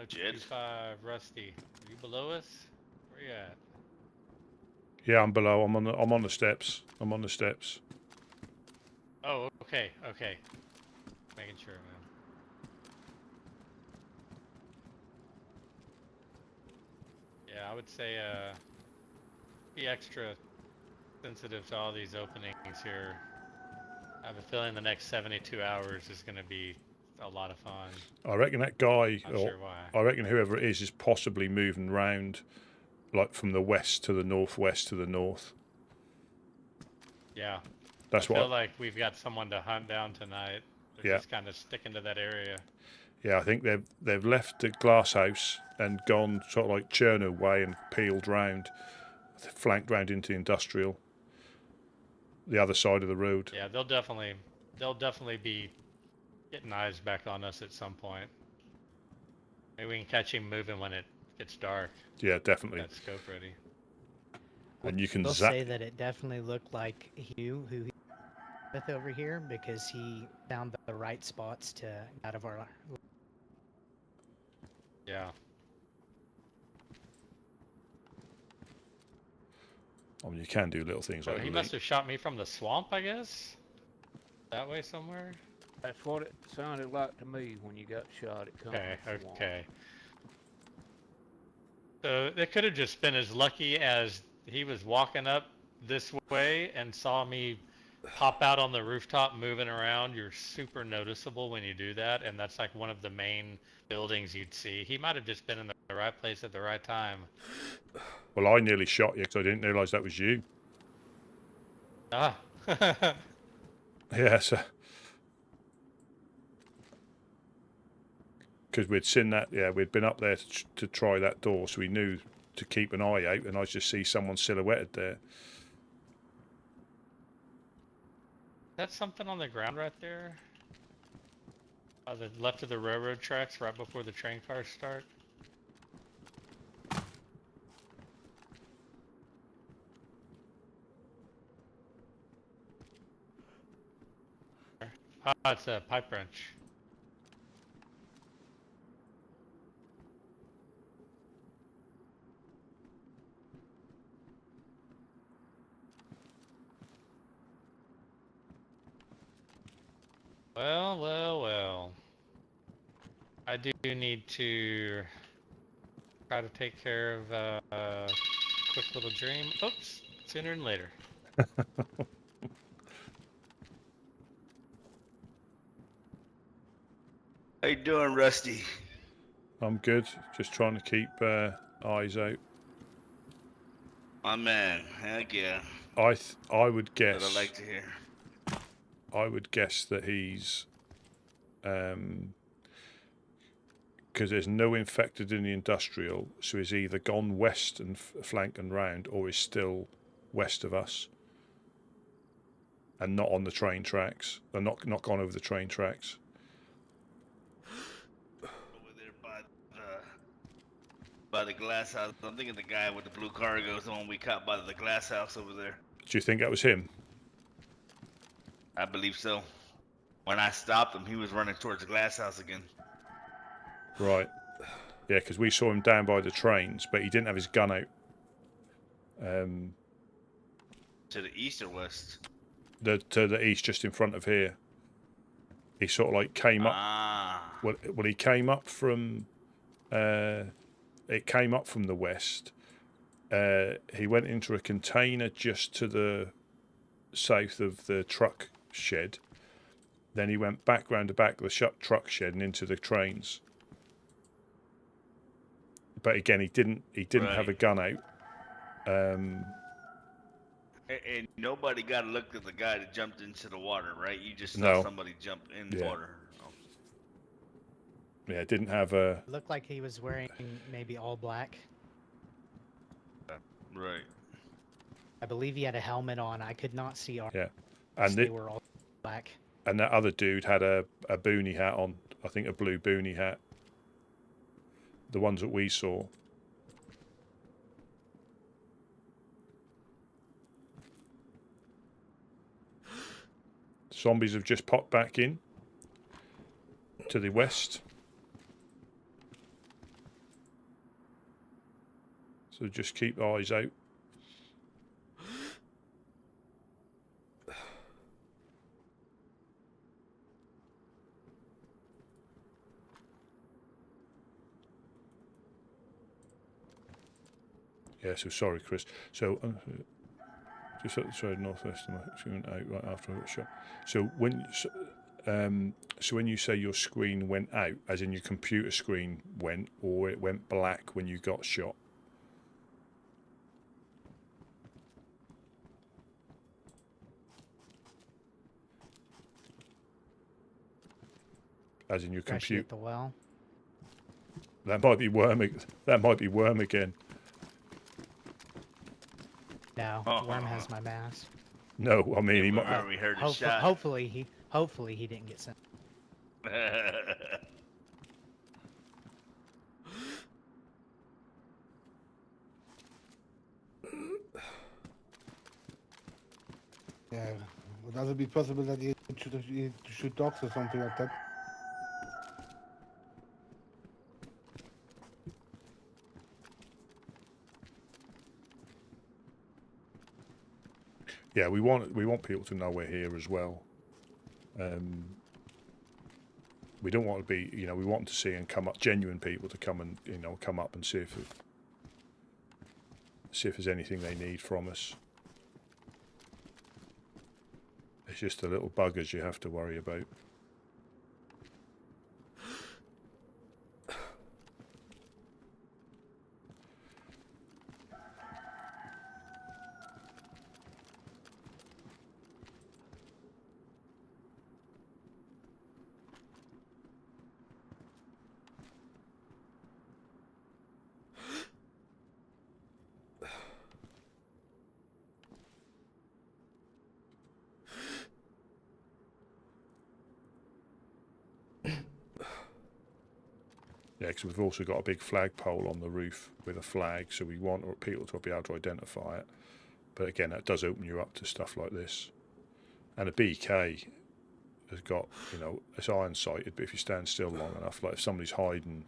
Jed? 5 Rusty. Are you below us? Where you at? Yeah, I'm below. I'm on the steps. I'm on the steps. Oh, okay, okay. Making sure, man. Yeah, I would say be extra sensitive to all these openings here. I have a feeling the next 72 hours is going to be a lot of fun. I reckon that guy, Not sure why. I reckon whoever it is possibly moving round, like from the west to the northwest to the north. Yeah. That's I feel like we've got someone to hunt down tonight. They're just kind of sticking to that area. Yeah, I think they've left the glass house and gone sort of like Chernarus way and peeled round, flanked round into the industrial, the other side of the road. Yeah, they'll definitely be getting eyes back on us at some point. Maybe we can catch him moving when it gets dark. Yeah, definitely. Got scope ready. And you can I'll say that it definitely looked like Hugh, who he with over here, because he found the right spots to out of our. Yeah. I mean, you can do little things like he must have shot me from the swamp, I guess. That way somewhere. That's what it sounded like to me when you got shot. It comes Okay. So it could have just been as lucky as he was walking up this way and saw me pop out on the rooftop moving around. You're super noticeable when you do that, and that's like one of the main buildings you'd see. He might have just been in the right place at the right time. Well, I nearly shot you because I didn't realise that was you. Ah. Yeah, so... Because we'd seen that, we'd been up there to try that door, so we knew to keep an eye out, and I just see someone silhouetted there. That's something on the ground right there? On the left of the railroad tracks, right before the train cars start? Oh, it's a pipe wrench. Well, well, well. I do need to try to take care of a quick little dream. Oops, sooner than later. How you doing, Rusty? I'm good. Just trying to keep eyes out. My man, heck yeah. I would guess. That I like to hear. I would guess that he's because there's no infected in the industrial, so he's either gone west and flank and round, or he's still west of us and not on the train tracks, or not gone over the train tracks. Over there by the glass house. I'm thinking the guy with the blue cargo is the one we caught by the glass house over there. Do you think that was him? I believe so. When I stopped him, he was running towards the glass house again. Right. Yeah, because we saw him down by the trains, but he didn't have his gun out. To the east or west? To the east, just in front of here. He sort of like came up. Well, he came up from. It came up from the west. He went into a container just to the south of the truck shed. Then he went back round the back of the truck shed and into the trains. But again, he didn't have a gun out. And nobody got a look at the guy that jumped into the water, right? You just saw somebody jump in the water. Yeah, didn't have a. Looked like he was wearing maybe all black. Right. I believe he had a helmet on. I could not see our. Yeah, and they were all black. And that other dude had a boonie hat on. I think a blue boonie hat. The ones that we saw. Zombies have just popped back in to the west. So just keep eyes out. Yeah, so sorry, Chris. So, just at the side northwest of my screen out right after I got shot. So when you say your screen went out, as in your computer screen went, or it went black when you got shot? As in your computer. At the well. That might be worm. That might be worm again. No, Worm has my mask. No, I mean he might. We heard a shot. Hopefully he didn't get sent. Yeah, would that be possible that he should dogs or something like that? Yeah, we want people to know we're here as well. We don't want to be, we want to see and come up, genuine people to come and come up and see if there's anything they need from us. It's just the little buggers you have to worry about. Yeah, because we've also got a big flagpole on the roof with a flag, so we want people to be able to identify it. But again, that does open you up to stuff like this. And a BK has got, it's iron sighted, but if you stand still long enough, like if somebody's hiding,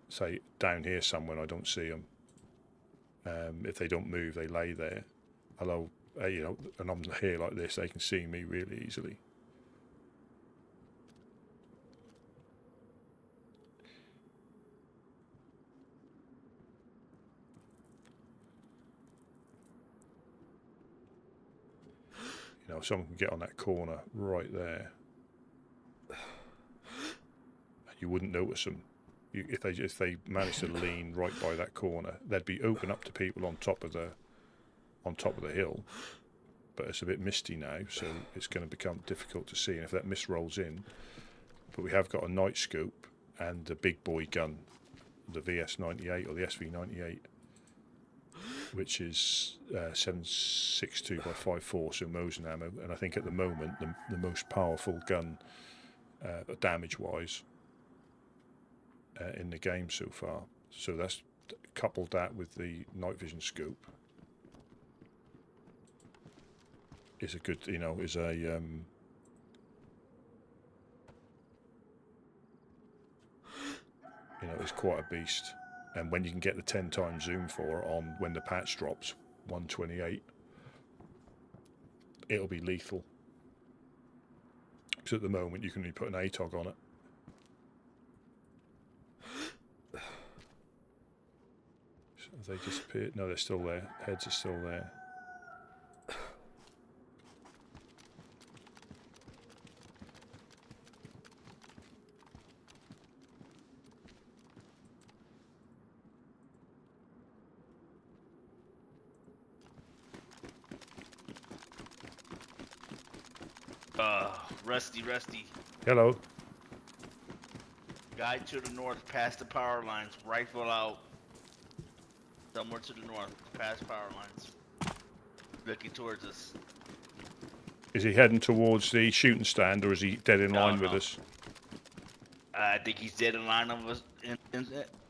say, down here somewhere and I don't see them, if they don't move, they lay there. Although, and I'm here like this, they can see me really easily. if someone can get on that corner right there, you wouldn't notice them. If they managed to lean right by that corner, they'd be open up to people on top of the hill. But it's a bit misty now, so it's going to become difficult to see. And if that mist rolls in, but we have got a night scope and the big boy gun, the VS98 or the SV98, which is 7.62 by 5.4, so Mosin ammo. And I think at the moment the most powerful gun, damage-wise, in the game so far. So that's coupled that with the night vision scope. Is a good, is quite a beast. And when you can get the 10 times zoom for on when the patch drops 128, it'll be lethal. Because at the moment you can only put an ATOG on it. Have they disappeared? No, they're still there. Heads are still there. Rusty. Hello. Guy to the north, past the power lines. Rifle out. Somewhere to the north, past power lines. Looking towards us. Is he heading towards the shooting stand, or is he dead in line with us? I think he's dead in line of us,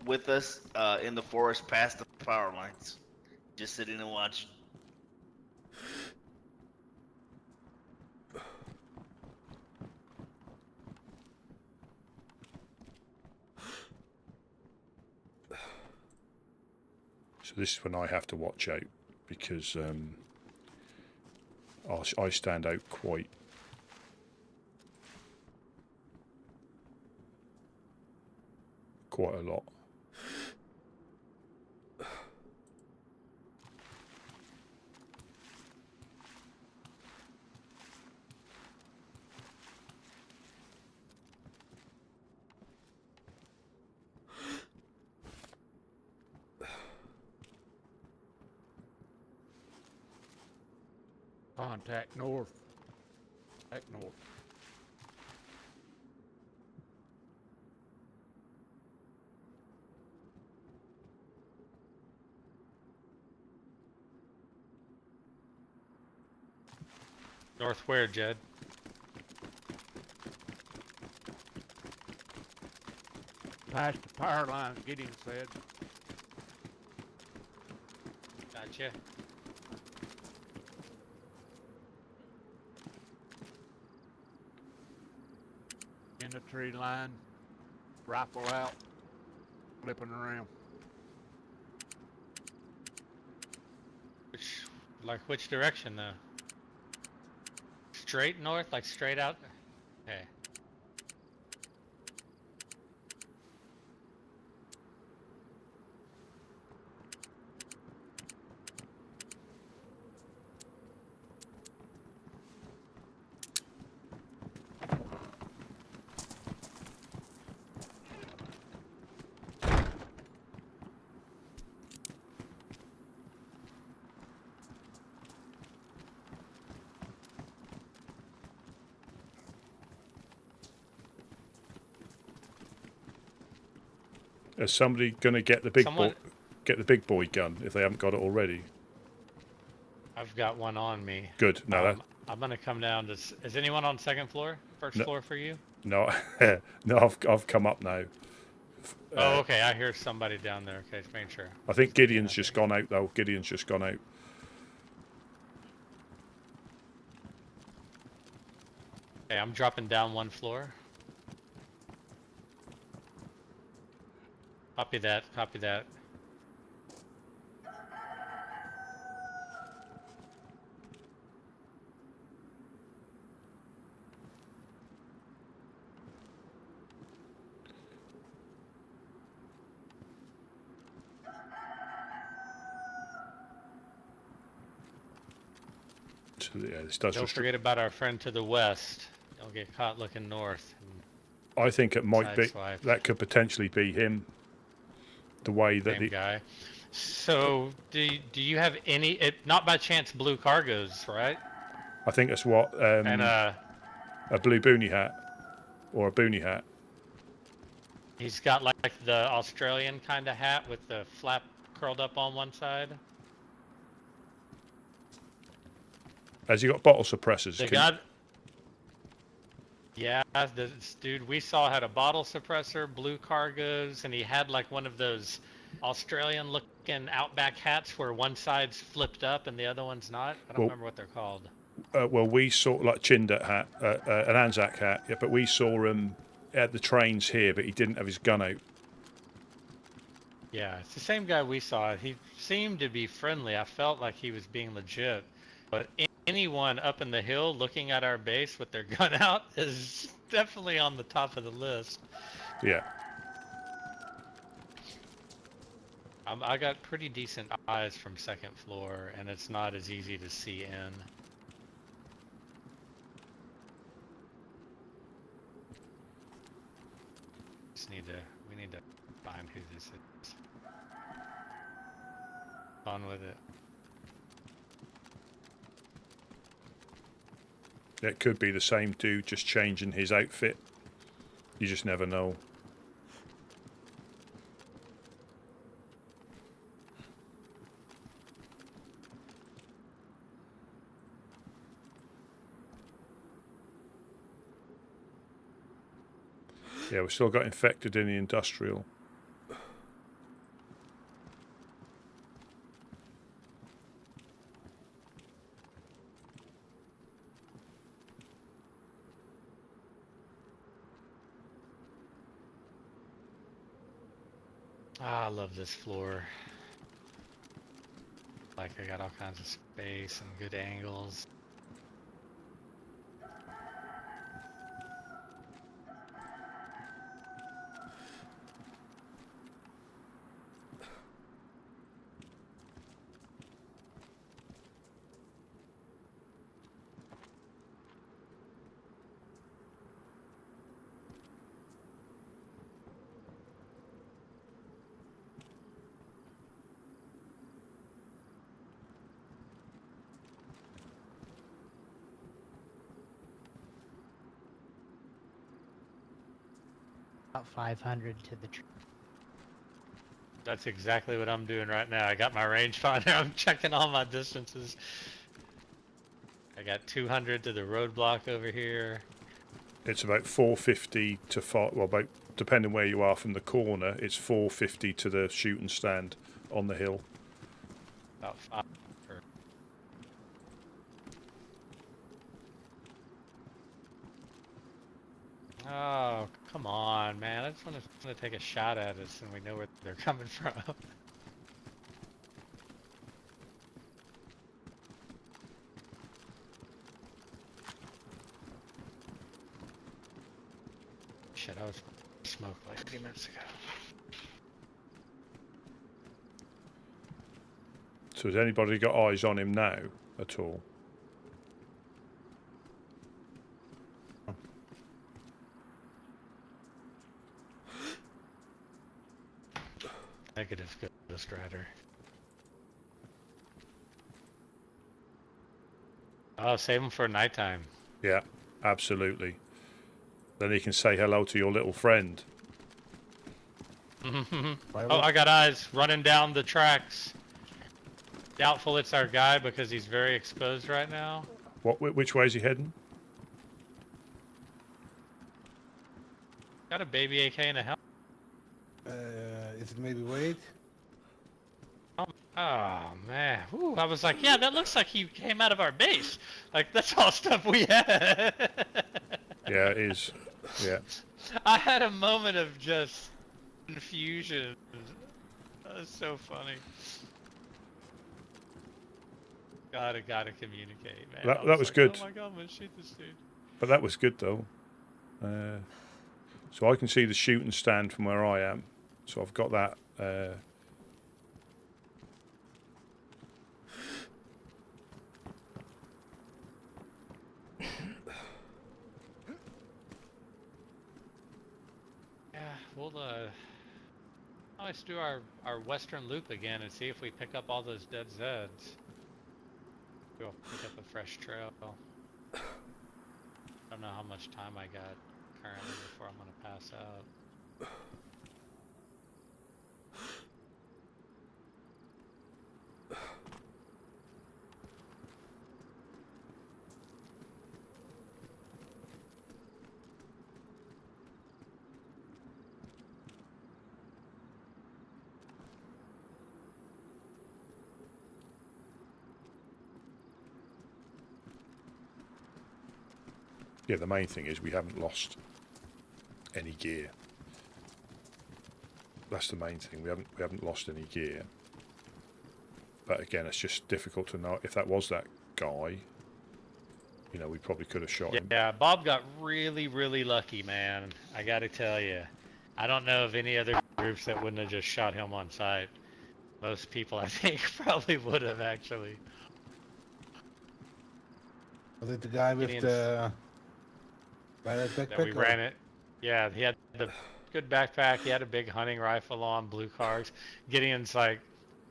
with us in the forest past the power lines. Just sitting and watching. So this is when I have to watch out, because I stand out quite a lot. Contact north. Back north. North where, Jed? Past the power line, Gideon said. Gotcha. In the tree line, rifle out, flipping around. Which direction though? Straight north, like straight out? Okay. Is somebody going to get the big boy gun if they haven't got it already? I've got one on me. Good. No, I'm gonna come down to. Is anyone on second floor? First floor for you? no, no. I've come up now. Oh, okay. I hear somebody down there. Okay, just making sure. I think Gideon's just gone out though. Gideon's just gone out. Okay, I'm dropping down one floor. Copy that. Copy that. So yeah, this does. Don't forget about our friend to the west. Don't get caught looking north. I think it might be. Sideswiped. That could potentially be him. The way that Same guy. So do you have any? Not by chance blue cargos, right? I think that's what. And a blue boonie hat, or a boonie hat. he's got like the Australian kind of hat with the flap curled up on one side. Has he got bottle suppressors? The guy. Yeah, this dude we saw had a bottle suppressor, blue cargos, and he had like one of those Australian-looking Outback hats where one side's flipped up and the other one's not. I don't remember what they're called. Well, we saw like Chindat hat, an Anzac hat, yeah, but we saw him at the trains here, but he didn't have his gun out. Yeah, it's the same guy we saw. He seemed to be friendly. I felt like he was being legit. But anyone up in the hill looking at our base with their gun out is definitely on the top of the list. Yeah. I got pretty decent eyes from second floor, and it's not as easy to see in. We need to find who this is. On with it. It could be the same dude, just changing his outfit. You just never know. Yeah, we still got infected in the industrial. Ah, I love this floor. Like I got all kinds of space and good angles. About 500 to the tree. That's exactly what I'm doing right now. I got my rangefinder. I'm checking all my distances. I got 200 to the roadblock over here. It's about 450 to 5. Well, about depending where you are from the corner, it's 450 to the shooting stand on the hill. About 5. Oh, come on, man. I just want to take a shot at us and we know where they're coming from. Shit, I was smoked like 3 minutes ago. So has anybody got eyes on him now at all? Negative, Ghost Rider. Oh, save him for nighttime. Yeah, absolutely. Then he can say hello to your little friend. Oh, I got eyes running down the tracks. Doubtful it's our guy because he's very exposed right now. Which way is he heading? Got a baby AK and a helmet. Is it maybe Wade? Oh man, ooh, I was like, yeah, that looks like he came out of our base. Like that's all stuff we had. Yeah, it is. Yeah. I had a moment of just confusion. That was so funny. Gotta communicate, man. That was like, good. Oh my god, I'm gonna shoot this dude. But that was good though. So I can see the shooting stand from where I am. So I've got that. Yeah, we'll let's do our western loop again and see if we pick up all those dead Zeds. We'll pick up a fresh trail. I don't know how much time I got currently before I'm gonna pass out. Yeah, the main thing is we haven't lost any gear. That's the main thing. We haven't lost any gear. But again, it's just difficult to know if that was that guy. You know, we probably could have shot him. Yeah, Bob got really, really lucky, man. I got to tell you. I don't know of any other groups that wouldn't have just shot him on sight. Most people, I think, probably would have actually. Was it the guy with the backpack? That we ran it. Yeah, he had the good backpack. He had a big hunting rifle on, blue cards. Gideon's like,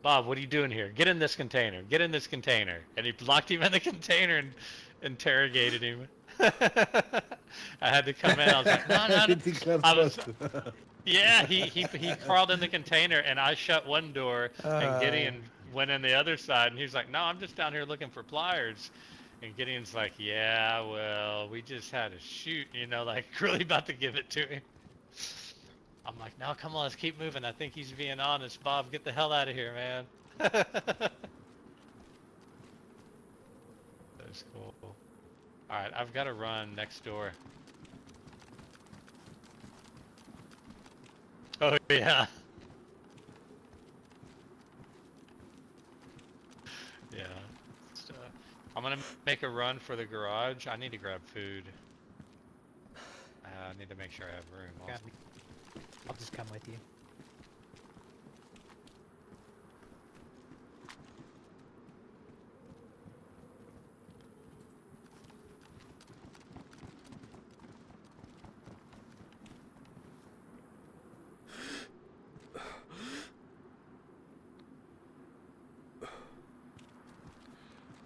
Bob, what are you doing here? Get in this container. Get in this container. And he locked him in the container and interrogated him. I had to come in. I was like, no. I was, yeah, he crawled in the container, and I shut one door, and Gideon went in the other side, and he was like, no, I'm just down here looking for pliers. And Gideon's like, yeah, well, we just had a shoot, you know, like really about to give it to him. I'm like, no, come on, let's keep moving. I think he's being honest. Bob, get the hell out of here, man. That's cool. Alright, I've got to run next door. Oh, yeah. Yeah. I'm gonna make a run for the garage. I need to grab food. I need to make sure I have room. Also. I'll just come with you.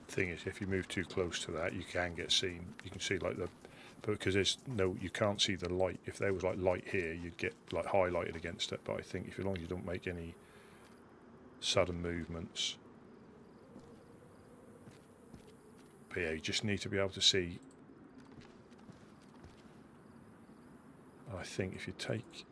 Thing is, if you move too close to that, you can get seen. You can see like because there's no, you can't see the light. If there was like light here, you'd get like highlighted against it. But I think if as long as you don't make any sudden movements, but yeah, you just need to be able to see. And I think if you take.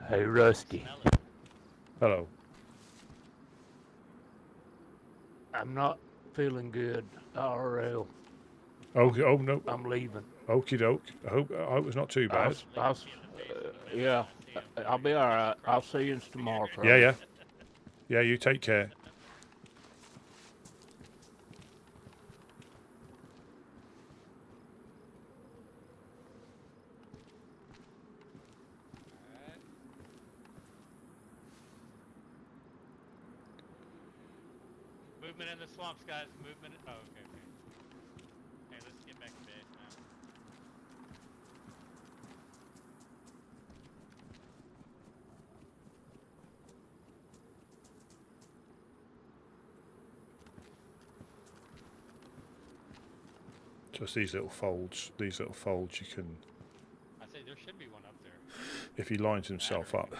Hey, Rusty. Hello. I'm not feeling good, RL. Oh no. I'm leaving. Okie doke. I hope it's not too bad. Yeah, I'll be all right. I'll see you tomorrow. Yeah. Yeah, you take care. Movement in the swamps, guys. Movement. Oh, okay. Hey, let's get back to base now. Just these little folds. These little folds you can. I say there should be one up there. If he lines himself up.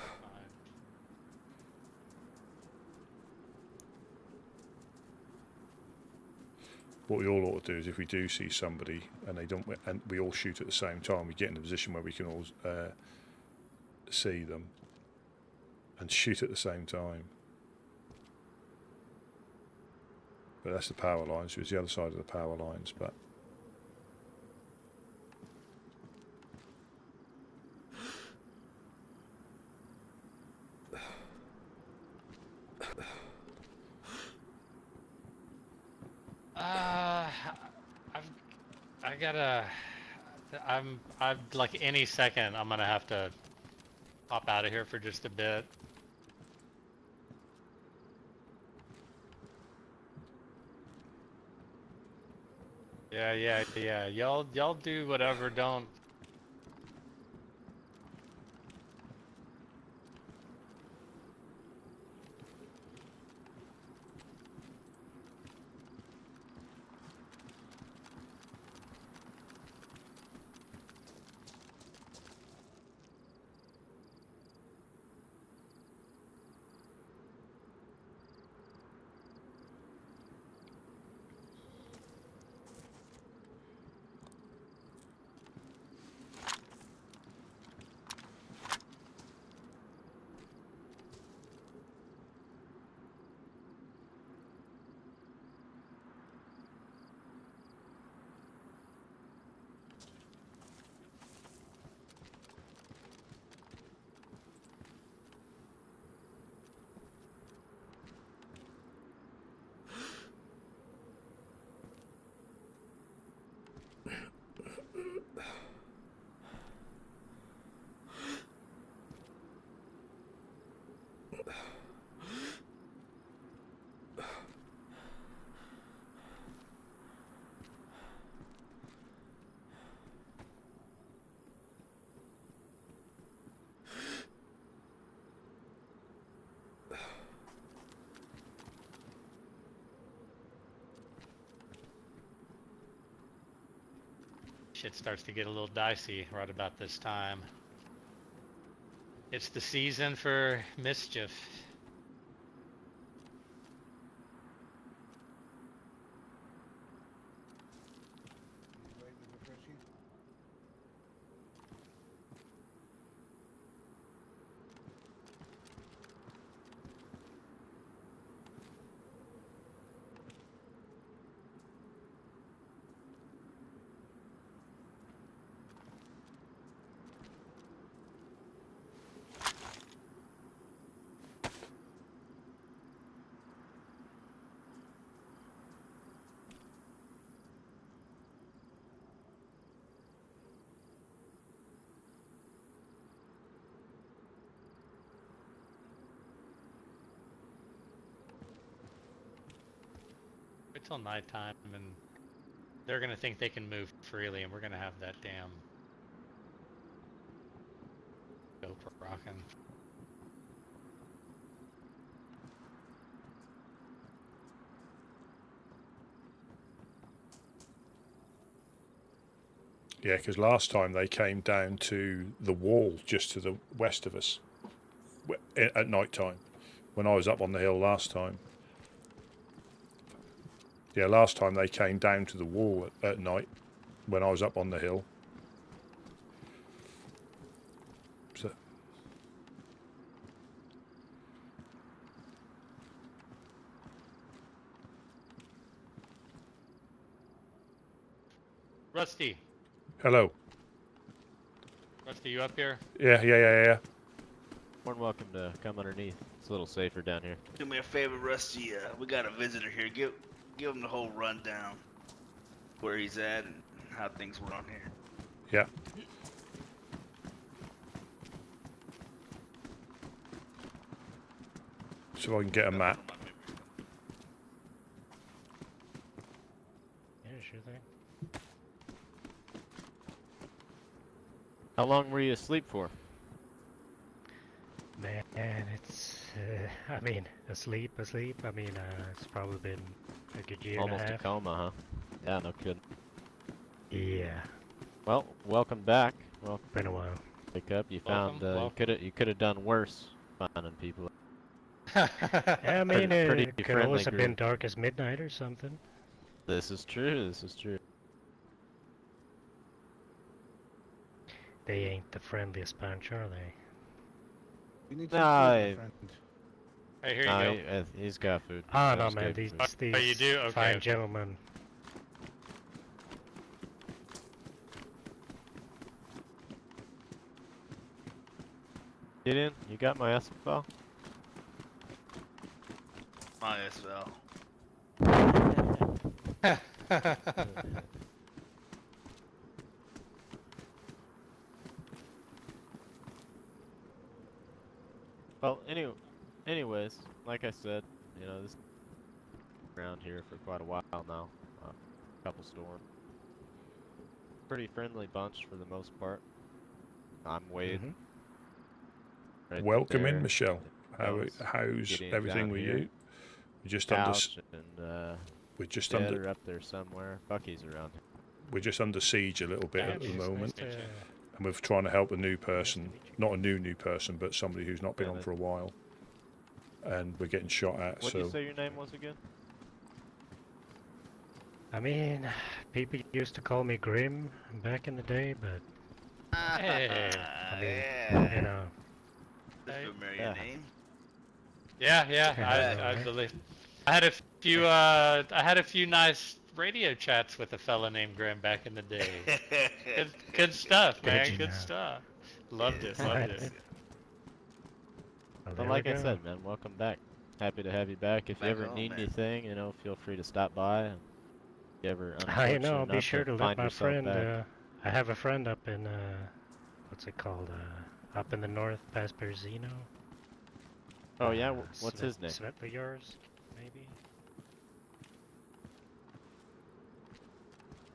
what we all ought to do is if we do see somebody and they don't, and we all shoot at the same time, we get in a position where we can all see them and shoot at the same time. But that's the power lines, so it's the other side of the power lines, but I'm like any second I'm gonna have to pop out of here for just a bit. Yeah. Y'all do whatever, don't. Shit starts to get a little dicey right about this time. It's the season for mischief. It's till nighttime and they're gonna think they can move freely and we're gonna have that damn GoPro rocking. yeah, because last time they came down to the wall just to the west of us at night time when I was up on the hill last time. Yeah, last time they came down to the wall at night when I was up on the hill. So, Rusty. hello. Rusty, you up here? Yeah. More than welcome to come underneath. It's a little safer down here. Do me a favor, Rusty. We got a visitor here. Give him the whole rundown, where he's at and how things were on here. Yeah. So I can get a map. Yeah, sure thing. How long were you asleep for? Man, it's, I mean, asleep. I mean, it's probably been a good year Almost and a a half. coma, huh? Yeah, no kidding. Yeah. Well, welcome back. Well, been a while. Pick up. You Welcome, found you could have done worse finding people. I mean, Pretty it could friendly always have been group. dark as midnight or something. This is true. This is true. They ain't the friendliest bunch, are they? You need No, some food, my friend. Hey, here you no, go. he's got food. Oh He no, just man, gave these food. these Oh, you do? Okay, fine okay. gentlemen. Get in. You got my SFL? My SL. Well, anyways, like I said, you know, this around here for quite a while now. Couple storms. Pretty friendly bunch for the most part. I'm Wade. Right Welcome in, there. Michelle. How's Gideon's everything down with here. you? We're just under. Couch and We're just Dad under. are up there somewhere. Bucky's around here. We're just under siege a little bit Yeah, at the it's nice moment, to- and we're trying to help a new person, not a new person, but somebody who's not been on for a while, and we're getting shot at. What So did you say your name was again? I mean, people used to call me Grim back in the day, but Hey. I mean, Yeah. you know, That's a familiar Yeah. name. Yeah, I believe. I had a few nice radio chats with a fella named Graham back in the day. Good stuff, Did man. you Good now? stuff. Loved it. Well, But there like we I go. said, man, welcome back. Happy to have you back. If Back you ever home, need man. anything, you know, feel free to stop by. And if you ever I unfortunate know. I'll be enough sure to let find my yourself friend. back. I have a friend up in what's it called? Up in the north, past Berzino. Oh yeah, what's his name? Svetla yours, maybe.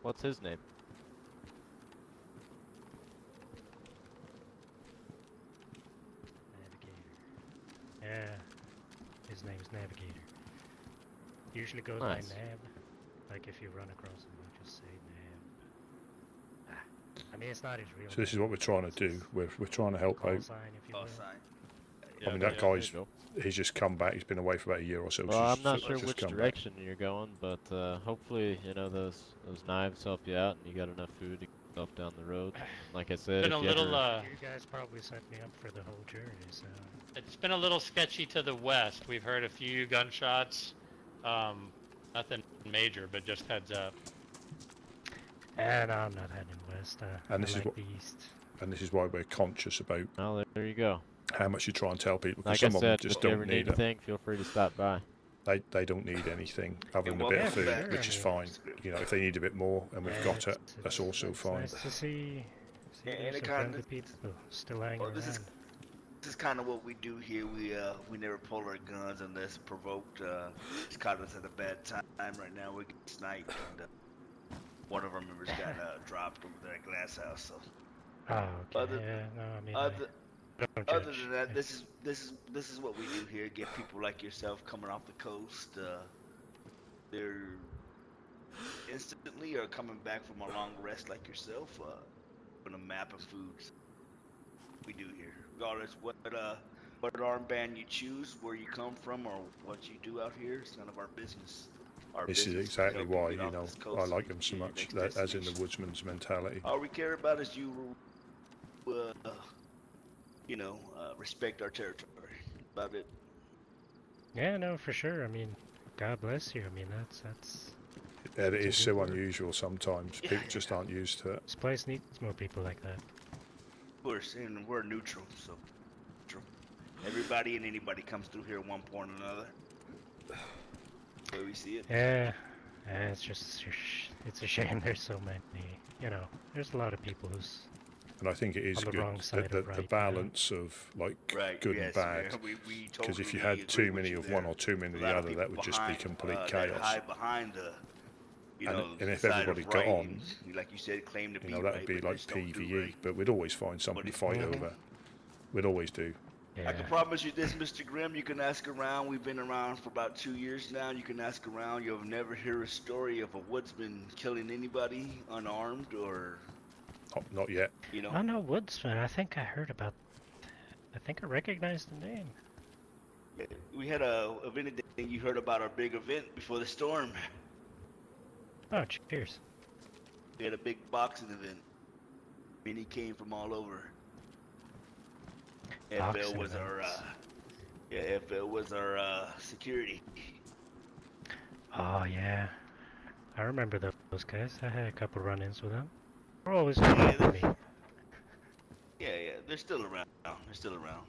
What's his name? Yeah, his name's Navigator. Usually goes Nice. by Nab. Like if you run across him, I'll just say Nab. I mean, it's not his real So this is what we're trying to do. We're trying to help call out. sign, if you Call will. sign. I mean, that There you guy's go. he's just come back. He's been away for about a year or so. Well, I'm not so sure just which come back. direction you're going, but hopefully, you know, those knives help you out, and you got enough food to get yourself down the road. Like I said, Been if a you little. ever... You guys probably set me up for the whole journey, so. It's been a little sketchy to the west. We've heard a few gunshots. Nothing major, but just heads up. And I'm not heading west. And I this is like what- the east. And this is why we're conscious about Oh, there you go. how much you try and tell people, because Like I some of them said, just if you don't ever need need it. anything, feel free to stop by. They don't need anything other than a You're bit of welcome food, back. which is fine. You know, if they need a bit more and we've got it, that's also It's fine. nice to see And there's it some kinda- friendly people still hanging Well, around. this is kind of what we do here. We never pull our guns unless provoked. It's caught us at a bad time. Right now we're getting sniped, and one of our members got dropped over there at Glass House. So Oh, okay. Other- Yeah, no, I mean, other don't other judge. than that, this is what we do here. Get people like yourself coming off the coast. They're instantly or coming back from a long rest like yourself. On a map of foods we do here, regardless what armband you choose, where you come from, or what you do out here. It's none of our business. Our This is business exactly help you why, get you off know, this coast I and like them so get your much, next that, as in the destination. woodsman's mentality. All we care about is respect our territory. About it. Yeah, no, for sure. I mean, God bless you. I mean, that's And it It's a is good so word. unusual sometimes. Yeah. People just aren't used to it. this place needs more people like that. Of course, and we're neutral, so neutral. Everybody and anybody comes through here at one point or another. The way we see it. Yeah, it's just it's a shame there's so many. You know, there's a lot of people who's And I think it is on the good, wrong side the of right, you know. balance of like Right, good yes, and bad. yeah, we Because if you totally had agree too with many you of there. one or too many of A the lot other, that people would just be behind, complete that chaos. hide behind the, And if side everybody of got right, on, and, like you said, claim to you be know, that right, would be but like just don't do PvE. right. But we'd always find something to fight Mhm. over. We'd always do. Yeah. I can promise you this, Mr. Grimm, you can ask around. We've been around for about 2 years now. You can ask around. You'll never hear a story of a woodsman killing anybody unarmed or, Not yet. you know. I know Woodsman. I think I heard about. I think I recognized the name. We had if anything, you heard about our big event before the storm. Oh, cheers. We had a big boxing event. Many came from all over. FL Boxing was our events. FL was our security. Oh yeah, I remember those guys. I had a couple run-ins with them. They're always Yeah, good for me. yeah, they're still around. They're still around.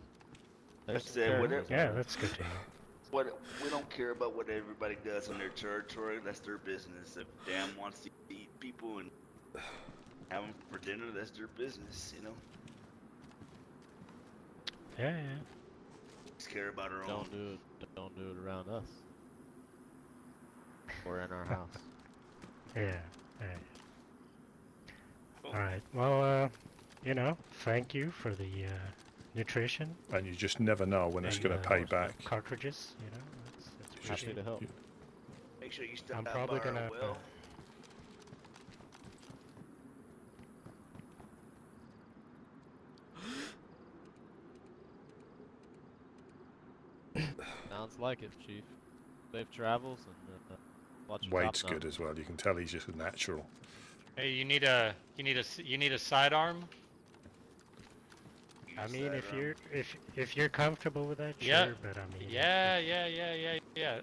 There's Like I some said, characters Yeah, around. that's good to hear. what we don't care about what everybody does on their territory. That's their business. If Dan wants to eat people and have them for dinner, that's their business. You know. Yeah, yeah. Just care about our own. Don't do it around us. Or in our house. Yeah. All right. Well, you know, thank you for the nutrition. And you just never know when it's and, going to pay back. Cartridges, you know. It's Happy to help. Make sure you stop I'm by probably our gonna. well. Sounds like it, Chief. Safe travels and watch your Wade's top now. good as well. You can tell he's just a natural. Hey, you need a sidearm? I mean, if you're comfortable with that, Yeah. sure. But I mean, Yeah.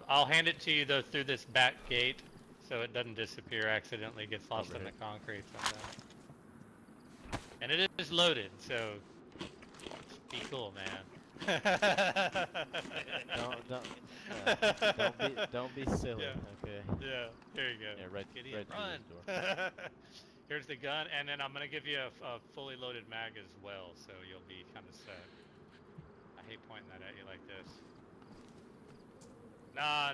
I'll hand it to you though through this back gate, so it doesn't disappear accidentally, gets lost in the concrete sometime. And it is loaded, so be cool, man. Don't be silly. Yeah. Okay. Yeah. Here you go. Yeah, right. Gideon, Right run. through this door. Here's the gun, and then I'm gonna give you a fully loaded mag as well, so you'll be kind of set. I hate pointing that at you like this. Nah.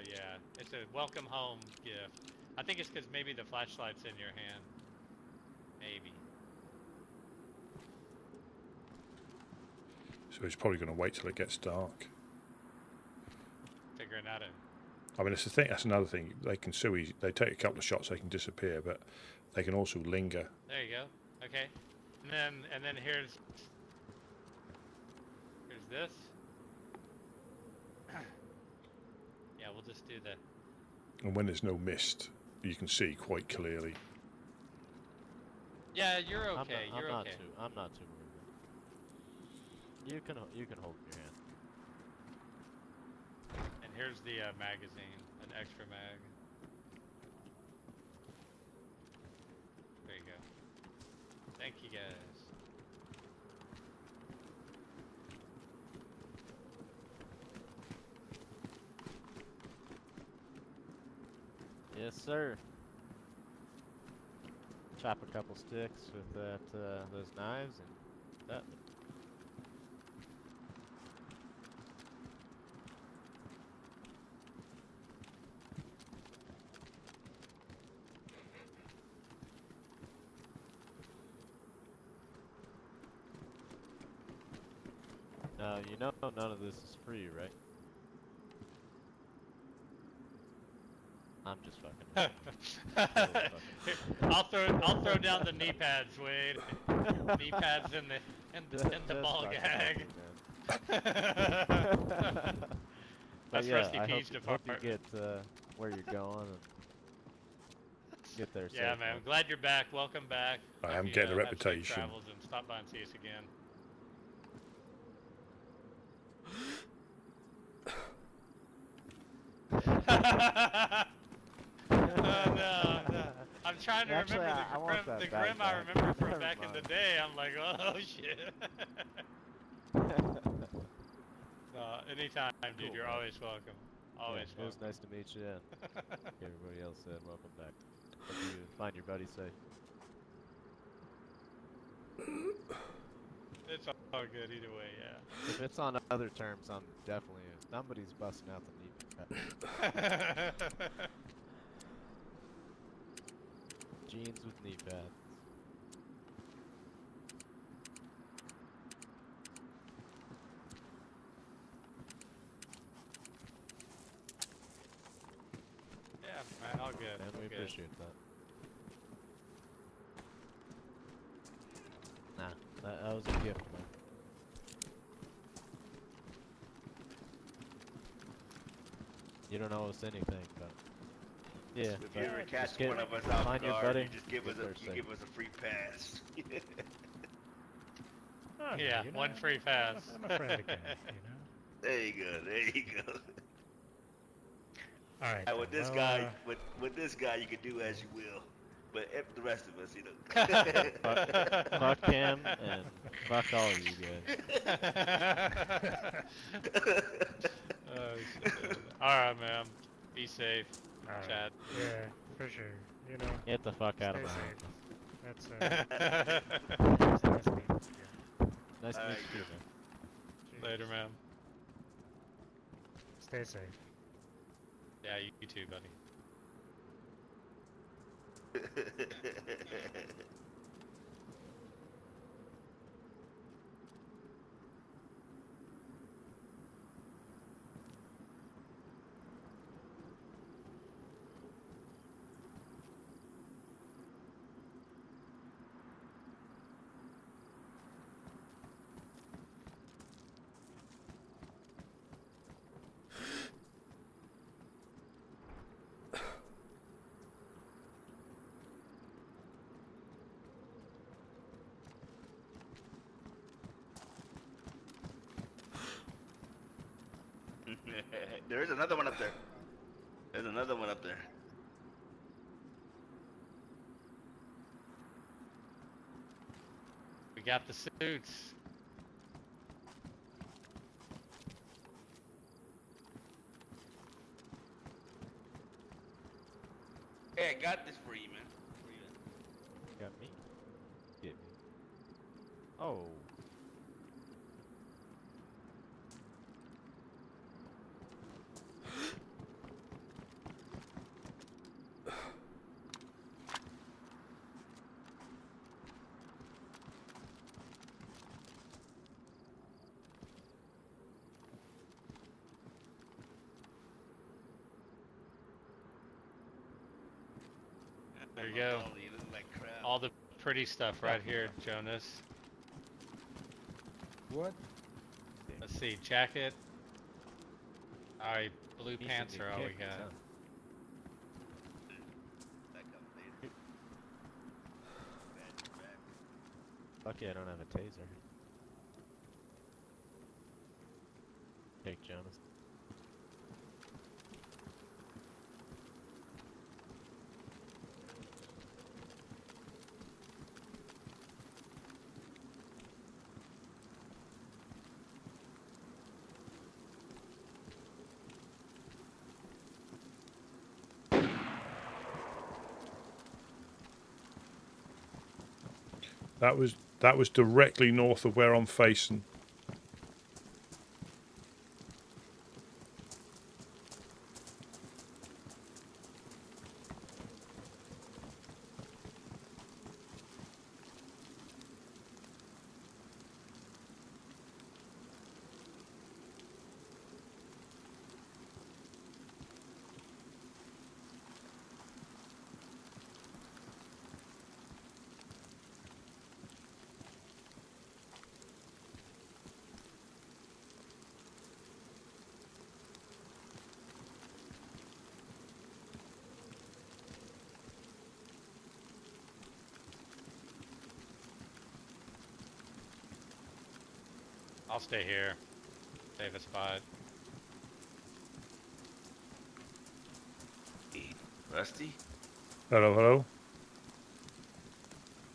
Yeah, it's a welcome home gift. I think it's because maybe the flashlight's in your hand. Maybe. So he's probably going to wait till it gets dark. Figuring that out. I mean, it's the thing. That's another thing. They can so easy. They take a couple of shots, they can disappear, but they can also linger. There you go. Okay. And then here's this. Yeah, we'll just do the. And when there's no mist, you can see quite clearly. Yeah, you're okay. You're okay. I'm not too worried. You can hold your hand. And here's the magazine, an extra mag. There you go. Thank you guys. Yes, sir. Chop a couple sticks with those knives and that. You know none of this is free, right? I'm just fucking. I'll throw down the knee pads, Wade. Knee pads in the ball gag. That's yeah, Rusty I P's hope department. you get where you're going and get there safe. Yeah, man. I'm glad you're back. Welcome back. I am Hope you, getting a have safe reputation. Travels and stop by and see us again. No. I'm trying to Actually, remember the grim I remember from back in the day. I'm like, oh shit. Anytime, dude. Cool, You're man. always welcome. Always It was welcome. nice to meet you. And everybody else said welcome back. Hope you find your buddy safe. It's all good either way, yeah. If it's on other terms, I'm definitely somebody's busting out the knee pad. Jeans with knee pads. Yeah, man, all good. And all we good. appreciate that. Nah, that was a gift, man. You don't owe us anything, but Yeah. If you ever but catch just get, one of us out find your guard, buddy. you just give us a free pass. Oh, no, Yeah, you know, one free pass. I'm a friendly guy, you know. There you go. There you go. All right. And with then, this well, guy, with this guy, you can do as you will. But the rest of us, you know. Fuck him and fuck all of you guys. Oh shit. Alright, man. Be safe. all right. Chad. Yeah, for sure. You know. Get the fuck out of Stay my house. safe. That's nice meeting you. Nice to meet Alright, you, man. Later, man. Stay safe. Yeah, you too, buddy. There is another one up there. There's another one up there. We got the suits. Hey, I got this for you, man. Got me? Get me. Oh. There you go. You look like crap. All the pretty stuff right here, Jonas. What? Let's see, jacket. Alright, blue Decently pants are all we kicked, got. huh? Lucky I don't have a taser. Take Jonas. That was directly north of where I'm facing. I'll stay here. Save a spot. Hey, Rusty? Hello, hello.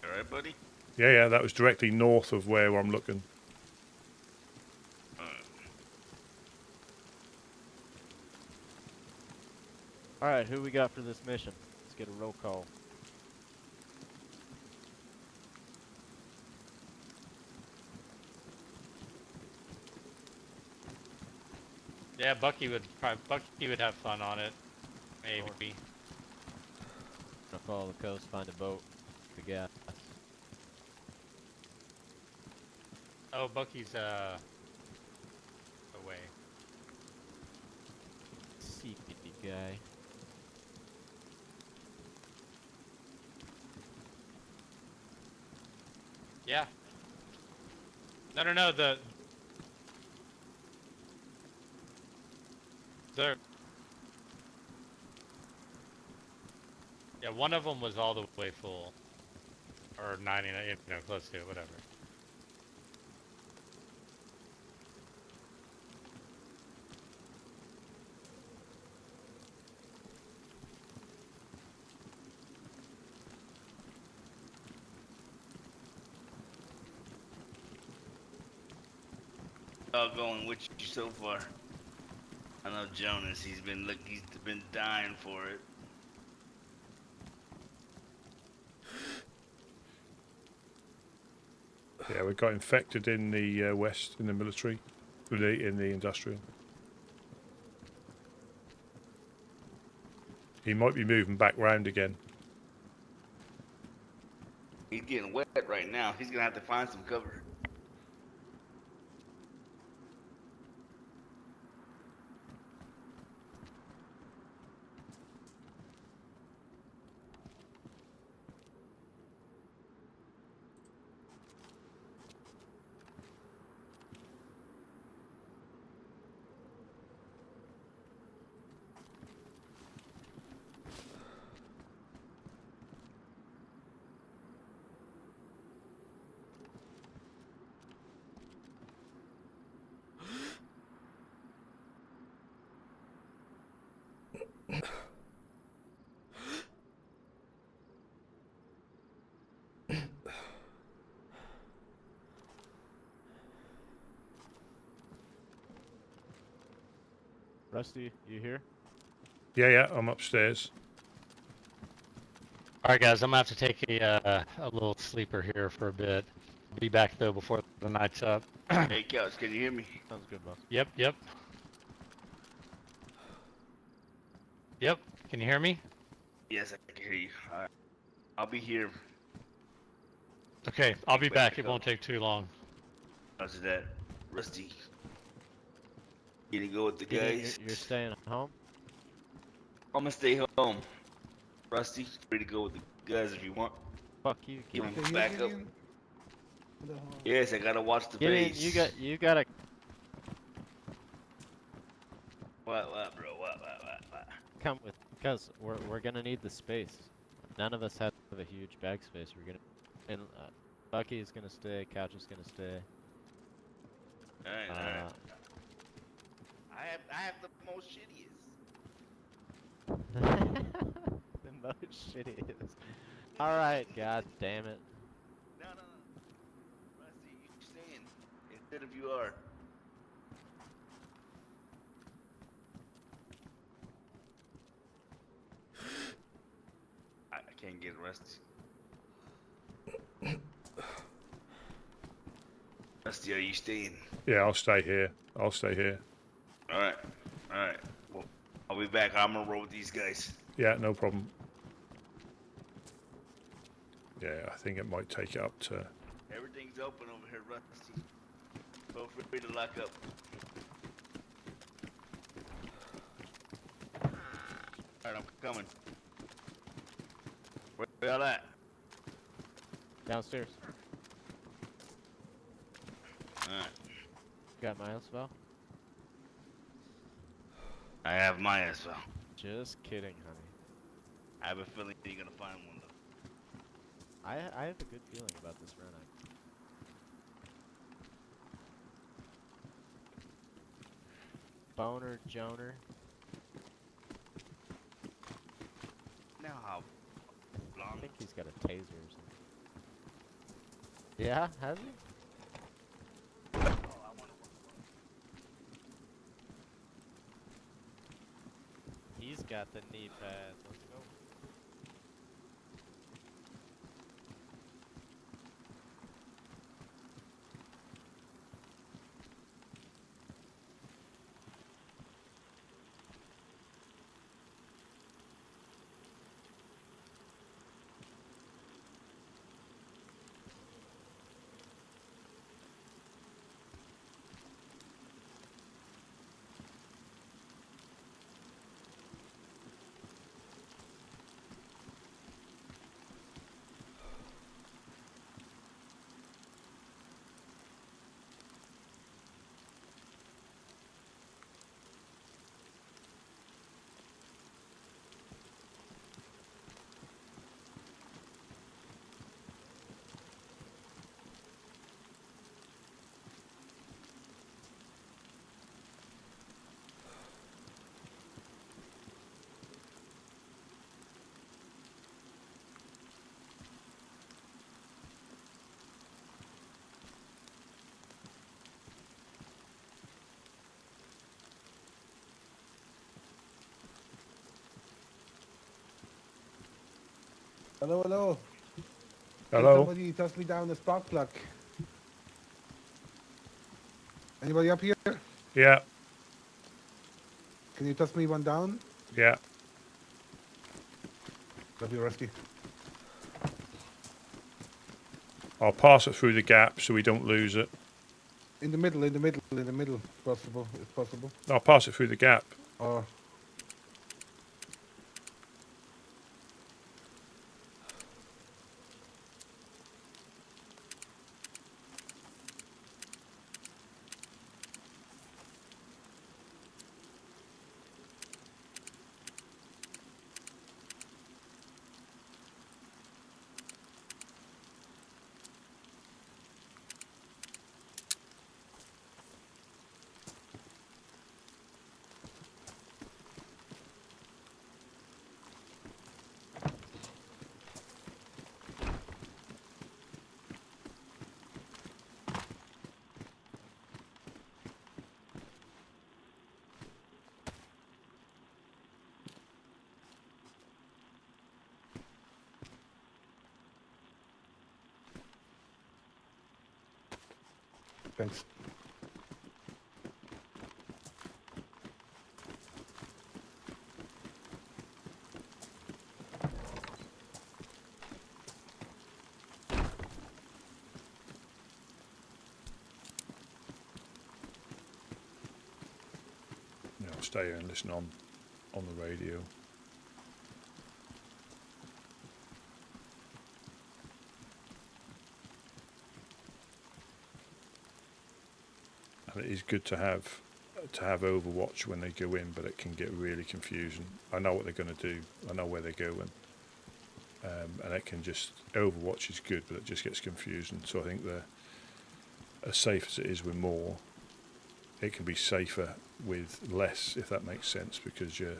Alright, buddy? Yeah, that was directly north of where I'm looking. Alright, who we got for this mission? Let's get a roll call. Yeah, Bucky would have fun on it. Maybe. Gonna follow the coast, find a boat, the gas. Oh, Bucky's away. CPD guy. Yeah. No, the Yeah, one of them was all the way full. Or 99, you know, close to it, whatever. All going with you so far. I know Jonas. He's been dying for it. Yeah, we got infected in the west, in the military, in the industrial. He might be moving back round again. He's getting wet right now. He's gonna have to find some cover. Rusty, you here? Yeah, I'm upstairs. Alright guys, I'm gonna have to take a little sleeper here for a bit. Be back though before the night's up. Hey, Couch, can you hear me? Sounds good, boss. Yep. Yep, can you hear me? Yes, I can hear you. Alright. I'll be here. Okay, I'll be back. It won't take too long. How's that? Rusty. You to go with the guys? You're staying at home? I'm gonna stay home. Rusty, free to go with the guys if you want. Fuck you, Give Gideon. them back up. Yes, I gotta watch the Gideon, face. you gotta. What, bro? What? Come with, because we're gonna need the space. None of us have a huge bag space. We're gonna, and Bucky is gonna stay. Couch is gonna stay. Alright. I have the most shittiest. The most shittiest. All right, god damn it. No. Rusty, you staying instead of you are. I can't get Rusty. Rusty, are you staying? Yeah, I'll stay here. Alright. Well, I'll be back. I'm gonna roll with these guys. Yeah, no problem. Yeah, I think it might take it up to... Everything's open over here, Rusty. Feel free to lock up. Alright, I'm coming. Where y'all at? Downstairs. Alright. Got my spell? I have my as well. Just kidding, honey. I have a feeling you're gonna find one though. I have a good feeling about this run. Boner Joner. Now how long? I think he's got a taser or something. Yeah, has he? He's got the knee pads. Let's go. Hello, hello. Can Hello? somebody toss me down a spark plug? Anybody up here? Yeah, Can you toss me one down? yeah. Love you, Rusty. I'll pass it through the gap so we don't lose it. In the middle, if possible, I'll pass it through the gap. Or thanks. Yeah, I'll stay here and listen on the radio. And it is good to have Overwatch when they go in, but it can get really confusing. I know what they're going to do. I know where they're going. And it can just, Overwatch is good, but it just gets confusing. So I think as safe as it is with more, it can be safer with less, if that makes sense, because you're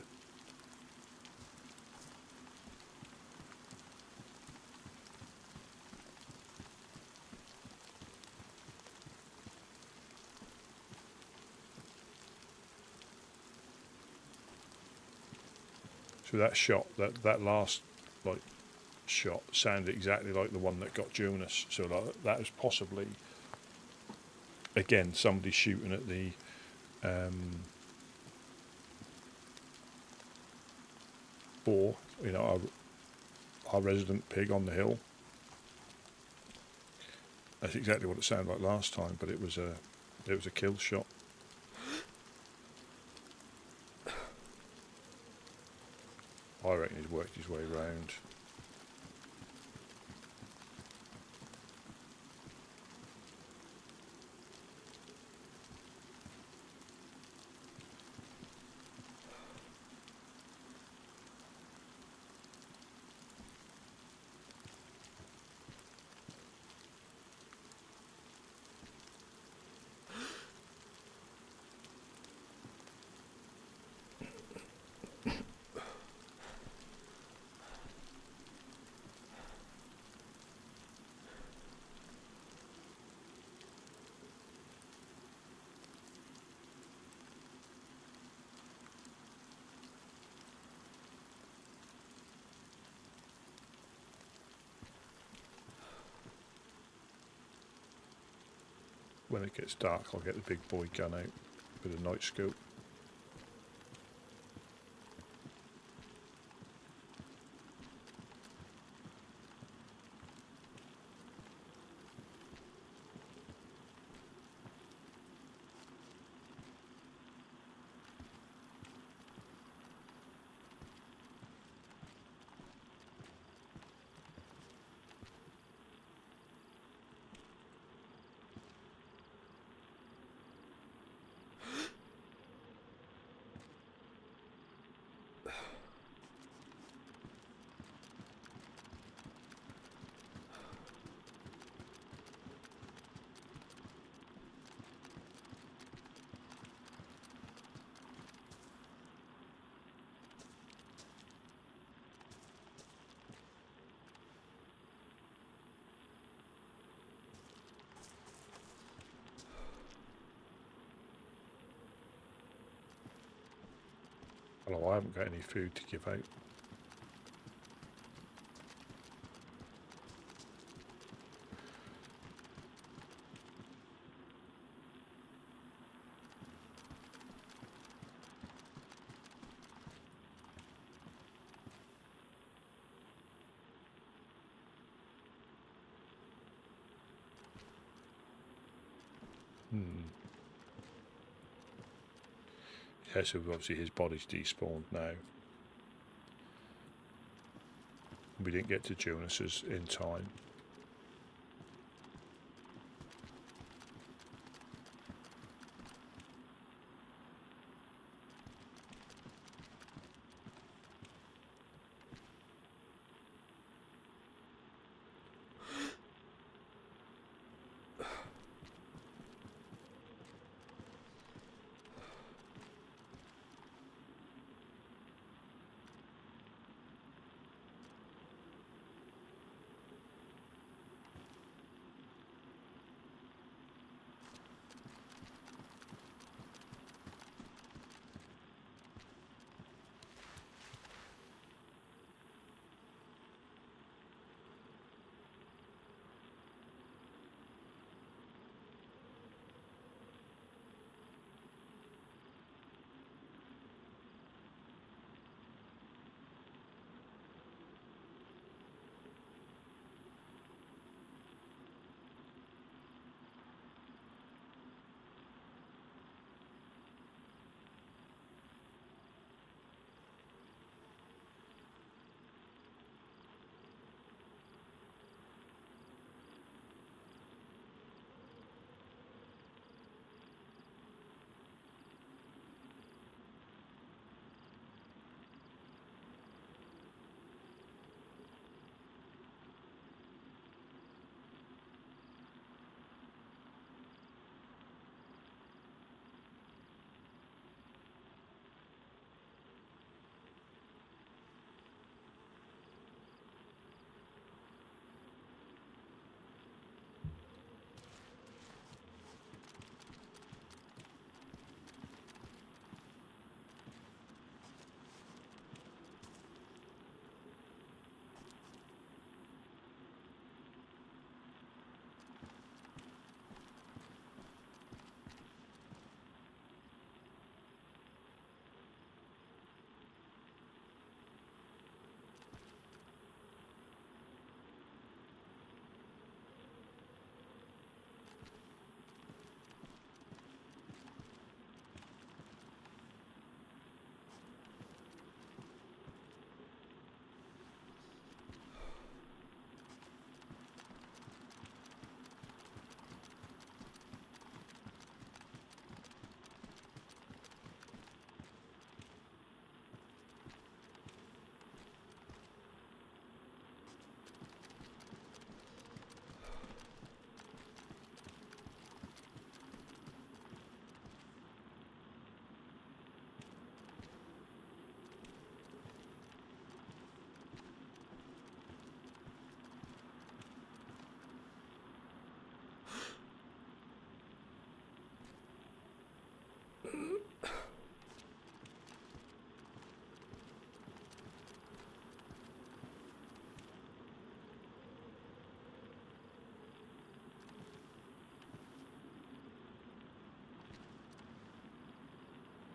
so that shot, that last shot sounded exactly like the one that got Jonas. So that was possibly, again, somebody shooting at the boar, our resident pig on the hill. That's exactly what it sounded like last time, but it was a kill shot. I reckon he's worked his way round. When it gets dark, I'll get the big boy gun out with a night scope. Well, I haven't got any food to give out. Yeah, so obviously his body's despawned now. We didn't get to Jonas's in time.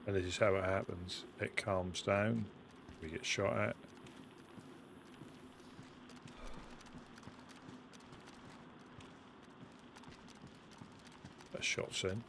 And this is how it happens. It calms down, we get shot at. A shot's in.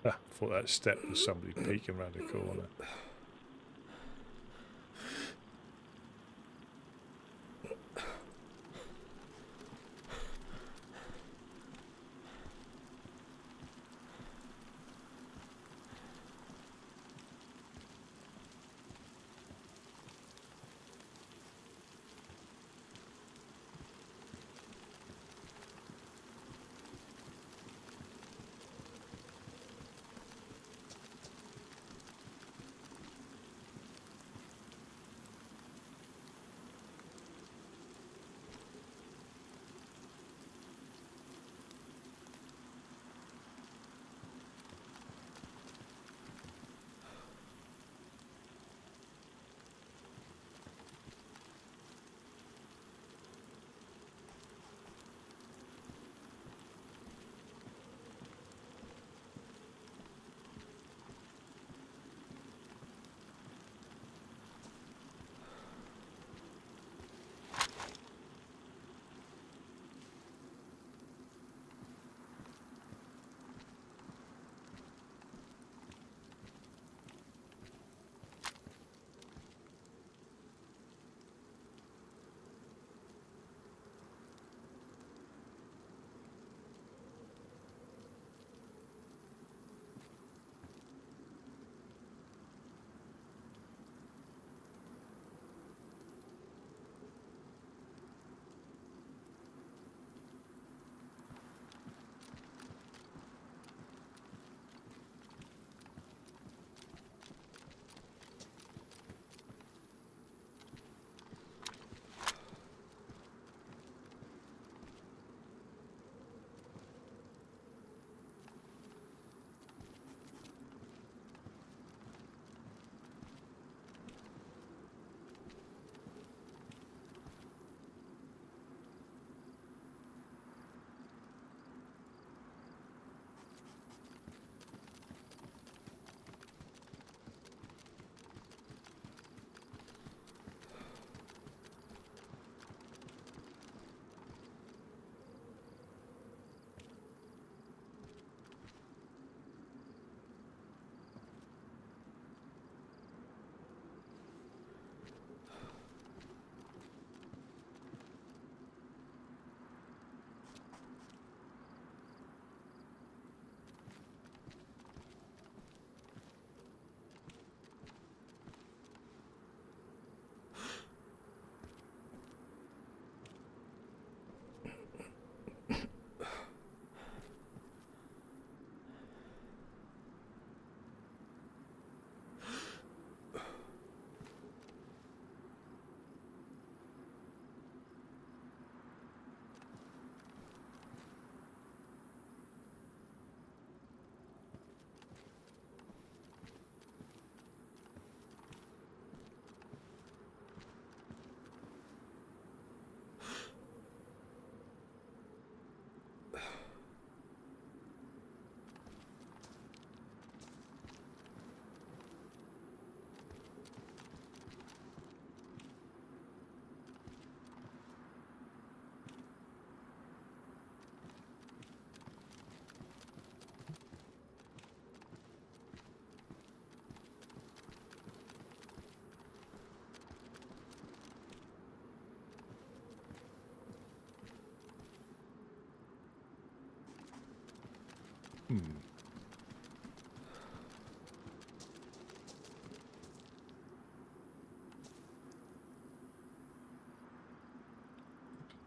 I thought that step was somebody peeking around the corner.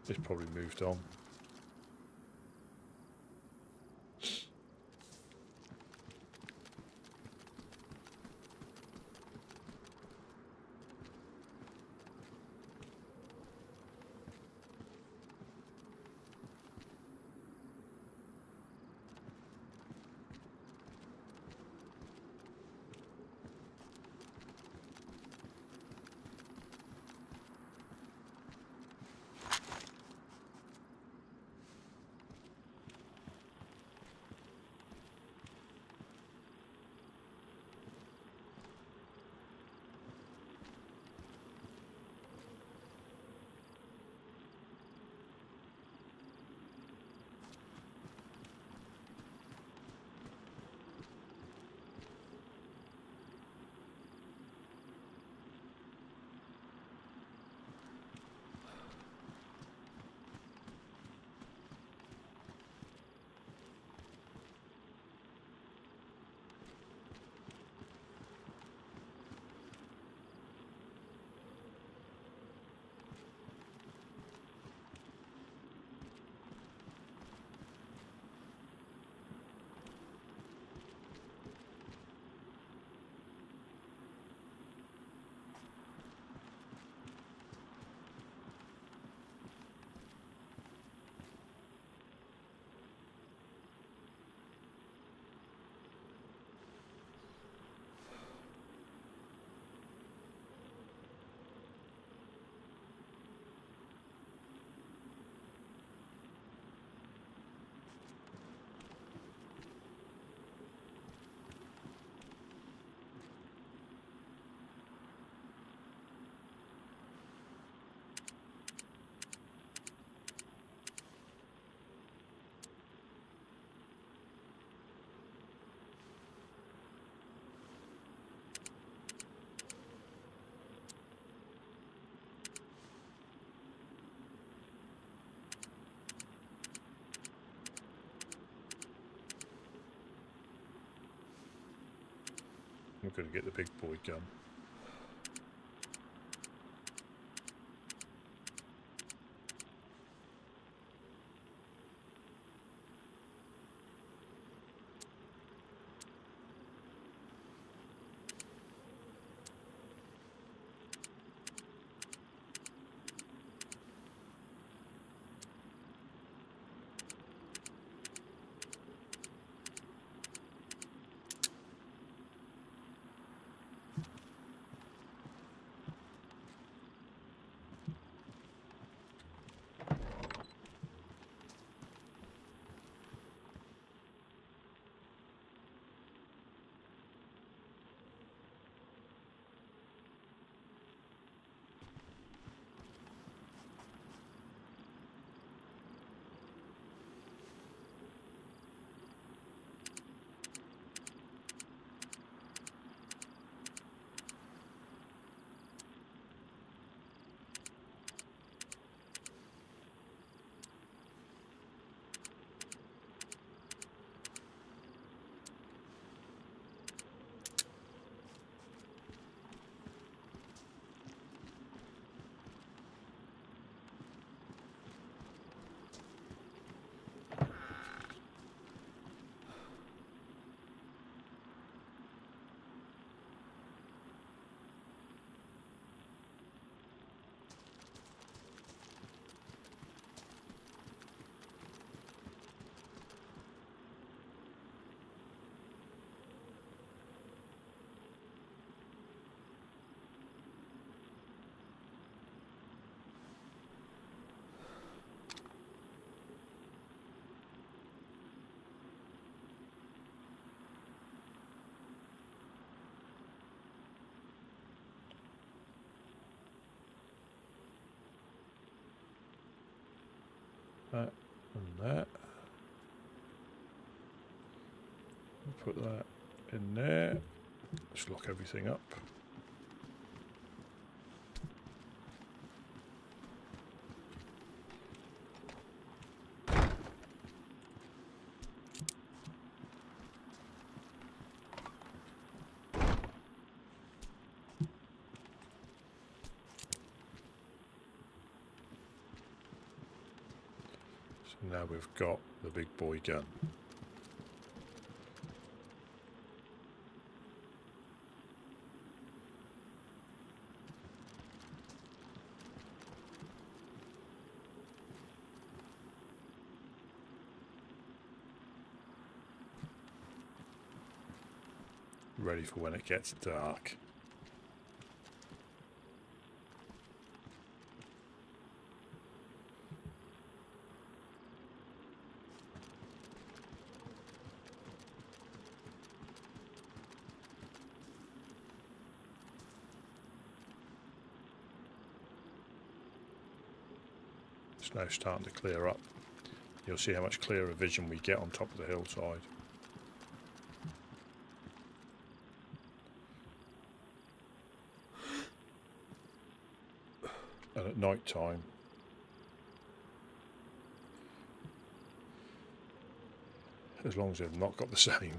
It's probably moved on. I'm going to get the big boy gun. That and that. Put that in there. Just lock everything up. So now we've got the big boy gun. Ready for when it gets dark. It's now starting to clear up. You'll see how much clearer vision we get on top of the hillside. And at night time, as long as they've not got the same.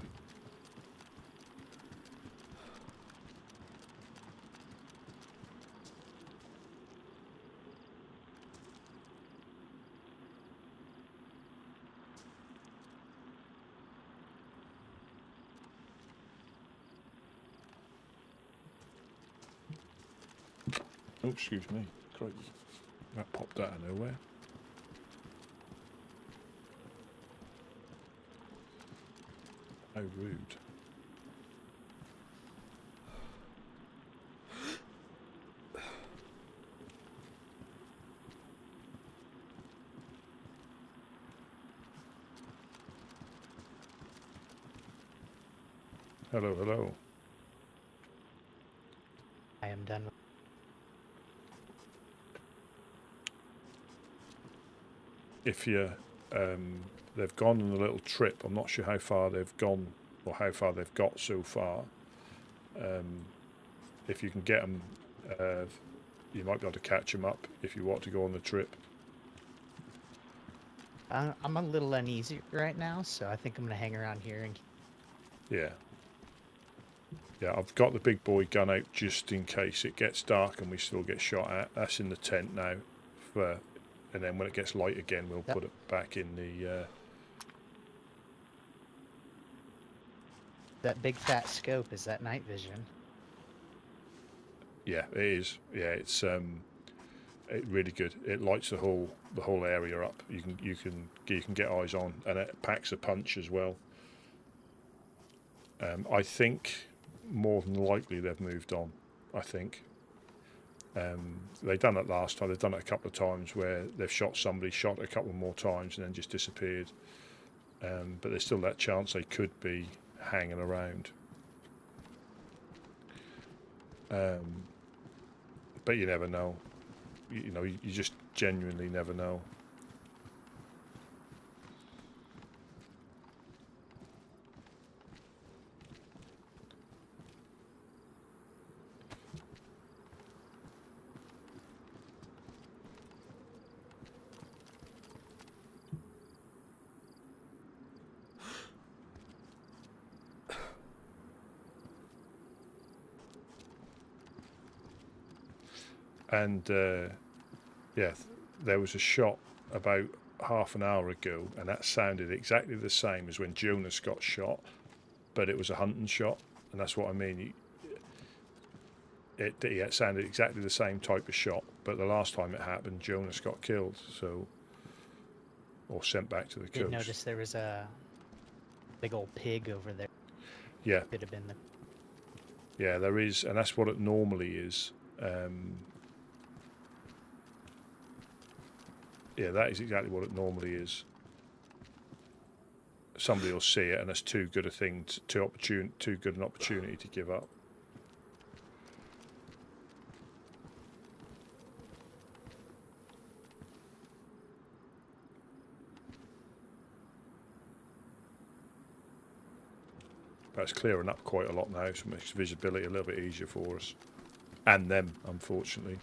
Oh, excuse me. Crikey. That popped out of nowhere. How rude. Hello, hello. I am done. If you, they've gone on a little trip. I'm not sure how far they've gone or how far they've got so far. If you can get them, you might be able to catch them up if you want to go on the trip. I'm a little uneasy right now, so I think I'm going to hang around here and... Yeah. Yeah, I've got the big boy gun out just in case it gets dark and we still get shot at. That's in the tent now. And then when it gets light again, we'll put it back in the... That big fat scope, is that night vision? Yeah, it is. Yeah, it's really good. It lights the whole area up. You can get eyes on, and it packs a punch as well. I think more than likely they've moved on. I think they've done it last time. They've done it a couple of times where they've shot somebody, shot a couple more times, and then just disappeared. But there's still that chance they could be hanging around. But you never know. You know, you just genuinely never know. And yeah, there was a shot about half an hour ago, and that sounded exactly the same as when Jonas got shot, but it was a hunting shot, and that's what I mean. It sounded exactly the same type of shot, but the last time it happened, Jonas got killed, or sent back to the Did coast. notice there was a big old pig over there. Yeah. Could have been the... Yeah, there is, and that's what it normally is. Yeah, that is exactly what it normally is. Somebody will see it, and that's too good a thing, too good an opportunity to give up. But it's clearing up quite a lot now, so it makes visibility a little bit easier for us. And them, unfortunately.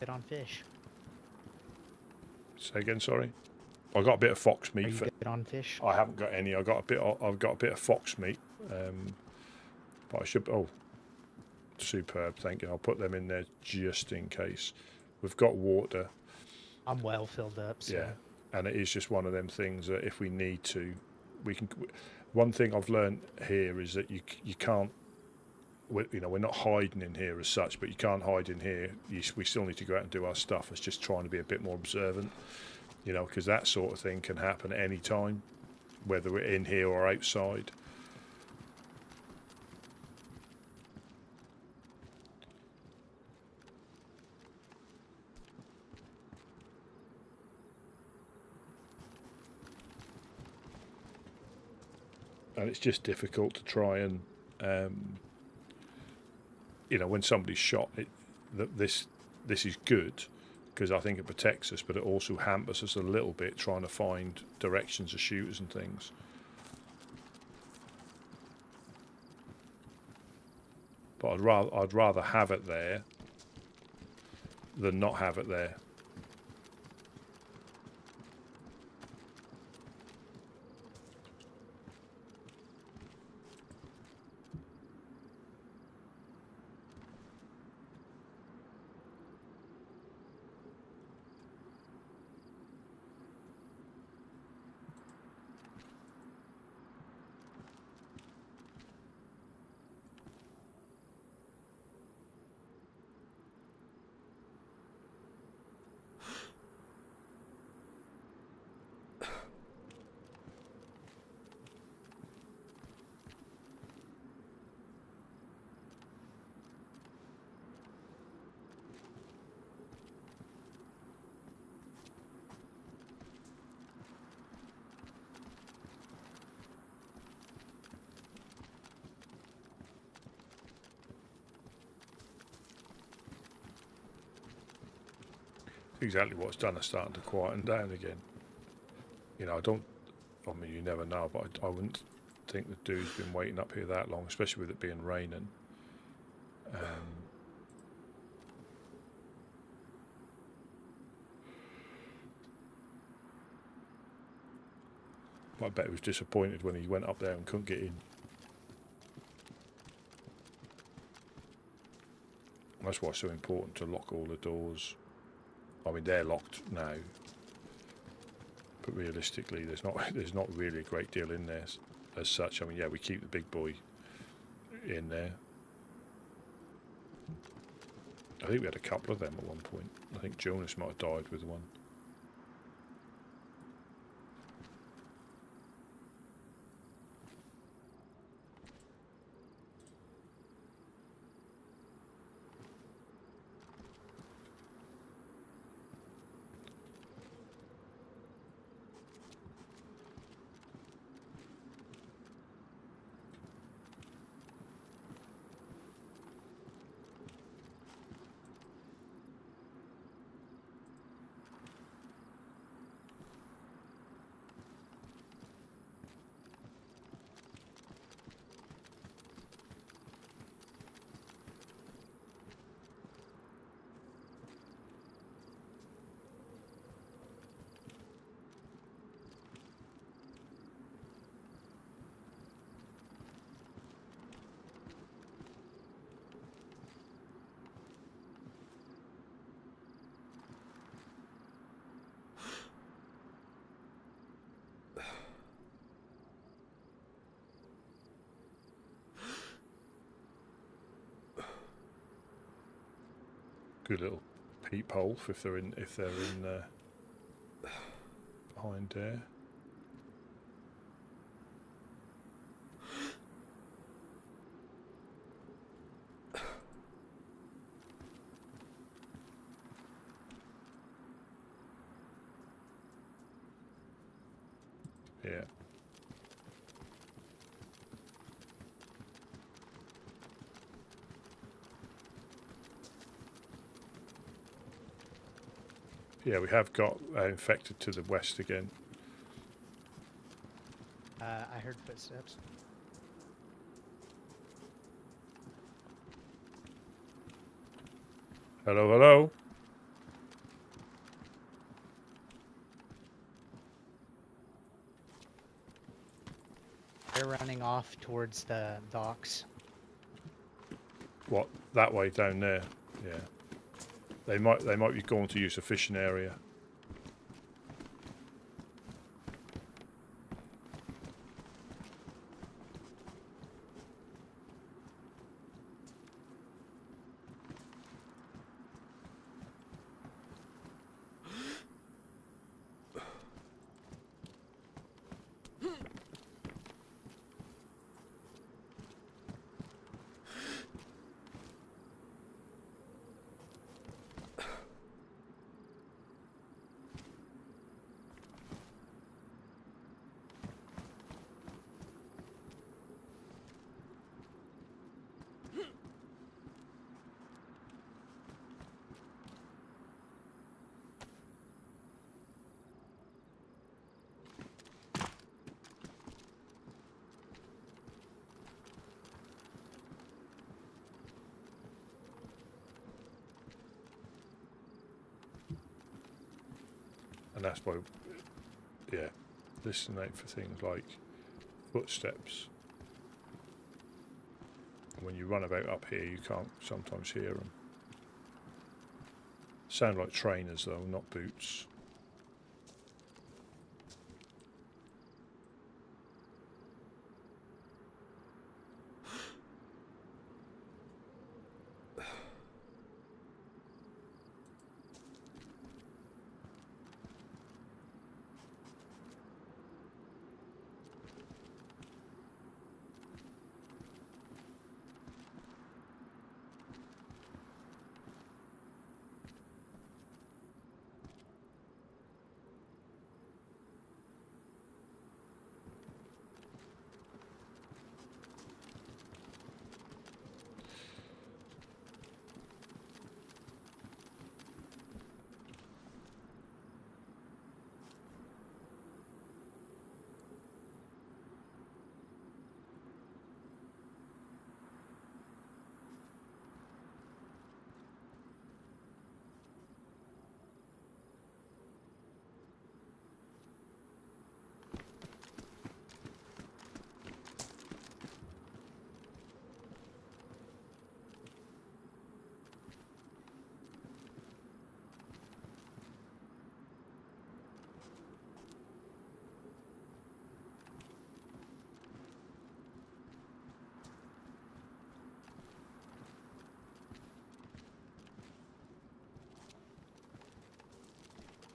good on fish? Say again, sorry. I got a bit of fox Are meat. you good on fish? I haven't got any. I've got a bit of fox meat. But I should. Oh, superb. Thank you. I'll put them in there just in case. We've got water. I'm well filled up. So. Yeah, and it is just one of them things that if we need to, we can. One thing I've learned here is that you can't. We're not hiding in here as such, but you can't hide in here. We still need to go out and do our stuff. It's just trying to be a bit more observant, because that sort of thing can happen at any time, whether we're in here or outside. And it's just difficult to try and, when somebody's shot, this is good because I think it protects us, but it also hampers us a little bit trying to find directions of shooters and things. But I'd rather have it there than not have it there. Exactly what's done is starting to quieten down again. I mean, you never know, but I wouldn't think the dude's been waiting up here that long, especially with it being raining. I bet he was disappointed when he went up there and couldn't get in. That's why it's so important to lock all the doors. I mean, they're locked now, but realistically, there's not really a great deal in there as such. I mean, yeah, we keep the big boy in there. I think we had a couple of them at one point. I think Jonas might have died with one. Good little peephole if they're in behind there. Yeah. Yeah, we have got infected to the west again. I heard footsteps. Hello, hello. they're running off towards the docks. What, that way down there? Yeah. They might be going to use a fishing area. And that's why, yeah, listen out for things like footsteps. When you run about up here, you can't sometimes hear them. Sound like trainers though, not boots.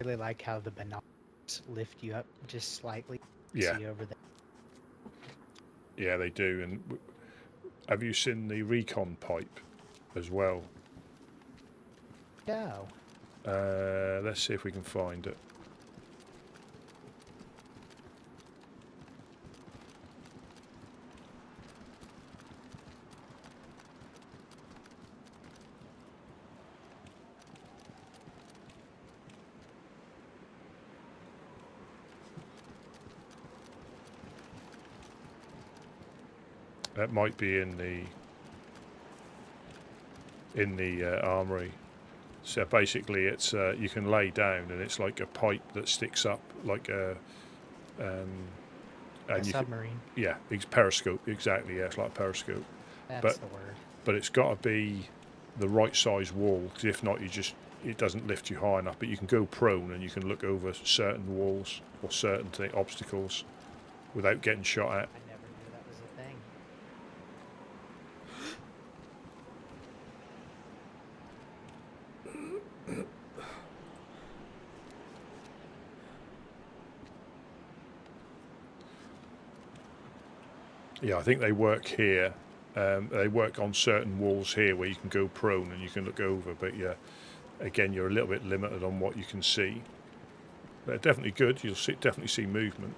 Really like how the binoculars lift you up just slightly. Yeah. See over there. Yeah, they do. And have you seen the recon pipe as well? No. Let's see if we can find it. That might be in the armory. So basically, it's you can lay down, and it's like a pipe that sticks up, like a submarine. Yeah, it's periscope. Exactly. Yeah, it's like a periscope. That's the word. But it's got to be the right size wall, because if not, it doesn't lift you high enough. But you can go prone, and you can look over certain walls or certain obstacles without getting shot at. I never knew that was a thing. Yeah, I think they work here. They work on certain walls here where you can go prone and you can look over. But yeah, again, you're a little bit limited on what you can see. They're definitely good. You'll definitely see movement.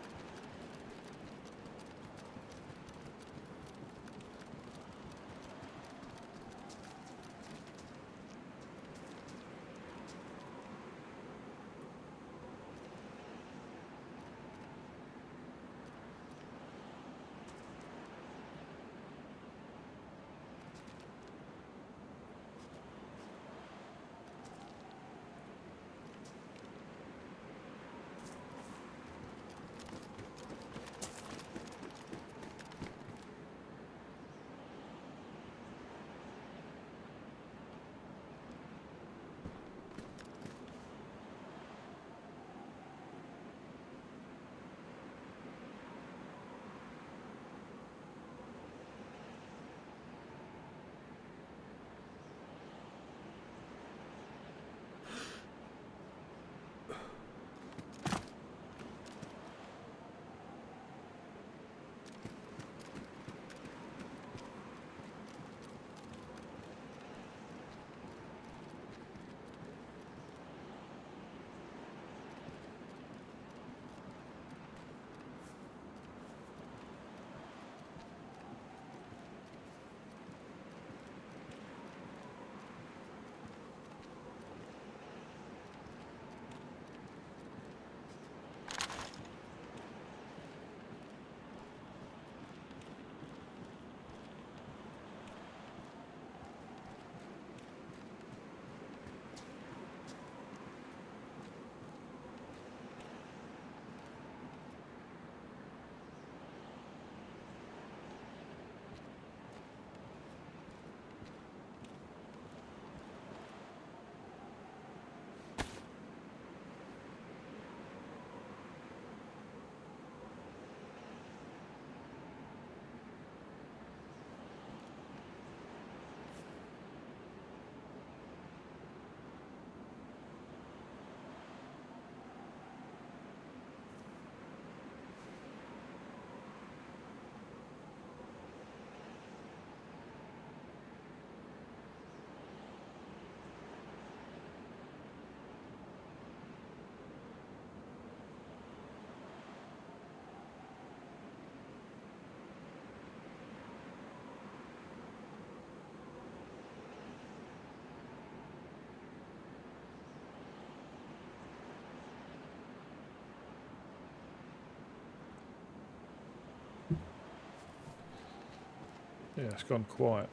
Yeah, it's gone quiet.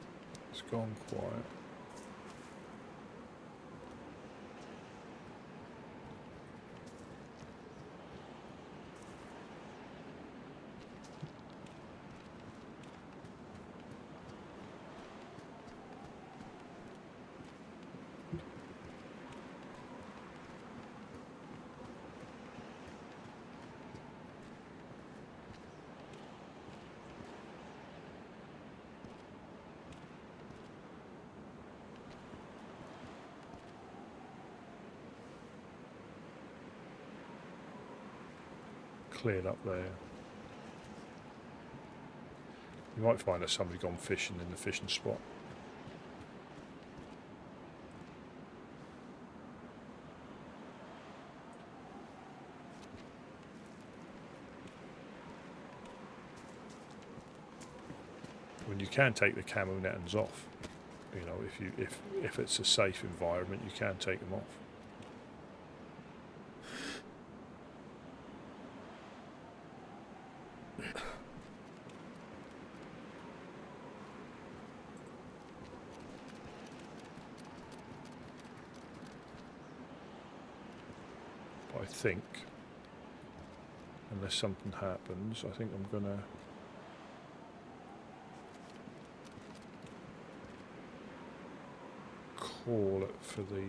It's gone quiet. Cleared up there. You might find that somebody's gone fishing in the fishing spot. When you can take the camo nettings off, you know, if it's a safe environment, you can take them off. I think, unless something happens, I think I'm gonna call it for the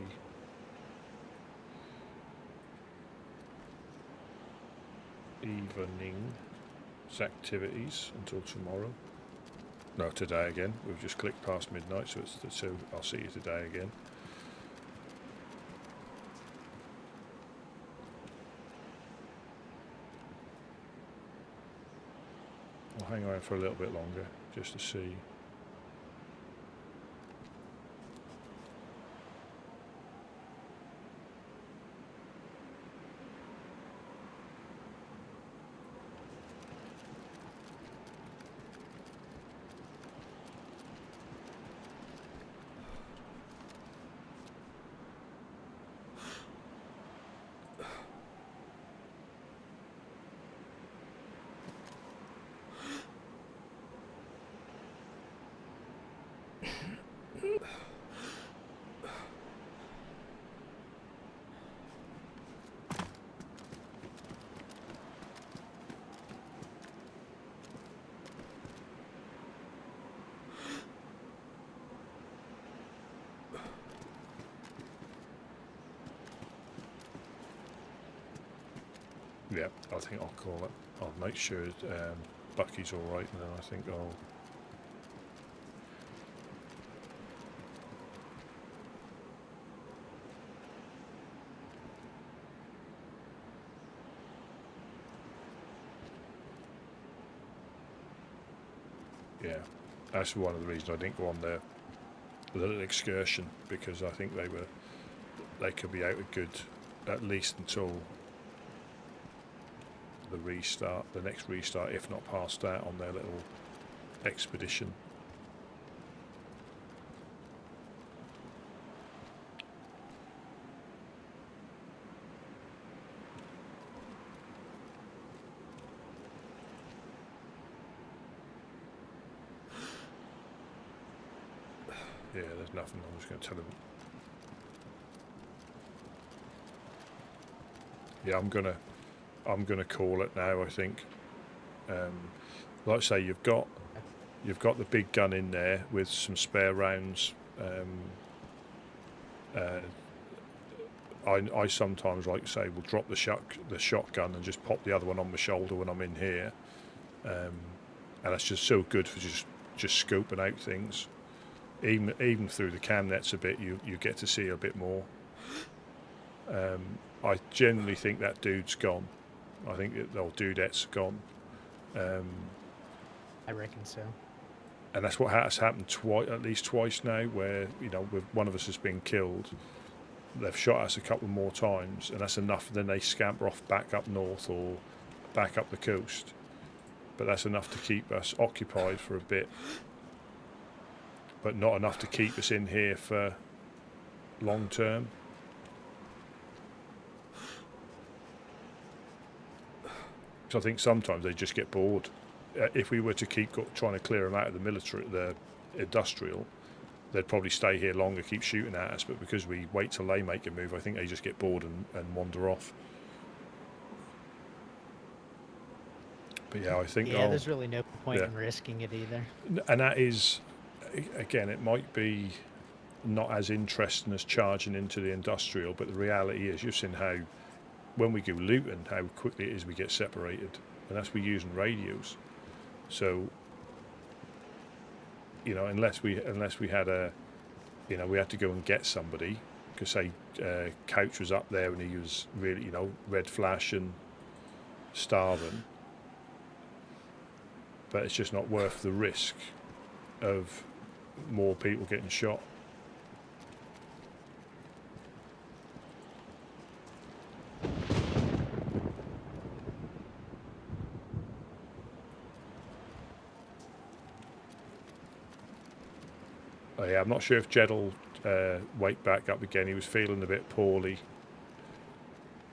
evening's activities until tomorrow. No, today again. We've just clicked past midnight, so it's so I'll see you today again. I'll hang around for a little bit longer just to see. Yeah, I think I'll call it. I'll make sure Bucky's alright, and then I think I'll... Yeah, that's one of the reasons I didn't go on their little excursion, because I think they could be out of good at least until the restart, the next restart, if not past that, on their little expedition. Yeah, there's nothing. I'm just going to tell him. Yeah, I'm gonna call it now. I think, like I say, you've got the big gun in there with some spare rounds. I sometimes, like I say, will drop the shotgun and just pop the other one on my shoulder when I'm in here, and that's just so good for just scoping out things. Even through the cam nets a bit, you get to see a bit more. I generally think that dude's gone. I think the old dudette's gone. I reckon so. And that's what has happened at least twice now, where, you know, one of us has been killed. They've shot us a couple more times, and that's enough. Then they scamper off back up north or back up the coast. But that's enough to keep us occupied for a bit. But not enough to keep us in here for long term. So I think sometimes they just get bored. if we were to keep trying to clear them out of the military, the industrial, they'd probably stay here longer, keep shooting at us. But because we wait till they make a move, I think they just get bored and wander off. But yeah, I think there's really no point in risking it either. And that is, again, it might be not as interesting as charging into the industrial, but the reality is, you've seen how when we go looting, how quickly it is we get separated, and that's we using radios. So, you know, unless we had a, you know, we had to go and get somebody, because say Couch was up there and he was really, you know, red flash and starving. But it's just not worth the risk of more people getting shot. Oh yeah, I'm not sure if Jed will wake back up again. He was feeling a bit poorly.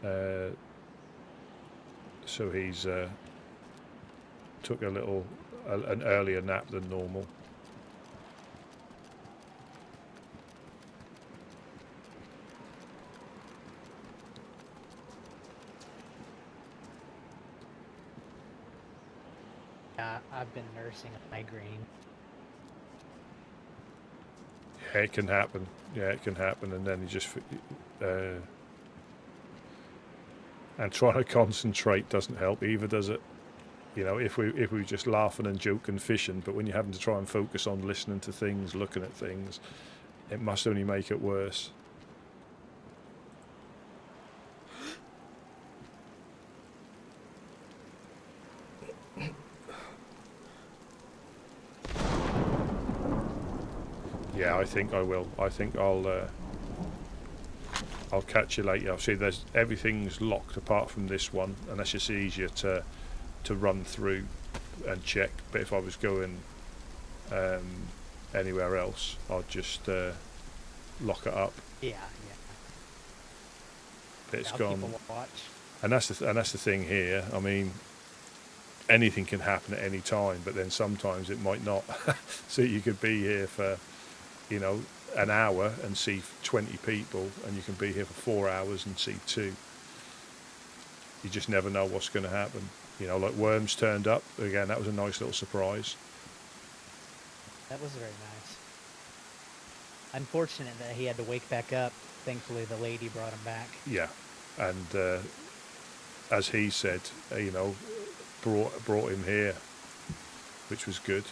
So he's took an earlier nap than normal. I've been nursing a migraine. Yeah, it can happen. Yeah, it can happen, and then you just and trying to concentrate doesn't help either, does it? You know, if we just laughing and joking, fishing, but when you're having to try and focus on listening to things, looking at things, it must only make it worse. Yeah, I think I will. I think I'll catch you later. See, everything's locked apart from this one, and that's just easier to run through and check. But if I was going anywhere else, I'd just lock it up. Yeah. But it's I'll gone. keep a watch. And that's the thing here. I mean, anything can happen at any time, but then sometimes it might not. So you could be here for, you know, an hour and see 20 people, and you can be here for 4 hours and see 2. You just never know what's going to happen. You know, like Worms turned up again. That was a nice little surprise. That was very nice. Unfortunate that he had to wake back up. Thankfully, the lady brought him back. Yeah, and as he said, you know, brought him here, which was good.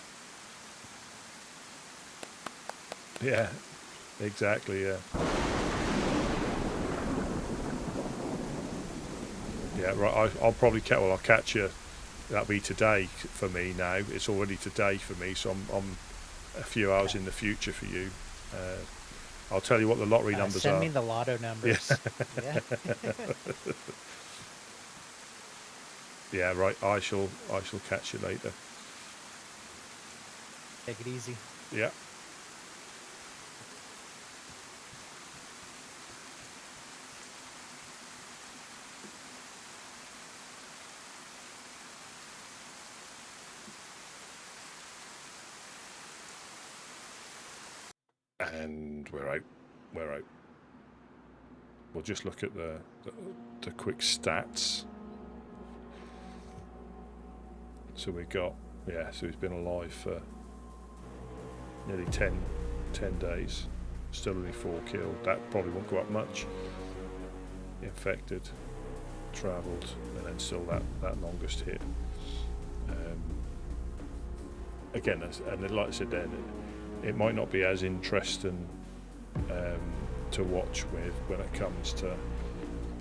Yeah, exactly. Yeah. Yeah, right. I'll probably I'll catch you. That'll be today for me now. It's already today for me, so I'm a few hours in the future for you. I'll tell you what the lottery numbers send are. Send me the lotto numbers. Yeah. Yeah, right. I shall catch you later. Take it easy. Yeah. And we're out. We'll just look at the quick stats. So we got, so he's been alive for nearly 10 days. Still only 4 killed. That probably won't go up much. Infected, travelled, and then still that longest hit. Again, and like I said then, it might not be as interesting to watch with when it comes to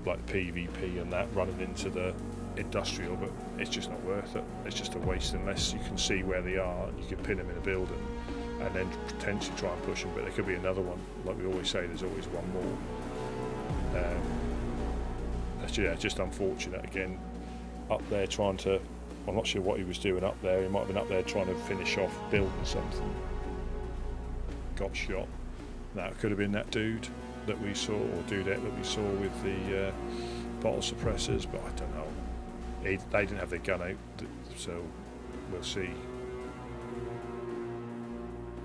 like PvP and that running into the industrial, but it's just not worth it. It's just a waste unless you can see where they are and you can pin them in a building and then potentially try and push them. But there could be another one. Like we always say, there's always one more. That's just unfortunate. Again, up there trying to, I'm not sure what he was doing up there. He might have been up there trying to finish off building something. Got shot. Now it could have been that dude that we saw, or dudette that we saw with the bottle suppressors, but I don't know. They didn't have their gun out, so we'll see.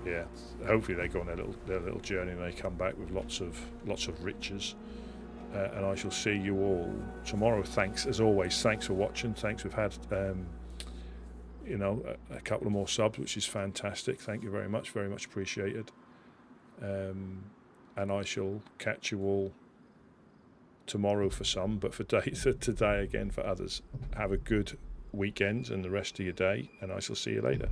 Yeah, hopefully they go on their little journey and they come back with lots of riches. And I shall see you all tomorrow. Thanks as always. Thanks for watching. Thanks. We've had you know, a couple of more subs, which is fantastic. Thank you very much appreciated. And I shall catch you all tomorrow for some, but for today again for others. Have a good weekend and the rest of your day, and I shall see you later.